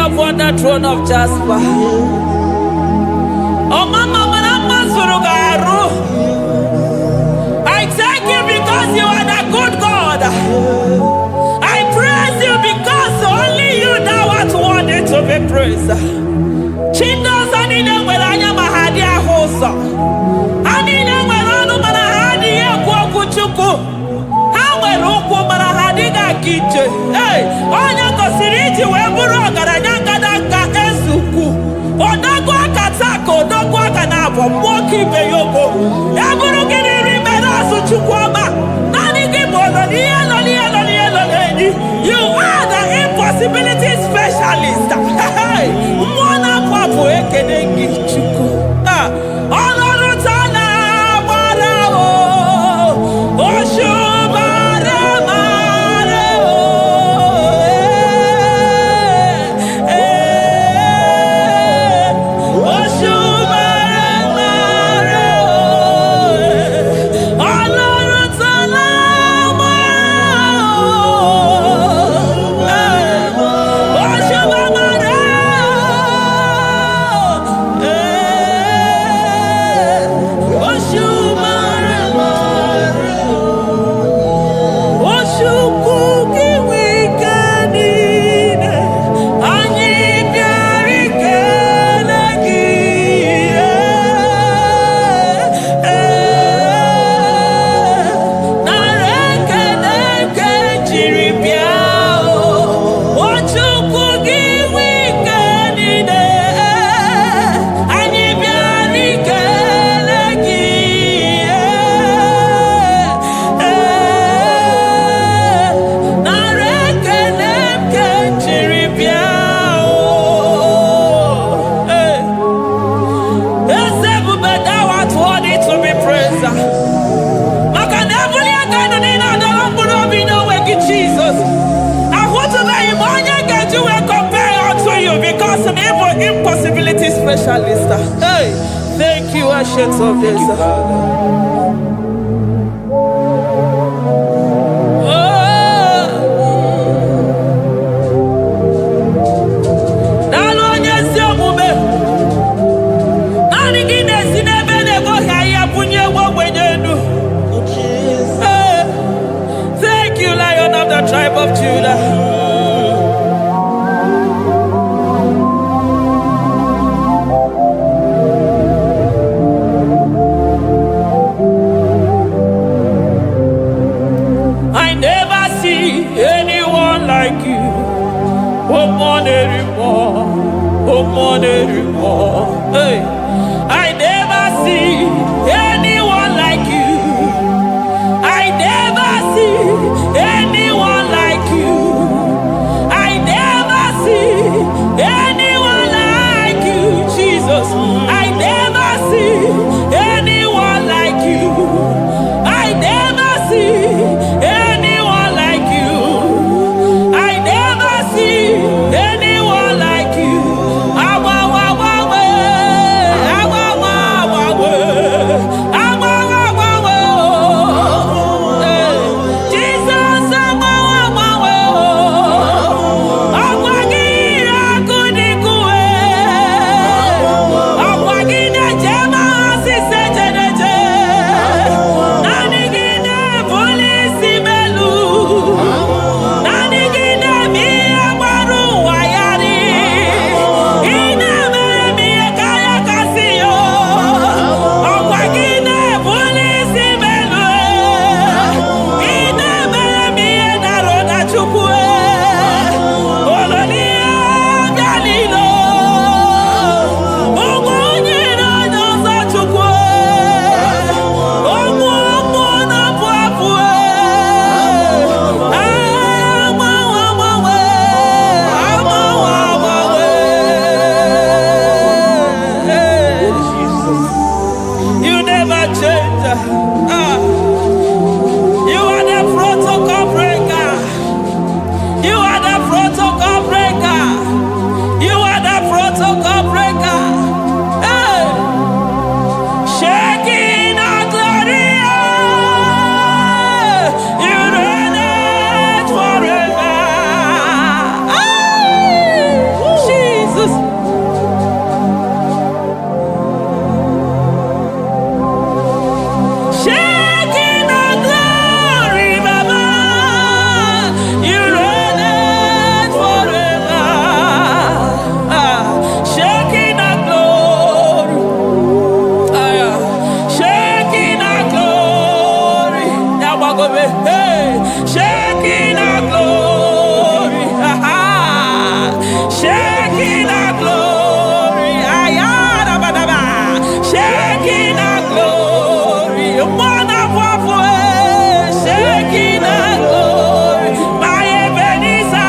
S4: Upon the throne of Jasper. Oh, Mama, I thank you because you are the good God. I praise you because only you know what wanted to be praised. Chindos anine welanya mahadi ahosa. Anine welanu manahadi ekwo kuchuku. Hawe ruku manahadi ga kije. Hey, onya kosiriji weburu ogaranya kadaka esuku. Odagwa katako, odagwa kanabo, mwoki beyoko. Eburu gini rimena suchukwama. Nani gibono nielo. You are the impossibility specialist. Hey, mwana papu ekenengi chuku. Olorutana barao. Oshubare mareo. Oshubare mareo. Olorutana impossibility specialist. Hey, thank you, Ancient of Days. Thank you, Lion of the tribe of Judah. Hey, shaking our glory. Shaking our glory. Ayadabadaba. Shaking our glory. Shaking our glory. My Ebenezer.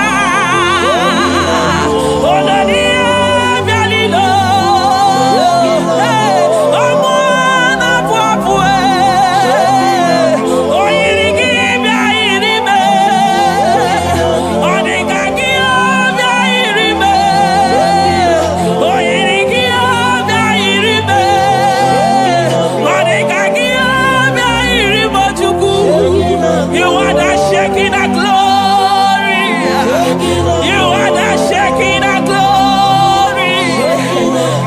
S4: You are the shaking of glory. You are the shaking of glory.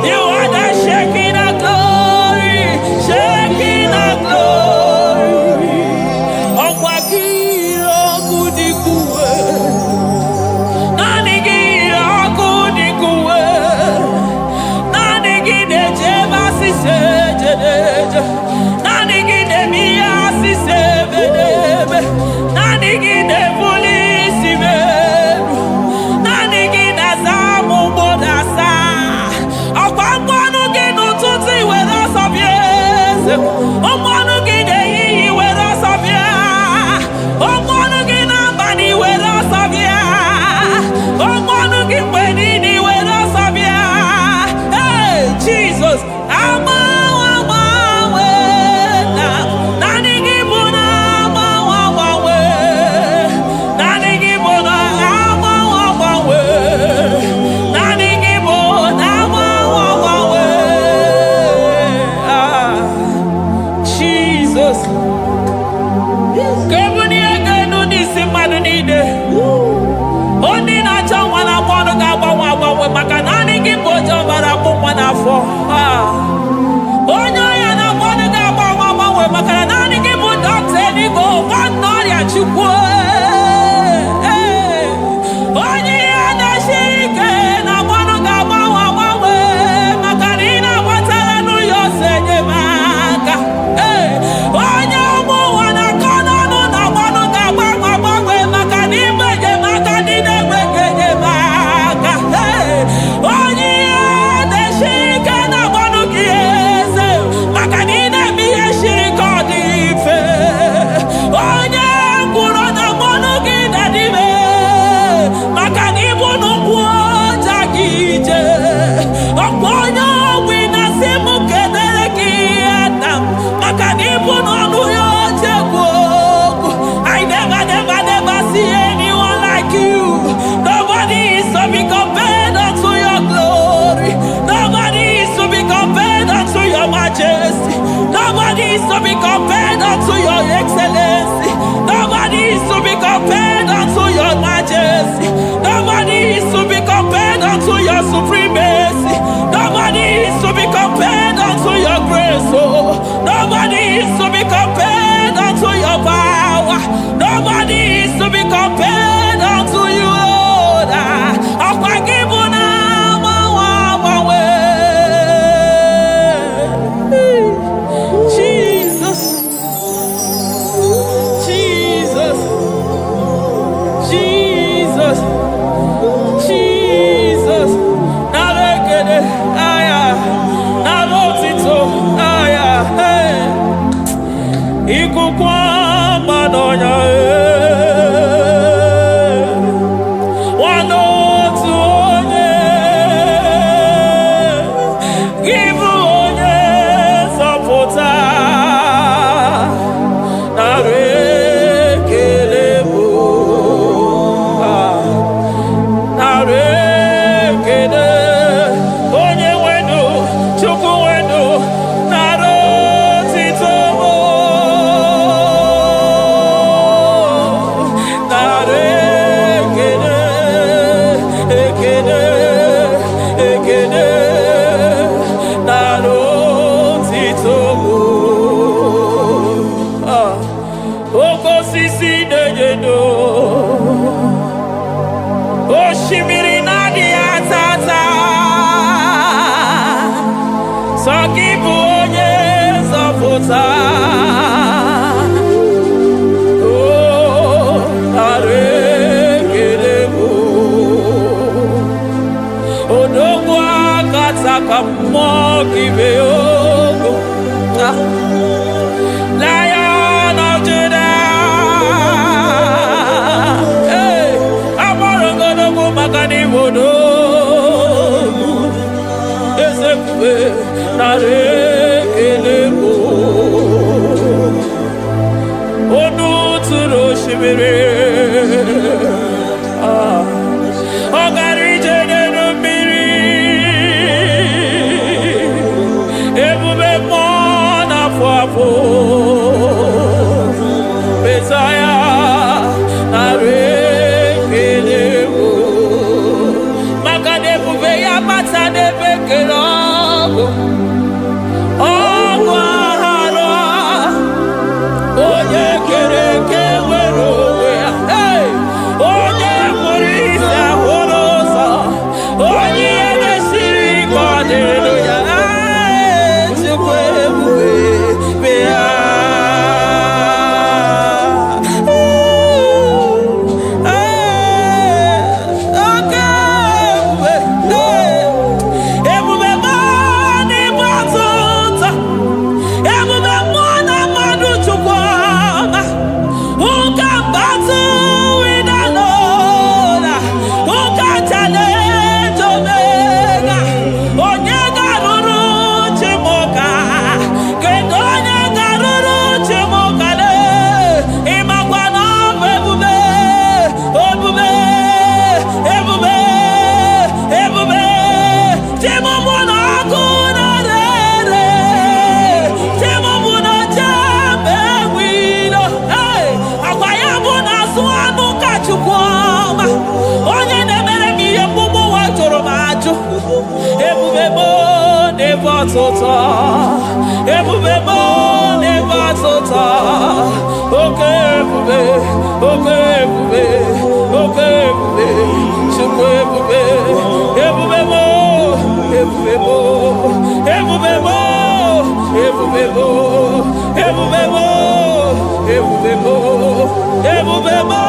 S4: You are the shaking of glory. Shaking of glory. Okwakiro kudikuwe. Nanigiro kudikuwe. Nanigide jeba sisejedeje. Nanigide miya sisebedebe. Nanigide polisi beru. Nanigide zamu bodasa. Okwamwanu ginu tuti wera sabiese. Omwanu gide yiyi wera sabia. Omwanu gina bani wera sabia. Omwanu gimbenini wera sabia. Hey, Jesus. Nobody is to be compared unto your excellency. Nobody is to be compared unto your majesty. Nobody is to be compared unto your supremacy. Nobody is to be compared unto your grace. Oh, nobody is to be compared unto your power. Nobody is to be compared unto you, Lord. Lion of Judah, hey, Amorogodogo Magani Wodo, Ezekwe, Narekelebo, Onu Turo Shimere, Ogari Jene Miri, Ebube Mona Fwafo, Messiah, Narekelebo, Makadebube Yamata de Bekelabo, Ogwahara, Oye Kereke Werowe, hey, Oye Morisa Horosa, Oye Neshiri Hallelujah, Chukwe Bea. Ebubebo never tota. Okay, ebube, okay, ebube, okay, ebube, chukwu ebube, ebubebo, ebubebo, ebubebo, ebubebo, ebubebo, ebubebo, ebubebo,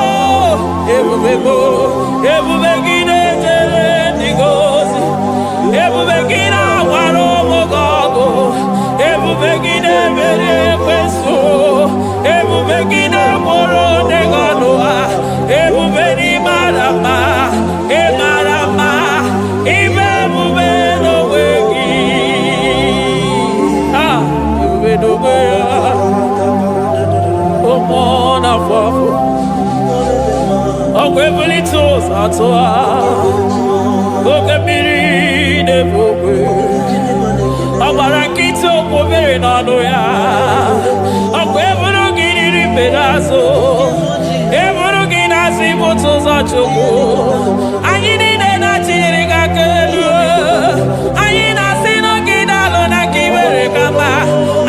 S4: ebubebo, ebubegide jere ndigozi, ebubegina waro mogogo. Ebubegide mere kweso, ebubegide moro neganoa, ebubeni marama, emarama, ibebube no wegi. Ah, ebube no wegi. Omona fafo, okwebuli tos atoa, okebiri nebokwe. Abarakito kubiri nano ya, akweburu gini pedazo, eburu gina sibutu za chuku, ayini nena chiriga kelu, ayina sino gina lona kibere kama,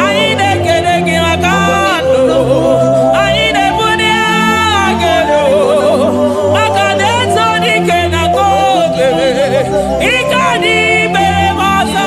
S4: ayine kede gina kando, ayine buni agelo, makadeto di kena kobebe, ikani bebe masa.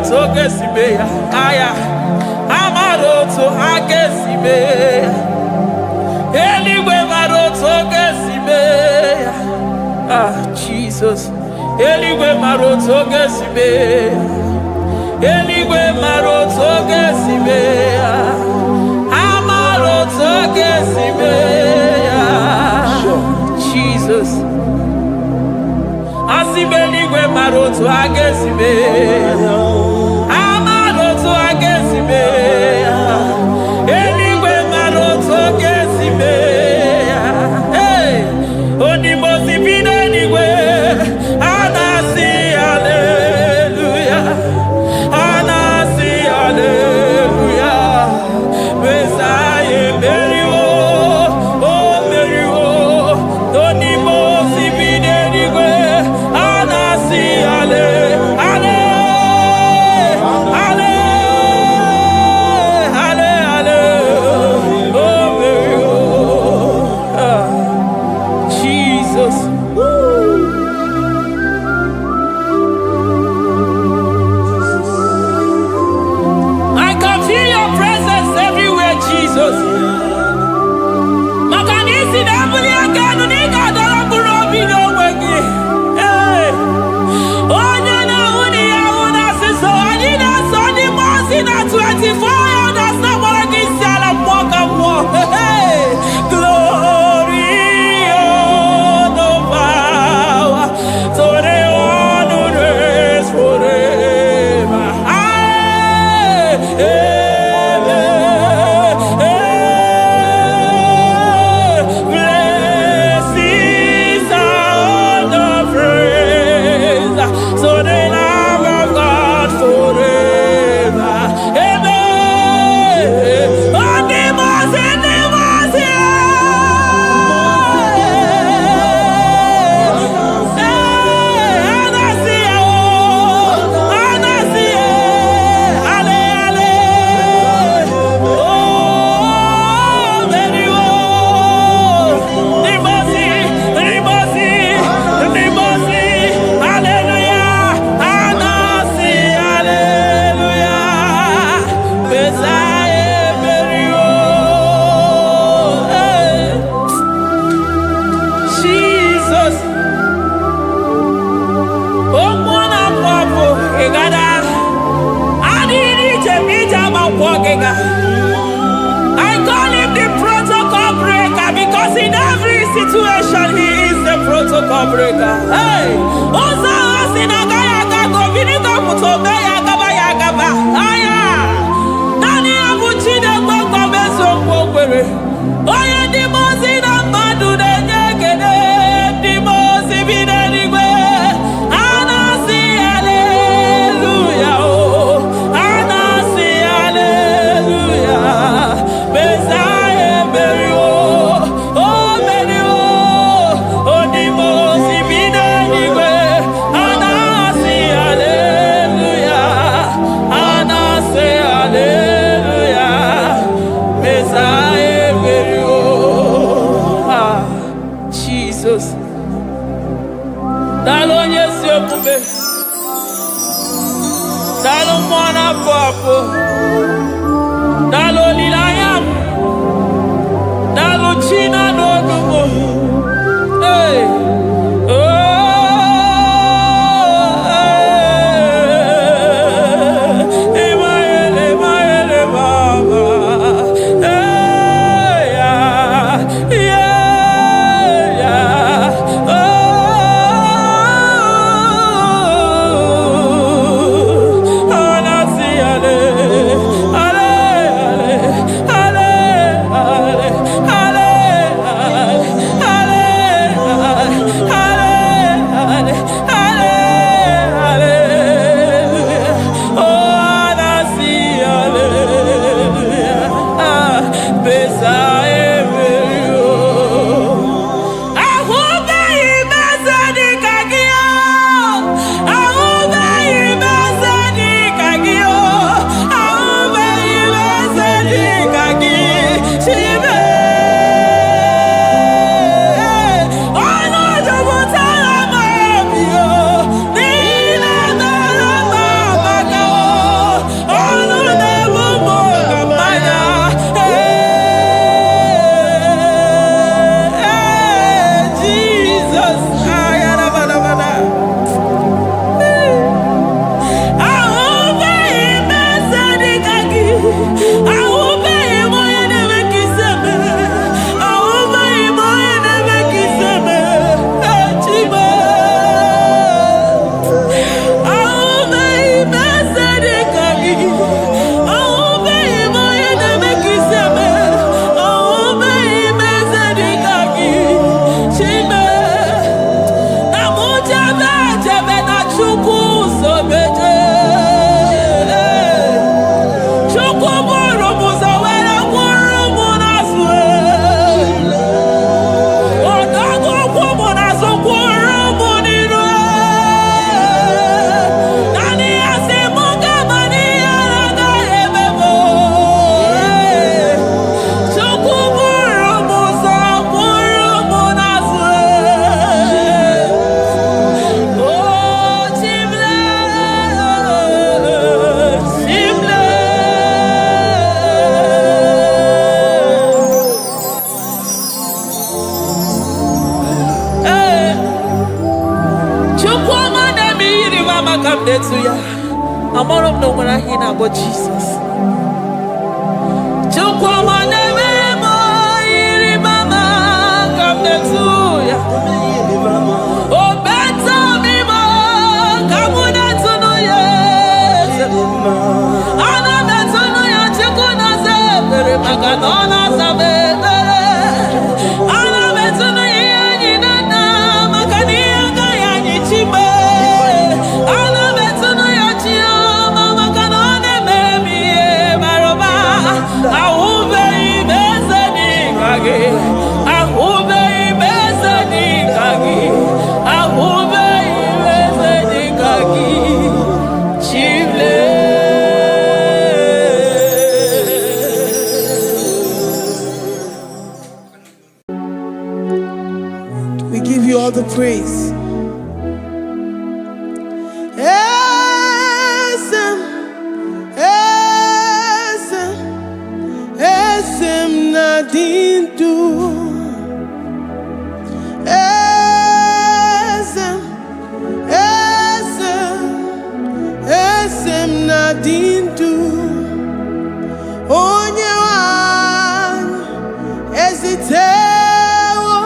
S4: to Gesibeya. Aya. Amaro to Agesibeya. Eligwe maro to Gesibeya. Ah, Jesus. Eligwe maro to Gesibeya. Eligwe maro to Gesibeya. Amaro to Gesibeya. Jesus. Asibeligwe maro to Agesibeya. Amaro to Agesibeya. Eligwe maro to Gesibeya. Hey, Onimosi bide eligwe. Anasi hallelujah. Anasi hallelujah. Messiah Mary oh Mary oh. Onimosi bide eligwe. Anasi hallelujah. I call him the protocol breaker because in every situation he is the protocol breaker. Hey, Osa Osinagaya Gago Vinika Mutobe Yagaba Yagaba. Aya, Nani Abuchina Boko Beso Bokere. Oya Dimosina Madu de Negede, Dimosi Binanigwe. Anasi hallelujah. Dalo mwana papo, dalo lilayam, dalo china no gumo. Hey, oh, Emaele baba, hey, yeah, oh. Ale mama come there to ya. I'm all of no one I hear about Jesus. Chukwama neme mo iri mama come there to ya. Oh better me mo come there to no ya. Ana better no ya chukuna se pere maganona sabe. Ana better no ya ni na magania kaya ni chibe. Ana better no ya chia mama kanone baby baroba. Ahube ibezeni kage. Ahube ibezeni kage. Ahube ibezeni kage. Chile.
S1: We give you all the praise. Esem nadindu. Esem nadindu. Onye wan ezitewo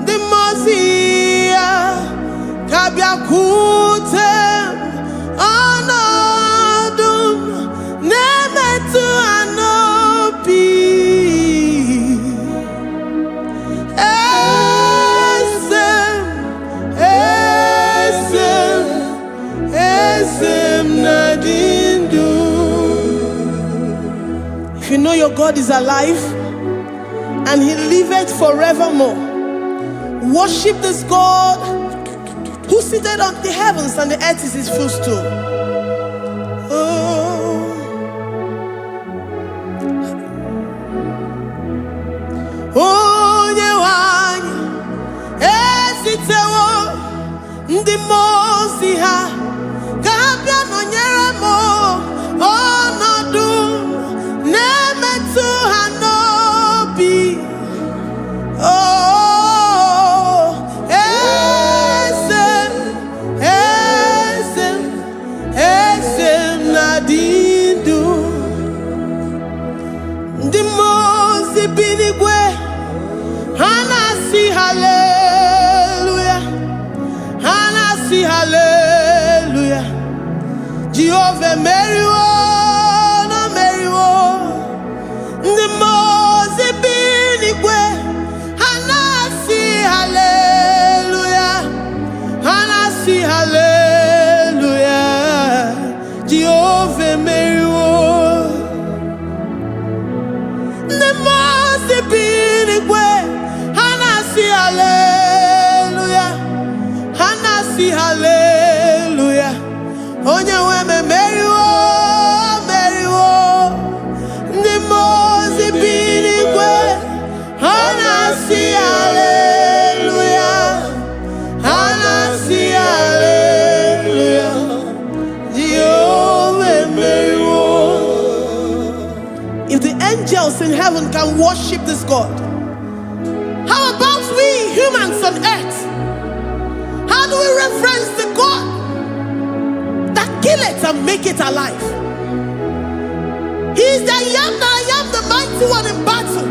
S1: the Mosiah kabiakute anadum nemetu anopi esem nadindu. If you know your God is alive and he liveth forevermore, worship this God who seated on the heavens and the earth is his footstool. Onye wanyi esitewo ndị mozi ha kabia nonyere mo ọnọdụ na-emetụ ha n'obi. Esem nadindu. Ndị mozi bi n'igwe ha na-asị hallelujah, ha na-asị hallelujah. Jehova meriwo na meriwo. Ndị mozi bi n'igwe ha na-asị hallelujah, ha na-asị hallelujah. Jehova meriwo. Ndị mozi bi n'igwe ha na-asị hallelujah, ha na-asị hallelujah. Onye nwe m meriwo, meriwo. Ndị mozi bi n'igwe ha na-asị hallelujah, ha na-asị hallelujah. Jehovah meriwo. If the angels in heaven can worship this God, how about we humans on earth? How do we reference the God that kill it and make it alive? He is the I am, the mighty one in battle.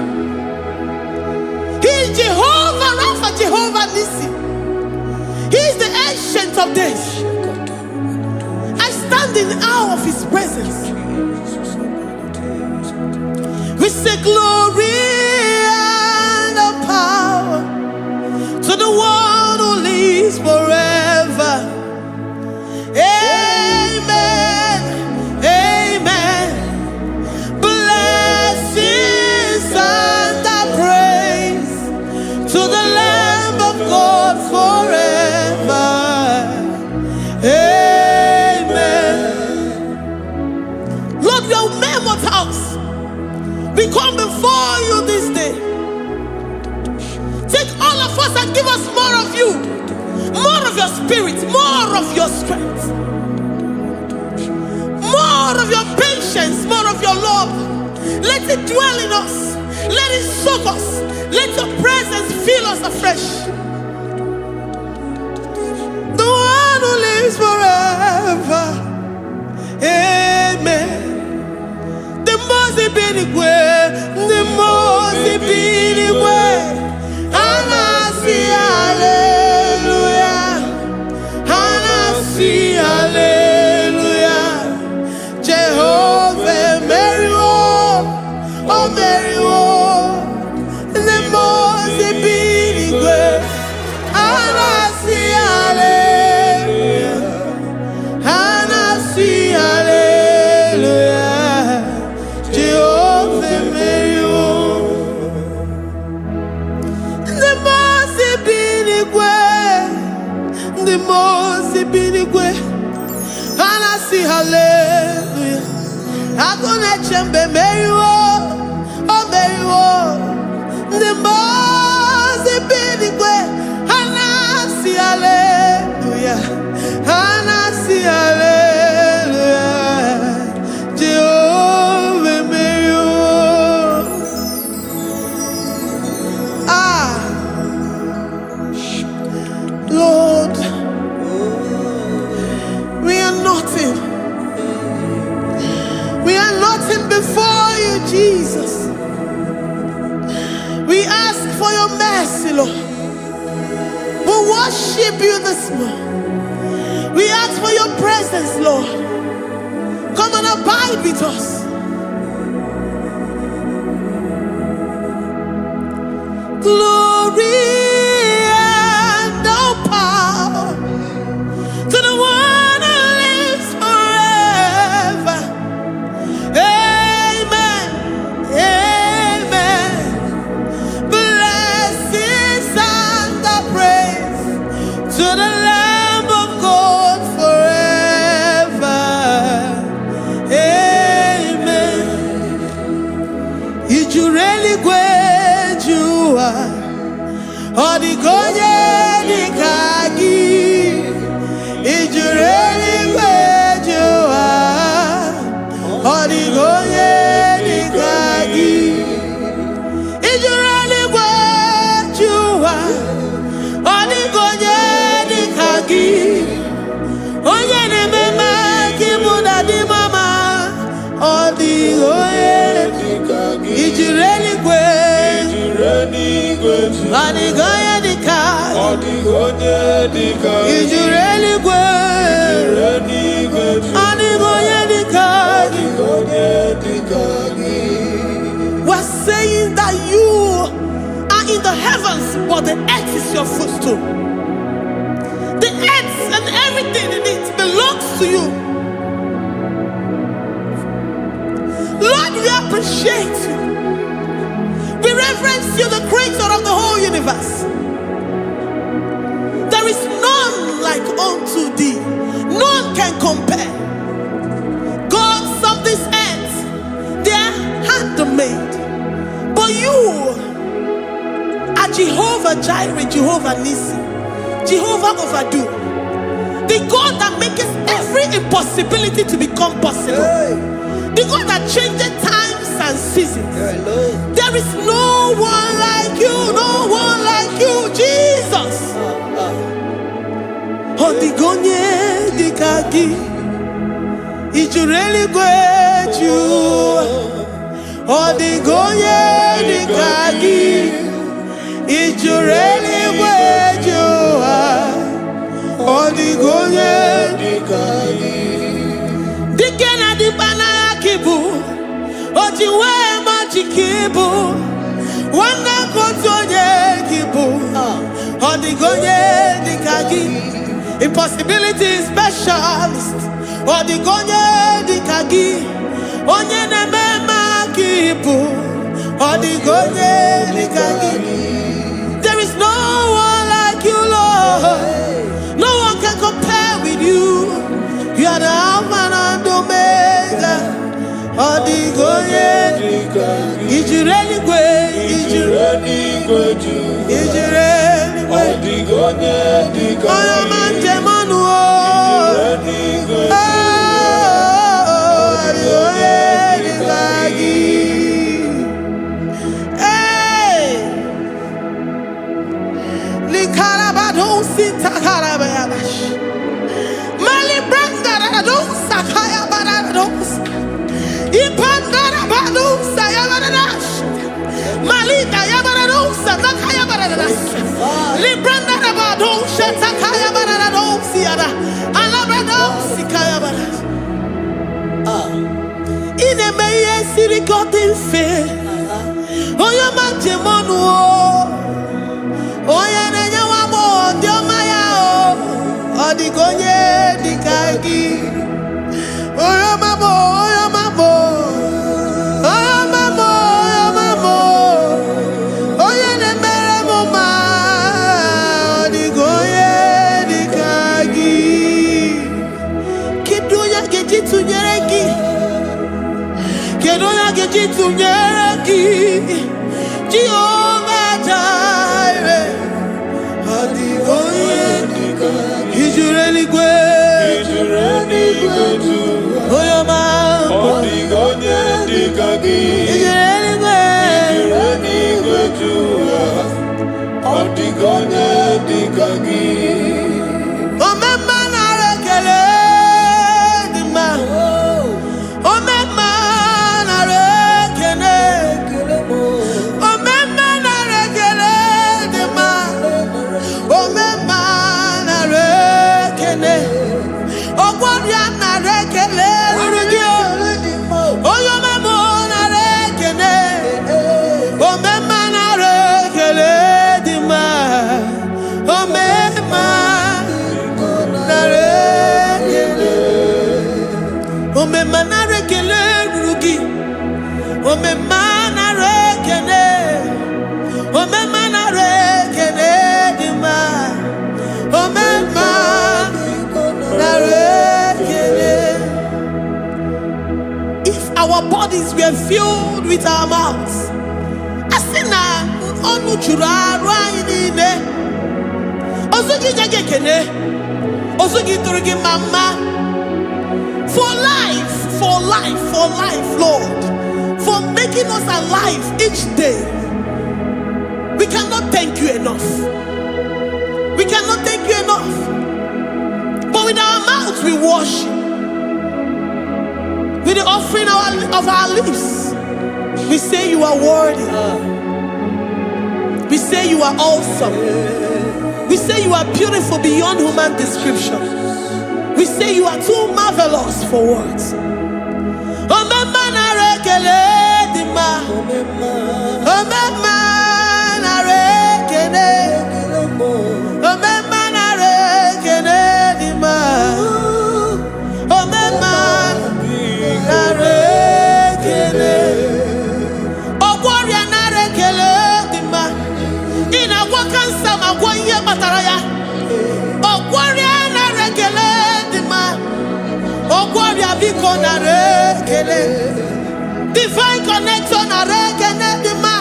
S1: He is Jehovah Rapha, Jehovah Nissi. He is the ancient of days. I stand in awe of his presence. We say glory and the power to the one who lives forever. Amen, amen. Blessings and the praise to the Lamb of God forever. Amen. Lord, we are mammoth house. We come before you this day. Take all of us and give us more of you, more of your spirit, more of your strength, more of your patience, more of your love. Let it dwell in us. Let it soak us. Let your presence fill us afresh. The one who lives forever. see hallelujah. I'm gonna chamber Marywo, oh Marywo. The most big way, Hana see hallelujah. Hana see hallelujah. Jehovah Marywo. Lord, we are nothing. We are nothing before you, Jesus. We ask for your mercy, Lord. We worship you this morning. We ask for your presence, Lord. Come and abide with us. Glory and all power to the one who lives forever. Amen. Amen. Blessings and the praise to the Lamb of God forever. Amen. Did you really go? Odigonye dikagi, ijureli kwejuwa. Odigonye dikagi, ijureli kwejuwa. Odigonye dikagi, onye ni mema kibuda di mama. Odigonye dikagi, ijureli kwejuwa. Odigonye dikagi, odigonye dikagi, ijureli kwejuwa. Odigonye dikagi, odigonye dikagi. We're saying that you are in the heavens, but the earth is your footstool. The earth and everything in it belongs to you. Lord, we appreciate you. We reverence you, the creator of the whole universe. There is none like unto thee. None can compare. Gods of this earth, they are handmade. But you are Jehovah Jireh, Jehovah Nissi, Jehovah Overdo. The God that makes every impossibility to become possible. The God that changes times and seasons. There is no one like you, no one like you, Jesus. Odigonye dikagi, ijureli kwejuwa. Odigonye dikagi, ijureli kwejuwa. Odigonye dikagi. Dikena dibana kibu, ojiwe majikibu. Wana kotonye kibu, odigonye dikagi. Impossibility specialist, odigonye dikagi. Onye nemema kibu, odigonye dikagi. There is no one like you, Lord. No one can compare with you. You are the Alpha and Omega. Odigonye dikagi. Ijureli kwe, ijureli kwe, ijureli kwe. Odigonye dikagi. Oyo manje manu o. Ijureli kwe. Odigonye dikagi. Hey. Likarabado sitakarabayabash. Mali brandara do sakaya barados. Ipandara bado sayabarash. Malita yabarados sakaya baradas. Librandara bado shatakaya barados siara. Alabrados sikaya baradas. Ine meye sirikotin fe. Oya majemonu o. Oya nenya wamo diomaya o. Odigonye dikagi. Oya mamo, oya mamo. Oya mamo, oya mamo. Oya nemere moma. Odigonye dikagi. Kiduya tunyereki. Kedu ya geji tunyereki. Jehovah Jireh. Adigoye. Ijureli gwe. Oyoma.
S5: Odigonye dikagi.
S1: Ijureli gwe.
S5: Odigonye dikagi.
S1: Omema na rekele dima. Omema na rekele. Omema na rekele dima. Omema na rekele. Ogwabia na rekele rugio. Oyoma mo na rekele. Omema na rekele dima. Omema na rekele. Omema na rekele rugi. Omema na rekele. Omema na rekele dima. Omema na rekele. If our bodies were filled with our mouths, asina onu chura rainine. Osugi jage kene. Osugi turugi mama. For life, Lord. For making us alive each day. We cannot thank you enough. We cannot thank you enough. But with our mouths we worship. With the offering of our lips, we say you are worthy. We say you are awesome. We say you are beautiful beyond human description. We say you are too marvelous for words. Omema na rekele dima. Omema na rekele. Omema na rekele dima. Omema na rekele. Ogwaria na rekele dima. Ina kwa kansa magwa iye bataraya. Ogwaria na rekele dima. Ogwaria biko na rekele. Divine connection na rekele dima.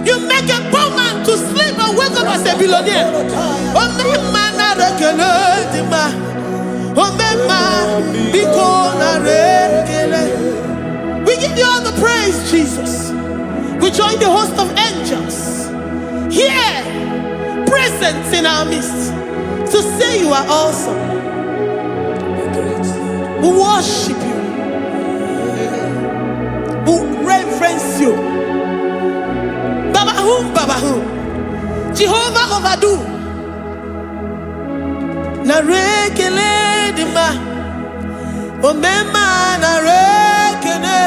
S1: You make a poor man to sleep and wake up as a billionaire. Omema na rekele dima. Omema biko na rekele. We give you all the praise, Jesus. We join the host of angels here, present in our midst, to say you are awesome. We worship you. We reverence you. Babahum. Jehovah overdo. Na rekele dima. Omema na rekele.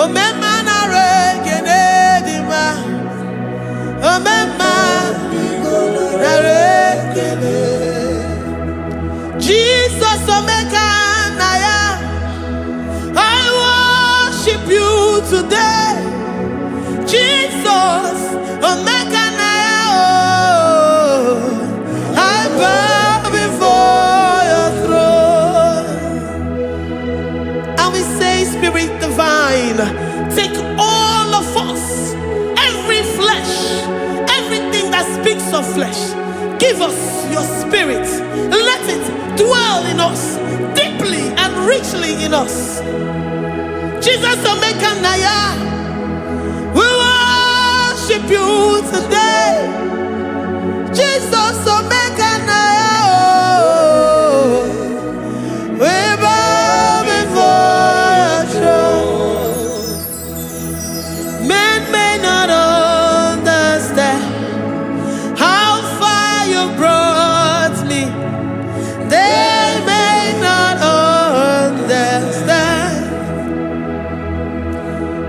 S1: Omema na rekele dima. Omema na rekele. Jesus omeka na ya. I worship you today. Jesus omeka na ya. Oh, I bow before your throne. And we say, Spirit divine, take all of us, every flesh, everything that speaks of flesh. Give us your spirit. Let it dwell in us, deeply and richly in us. Jesus Omeka Naya, we worship you today. Jesus Omeka Naya, oh, we bow before your throne. Men may not understand how far you brought me. They may not understand.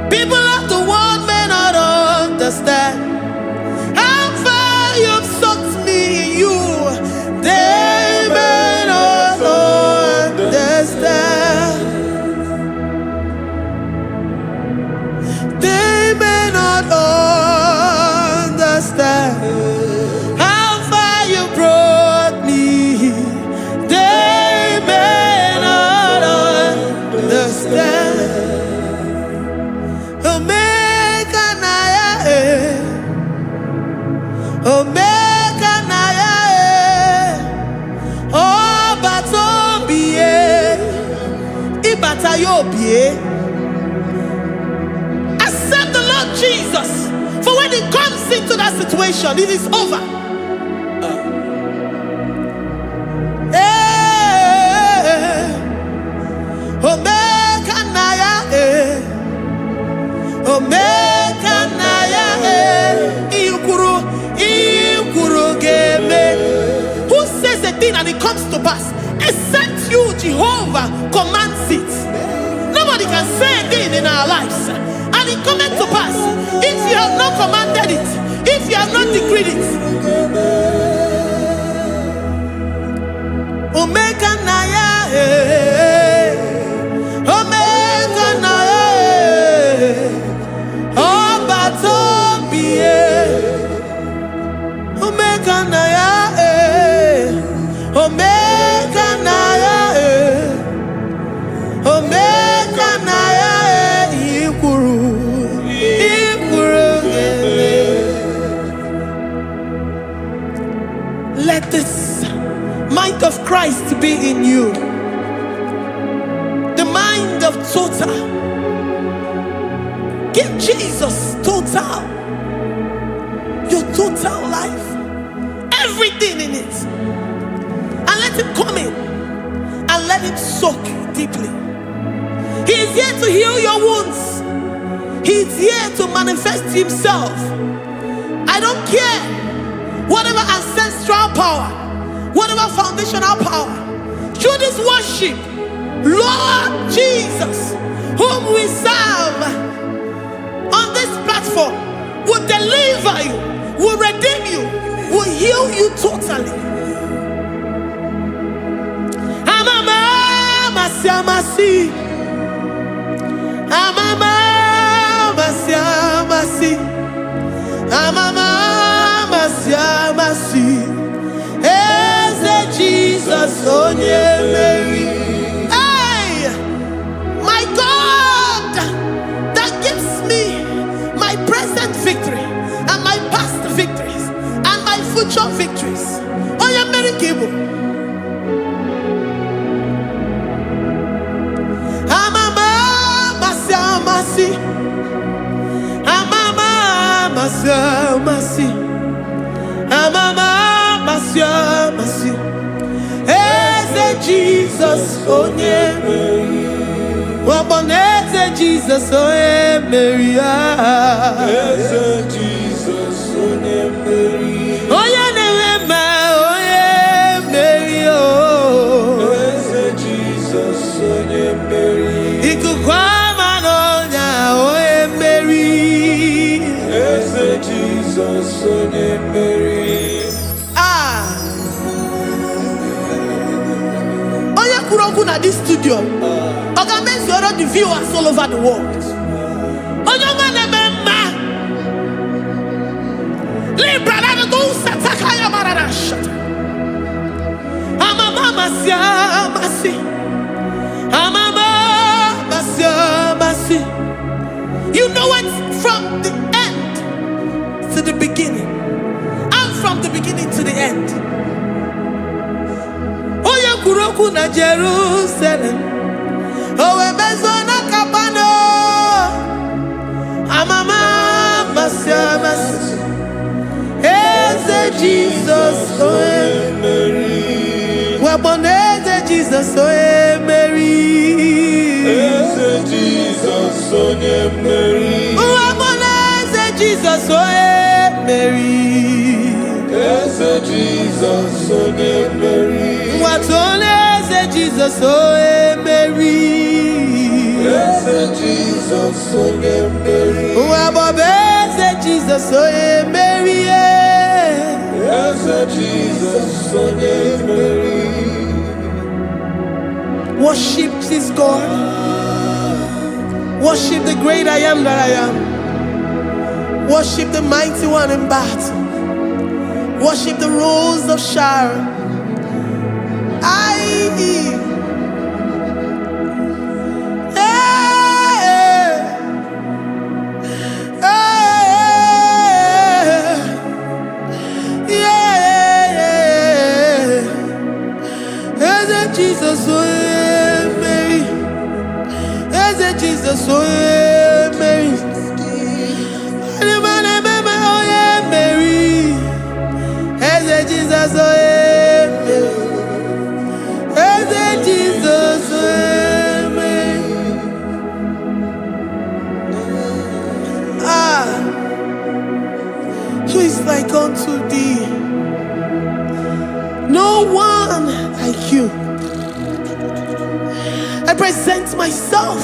S1: People of the world may not understand how far you've sucked me in you. Accept the Lord Jesus. For when He comes into that situation, it is over. Omega Naya, Omega Naya, Ikuru Game. Who says a thing and it comes to pass? Except you, Jehovah, commands it. Nobody can say a thing in our lives and it comes to pass if you have not commanded it, if you have not decreed it. Omega Naya, Omega Naya, Obatobie, Omega Naya, Omega Naya, Omega Naya, Ikuru. Let this mind of Christ be in you. The mind of total. Give Jesus total. Your total life. Everything in it. And let Him come in. And let Him soak deeply. He is here to heal your wounds. He is here to manifest Himself. I don't care. Whatever ancestral power, whatever foundational power, through this worship, Lord Jesus, whom we serve on this platform, will deliver you, will redeem you, will heal you totally. Amama Masiamasi, Amama Masiamasi, Amama Masiamasi, Eze Jesus onye Mary. Hey, my God, that gives me my present victory and my past victories and my future victories. Onye Mary Igbo. Amama Masiamasi, Amama Masiamasi, Amama Masiamasi, Eze Jesus onye Mary. Waboneze Jesus onye Mary.
S5: Eze Jesus onye Mary.
S1: Onye na-eme onye Mary.
S5: Eze Jesus onye Mary.
S1: Ikuku ama n'ọnya onye Mary.
S5: Eze Jesus onye Mary.
S1: Onye kwuru okwu na this studio, ọ ga-emezuoro the viewers all over the world. Onye ọma na-eme mma. Libra na ndo sataka ya marara shata. Amama Masiamasi, Amama Masiamasi. You know it from the end to the beginning, and from the beginning to the end. Oya kuroku na Jerusalem, owe bezona kapano. Amama Masiamasi, Eze Jesus oe
S5: Mary.
S1: Waboneze Jesus oe Mary.
S5: Eze Jesus onye Mary.
S1: Waboneze Jesus oe Mary.
S5: Eze Jesus onye Mary.
S1: Watoneze Jesus oe Mary.
S5: Eze Jesus onye Mary.
S1: Wabobeze Jesus oe Mary.
S5: Eze Jesus onye Mary.
S1: Worship this God. Worship the great I am that I am. Worship the mighty one in battle. Worship the rose of Sharon. Jesus, oh, Mary. Eze Jesus, oh yeah, Mary. Oh yeah, Mary. Eze Jesus, oh yeah, Mary. Eze Jesus, oh yeah, Mary. Ah, who is like unto thee? No one like you. I present myself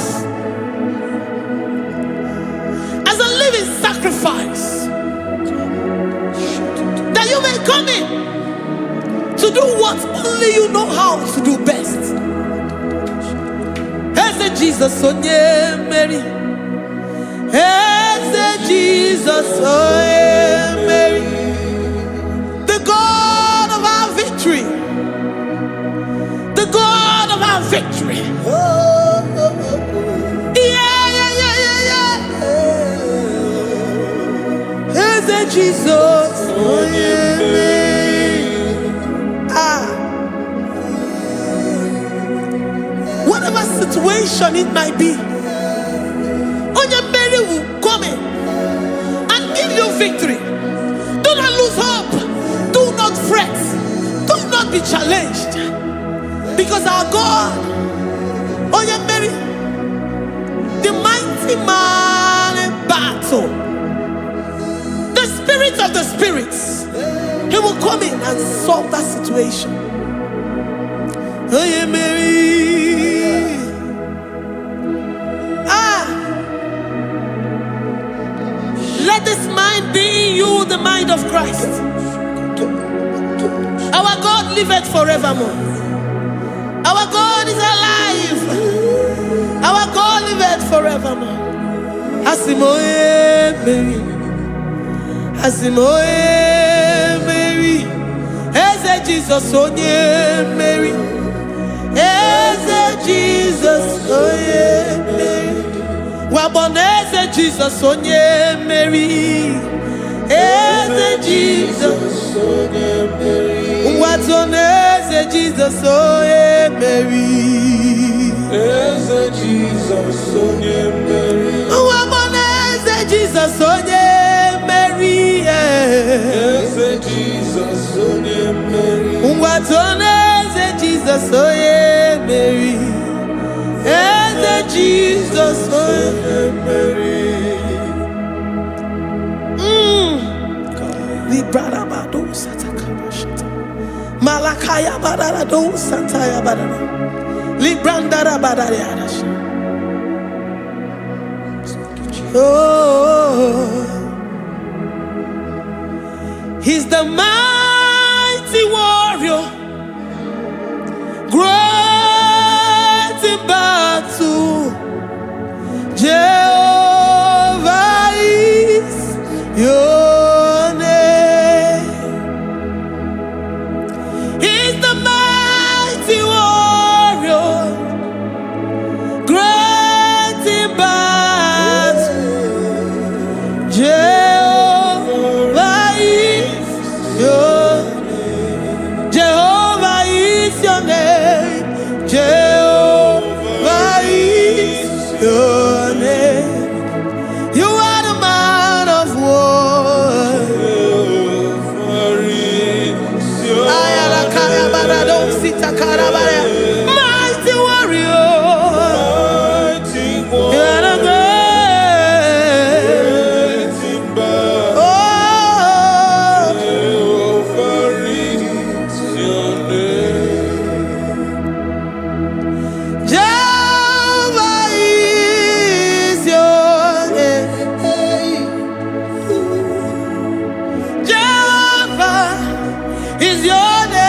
S1: as a living sacrifice, that you may come in to do what only you know how to do best. Eze Jesus, oh yeah, Mary. Eze Jesus, oh yeah, Mary. The God of our victory. The God of our victory. Eze Jesus, oh yeah, ah. Whatever situation it might be, Onya Mary will come in and give you victory. Do not lose hope. Do not fret. Do not be challenged, because our God, Onya Mary, the mighty man in battle, the spirit of the spirits, he will come in and solve that situation. Oh yeah, Mary. Ah, let this mind be in you, the mind of Christ. Our God liveth forevermore. Our God is alive. Our God liveth forevermore. Asimoye Mary. Asimoye Mary. Eze Jesus, onye Mary. Eze Jesus, onye Mary. Waboneze Jesus, onye Mary. Eze Jesus, onye Mary. Watoneze Jesus, onye Mary.
S5: Eze Jesus, onye Mary.
S1: Waboneze Jesus, onye Mary.
S5: Eze Jesus, onye Mary.
S1: Watoneze Jesus, onye Mary. Eze Jesus, onye
S5: Mary.
S1: Librada bado satakaba shata. Malakaya badara do santaya badara. Librandara badara yadash. Oh, he's the mighty warrior, great in battle. Jehovah is your name. He's the mighty warrior, great in battle. Jehovah is your name. Jehovah is your name. Jehovah is your name. You are the man of war.
S5: Jehovah is your
S1: Ayalakaya barado sita karabaya. Mighty warrior.
S5: mighty
S1: You
S5: warrior.
S1: are the great.
S5: Great in battle.
S1: Oh,
S5: Jehovah is your name.
S1: Jehovah is your name. Jehovah is your name.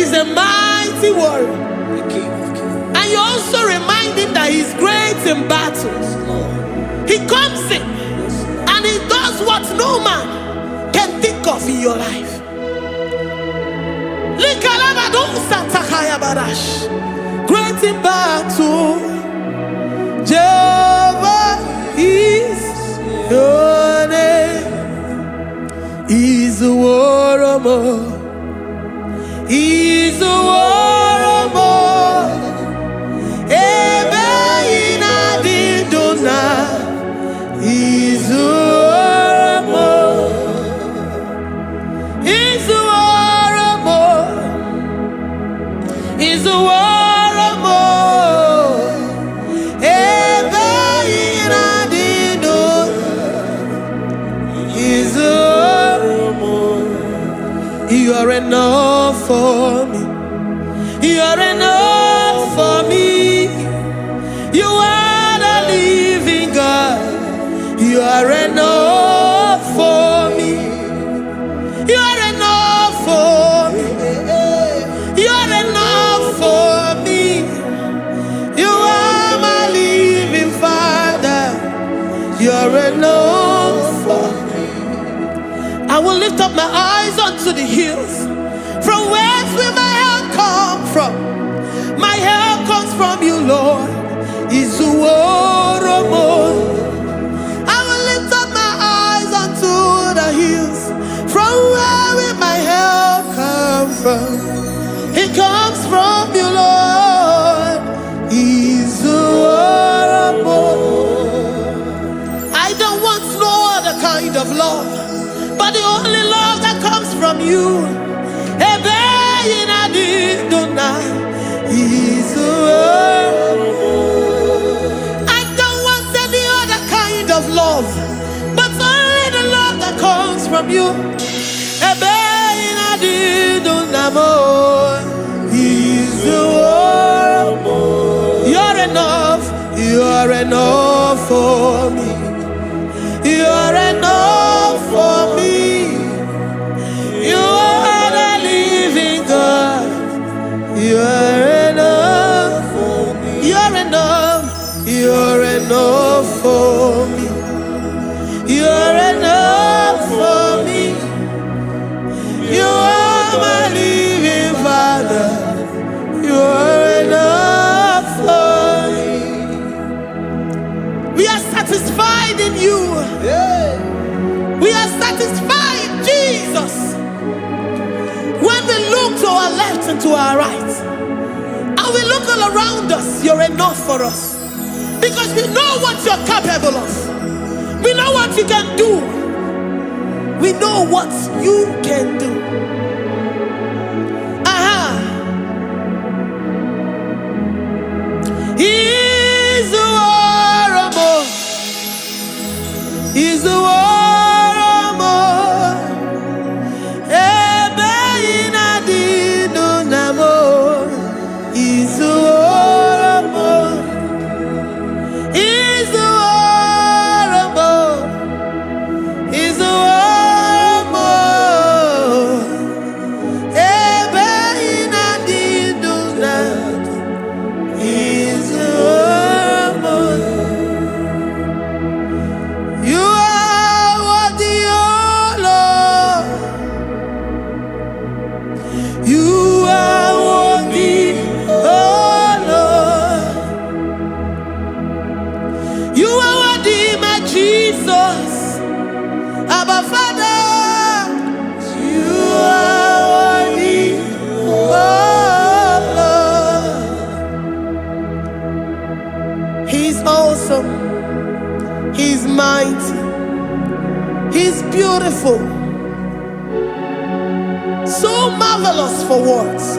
S1: He's a mighty warrior.
S2: the King of Kings.
S1: And you also remind him that he's great in battles. He comes in and he does what no man can think of in your life. Great in battle, Jehovah is your name. He's a warrior. He's a warrior. Ebe ina di dona. He's a warrior. He's a warrior. He's a warrior. Ebe ina di dona. He's a warrior. You are enough for me. You are enough for me. You are the living God. You are enough for me. You are enough for me. You are enough for me. You are my living Father. You are enough for me. I will lift up my eyes unto the hills. From whence will my help come from? My help comes from you, Lord. Is the word of God. I will lift up my eyes unto the hills. From where will my help come from? It comes from you, Lord. Is the word of God. I don't want no other kind of love, but the only love that comes from you. I don't want any other kind of love, but only the love that comes from you. You're enough. You're enough for me. You're enough for me. You are the living God. You are enough for me. You're enough. You're enough for me. You're enough for me. You are my living Father. You are enough for me. We are satisfied in you. We are satisfied, Jesus. When we look to our left and to our right, and we look all around us, you're enough for us. Because we know what you're capable of. We know what you can do. We know what you can do. He's the warrior. He's the warrior. He's mighty. He's beautiful. So marvelous for words.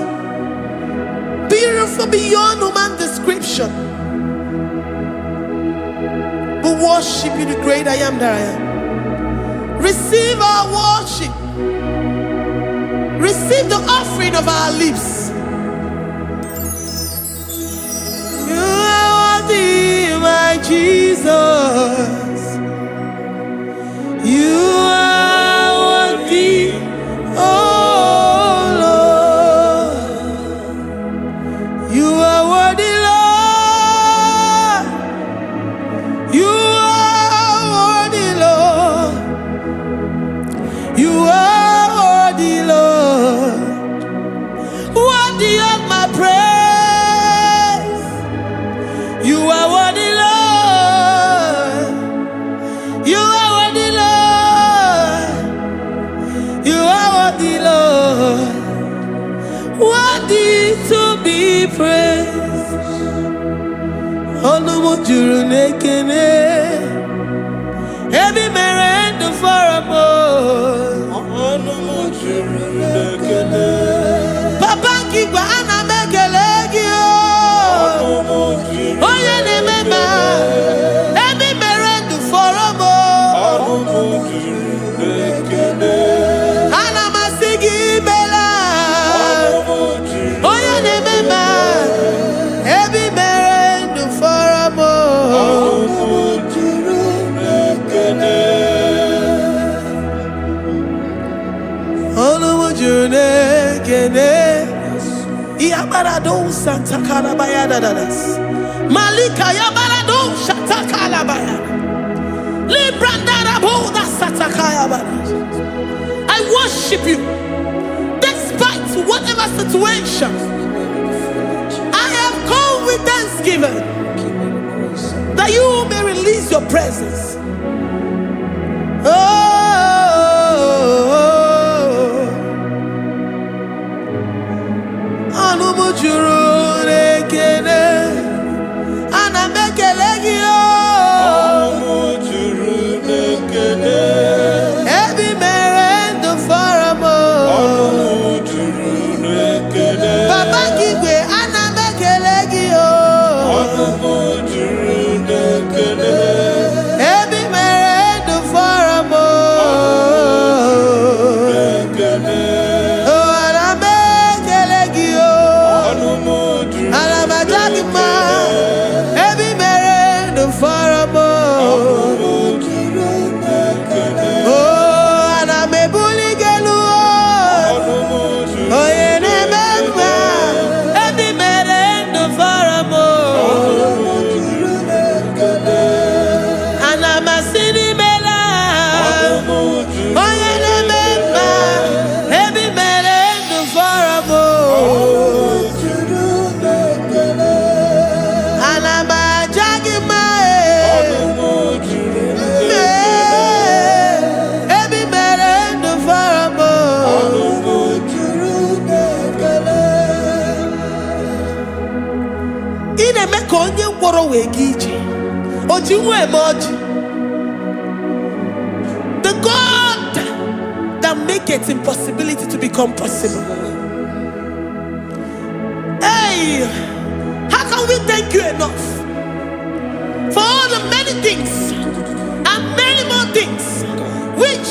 S1: Beautiful beyond human description. We worship you, the great I am that I am. Receive our worship. Receive the offering of our lips. You are worthy, my Jesus. You are worthy, oh Lord. Olumu juru nekene. Ebi mere ndu foramo.
S5: Olumu juru nekene.
S1: Papa kigwa ana mekele gi o.
S5: Olumu juru
S1: Oye ne mema. Ebi mere ndu foramo.
S5: Olumu juru nekene.
S1: Ana masigi bela.
S5: Olumu juru
S1: Oye ne mema. Ebi mere ndu foramo.
S5: Olumu juru nekene.
S1: Olumu juru nekene. Yabarado Santa Calabaya dadas. Malika Yabarado Shata Calabaya. Librandara Boda Satakaya badas. I worship you despite whatever situation. I have come with thanksgiving that you may release your presence. Anumu juru nekene, ana mekele gi o.
S5: Olumu juru nekene.
S1: Ebi mere ndu foramo.
S5: Olumu juru nekene.
S1: Baba kigwe ana mekele gi o.
S5: Olumu juru nekene.
S1: Ebi mere ndu foramo.
S5: Nekene.
S1: Oh, ana mekele gi o.
S5: Olumu juru
S1: Ana majagi ma. Ebi mere ndu foramo.
S5: Olumu juru nekene.
S1: Oh, ana mebuli gelu o.
S5: Olumu juru
S1: Oye ne mema. Ebi mere ndu foramo.
S5: Olumu juru nekene.
S1: Ana masini bela.
S5: Olumu juru
S1: Oye ne mema. Ebi mere ndu foramo.
S5: juru nekene.
S1: Ana majagi ma.
S5: Olumu juru
S1: Ebi mere ndu foramo.
S5: Olumu juru nekene.
S1: Ị na-eme ka onye ngwọrọ wee ga ije. O ji nwa eme ọjị. The God that maketh impossibility to become possible. Hey, how can we thank you enough for all the many things and many more things which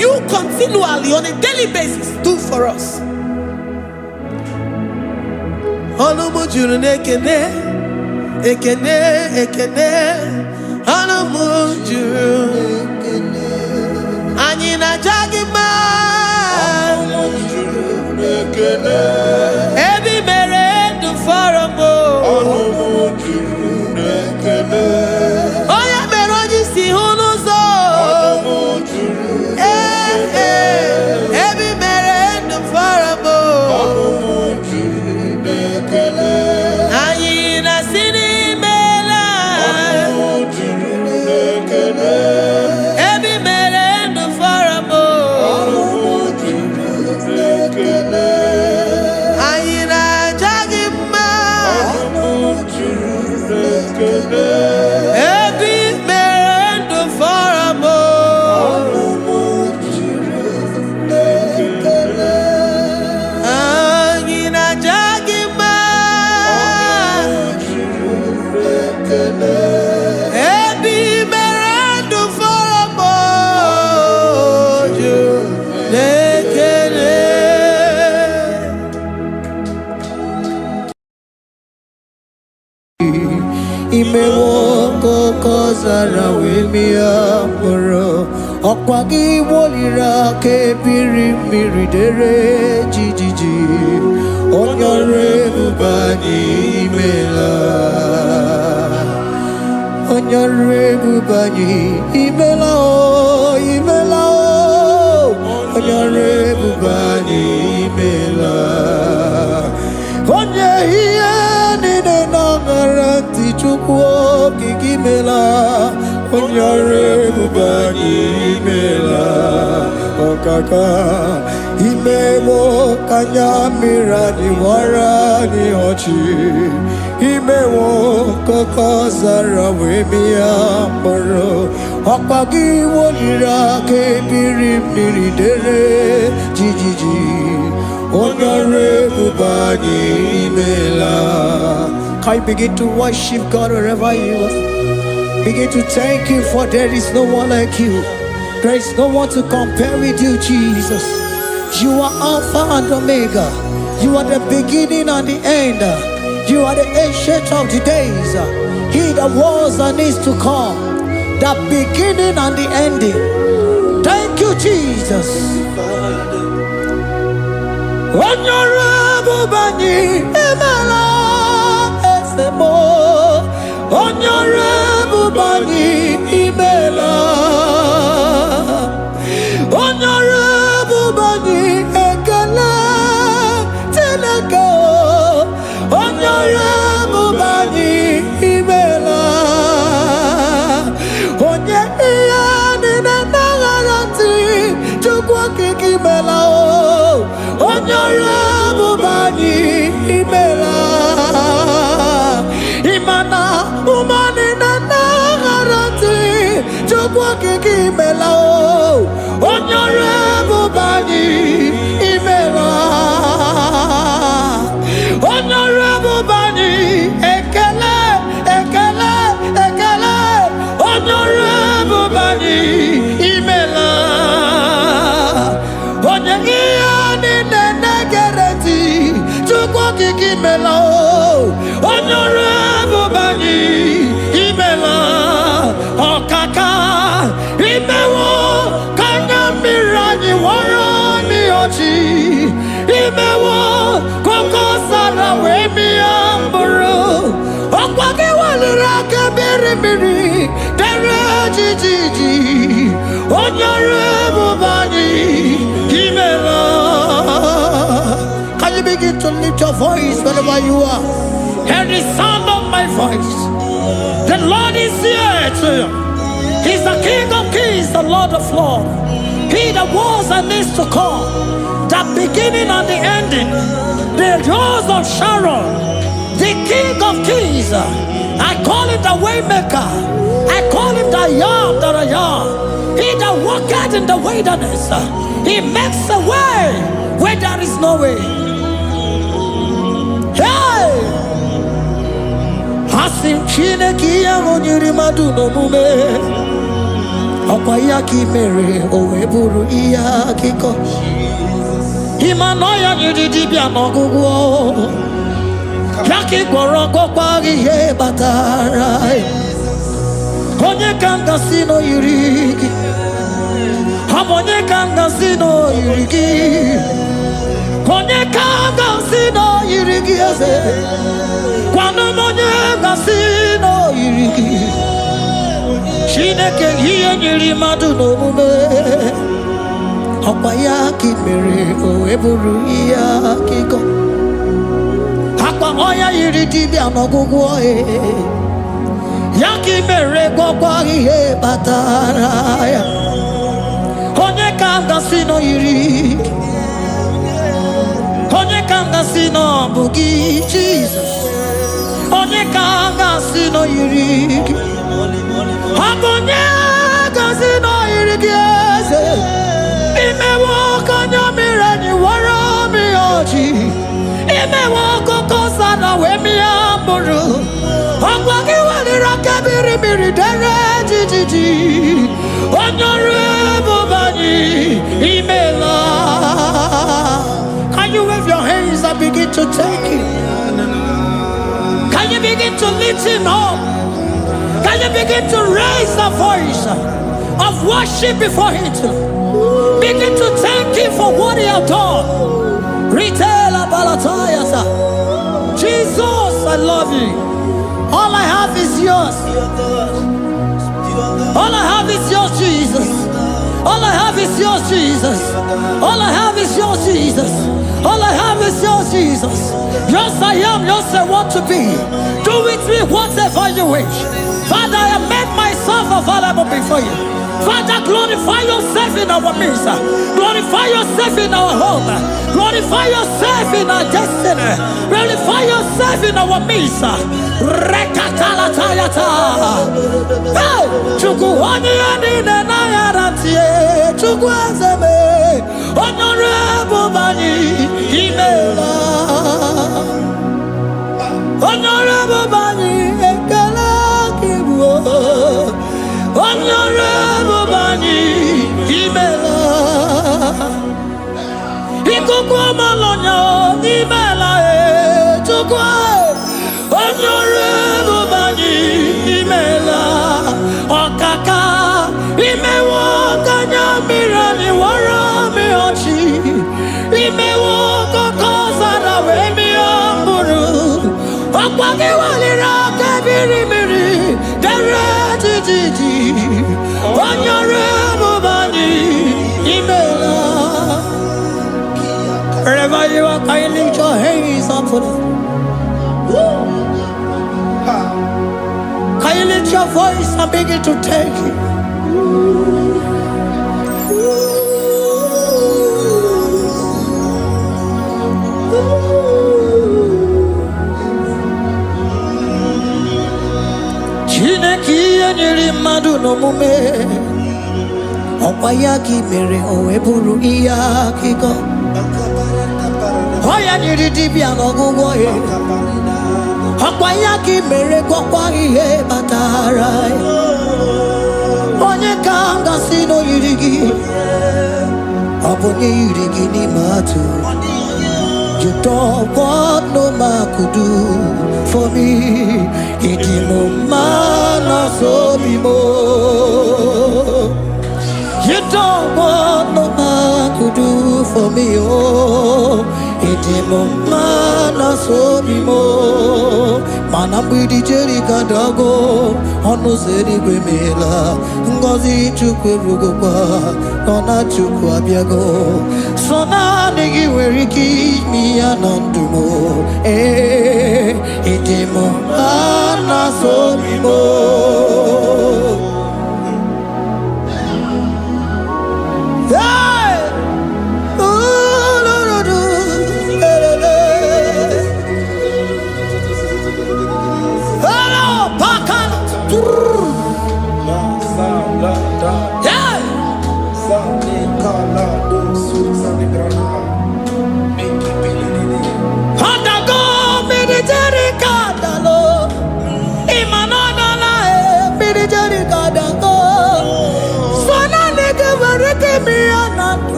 S1: you continually on a daily basis do for us? Olumu juru nekene, ekene, ekene. Olumu juru, anyị na-aja gị mma.
S5: Olumu juru nekene.
S1: Ebi mere ndụ fọrọ m o.
S5: Olumu juru nekene.
S1: Onye mere onye isi hụ n'ụzọ.
S5: Olumu juru
S1: Ebi mere ndụ fọrọ m o.
S5: Olumu juru nekene.
S1: Anyị na-asị n'imela.
S5: Olumu juru nekene.
S1: Ebi mere ndụ fọrọ m o.
S5: Olumu juru nekene.
S1: Anyị na-aja gị mma.
S5: Olumu juru nekene.
S1: Ebi mere ndụ fọrọ m o.
S5: Olumu juru nekene.
S1: Anyị na-aja gị mma.
S5: Juru nekene.
S1: Ebi mere ndụ fọrọ m o. Juru n'ekele.
S2: Imewo koko zara wemia mkpụrụ ọkwa gị woliri aka ebiri mmiri dere jijiji onye ọrụ ebube anyị imela onye ọrụ ebube anyị imela o imela o onye ọrụ ebube anyị imela onye ihe niile na-aṅara ntị Chukwu okike imela onye ọrụ ebube anyị imela ọkaka imewo ka anya mmiri anyị gbara anyị ọchị imewo kokosara webia moro ọkpagi wolira kebiri mmiri dere jijiji onore bubani imela. Can you begin to worship God wherever you are? Begin to thank Him, for there is no one like you. There is no one to compare with you, Jesus. You are Alpha and Omega. You are the beginning and the end. You are the ancient of the days. He that was and is to come. The beginning and the ending. Thank you, Jesus. Honorable Bani Emala Esemo. Honorable Bani Emala. Honorable Bani Ekala Teleko. Honorable Bani Emala. Onye iyani na nagarati chukwa kikimela o. Honorable Bani Emala. Imana umani na nagarati chukwa kikimela o. Honorable Bani Emala. Honorable Bani Ekele Ekele Ekele. Honorable Bani Emala. Onyegiyani nenegereti chukwa kikimela o. Honorable Bani Emala. Okaka imewo kanyambirani warani ochi. Imewo kokosara wemi amburu. Okwage walira kebirimiri dere jijiji. Honorable Bani Emala. Can you begin to lift your voice wherever you are? Hear the sound of my voice. The Lord is here to you. He's the King of Kings, the Lord of Lords. He that was and is to come, the beginning and the ending, the rose of Sharon, the King of Kings. I call him the Waymaker. I call him the Yam that I am. He that walketh in the wilderness, he makes a way where there is no way. Hey! Asim Chineke ya onyiri madu no mume. Ọkwa ya ki mere o wee bụrụ ihe akụkọ. Ịma na ya nyiri dibịa n'ọgwụgwọ. Ya ka ị gwọrọ gwọkwa ihe batara. Onye ka m gasị na o yiri gị? Ọ bụ onye ka m gasị na o yiri gị? Onye ka m gasị na o yiri gị eze? Gwanụ m onye gasị na o yiri gị? Chineke ihe nyiri mmadụ n'omume. Ọkwa ya ka ị mere o wee bụrụ ihe akụkọ. Akwa ọya yiri dibịa n'ọgwụgwọ ya ka ị mere gwọkwa ihe batara ya. Onye ka m gasị na o yiri gị? Onye ka m gasị na ọ bụ gị Jizọs? Onye ka m gasị na o yiri gị? Ọ bụ onye gasị na o yiri gị eze? Imewo ka onye mmiri anyị wara m ọjị. Imewo kokosara wee mịa mkpụrụ. Ọgwa gị weliri aka birimiri dere jijiji. Honorable Bani Emala. Can you wave your hands and begin to thank Him? Can you begin to lift Him up? Can you begin to raise the voice of worship before Him? Begin to thank Him for what He has done. Retailer Balatayasa. Jesus, I love you. All I have is yours. All I have is yours, Jesus. All I have is yours, Jesus. All I have is yours, Jesus. All I have is yours, Jesus. Yours I am, yours I want to be. Do with me whatever you wish. Father, I have made myself available before you. Father, glorify yourself in our midst. Glorify yourself in our home. Glorify yourself in our destiny. Glorify yourself in our midst. Rekatalatayata. Hey! Chukwani anine na yarantie. Chukwazeme. Honorable Bani. Imela. Honorable Bani. Ekala Kibu. Honorable Bani, Imela. Ikukwa Malonya, Imela, Tukwa. Honorable Bani, Imela. Okaka, Imewo, Kanya, Mirani, Warami, Ochi. Imewo, Kokosara, Wemi, Amburu. Okwagi, Walira, Kabiri, Miri, Dere. Honorable Bani, Imela. Wherever you are, can you lift your hands up for them? Can you lift your voice and begin to take it? Nyiri madu no mume Opayaki mere oeburu iya kiko Oya nyiri dibia no gugoye Opayaki mere kwa ihe batara Onye kanga sino yirigi Obonye yirigi ni matu You don't want no man could do for me. Idimo mana so bimo. You don't want no man could do for me. Oh, idimo mana so bimo. Mana bidi jeri kadago. Ono zeri gwemela. Ngozi chukwe rugokwa. Nona chukwa biago. Sona nigi weriki mi anandumo. Idimo mana so bimo.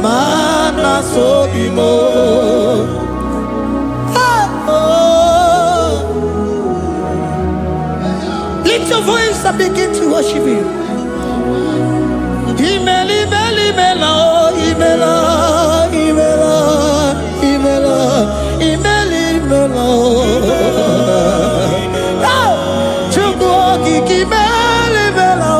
S2: Mana so bimo. Lift your voice and begin to worship Him. Imeli, Imeli, Imela, Imela, Imela, Imela, Imeli, Imela. Chukwaki, Imeli, Imela.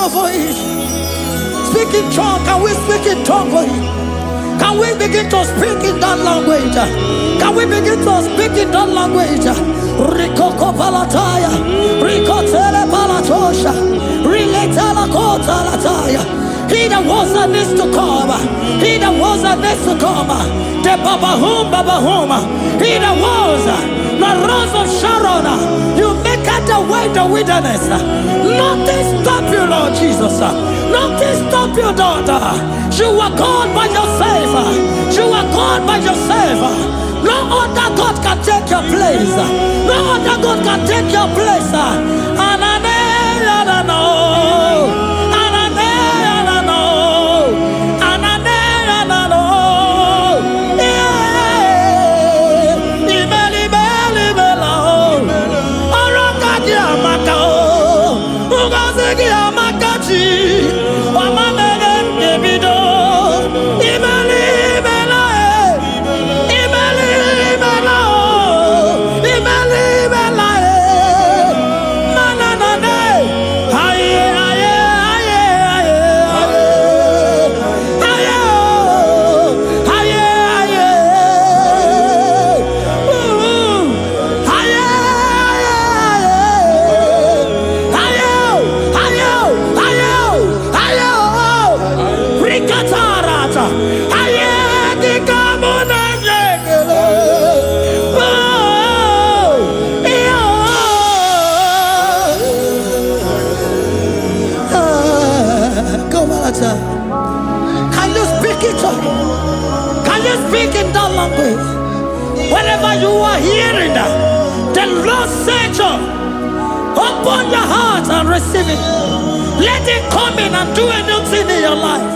S2: Voice. Speak in tongue. Can we speak in tongue for Him? Can Can we begin to speak in that language? Can we begin to speak in that language? Rikoko palataya, rikotele palatosha, riletala kota lataya. He that was and needs to come. He that was and needs to come. The Babahum. He that was the rose of Sharon. You make out the way in the wilderness. Nothing stop you, Lord Jesus. Nothing stop you, daughter. You are called by yourself. You are called by yourself. No other God can take your place. No other God can take your place. And I know. Can you speak it? Can you speak in that language? Whenever you are hearing that, the Lord said, open your heart and receive it. Let it come in and do a new thing in your life.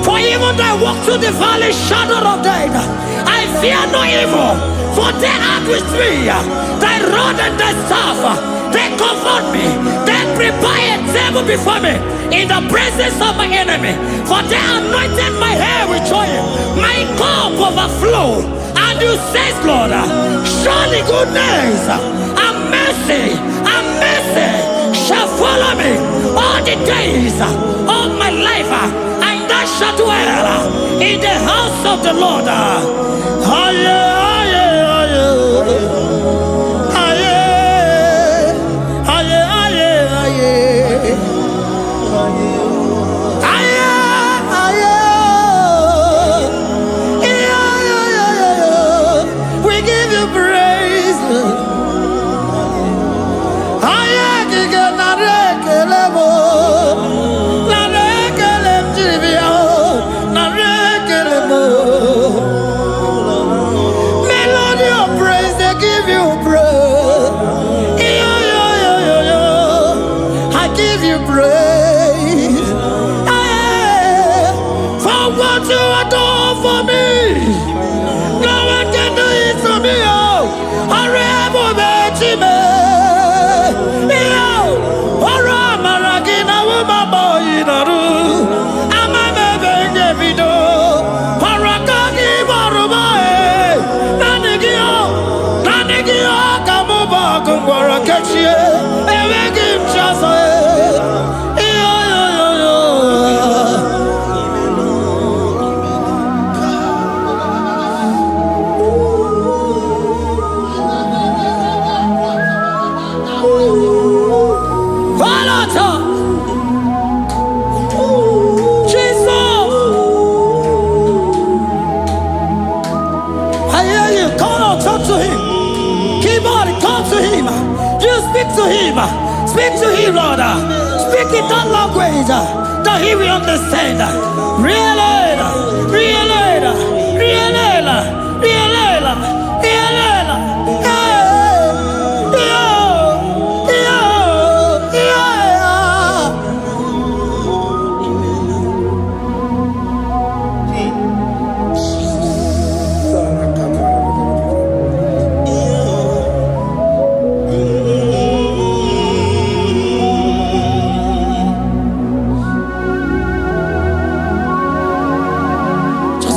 S2: For even though I walk through the valley shadow of death, I fear no evil. For they are with me. Thy rod and thy staff, they comfort me. They prepare a table before me in the presence of my enemy. For they anointed my hair with oil. My cup overflow. And you say, Lord, surely goodness and mercy shall follow me all the days of my life. And I shall dwell in the house of the Lord. We give you praise. Melody of praise, they give you praise. I give you praise. For what you have done for me, no one can do it for me. Speak to him, Lord. Speak in that language that he will understand.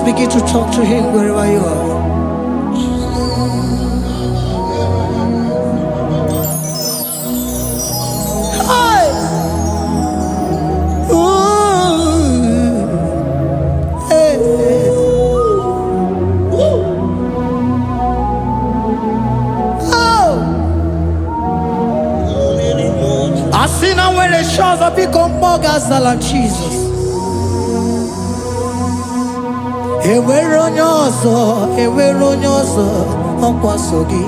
S2: Begin to talk to him wherever you are. Hey! Ooh. Hey! when the shores of become more than Jesus. Enwere onye ọzọ ọkwaso gị.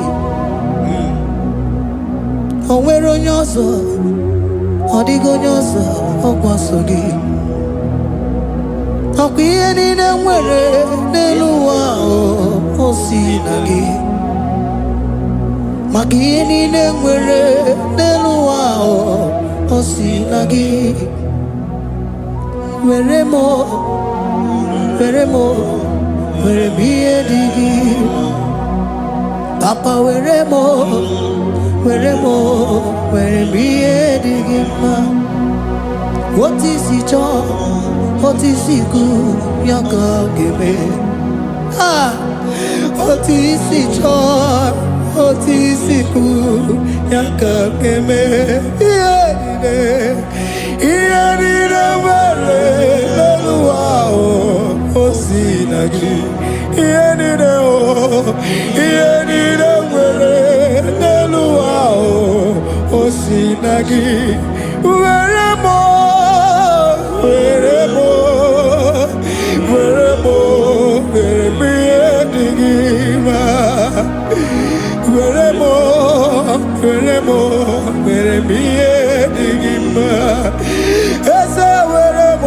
S2: Onwere onye ọzọ, ọ dịghị onye ọzọ ọkwaso gị. Ọkwa ihe niile nwere n'elu ụwa o si na gị. Maka ihe niile nwere n'elu ụwa o si na gị. Were m ihe dị gị. Papa were m ihe dị gị mma. Otu isi chọọ, otu isi kwu ya ka ga-eme. Otu isi chọọ, otu isi kwu ya ka ga-eme. Ihe niile nwere n'elu ụwa o si na gị. Ihe niile nwere n'elu ụwa o si na gị. Were m ihe dị gị mma. Were m ihe dị gị mma. Eze were m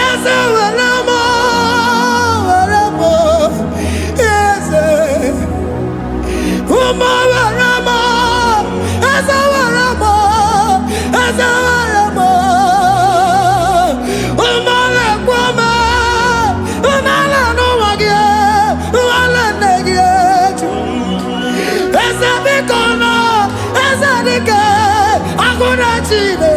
S2: eze were m eze ụmụ were m eze were m ụmụ na-ekwe m ụmụala n'ụwa gị ụmụala nne gị eju. Eze biko nọ eze dike agụ na chine.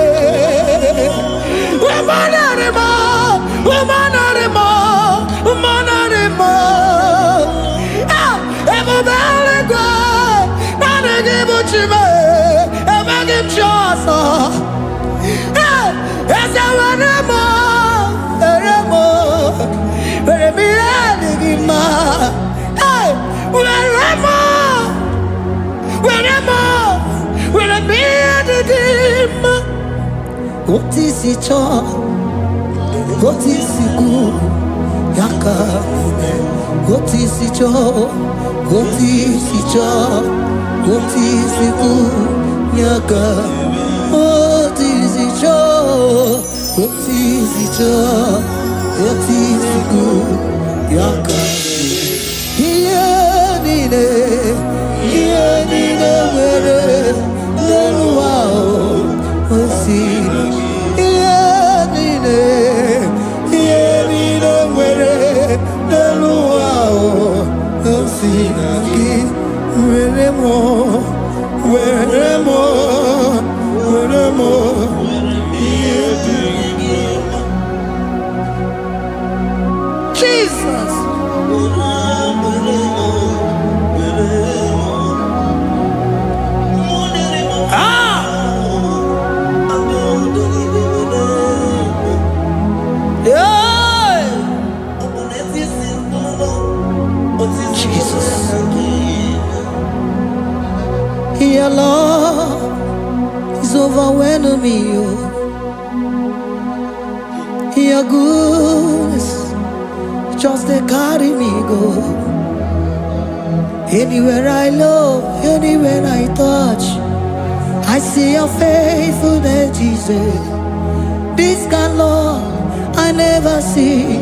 S2: Ebube eluigwe naanị gị bụ Chime, enweghị m chi ọzọ. Eze were m ihe dị gị mma. Were m ihe dị gị mma. Otu isi chọọ, otu isi kwu ya ka ga-eme. Otu isi chọọ, otu isi kwu ya ka. Otu isi chọọ, otu isi kwu ya ka. Ihe niile nwere n'elu ụwa o si na gị. Ihe niile nwere n'elu ụwa o si na gị. Were m ihe dị gị mma. Jesus. Your love is overwhelming me. Your goodness just they carry me go. Anywhere I look, anywhere I touch, I see your faithfulness, Jesus. This kind of love I never see.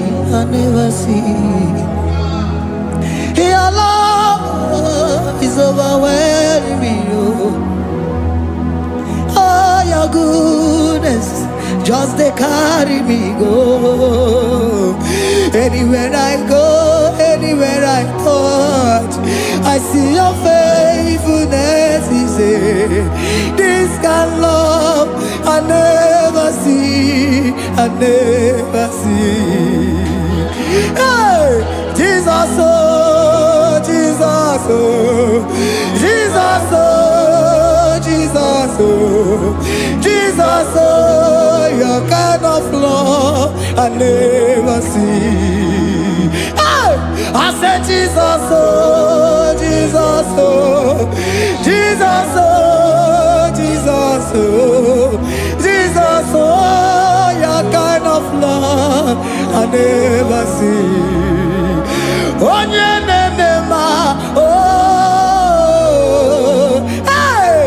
S2: Your love is overwhelming me. Oh, your goodness just they carry me go. Anywhere I go, anywhere I touch, I see your faithfulness. This kind of love I never see. Hey, Jesus, oh, Jesus, oh, Jesus, oh, Jesus, oh, Jesus, oh, your kind of love I never see. Hey, I said Jesus, oh, Jesus, oh, never see. Onye nemema, oh, hey,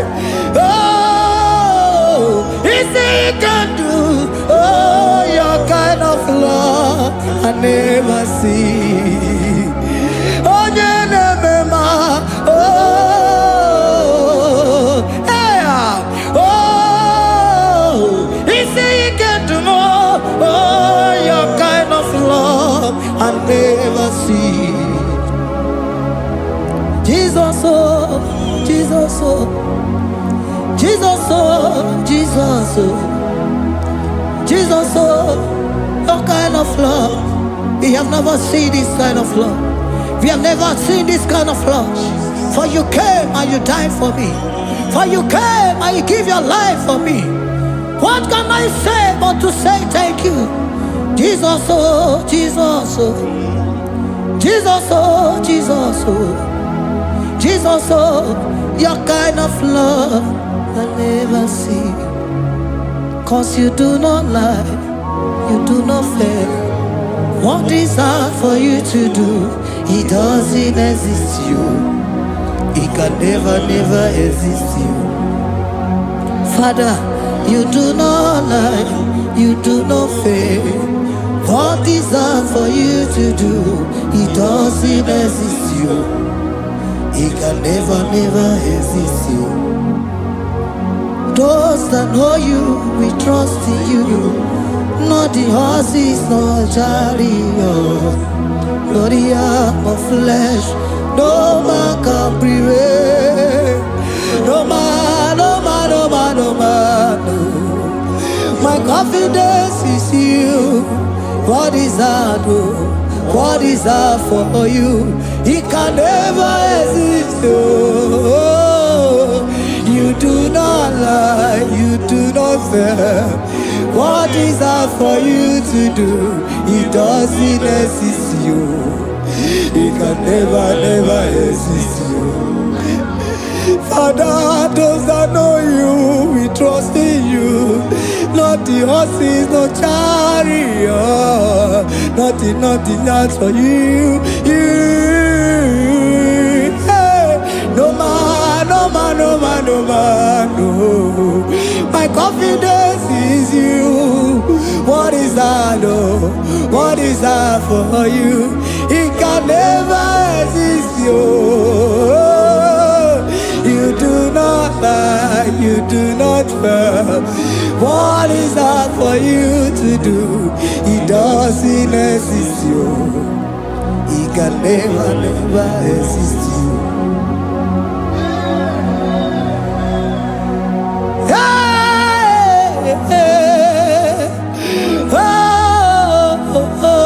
S2: oh, is he can do, oh, your kind of love I never see. Onye nemema, oh, hey, oh, is he can do more, oh, your kind of love I never see. Jesus, oh, Jesus, oh, Jesus, oh, Jesus, oh, Jesus, oh, your kind of love. We have never seen this kind of love. We have never seen this kind of love. For you came and you died for me. For you came and you give your life for me. What can I say but to say thank you? Jesus, oh, Jesus, oh, Jesus, oh, Jesus, oh, Jesus, oh, your kind of love I never see. 'Cause you do not lie, you do not fail. What is hard for you to do, it doesn't exist you. It can never, never exist you. Father, you do not lie, you do not fail. What is hard for you to do, it doesn't exist you. It can never, never exist you. Those that know you, we trust in you. Not the horses, not chariot, not the arm of flesh. No man can prevail. No man, no man, no man, no man, no. My confidence is you. What is hard, oh? What is hard for you? It can never exist, oh. You do not lie, you do not fail. What is hard for you to do? It doesn't exist you. It can never, never exist you. Father, those that know you, we trust in you. Not the horses, no chariot. Nothing else for you. Hey, no man, no man, no man, no man, no. My confidence is you. What is that, oh? What is that for you? It can never exist you. You do not lie, you do not fail. What is that for you to do? It doesn't exist you. It can never, never exist you. Hey, hey, oh, oh, oh.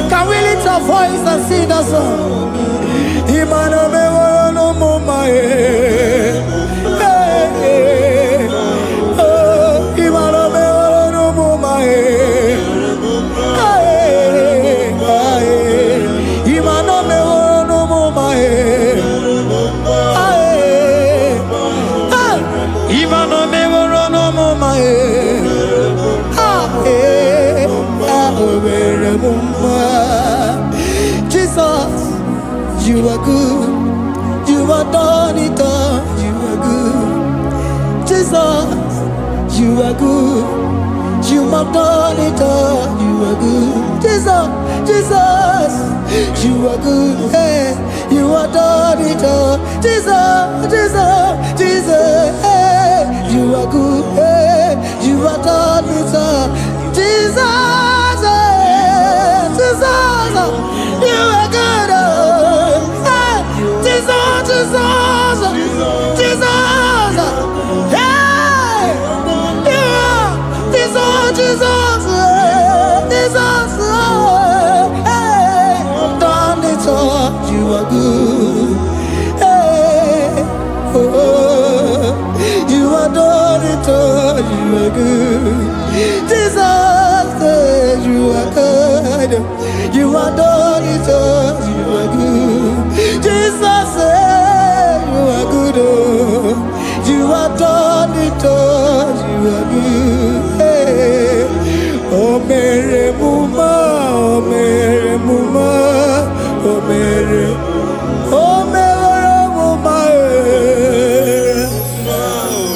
S2: Can we lift our voice and sing that song? Imano me no mama oh, imano me no mama imano me no mama imano me no mama Jesus, you are good. You are done it all. You are good. Jesus, you are good. You have done it all. You are good. Jesus, Jesus, you are good. Hey, you are done it all. Jesus, Jesus, Jesus, hey, you are good. Hey, you are done it all. you are good. Hey, oh, you are done it all, you are good. Jesus said you are good. You are done it all, you are good. Jesus said you are good. Oh, you are done it all, you are good. Hey, oh, Mary Muma, oh, Mary Muma, oh, Mary, oh, Mary Muma,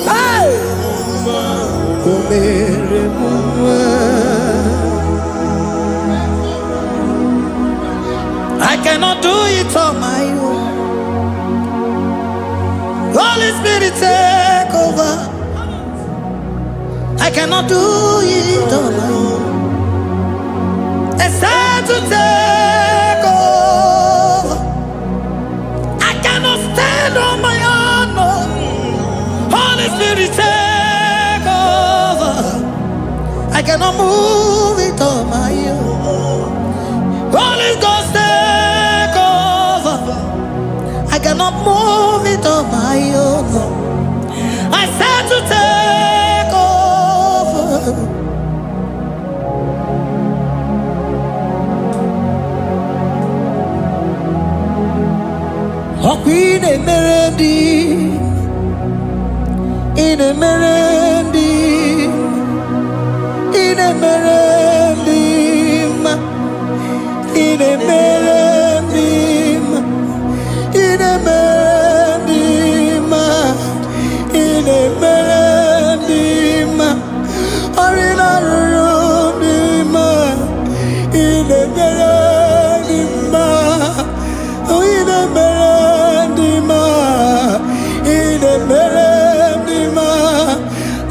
S2: hey, oh, Mary Muma. I cannot do it on my own. Holy Spirit, take over. I cannot do it on my own. It's time to take over. I cannot stand on my own. No. Holy Spirit, take over. I cannot move it on my own. Holy Ghost, take over. I cannot move it on my own. I said to take over. In a melody, in a melody, in a melody, in a melody, in a melody, in a melody, or in a room, in a melody, oh, in a melody, in a melody,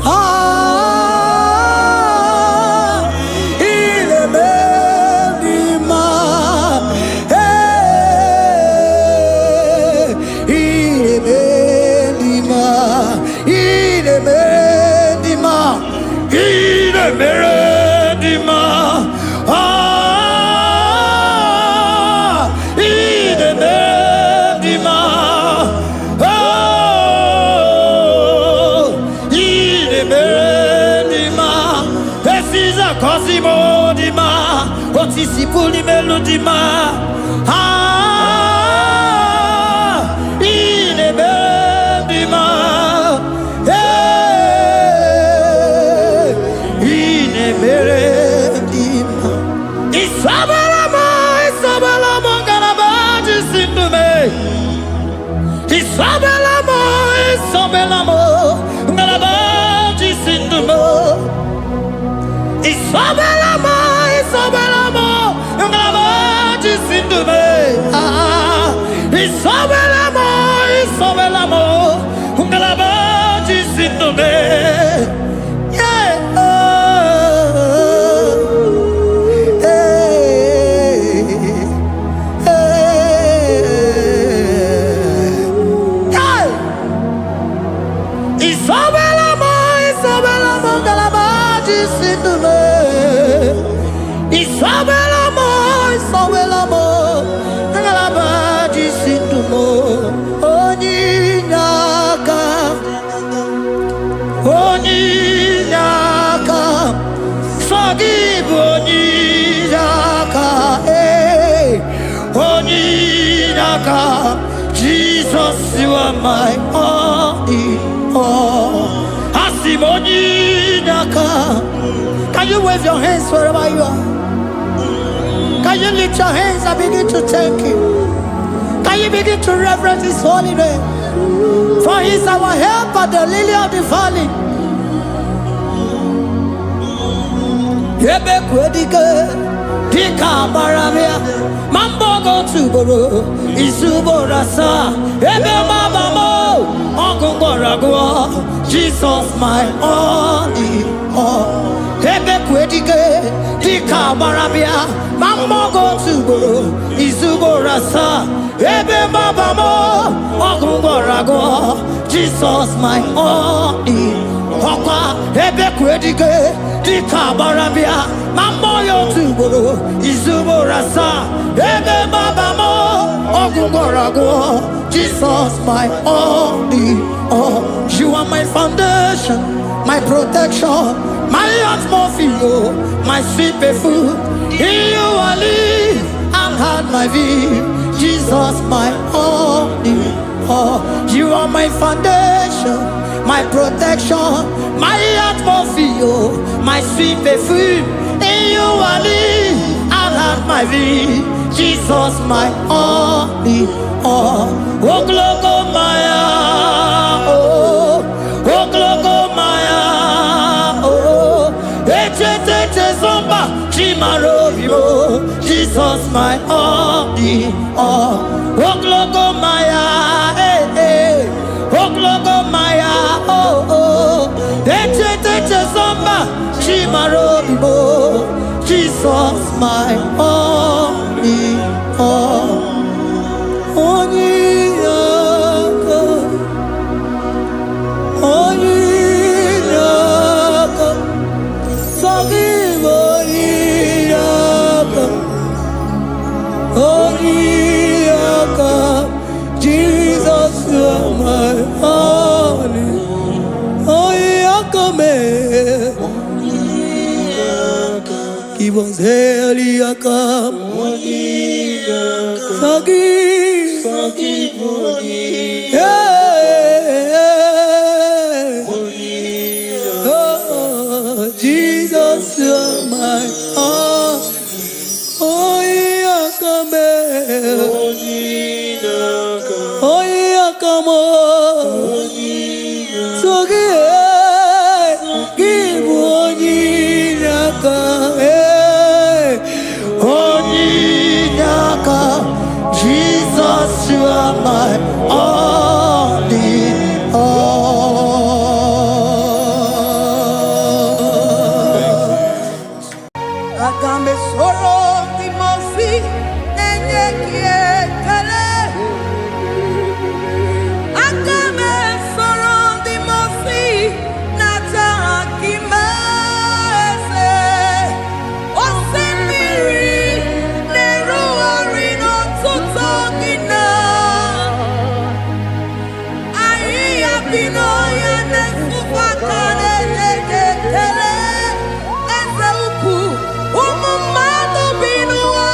S2: ah, in a melody, hey, in a melody, in a melody, in a melody, ah, in a melody, oh, in a melody, this is a Cosimo Dima, what is the Puli Melody, ah, in a melody, hey, in a melody, Isabelamo, Isabelamo, Ganabaji Sindume, Isabelamo, Isabelamo, Ganabaji Sindume, Isabelamo, Isabelamo, Ganabaji Sindume, ah, Isabelamo, Isabelamo, Ganabaji Sindume, yeah, Isabelamo, Isabelamo, Galabaji Sindume. Isabelamo, Isabelamo, Galabaji Sindumo. Onyinaka, Onyinaka, forgive Onyinaka, hey, Onyinaka. Jesus, you are my only all. Asimonaka. Can you wave your hands wherever you are? Can you lift your hands and begin to thank Him? Can you begin to reverence His holy name? For He is our help at the lily of the valley. Yebe kwedike, dika maramia, mambo go tuboro, isubo rasa, ebe mabamo, ongungorago, Jesus my only all. Ebe kwedike, dika maramia, mambo go tuboro, isubo rasa, ebe mabamo, ongungorago, Jesus my only all. Ebe kwedike, dika maramia, mambo yo tuboro, isubo rasa, ebe mabamo, Jesus, my only all. You are my foundation, my protection, my atmosphere, my sweet perfume. In you I live and had my view. Jesus, my only all. You are my foundation, my protection, my atmosphere, my sweet perfume. In you I live and have my view. Jesus, my only all. Oh, glogo Maya, oh, glogo Maya, oh, zomba, chimarovio. Jesus, my only all. Oh, glogo Maya, oh, glogo Maya, oh, zomba, chimarovio. Jesus, my only all. Jesus, you are my only. Give us Heliaka. Jesus, you are my all. Jesus, you are my only all. Agambe soro timosi nenye kietele. Agambe soro timosi nata akimese. Osemiri neruari no tutogina. Aia pino ya nesufakane neketele. Eze uku umumado binua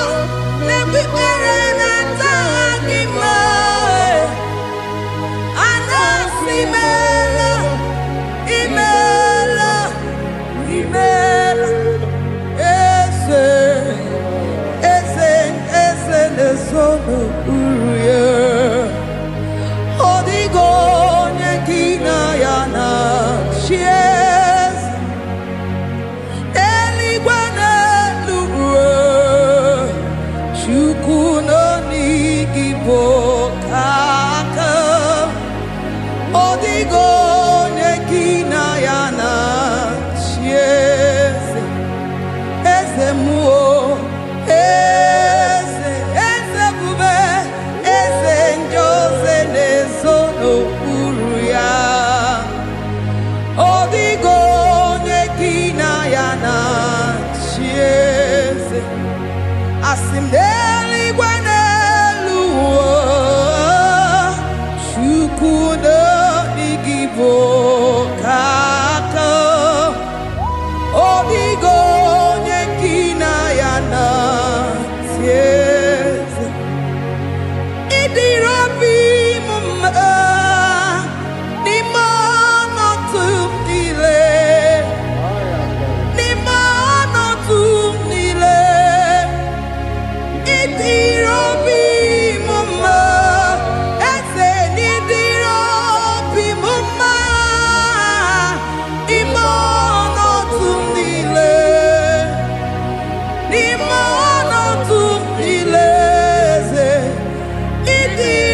S2: nebipere nata akima. Anasimela imela imela ese nesono uruye. Odigo nyekina yana chies eligwana luwe chukuno nigibo kaka. Odigo nyekina yana chies eze muo eze bube eze njose nesono uruya. Odigo nyekina yana chiese asimdeli gwaneluwo chukuno igibo kaka. Odigo nyekina yana chiese idirabi mumma ni mono tumile. Idi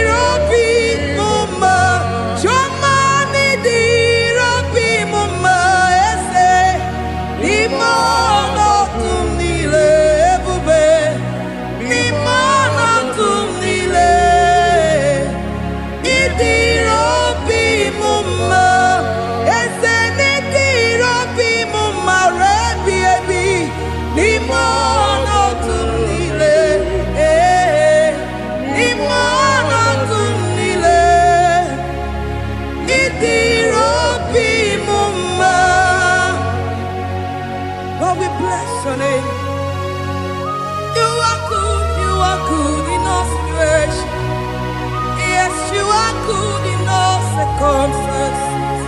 S2: circumstances.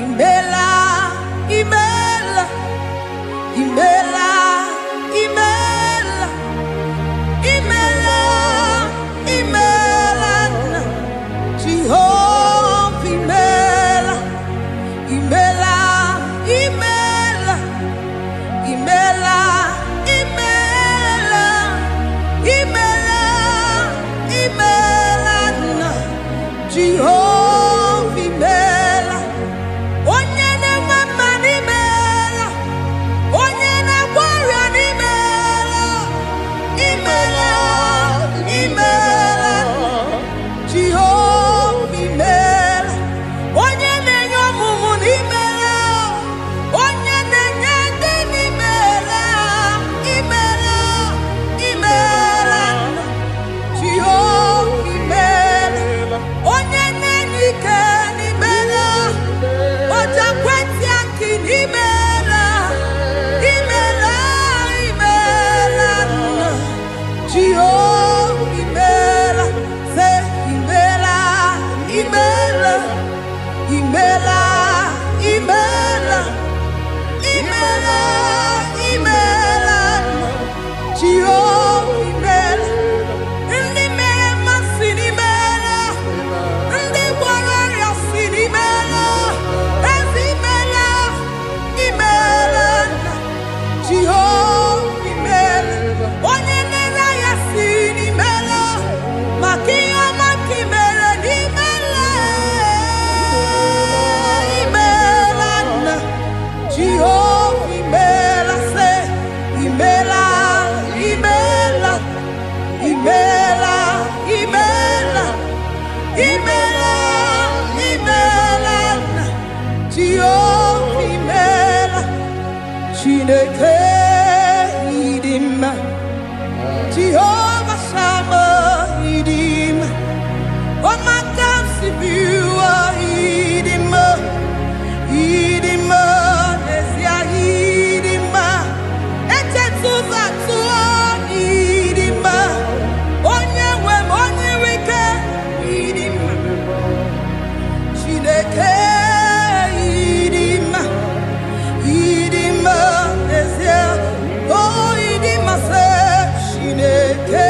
S2: Imela, Imela, Imela, Imela, Imela, Imela, Jehovah, Imela, Imela, Imela, Imela, Imela, Imela, Imela, Jehovah, Imela. Onye na-enwe n'imela, onye na-agwara n'imela, imela, imela, Jehova imela. Onye na-enye ọmụmụ n'imela, onye na-enye ndị n'imela, imela, imela, Jehova imela. Onye na-enye ike n'imela, Oja kweti aki n'imela, imela, imela, Jehovah imela, say imela, imela, imela, imela, imela, imela, Jehovah imela. Ndị mere mmasị n'imela, ndị gwara ọrịa si n'imela. Jehovah imela, onye nere ya si n'imela, maka ihe ọma nke imela n'imela, imela nna. Jehovah imela, say imela, imela, imela, imela, imela, imela nna. Jehovah imela. Chineke idima, Jehovah Shammah idima, Omaka sibiwa idima, idima nesia idima, echetuza tuo idima, onye wike idima, Chineke idima. Idima Ezia, oh Idima se Shineke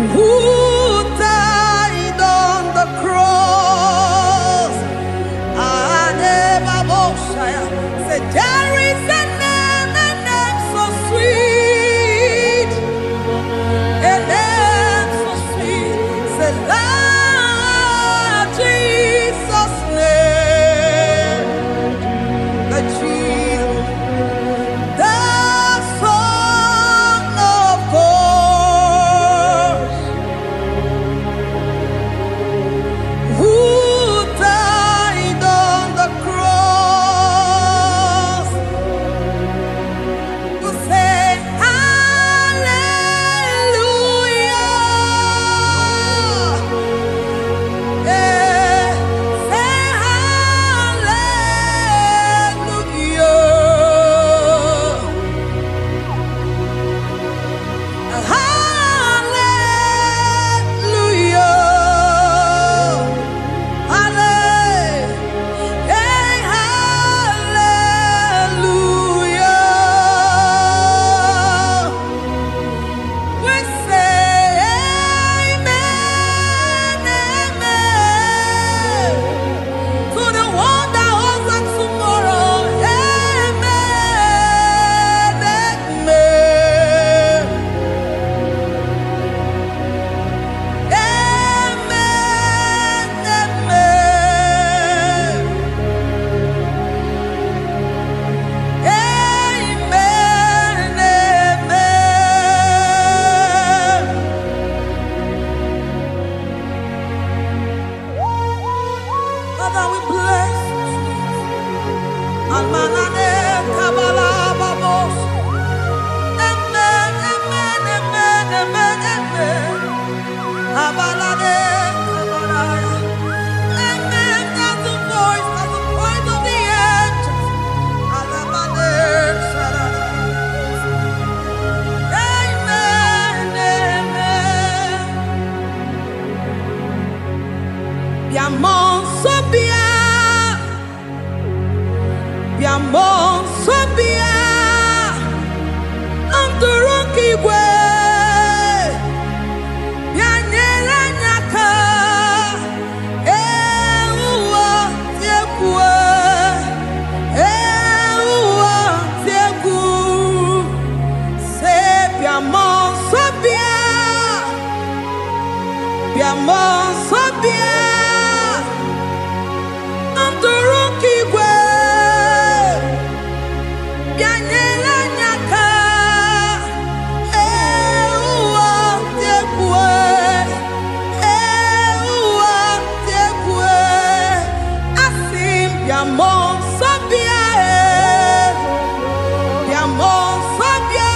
S1: who died on the cross. Said, there is a name so sweet, a name so sweet. Say, Lord Jesus' name, the Jesus, the Son of God, who died on the cross. Who say hallelujah? Yeah, say hallelujah. Hallelujah. Hallelujah. Hey, hallelujah. We say amen, amen. To the one that holds us tomorrow. Amen, amen. Amen, amen. Amen, amen. Father, we bless you. Almanane kabala babos. Amen, amen, amen, amen, amen. Abalade kabalaya. Amen, that's the voice of the angels. Alabade sarada. Amen, amen. Biamon sobia, biamon sobia, anturuki gwe, bianyela nyaka, uwa tiekwe, uwa tieku, se biamon sobia, biamon sobia. Anturuki gwe, bianyela nyaka, uwa tiekwe, asim biamon sabia, biamon sabia,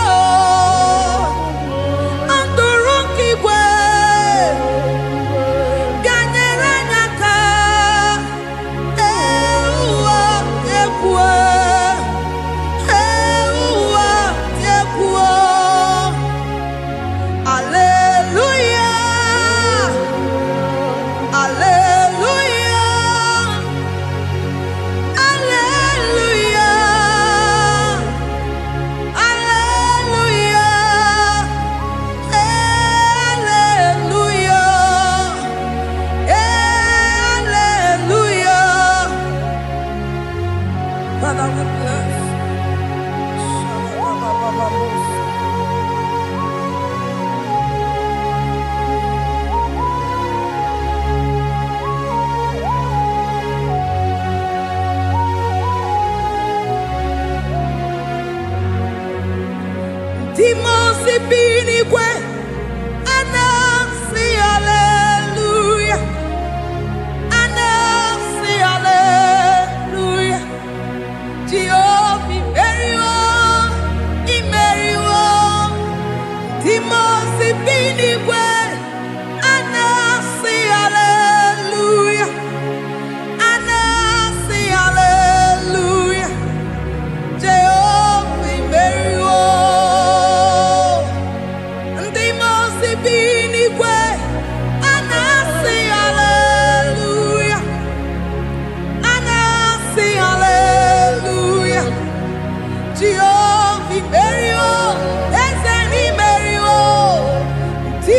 S1: Anturuki gwe, bianyela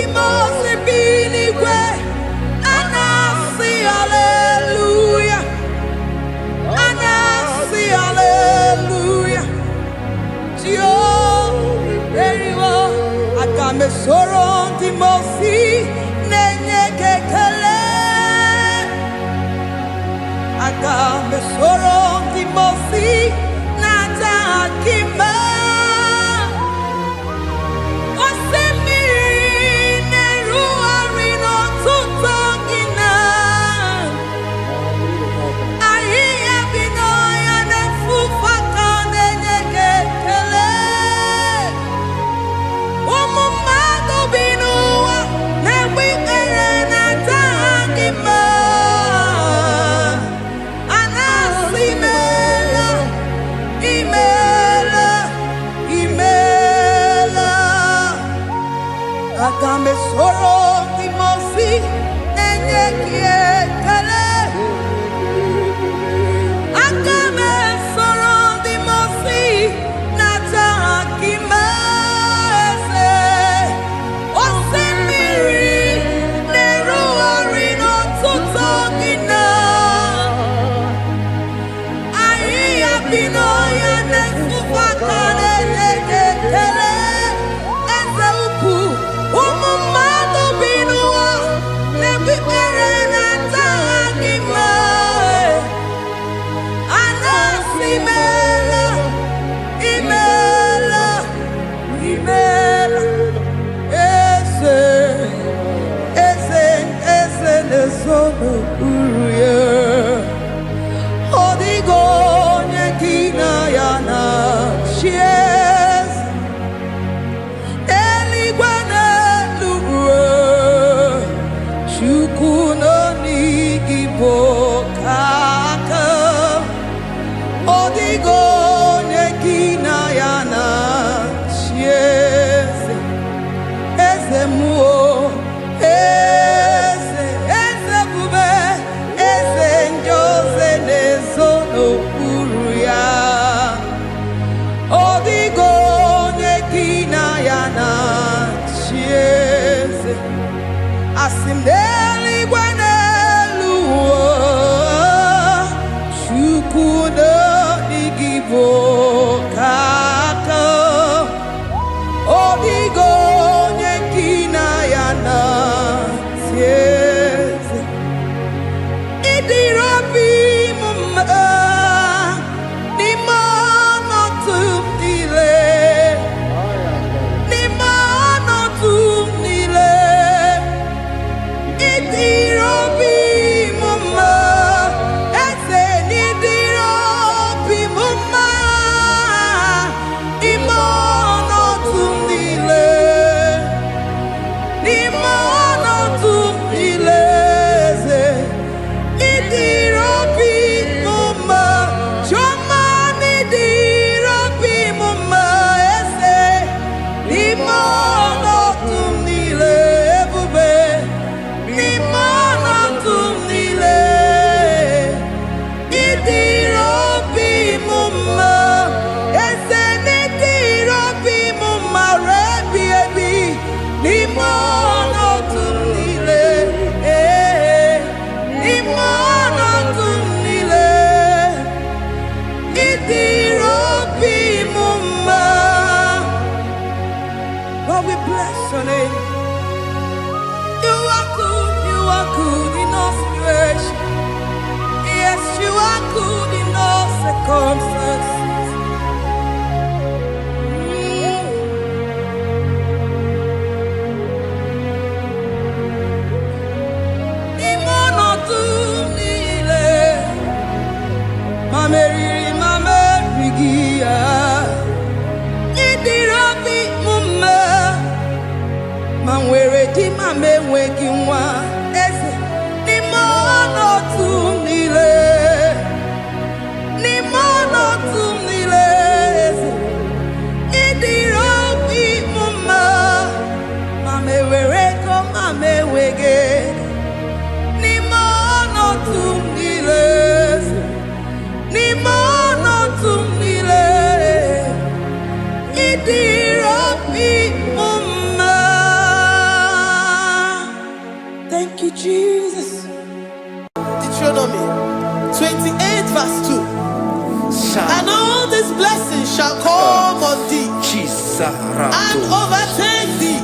S2: Imosi binigwe anasi hallelujah. Anasi hallelujah. Tio eriwo akame soro timosi nenye kekele. Akame soro timosi nata akima. Akame soro timosi nenye kiekele. Akame soro timosi nata akimese. Osemiri neru orino tutogina. Ahiya bino ya nesufaka nenye kiekele. Eze upu umumado binua nebi erena tagima. Anasimela imela imela eze nesono uruye. Odigo nyekina yana shies eligwana lugwe chukuno nigibo kaka. Odigo nyekina yana shies eze muo eze bube eze njoze nezono uruya. Odigo nyekina yana chieze asimdeli gwanelu chukuno igibo kaka. Odigo nyekina yana chieze idirobi mumma nimono tumdile. Lord, we bless your name. You are good in all situations. Yes, you are good in all circumstances. Thank you, Jesus.
S1: Deuteronomy 28 verse 2. And all these blessings shall come on thee and overtake thee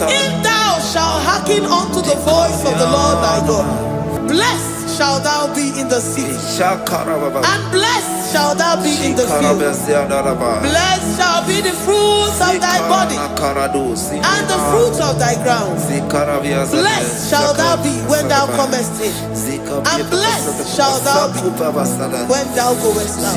S1: if thou shalt hearken unto the voice of the Lord thy God. Blessed shalt thou be in the city, and blessed shalt thou be in the field. Blessed shall be the fruits of thy body, and the fruit of thy ground. Blessed shalt thou be when thou comest in, and blessed shalt thou be when thou goest out.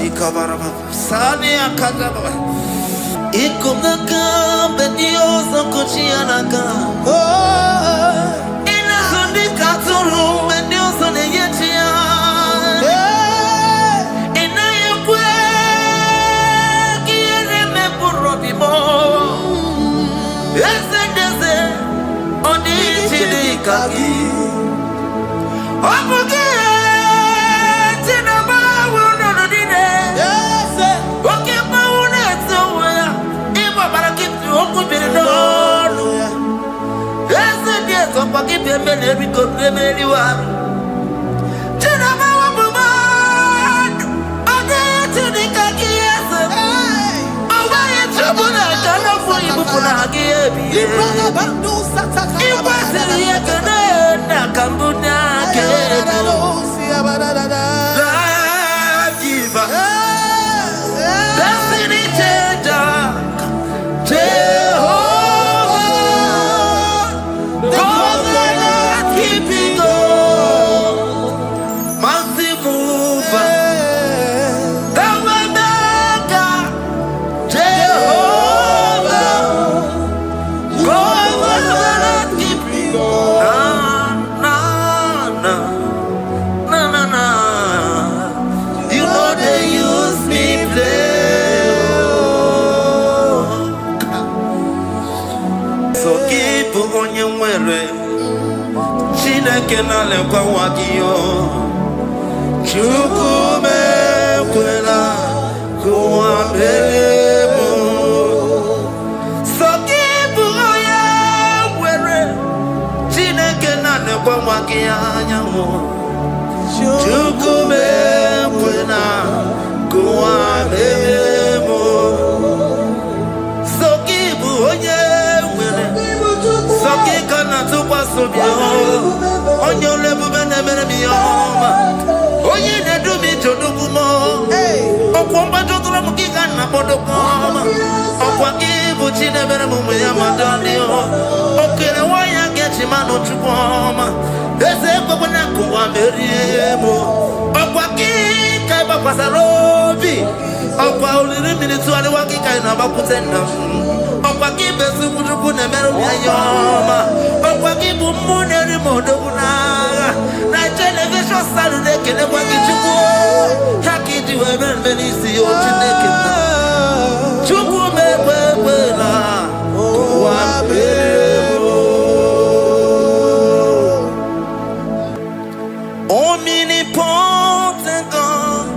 S3: Omnipotent God,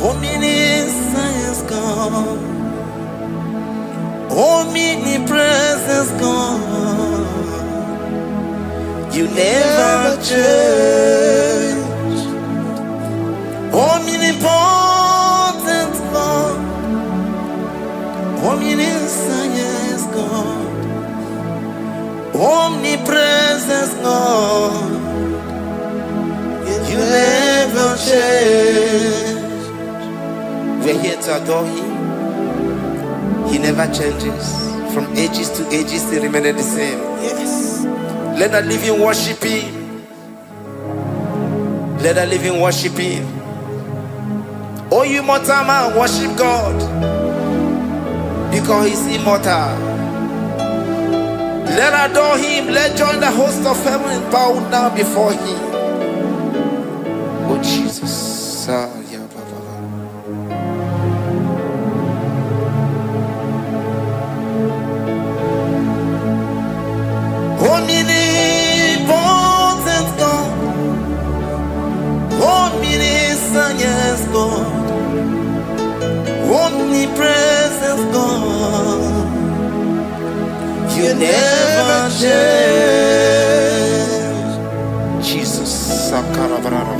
S3: omniscience God, omnipresence God, you never change. Omnipotent God, omniscience God, omnipresence God, you never change. We're here to adore Him. He never changes. From ages to ages, He remains the same.
S1: Yes.
S3: Let the living worship Him. Let the living worship Him. Oh, you mortal man, worship God, because He's immortal. Let adore Him. Let join the host of heaven and bow down before Him. Oh Jesus. Omnipotent God, omniscience God, omnipresence God, you never change. Sakarabrara.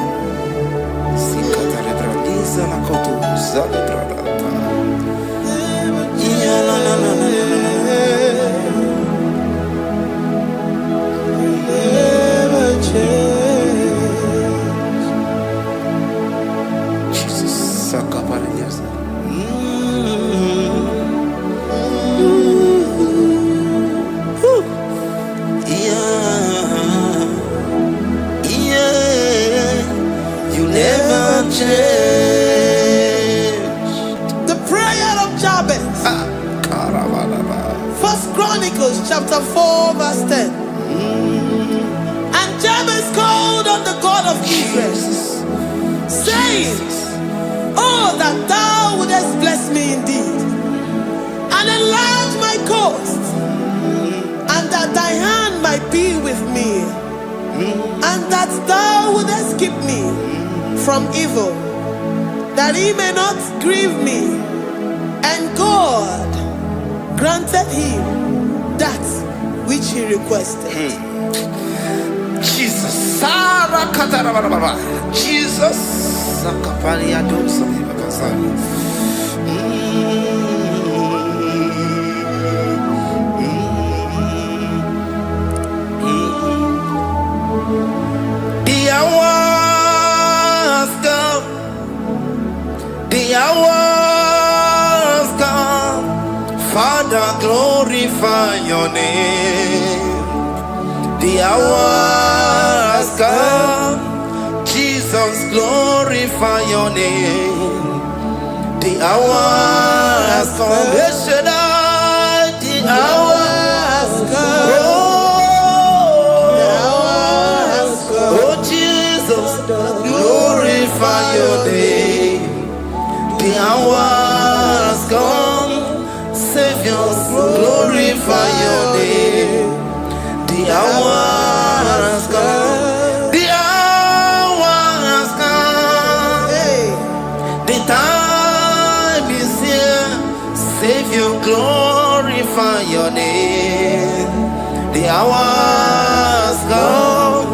S3: Sikatarebradiza la kotu zalebrada. Ya la la la la la.
S1: Never change.
S3: Jesus sakaparadias. You never change.
S1: The prayer of Jabez. First Chronicles chapter 4 verse 10. And Jabez called on the God of Israel, saying, oh, that thou wouldest bless me indeed, and enlarge my coast, and that thy hand might be with me, and that thou wouldest keep me from evil, that he may not grieve me. And God granted him that which he requested.
S3: Jesus. Sarah Katarababa. Jesus. Sakapariado Sabibakasari. The hour has come. The hour has come. Father, glorify your name. The hour has come. Jesus, glorify your name. The hour has come. The hour has come. Oh, Jesus, glorify your name. The hour has come. Savior, glorify your name. The hour has come. The hour has come. The time is here. Savior, glorify your name. The hour has come.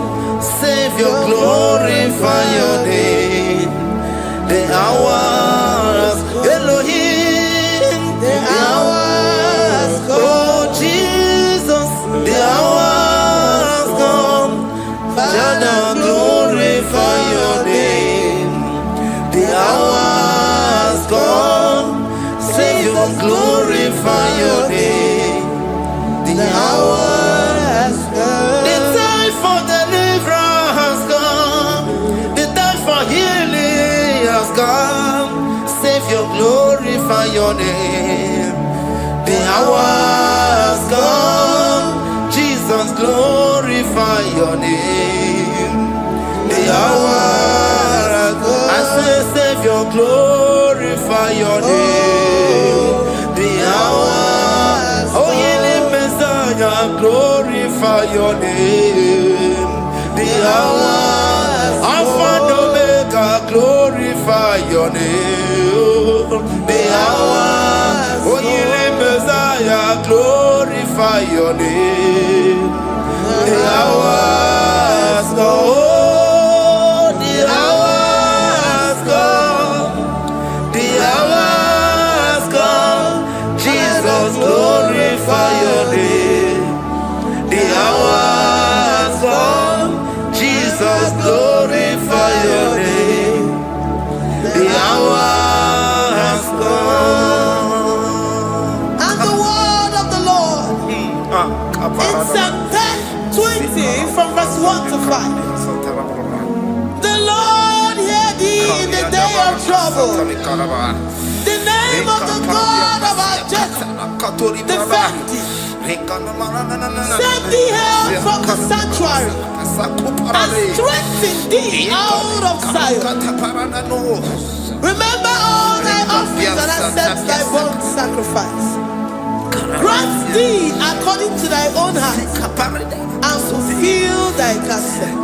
S3: Savior, glorify your name. The hour has come. Elohim, the hour has come. Oh, Jesus, the hour has come. Father, glorify your name. The hour has come. Savior, glorify your name. The hour has come. The time for deliverance has come. The time for healing has come. Savior, glorify your name. The hour has come. Jesus, glorify your name. The hour has come. I say, Savior, glorify your name. The hour, oh, ye Messiah, glorify your name. The hour, Alpha and Omega, glorify your name. The hour, oh, ye Messiah, glorify your name. The hour has come. Oh, the hour has come. The hour has come. Jesus, glorify your name. The hour has come. Jesus, glorify your name. The hour has come.
S1: And the word of the Lord in Psalm 20 from verse 1 to 5. The Lord hear thee in the day of trouble. The name of the God of our Jacob defend thee. Set thee out from the sanctuary and strengthen thee out of Zion. Remember all thy offerings and accept thy burnt sacrifice. Grant thee according to thy own heart and fulfill thy counsel.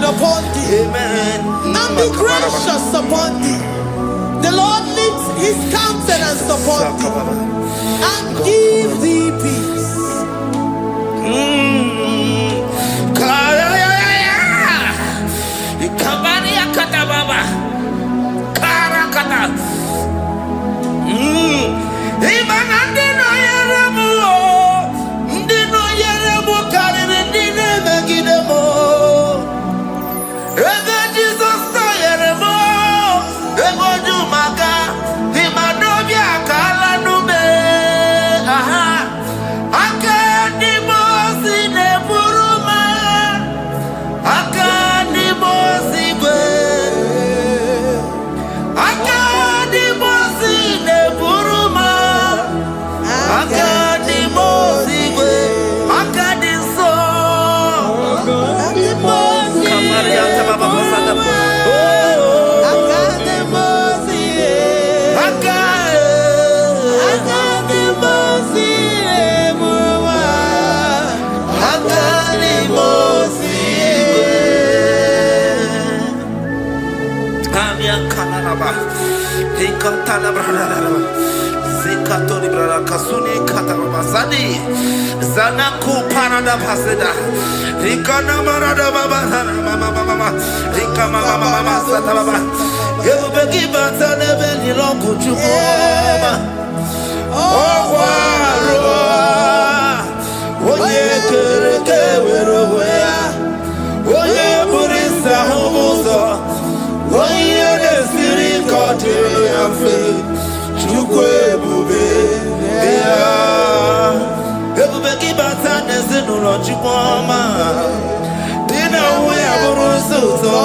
S1: Upon thee, amen, and be gracious upon thee. The Lord lifts his countenance upon thee and give thee peace.
S3: Zanaku Panada Paseda Rikana Marada Baba Mama Rika Mama Sataba You begi bata nebeli longu chukoma Waro Oye kereke weroya Oye burisa humuzo Oye nesiri kote yafe Chukwe bube Ebubeki bata nezinu lo chukoma Dina uwe aburu suzo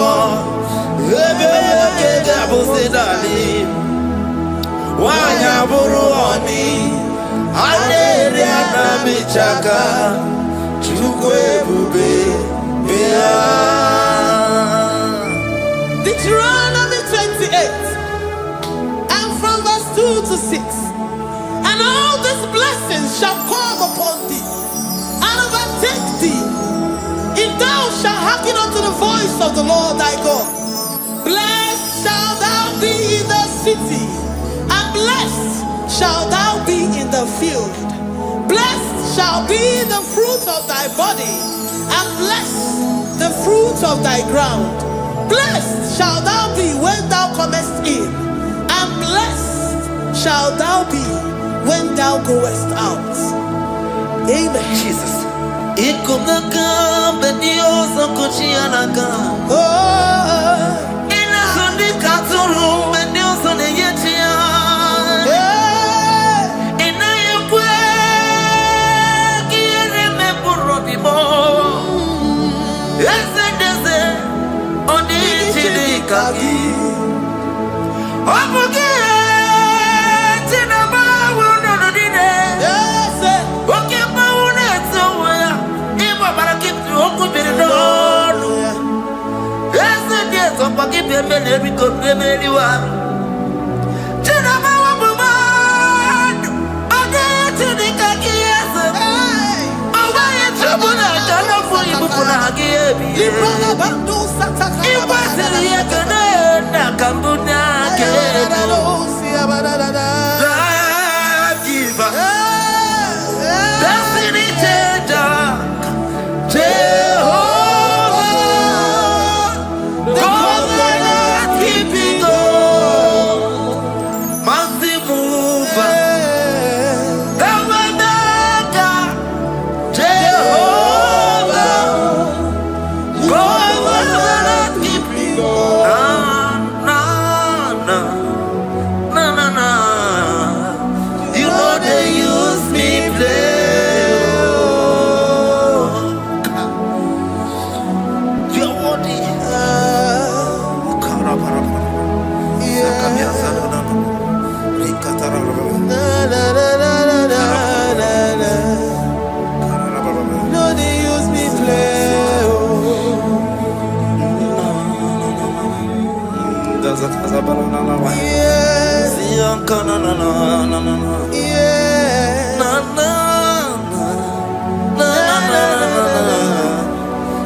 S3: Ebebeke gabusi dali Wanya buru oni Aneri anamichaka Chukwe bube
S1: Deuteronomy 28 and from verse 2 to 6. And all these blessings shall come upon thee and overtake thee, if thou shalt hearken unto the voice of the Lord thy God. Blessed shalt thou be in the city, and blessed shalt thou be in the field. Blessed shall be the fruit of thy body, and blessed the fruit of thy ground. Blessed shalt thou be when thou comest in, and blessed shalt thou be when thou goest out. Amen.
S3: Jesus. every good anyone.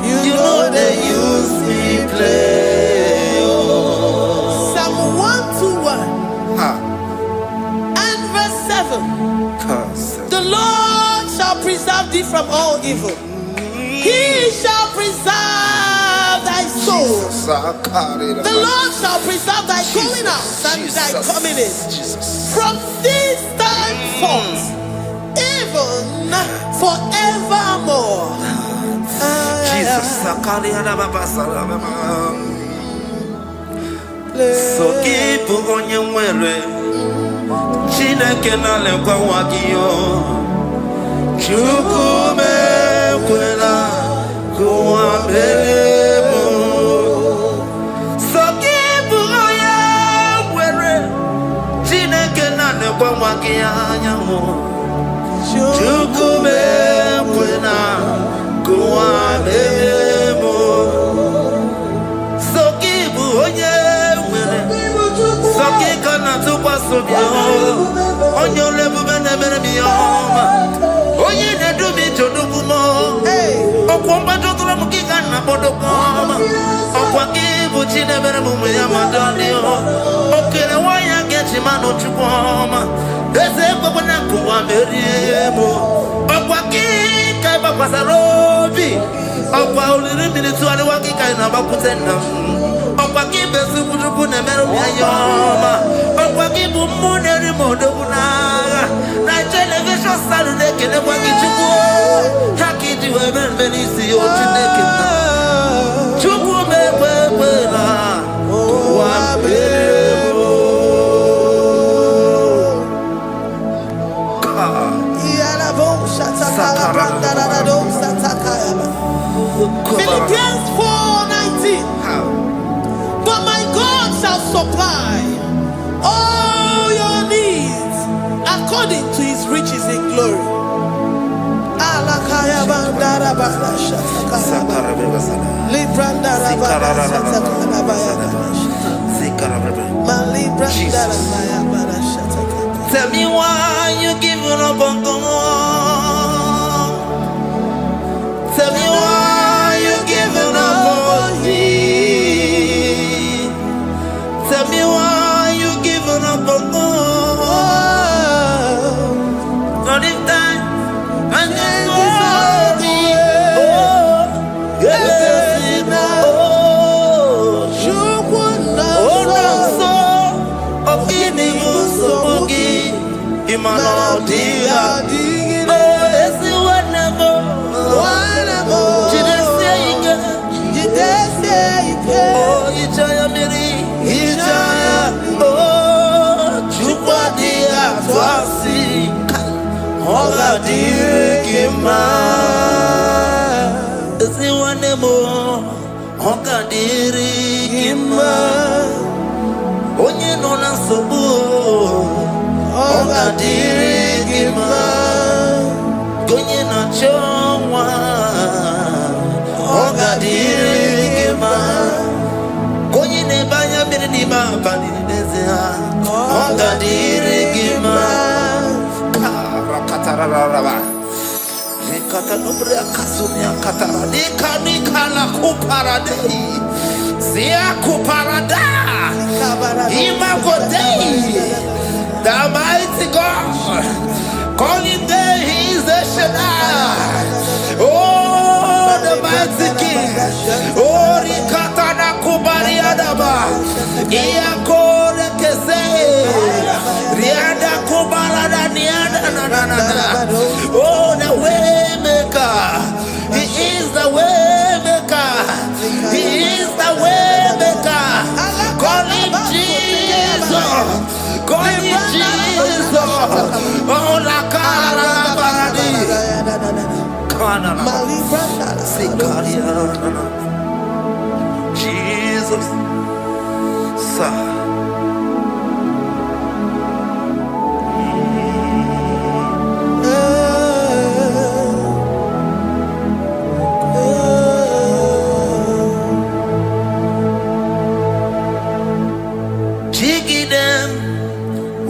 S3: You know they use me play.
S1: Psalm 121 and verse 7. The Lord shall preserve thee from all evil. He shall preserve thy soul. The Lord shall preserve thy going out and thy coming in from this time forth, even forevermore.
S3: Jesus, so keep on your way. Chineke na lekwa wagiyo. Chukume kwela kuambemo. So keep on your way. Chineke na lekwa wagiyo. Chukume kwela kuambemo. So keep on your way. So keep on on your level, and never be home. Oh, you need to be to do more. Oh, Quamba to the Muki and Nabodoma. Oh, Quaki, which you never move with Madonna. Okay, why I get him out of Chupoma? There's a Babanaku, I'm very able. Oh, Quaki, Kaba Pasarobi. Oh, Paul, minutes to the Waki kind of Aputena. Oh, Quaki, Besu, never be a yama. Wakibu muneri modobunaga na television Saturday kele wakichuku hakiti weben benisi otineke na chuku mepepe na wabebo
S1: Iyala bo shatakala brandara do satakaya. Philippians 4:19. But my God shall supply all your needs according to his riches in glory. Alakaya bandara bala shatakala. Librandara bala shatakala baya. Malibrandara baya bala shatakala.
S3: Tell me why you giving up on God. Tell me why you giving up on me. Tell me why you giving up on God. Not in time and then glory. Oh, yes, oh, no, so, oh, in the use of Boogie, Imano, dear, oh, yes, whatever, you oh, you try me. Oga dirigima, si wanemo. Oga dirigima, onye no na sobu. Oga dirigima, onye na chongwa. Oga dirigima, onye ne banya Gadirigima Karakatararaba Hekatanubria Kasumia Katara Nikala Kuparadei Zia Kuparada Imagodei the mighty God calling there he is the Shaddai. Oh, the mighty King. Oh, Rikatana Kubariadaba. Iakore Kese. Riada Kubarada Niada. Oh, the way maker. He is the way maker. He is the way maker. Call him Jesus. Call him Jesus. Oh, la cara baradi. Jesus. Sir. Jiggy them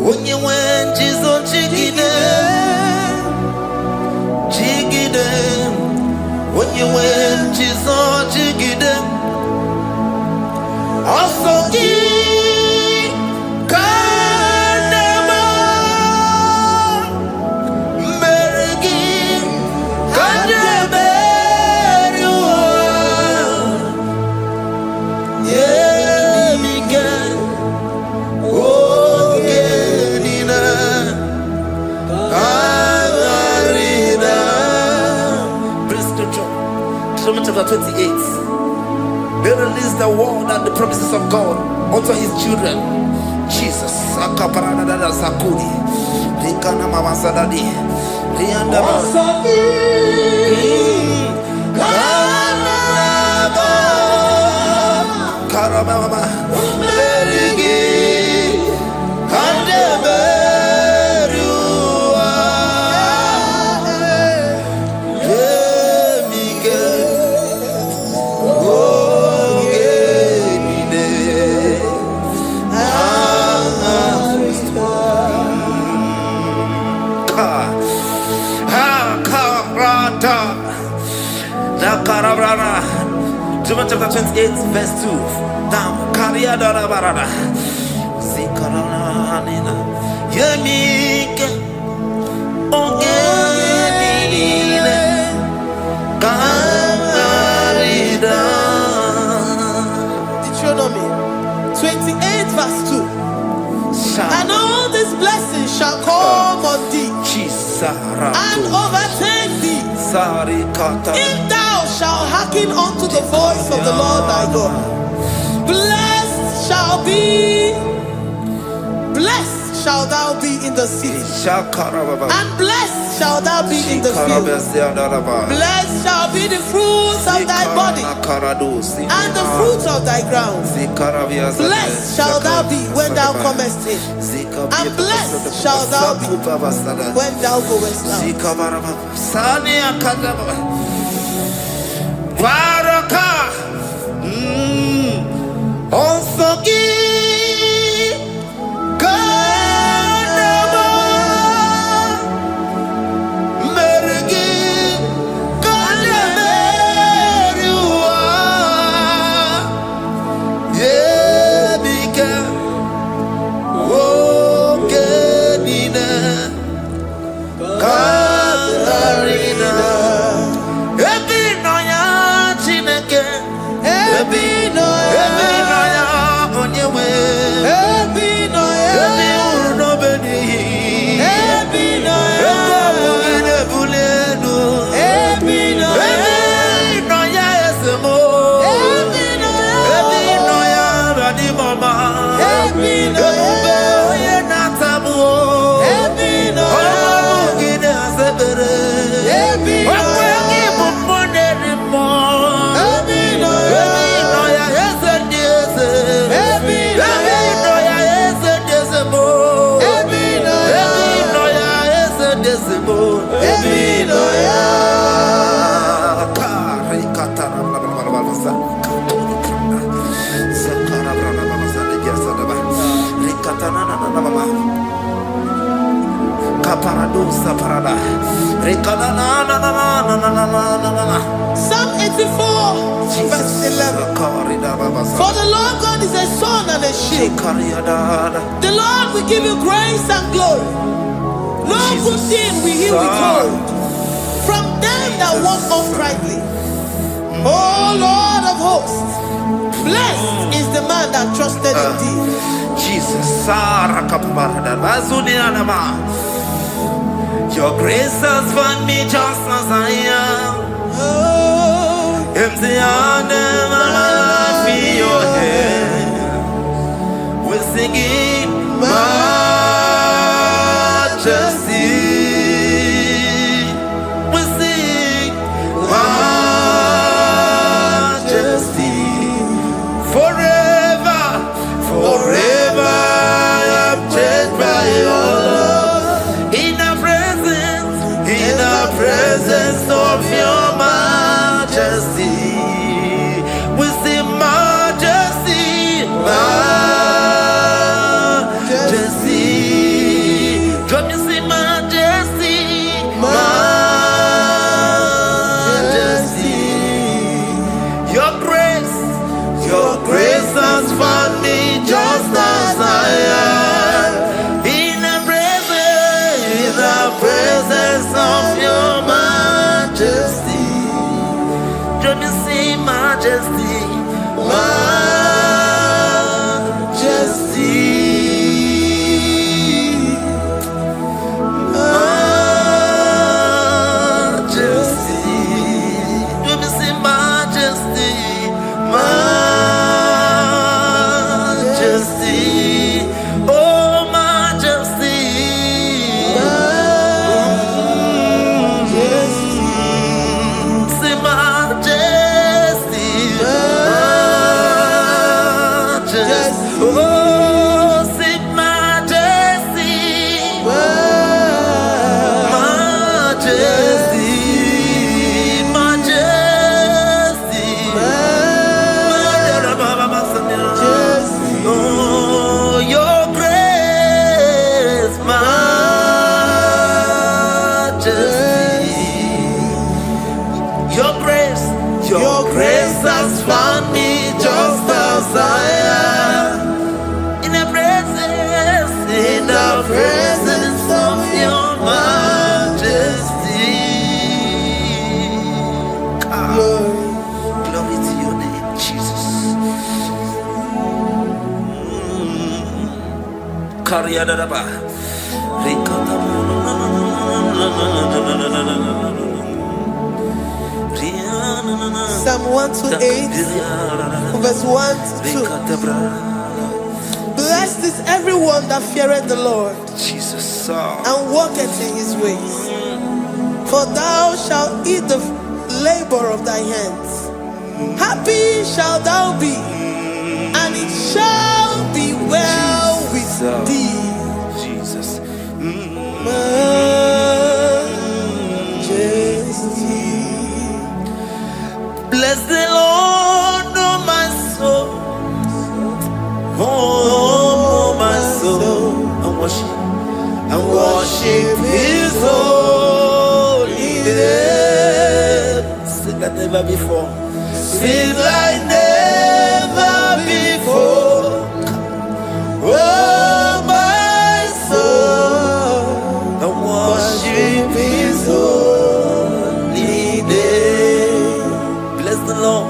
S3: when you went, Jesus, jiggy them, jiggy them when you went, Jesus, jiggy them. Also, chapter 28. They release the word and the promises of God unto his children. Jesus. John chapter 28 verse 2. Down. Karia dara barada. Zikarana nina. Yemike. Ongenine. Karida.
S1: Deuteronomy 28 verse 2. And all these blessings shall come on thee and overtake thee if thou shalt hearken unto the voice of the Lord thy God. Blessed shall thou be in the city, and blessed shall thou be in the field. Blessed shall be the fruits of thy body and the fruits of thy ground. Blessed shall thou be when thou comest in, and blessed shall thou be when thou goest out.
S3: Baraka. Also
S1: Psalm 84, verse 11. For the Lord God is a sun and a shield. The Lord will give you grace and glory. No good thing will he withhold from them that walk uprightly. O Lord of hosts, blessed is the man that trusted in thee.
S3: Jesus, your grace has found me just as I am. Empty handed, my life in your hand. We're singing majesty. We sing majesty. Forever, forever I'm changed by your love. In the presence of your majesty, we see majesty, majesty. Come you see majesty, majesty. Your grace has found me just as I am. In the presence of your majesty, let me see majesty, majesty, majesty. Let me see majesty, majesty. Oh, majesty. Your grace has found me just as I am. In the presence of your majesty. Glory to your name, Jesus.
S1: Psalm 128, verse 1 to 2. Blessed is everyone that feareth the Lord,
S3: Jesus,
S1: and walketh in his ways. For thou shalt eat the labor of thy hands. Happy shalt thou be, and it shall be well with thee.
S3: Jesus.
S1: Majesty.
S3: Bless the Lord, oh my soul. Oh, my soul. And worship his holy name. Sing like never before. Sing like never before. Oh, my soul. And worship his holy name. Bless the Lord.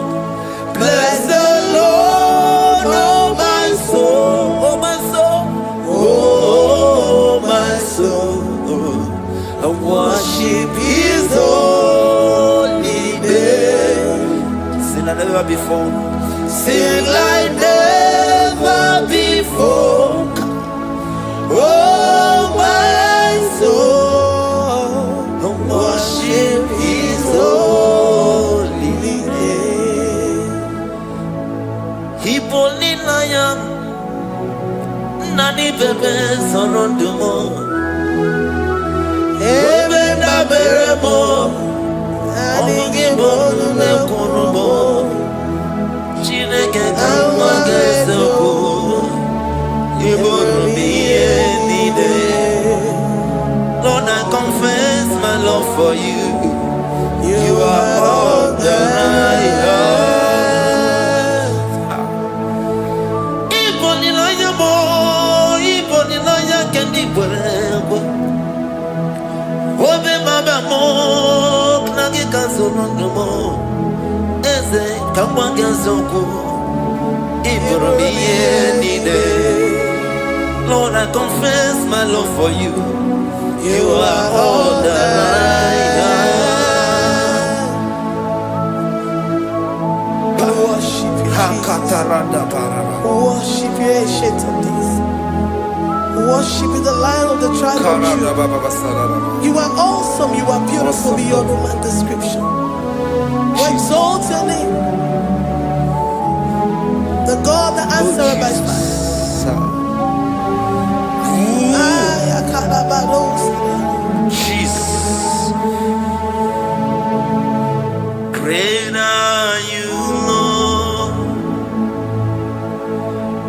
S3: Bless the Lord, oh my soul, oh my soul, oh my soul. I worship his holy name. Sing like never before. Sing like never before. Oh my soul, I worship his holy name. Hipoli lion, nani bebe sorondumo. Ebe na beremo, omugi bolu me konumo. Chineke kama geseko, ibonu miye. for you. You are all that I have. Ibonilaya mo, ibonilaya kendi bwebo. Obe baba mo, knagi kazonondo mo. Eze kamwange zoko, iboromiye nide. Lord, I confess my love for you. You are all that I have.
S1: Worship you, Jesus. Worship you, ancient of days. Worship you, the Lion of the tribe of Judah. You are awesome. You are beautiful beyond human description. We exalt your name, the God that answered by fire.
S3: Jesus. Great are you, Lord.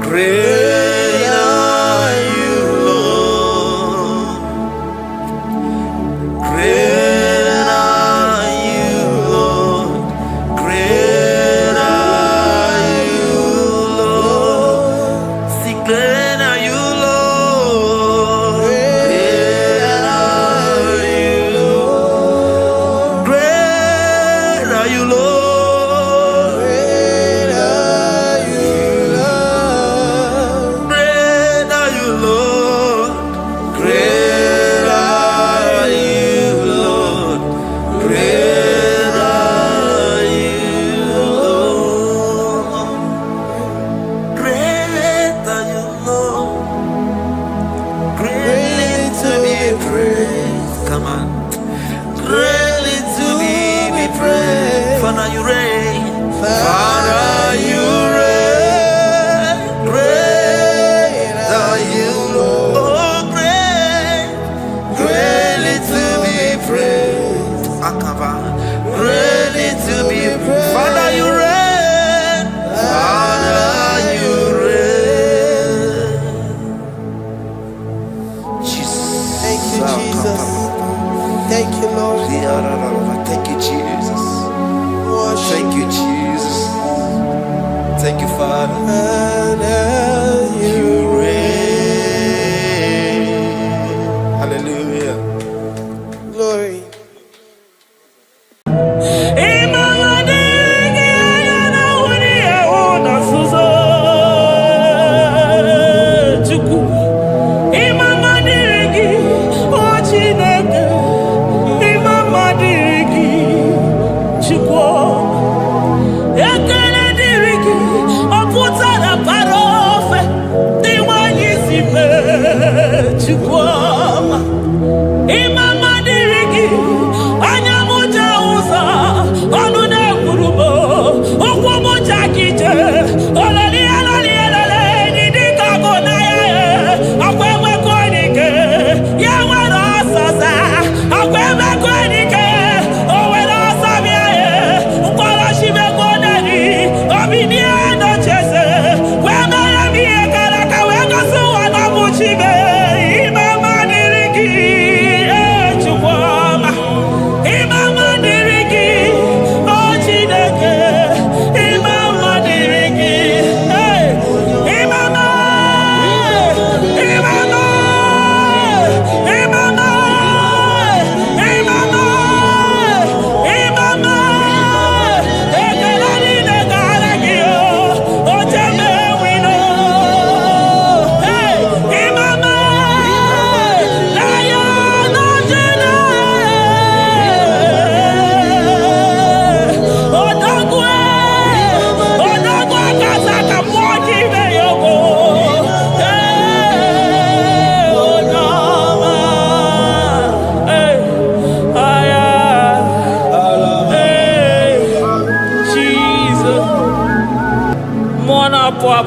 S3: Great are you, Lord. Great are you, Lord. Great are you, Lord. See, great are you, Lord. Great are you, Lord. Great are you, Lord. Great are you, Lord. Great are you, Lord. Great are you, Lord. Great are you, Lord. Greatly to be praised. Come on. Greatly to be praised. Father, you reign. Father, you reign. Great are you, Lord. Oh, great. Greatly to be praised. Akaba. Greatly to be praised. Father, you reign. Father, you reign. Jesus.
S1: Thank you, Jesus. Thank you, Lord.
S3: Thank you, Jesus.
S1: Worship
S3: Thank you, Jesus. Thank you, Father. You reign. Hallelujah.
S1: glory.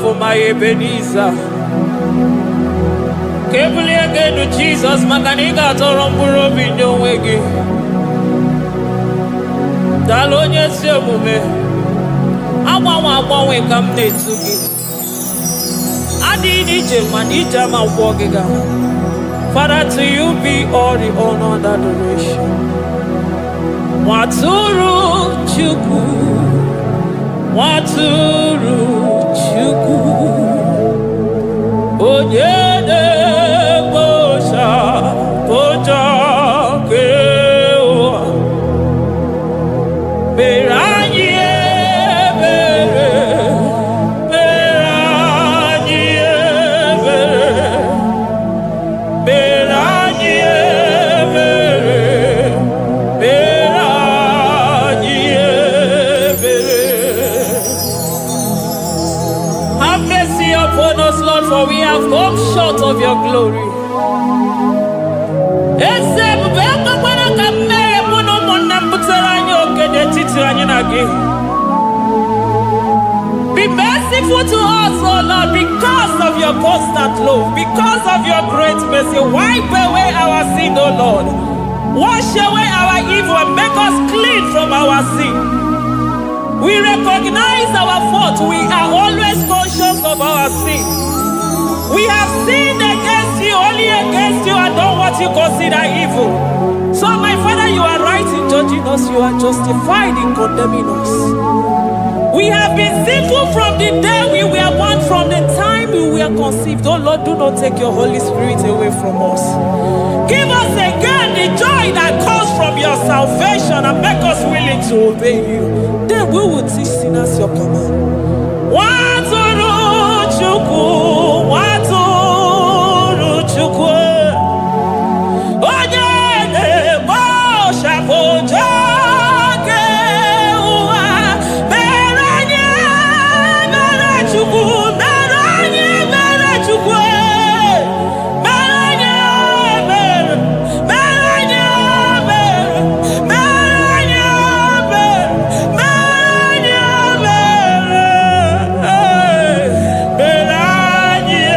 S4: For my Ebenezer, Kebuli again to Jesus, Makanika Toromburo Bino Wegi. Dalonia Sebume, Awa we come to me. I did it, Manita, my walking. Father, to you be all the honor and adoration. Waturu Chukwu, Waturu Chukwu, Onyede Bosha, Boja Kewa, Beranye Bere, Beranye Bere, Beranye Bere, Beranye Bere. Have mercy upon us, Lord, for we have come short of your glory. Be merciful to us, oh Lord, because of your constant love, because of your great mercy. Wipe away our sin, oh Lord. Wash away our evil and make us clean from our sin. We recognize our fault. We are always conscious of our sin. We have sinned against you, only against you, and done what you consider evil. So, my Father, you are right in judging us. You are justified in condemning us. We have been sinful from the day we were born, from the time we were conceived. Oh Lord, do not take your Holy Spirit away from us. Give us again the joy that comes from your salvation and make us willing to obey you. Then we will teach sinners your command. Waturu Chukwu, Waturu Chukwu, Onyede Bosha Boja Kewa, Beranye Bere Chukwu, Beranye Bere Chukwu, Beranye Bere, Beranye Bere, Beranye Bere, Beranye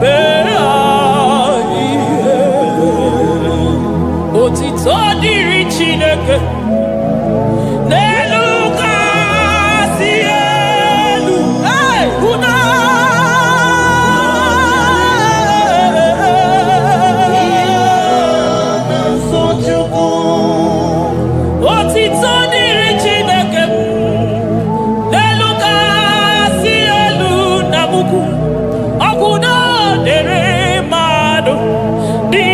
S4: Bere, Otito dịrị Chineke n'elu kasị elu. Una otito dịrị Chineke n'elu kasị elu na mukwu. Ọgwụdo dịrị mmadụ dị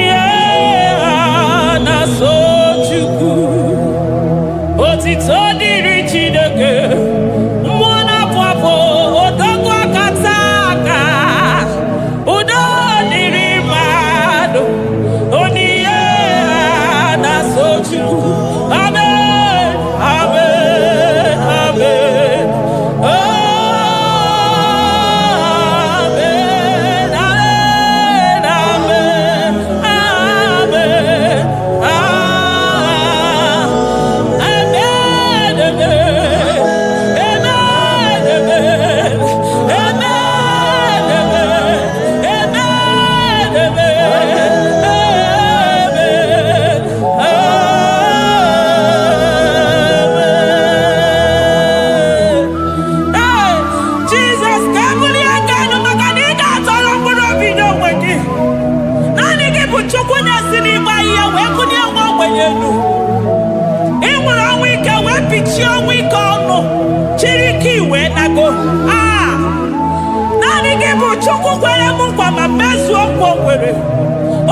S4: na-so Chukwu. Otito dịrị Chineke, mmụọ na-apụ apụ, odogwu akata aka. Udo dịrị mmadụ, oniye na-so Chukwu. Amen, amen, amen. Oh, amen, amen, amen, amen, amen, Jesus, kabuli agano makanida toro mkpụrụ obi n'onwe gị. Naanị gị bụ Chukwu na-esi n'ịgba ihe wee kụnye nwa ogbenye elu. Ị nwere ọnwụ ike wee pichie ọnwụ ike ọnụ, chiri ike iwe nago. Naanị gị bụ Chukwu kwere m nkwa ma mezuo nkwa o kwere.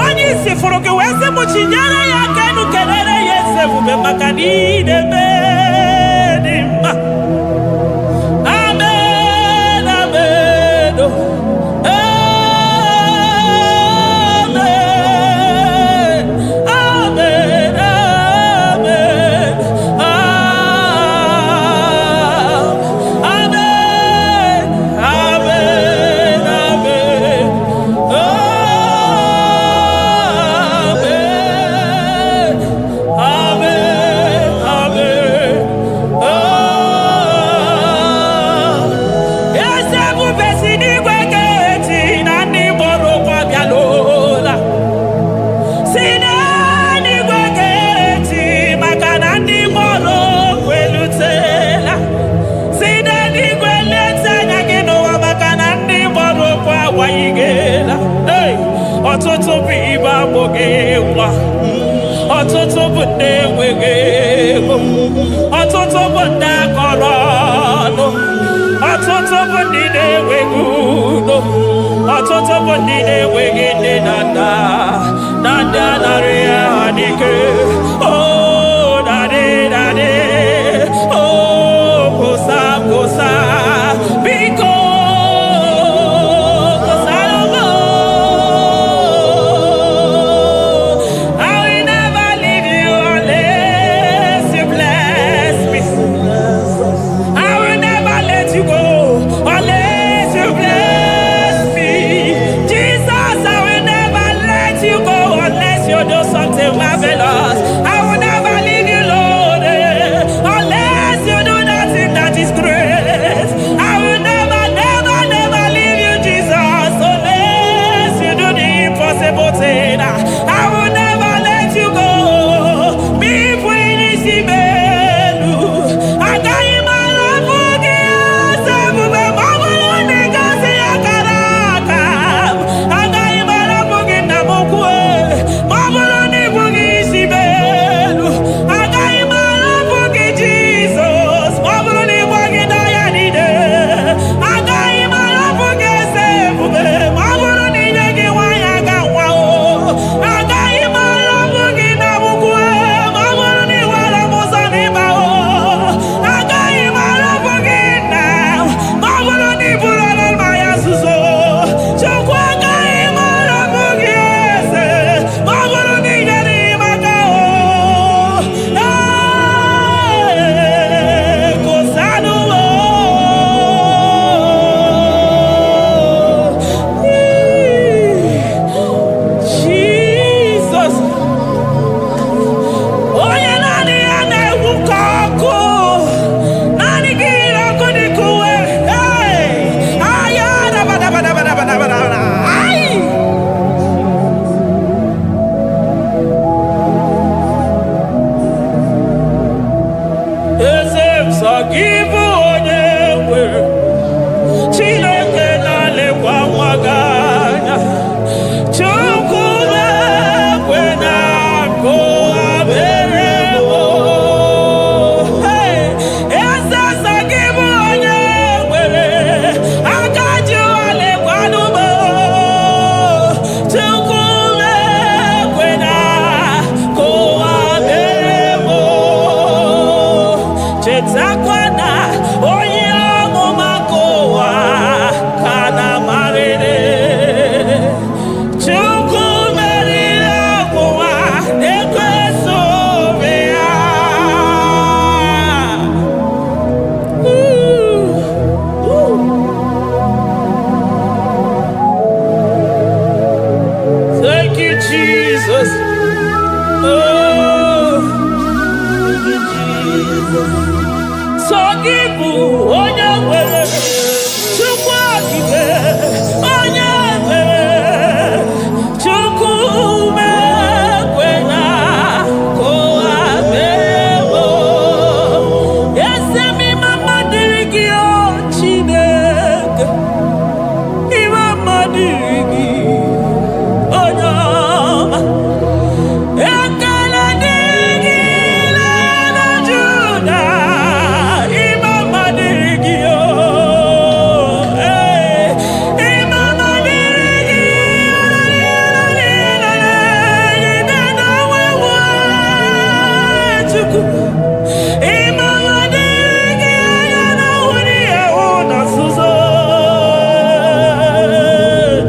S4: Onye isi fụrụ gị wee sị m chinyere ya aka enu, kelere ya eze ebube maka na ị na-eme dị mma. Amen, amen, oh. Amen, amen, amen, amen, amen, amen, amen, amen, eze ebube si n'igwe ga-eti na ndị mkpọrọ ụkwụ abịalụla. Si n'eluigwe ga-eti maka na ndị mkpọrọ ụkwụ elutela. Si n'eluigwe leta anya gị n'ụwa maka na ndị mkpọrọ ụkwụ awanyigela. Ọtụtụ bụ ibe agbụghị nwa, ọtụtụ bụ ndị enweghị ego, ọtụtụ bụ ndị akọrọ ọnụ, ọtụtụ bụ ndị na-enweghị udo, ọtụtụ bụ ndị na-enweghị nne na nna, na ndị anaghị ya adịke. Oh, daddy, daddy, oh, kosa, kosa, biko.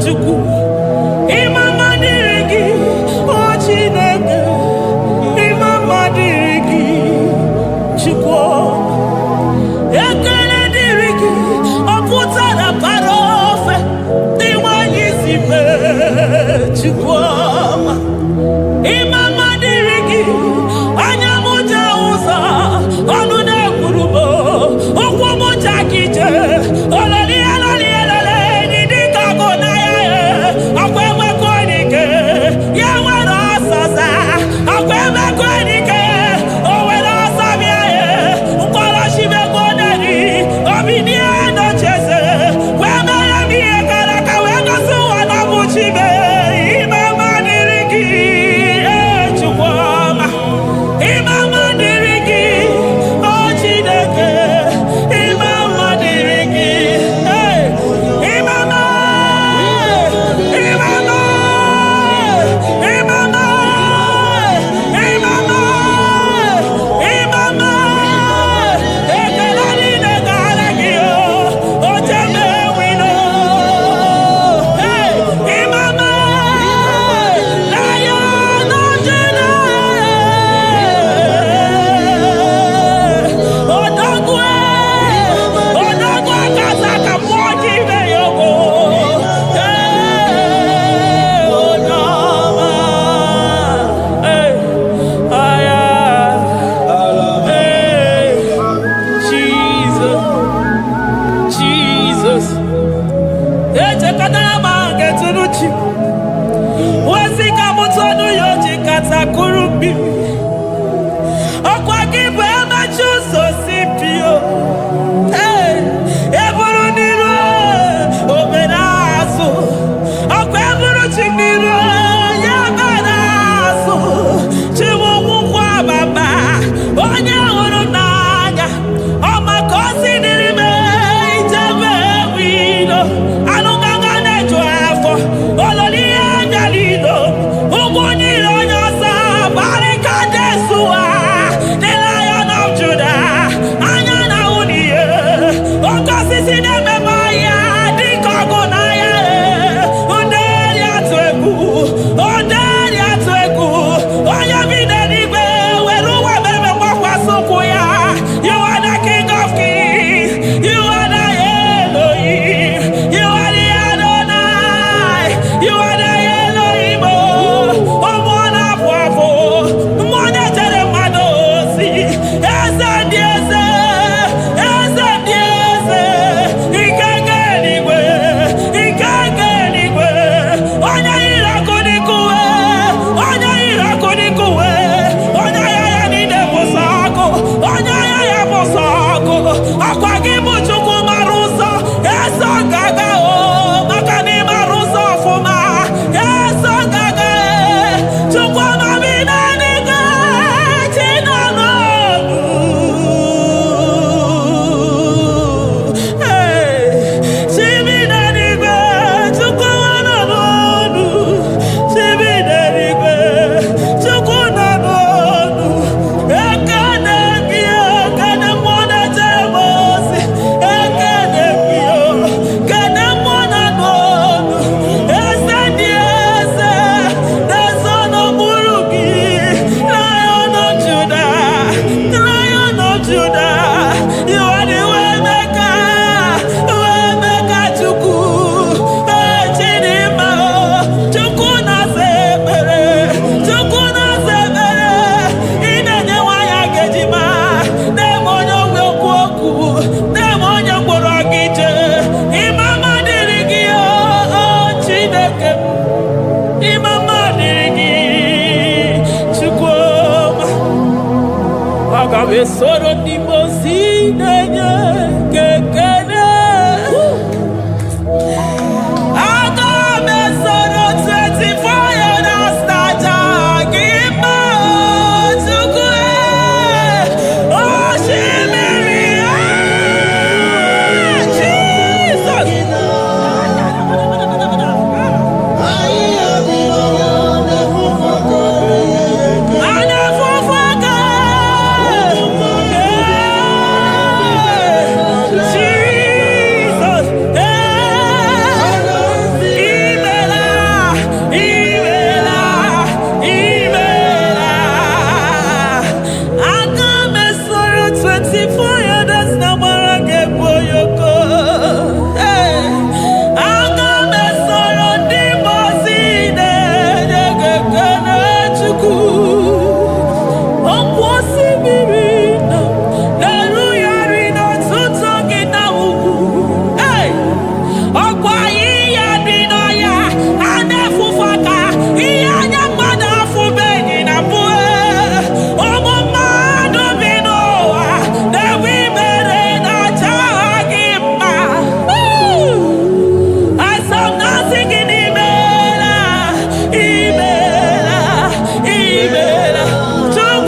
S4: Chukwu sonu yoji katakuru mbiri. Okwa gibu emachu so sipio. Eburu niru obenazo. Okwa eburu chiniru yabanazo. Chiwu kwa baba. Onye huru n'anya. Ọma kosi dirime ijebe wido. Anunganga nejo afọ. Ololi agalido. Uguniro nyosa. Barika Jesua. The Lion of Judah. Anya na uniye. Okosisi neme maya. Dikogo na ya. Onderi atwegu. Onderi atwegu. Oya vide nibe. Weruwa bebe wakwa sokuya. You are the King of Kings. You are the Elohim. You are the Adonai. You are the Elohim. Omona Pwafo. Mone Tere Madosi. Eze Diese. Eze Diese. Ikenge Nigwe. Ikenge Nigwe. Onya Irakodikuwe. Onya Irakodikuwe. Onya Yaya Nide Posako. Onya Yaya Posako. Akwa Gibu Chukwu Maruso. Eso Gaga o. Makani Maruso Fuma. Eso Gaga e. Chukwu Mabina Niga. Chinanobu. Chibina Niga. Chukwu Nanobu. Chibina Niga. Chukwu Nanobu. Ekene Gio. Kene Mwana Jemosi. Ekene Gio. Kene Mwana Nobu. Ese Diese. The Son of Buruki. Lion of Judah. Lion of Judah. You are the way maker. Way maker Chukwu. Chidima. Chukwu na sebere. Chukwu na sebere. Inenye wanya gejima. Demonyo wekwu okwu. Demonyo mkpụrụ ọgije. Imama dịrị gị o Chineke m. Imama dịrị gị Chukwuma. Aga m esoro ndị mozi na-enye